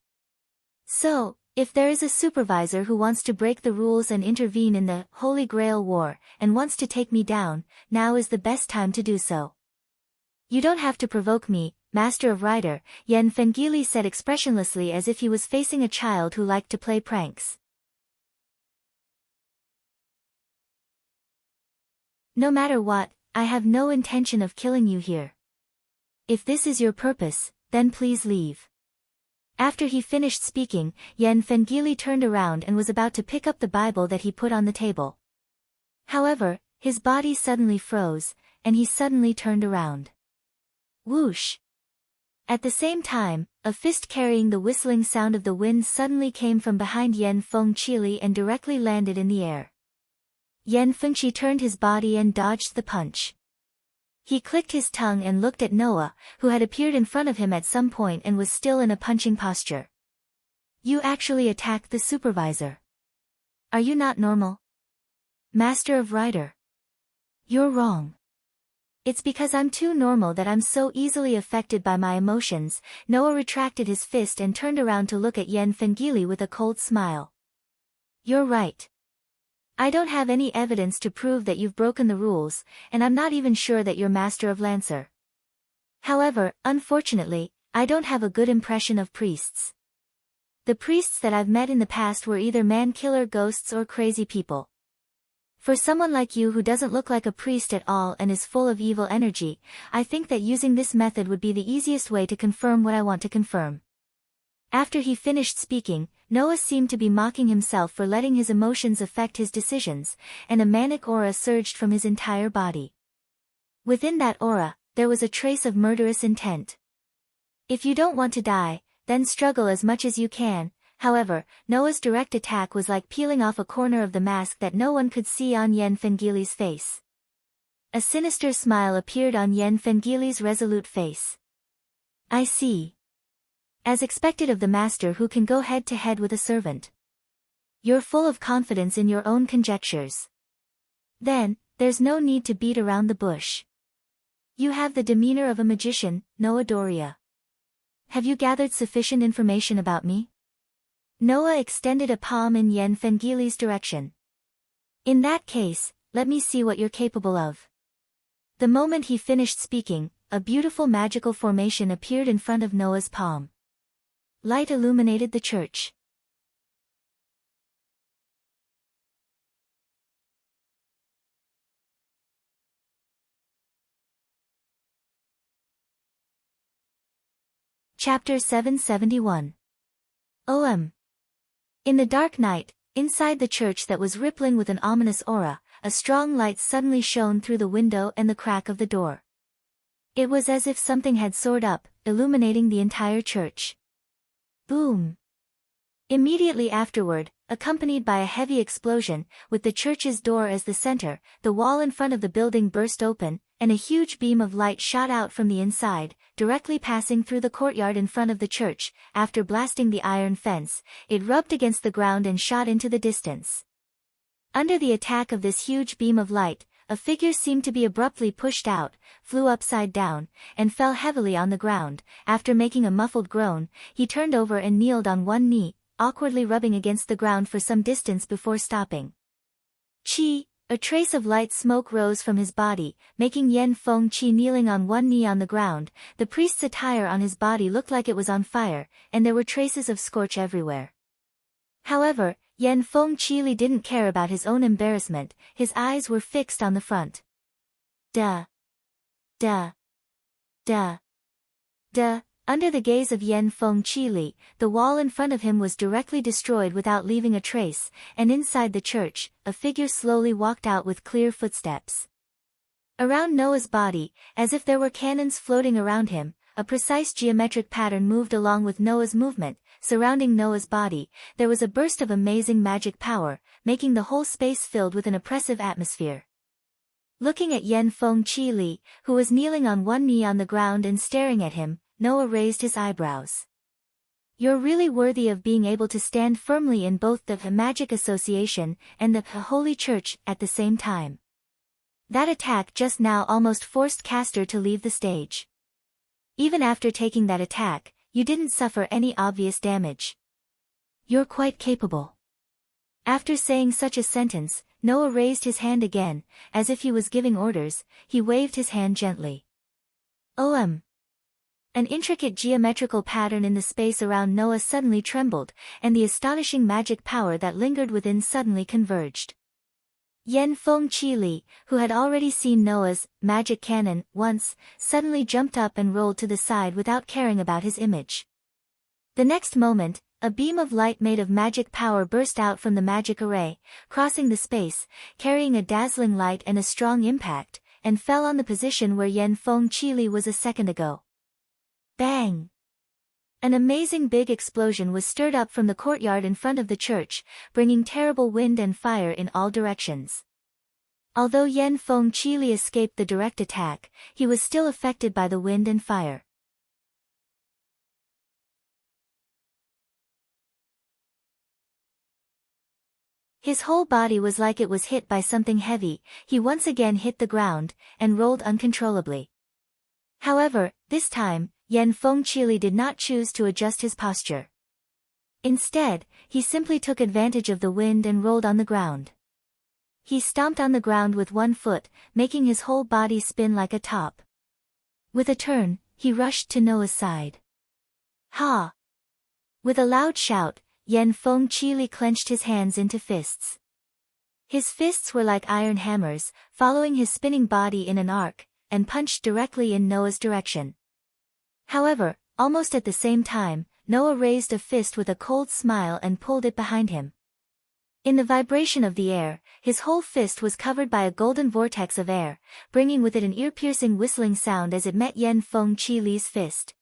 "So, if there is a supervisor who wants to break the rules and intervene in the Holy Grail War, and wants to take me down, now is the best time to do so." "You don't have to provoke me, Master of Ryder," Yen Fengili said expressionlessly as if he was facing a child who liked to play pranks. "No matter what, I have no intention of killing you here. If this is your purpose, then please leave." After he finished speaking, Yen Fengili turned around and was about to pick up the Bible that he put on the table. However, his body suddenly froze, and he suddenly turned around. Whoosh! At the same time, a fist carrying the whistling sound of the wind suddenly came from behind Yen Fengili and directly landed in the air. Yen Fengili turned his body and dodged the punch. He clicked his tongue and looked at Noah, who had appeared in front of him at some point and was still in a punching posture. "You actually attacked the supervisor. Are you not normal? Master of Ryder. You're wrong." "It's because I'm too normal that I'm so easily affected by my emotions." Noah retracted his fist and turned around to look at Yen Fengili with a cold smile. "You're right. I don't have any evidence to prove that you've broken the rules, and I'm not even sure that you're Master of Lancer. However, unfortunately, I don't have a good impression of priests. The priests that I've met in the past were either man-killer ghosts or crazy people. For someone like you who doesn't look like a priest at all and is full of evil energy, I think that using this method would be the easiest way to confirm what I want to confirm." After he finished speaking, Noah seemed to be mocking himself for letting his emotions affect his decisions, and a manic aura surged from his entire body. Within that aura, there was a trace of murderous intent. "If you don't want to die, then struggle as much as you can." However, Noah's direct attack was like peeling off a corner of the mask that no one could see on Yen Fengili's face. A sinister smile appeared on Yen Fengili's resolute face. "I see. As expected of the master who can go head-to-head with a servant. You're full of confidence in your own conjectures. Then, there's no need to beat around the bush. You have the demeanor of a magician, Noah Doria. Have you gathered sufficient information about me?" Noah extended a palm in Yen Fengili's direction. "In that case, let me see what you're capable of." The moment he finished speaking, a beautiful magical formation appeared in front of Noah's palm. Light illuminated the church. Chapter 771. OM. In the dark night, inside the church that was rippling with an ominous aura, a strong light suddenly shone through the window and the crack of the door. It was as if something had soared up, illuminating the entire church. Boom! Immediately afterward, accompanied by a heavy explosion, with the church's door as the center, the wall in front of the building burst open, and a huge beam of light shot out from the inside, directly passing through the courtyard in front of the church. After blasting the iron fence, it rubbed against the ground and shot into the distance. Under the attack of this huge beam of light, a figure seemed to be abruptly pushed out, flew upside down, and fell heavily on the ground. After making a muffled groan, he turned over and kneeled on one knee, awkwardly rubbing against the ground for some distance before stopping. Chi, a trace of light smoke rose from his body, making Yen Feng Chi kneeling on one knee on the ground. The priest's attire on his body looked like it was on fire, and there were traces of scorch everywhere. However, Yen Feng Chi didn't care about his own embarrassment, his eyes were fixed on the front. Duh. Duh. Duh. Duh. Under the gaze of Yen Feng Chi, the wall in front of him was directly destroyed without leaving a trace, and inside the church, a figure slowly walked out with clear footsteps. Around Noah's body, as if there were cannons floating around him, a precise geometric pattern moved along with Noah's movement. Surrounding Noah's body, there was a burst of amazing magic power, making the whole space filled with an oppressive atmosphere. Looking at Yen Feng Chi, who was kneeling on one knee on the ground and staring at him, Noah raised his eyebrows. "You're really worthy of being able to stand firmly in both the Magic Association and the Holy Church at the same time. That attack just now almost forced Castor to leave the stage. Even after taking that attack, you didn't suffer any obvious damage. You're quite capable." After saying such a sentence, Noah raised his hand again, as if he was giving orders. He waved his hand gently. OM. An intricate geometrical pattern in the space around Noah suddenly trembled, and the astonishing magic power that lingered within suddenly converged. Yen Feng Chi, who had already seen Noah's magic cannon once, suddenly jumped up and rolled to the side without caring about his image. The next moment, a beam of light made of magic power burst out from the magic array, crossing the space, carrying a dazzling light and a strong impact, and fell on the position where Yen Feng Chi was a second ago. Bang! An amazing big explosion was stirred up from the courtyard in front of the church, bringing terrible wind and fire in all directions. Although Yen Feng Chi escaped the direct attack, he was still affected by the wind and fire. His whole body was like it was hit by something heavy. He once again hit the ground, and rolled uncontrollably. However, this time, Yen Feng Chi did not choose to adjust his posture. Instead, he simply took advantage of the wind and rolled on the ground. He stomped on the ground with one foot, making his whole body spin like a top. With a turn, he rushed to Noah's side. Ha! With a loud shout, Yen Feng Qili clenched his hands into fists. His fists were like iron hammers, following his spinning body in an arc, and punched directly in Noah's direction. However, almost at the same time, Noah raised a fist with a cold smile and pulled it behind him. In the vibration of the air, his whole fist was covered by a golden vortex of air, bringing with it an ear-piercing whistling sound as it met Yen Feng Qili's fist.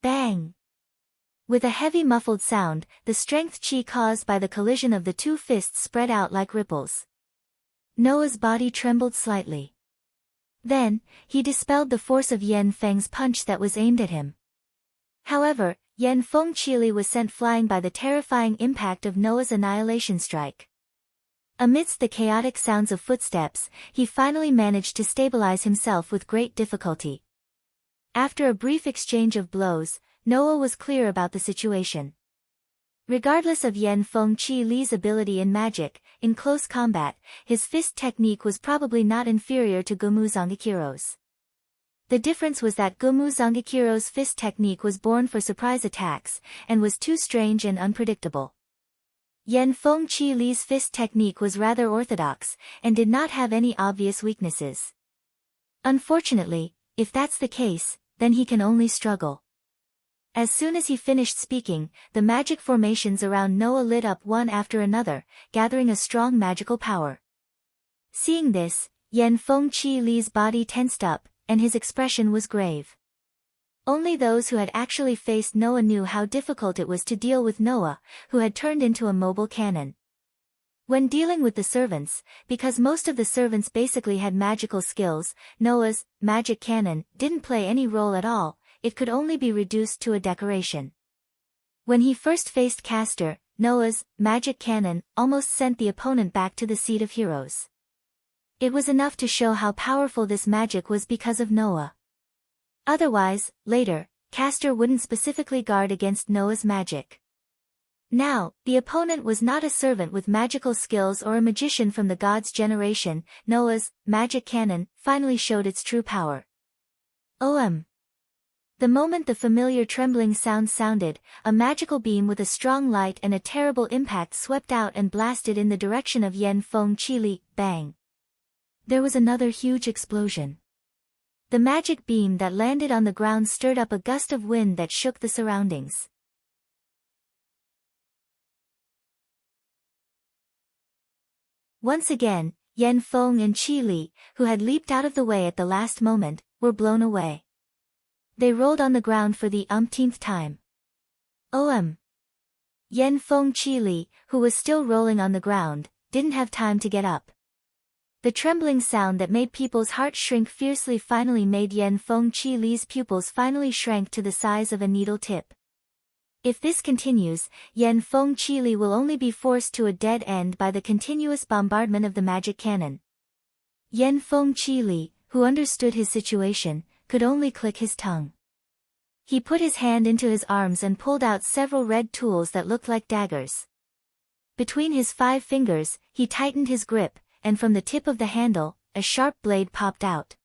Bang! With a heavy muffled sound, the strength chi caused by the collision of the two fists spread out like ripples. Noah's body trembled slightly. Then, he dispelled the force of Yen Feng's punch that was aimed at him. However, Yen Feng Qili was sent flying by the terrifying impact of Noah's annihilation strike. Amidst the chaotic sounds of footsteps, he finally managed to stabilize himself with great difficulty. After a brief exchange of blows, Noah was clear about the situation. Regardless of Yen Feng Qili's ability in magic, in close combat, his fist technique was probably not inferior to Gomu Zangakiro's. The difference was that Gomu Zangakiro's fist technique was born for surprise attacks, and was too strange and unpredictable. Yen Feng Qili's fist technique was rather orthodox, and did not have any obvious weaknesses. Unfortunately, if that's the case, then he can only struggle. As soon as he finished speaking, the magic formations around Noah lit up one after another, gathering a strong magical power. Seeing this, Yen Feng Qili's body tensed up, and his expression was grave. Only those who had actually faced Noah knew how difficult it was to deal with Noah, who had turned into a mobile cannon. When dealing with the servants, because most of the servants basically had magical skills, Noah's magic cannon didn't play any role at all. It could only be reduced to a decoration. When he first faced Castor, Noah's magic cannon almost sent the opponent back to the seat of heroes. It was enough to show how powerful this magic was because of Noah. Otherwise, later, Castor wouldn't specifically guard against Noah's magic. Now, the opponent was not a servant with magical skills or a magician from the gods' generation. Noah's magic cannon finally showed its true power. The moment the familiar trembling sound sounded, a magical beam with a strong light and a terrible impact swept out and blasted in the direction of Yen Feng Qili. Bang! There was another huge explosion. The magic beam that landed on the ground stirred up a gust of wind that shook the surroundings. Once again, Yen Feng and Qili, who had leaped out of the way at the last moment, were blown away. They rolled on the ground for the umpteenth time. Yen Feng Qili, who was still rolling on the ground, didn't have time to get up. The trembling sound that made people's hearts shrink fiercely finally made Yen Feng Qili's pupils finally shrank to the size of a needle tip. If this continues, Yen Feng Qili will only be forced to a dead end by the continuous bombardment of the magic cannon. Yen Feng Qili, who understood his situation, could only click his tongue. He put his hand into his arms and pulled out several red tools that looked like daggers. Between his 5 fingers, he tightened his grip, and from the tip of the handle, a sharp blade popped out.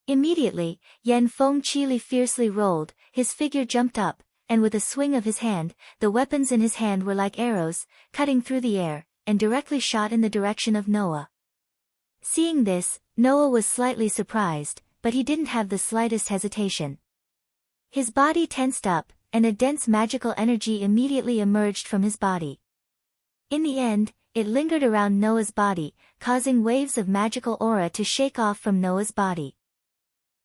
Immediately, Yen Feng Qili fiercely rolled, his figure jumped up, and with a swing of his hand, the weapons in his hand were like arrows, cutting through the air, and directly shot in the direction of Noah. Seeing this, Noah was slightly surprised, but he didn't have the slightest hesitation. His body tensed up, and a dense magical energy immediately emerged from his body. In the end, it lingered around Noah's body, causing waves of magical aura to shake off from Noah's body.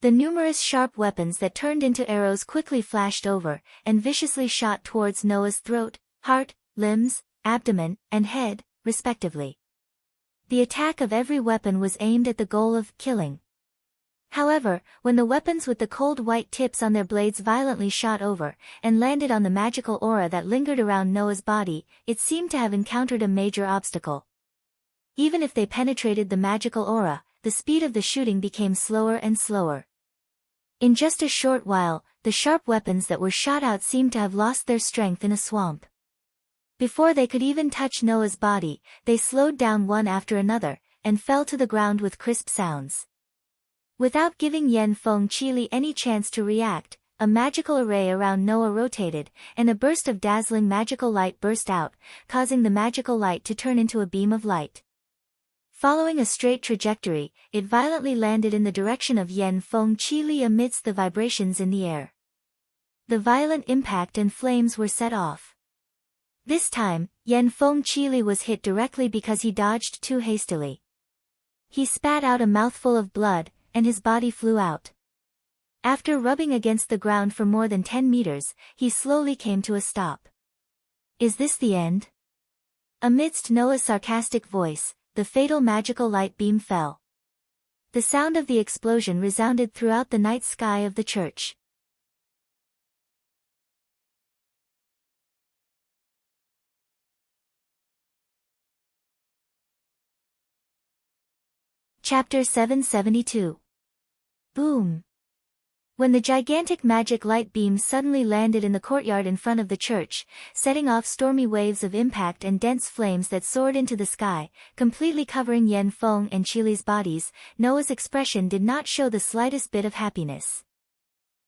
The numerous sharp weapons that turned into arrows quickly flashed over, and viciously shot towards Noah's throat, heart, limbs, abdomen, and head, respectively. The attack of every weapon was aimed at the goal of killing. However, when the weapons with the cold white tips on their blades violently shot over, and landed on the magical aura that lingered around Noah's body, it seemed to have encountered a major obstacle. Even if they penetrated the magical aura, the speed of the shooting became slower and slower. In just a short while, the sharp weapons that were shot out seemed to have lost their strength in a swamp. Before they could even touch Noah's body, they slowed down one after another, and fell to the ground with crisp sounds. Without giving Yen Feng Qili any chance to react, a magical array around Noah rotated, and a burst of dazzling magical light burst out, causing the magical light to turn into a beam of light. Following a straight trajectory, it violently landed in the direction of Yen Feng Qili amidst the vibrations in the air. The violent impact and flames were set off. This time, Yen Feng Qili was hit directly because he dodged too hastily. He spat out a mouthful of blood, and his body flew out. After rubbing against the ground for more than 10 meters, he slowly came to a stop. Is this the end? Amidst Noah's sarcastic voice, the fatal magical light beam fell. The sound of the explosion resounded throughout the night sky of the church. Chapter 772. Boom! When the gigantic magic light beam suddenly landed in the courtyard in front of the church, setting off stormy waves of impact and dense flames that soared into the sky, completely covering Yen Feng and Qili's bodies, Noah's expression did not show the slightest bit of happiness.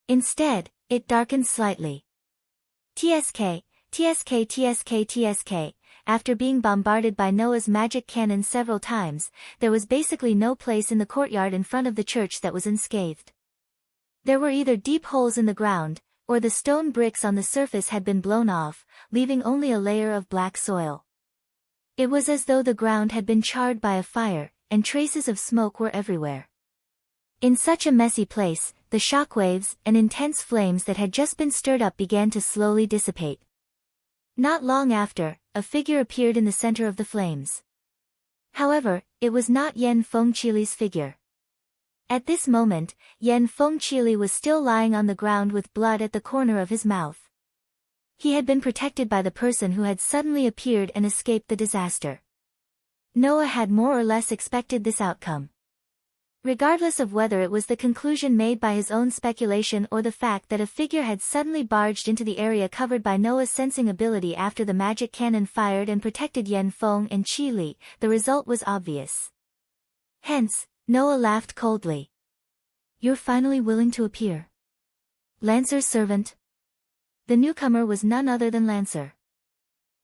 Instead, it darkened slightly. TSK, TSK, TSK, TSK. After being bombarded by Noah's magic cannon several times, there was basically no place in the courtyard in front of the church that was unscathed. There were either deep holes in the ground, or the stone bricks on the surface had been blown off, leaving only a layer of black soil. It was as though the ground had been charred by a fire, and traces of smoke were everywhere. In such a messy place, the shockwaves and intense flames that had just been stirred up began to slowly dissipate. Not long after, a figure appeared in the center of the flames. However, it was not Yen Feng Qili's figure. At this moment, Yen Feng Qili was still lying on the ground with blood at the corner of his mouth. He had been protected by the person who had suddenly appeared and escaped the disaster. Noah had more or less expected this outcome. Regardless of whether it was the conclusion made by his own speculation or the fact that a figure had suddenly barged into the area covered by Noah's sensing ability after the magic cannon fired and protected Yen Feng and Qili, the result was obvious. Hence, Noah laughed coldly. You're finally willing to appear. Lancer's servant? The newcomer was none other than Lancer.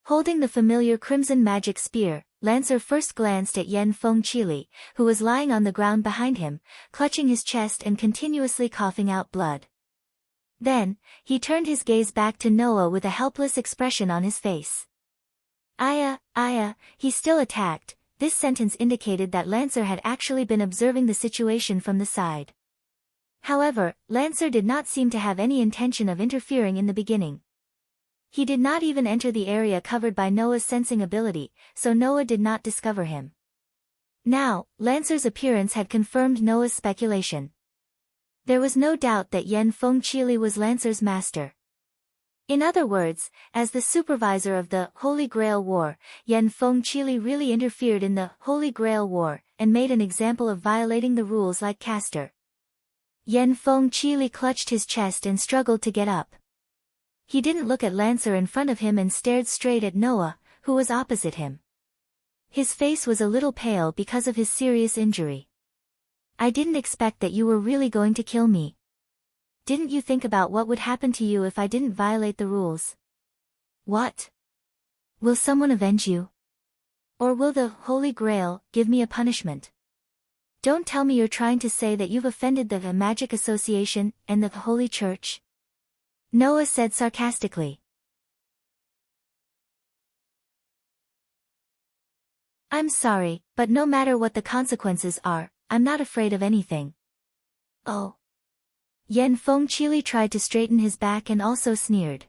Holding the familiar crimson magic spear, Lancer first glanced at Yen Feng Qili, who was lying on the ground behind him, clutching his chest and continuously coughing out blood. Then, he turned his gaze back to Noah with a helpless expression on his face. Aya, he still attacked. This sentence indicated that Lancer had actually been observing the situation from the side. However, Lancer did not seem to have any intention of interfering in the beginning. He did not even enter the area covered by Noah's sensing ability, so Noah did not discover him. Now, Lancer's appearance had confirmed Noah's speculation. There was no doubt that Yen Feng Qili was Lancer's master. In other words, as the supervisor of the Holy Grail War, Yen Feng Qili really interfered in the Holy Grail War, and made an example of violating the rules like Castor. Yen Feng Qili clutched his chest and struggled to get up. He didn't look at Lancer in front of him and stared straight at Noah, who was opposite him. His face was a little pale because of his serious injury. I didn't expect that you were really going to kill me. Didn't you think about what would happen to you if I didn't violate the rules? What? Will someone avenge you? Or will the Holy Grail give me a punishment? Don't tell me you're trying to say that you've offended the Magic Association and the Holy Church? Noah said sarcastically. I'm sorry, but no matter what the consequences are, I'm not afraid of anything. Oh. Yen Feng Qili tried to straighten his back and also sneered.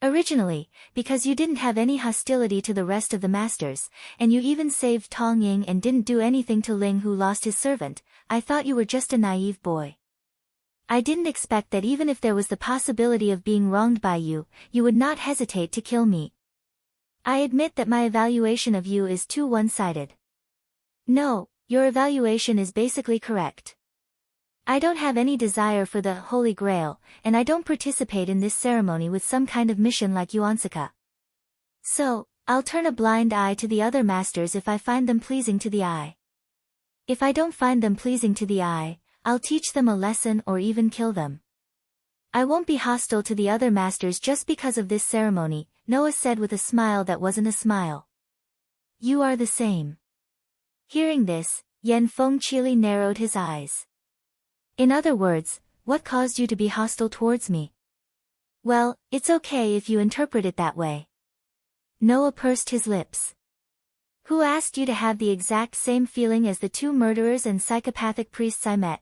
Originally, because you didn't have any hostility to the rest of the masters, and you even saved Tong Ying and didn't do anything to Ling who lost his servant, I thought you were just a naive boy. I didn't expect that even if there was the possibility of being wronged by you, you would not hesitate to kill me. I admit that my evaluation of you is too one-sided. No, your evaluation is basically correct. I don't have any desire for the Holy Grail, and I don't participate in this ceremony with some kind of mission like Yuansaka. So, I'll turn a blind eye to the other masters if I find them pleasing to the eye. If I don't find them pleasing to the eye, I'll teach them a lesson or even kill them. I won't be hostile to the other masters just because of this ceremony, Noah said with a smile that wasn't a smile. You are the same. Hearing this, Yen Fengqili narrowed his eyes. In other words, what caused you to be hostile towards me? Well, it's okay if you interpret it that way. Noah pursed his lips. Who asked you to have the exact same feeling as the two murderers and psychopathic priests I met?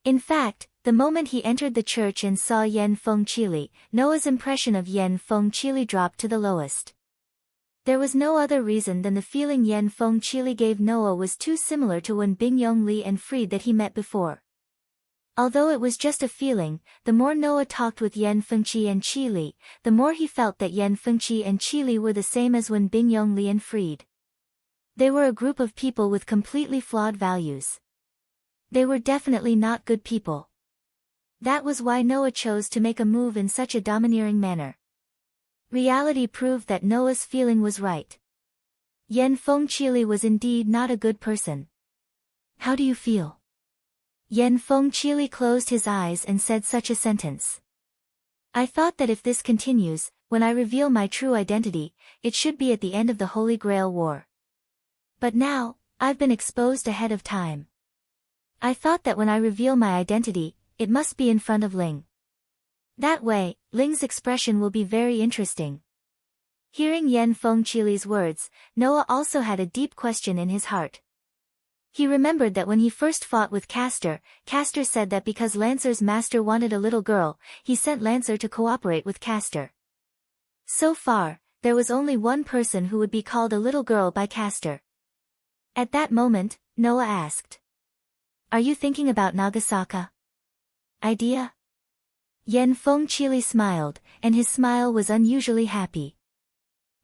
In fact, the moment he entered the church and saw Yen Fengqili, Noah's impression of Yen Fengqili dropped to the lowest. There was no other reason than the feeling Yen Fengqili gave Noah was too similar to Wen Bingyong Li and Fried that he met before. Although it was just a feeling, the more Noah talked with Yen Fengqi and Qi Li, the more he felt that Yen Fengqi and Qi Li were the same as Wen Bingyong Li and Fried. They were a group of people with completely flawed values. They were definitely not good people. That was why Noah chose to make a move in such a domineering manner. Reality proved that Noah's feeling was right. Yen Fengqili was indeed not a good person. How do you feel? Yen Fengqili closed his eyes and said such a sentence. I thought that if this continues, when I reveal my true identity, it should be at the end of the Holy Grail War. But now, I've been exposed ahead of time. I thought that when I reveal my identity, it must be in front of Ling. That way, Ling's expression will be very interesting. Hearing Yen Fengqili's words, Noah also had a deep question in his heart. He remembered that when he first fought with Castor, Castor said that because Lancer's master wanted a little girl, he sent Lancer to cooperate with Castor. So far, there was only one person who would be called a little girl by Castor. At that moment, Noah asked. Are you thinking about Nagasaka? Idea? Yen Fengqili smiled, and his smile was unusually happy.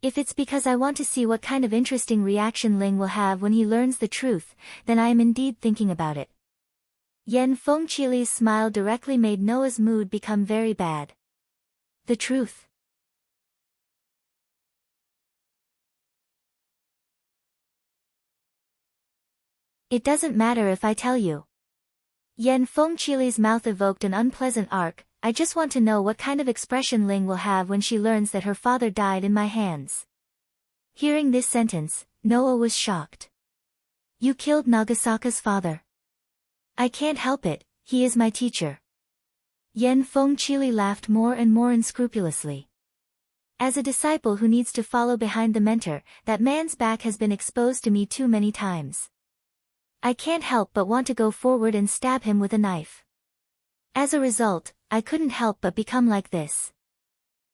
If it's because I want to see what kind of interesting reaction Ling will have when he learns the truth, then I am indeed thinking about it. Yen Fengqili's smile directly made Noah's mood become very bad. The truth. It doesn't matter if I tell you. Yen Fengqili's mouth evoked an unpleasant arc. I just want to know what kind of expression Ling will have when she learns that her father died in my hands. Hearing this sentence, Noah was shocked. You killed Nagasaka's father. I can't help it, he is my teacher. Yen Fengqili laughed more and more unscrupulously. As a disciple who needs to follow behind the mentor, that man's back has been exposed to me too many times. I can't help but want to go forward and stab him with a knife. As a result, I couldn't help but become like this.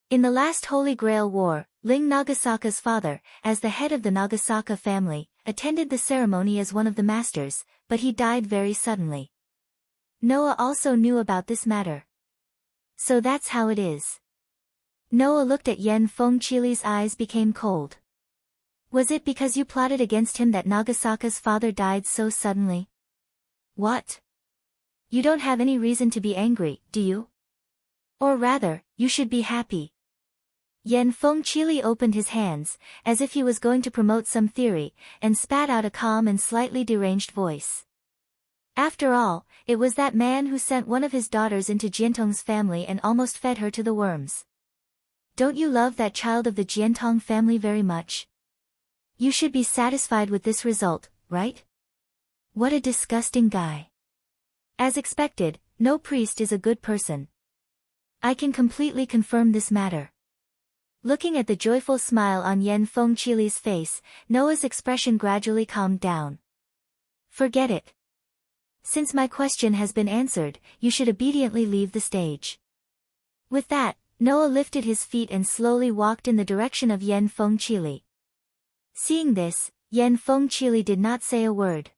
In the last Holy Grail War, Ling Nagasaka's father, as the head of the Nagasaka family, attended the ceremony as one of the masters, but he died very suddenly. Noah also knew about this matter. So that's how it is. Noah looked at Yen Fengqili's eyes became cold. Was it because you plotted against him that Nagasaka's father died so suddenly? What? You don't have any reason to be angry, do you? Or rather, you should be happy. Yen Fengqili opened his hands, as if he was going to promote some theory, and spat out a calm and slightly deranged voice. After all, it was that man who sent one of his daughters into Jiantong's family and almost fed her to the worms. Don't you love that child of the Jiantong family very much? You should be satisfied with this result, right? What a disgusting guy. As expected, no priest is a good person. I can completely confirm this matter. Looking at the joyful smile on Yen Fengqili's face, Noah's expression gradually calmed down. Forget it. Since my question has been answered, you should obediently leave the stage. With that, Noah lifted his feet and slowly walked in the direction of Yen Fengqili. Seeing this, Yen Fengqili did not say a word.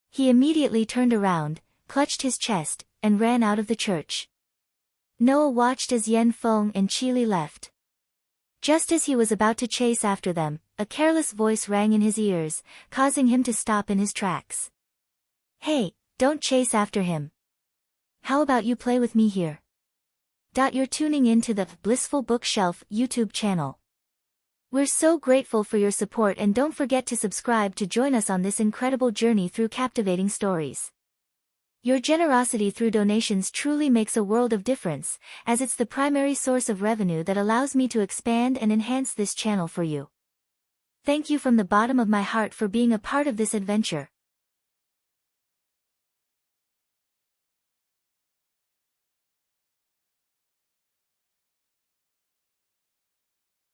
He immediately turned around, clutched his chest, and ran out of the church. Noah watched as Yen Feng and Qi Li left. Just as he was about to chase after them, a careless voice rang in his ears, causing him to stop in his tracks. Hey, don't chase after him. How about you play with me here? You're tuning in to the Blissful Bookshelf YouTube channel. We're so grateful for your support, and don't forget to subscribe to join us on this incredible journey through captivating stories. Your generosity through donations truly makes a world of difference, as it's the primary source of revenue that allows me to expand and enhance this channel for you. Thank you from the bottom of my heart for being a part of this adventure.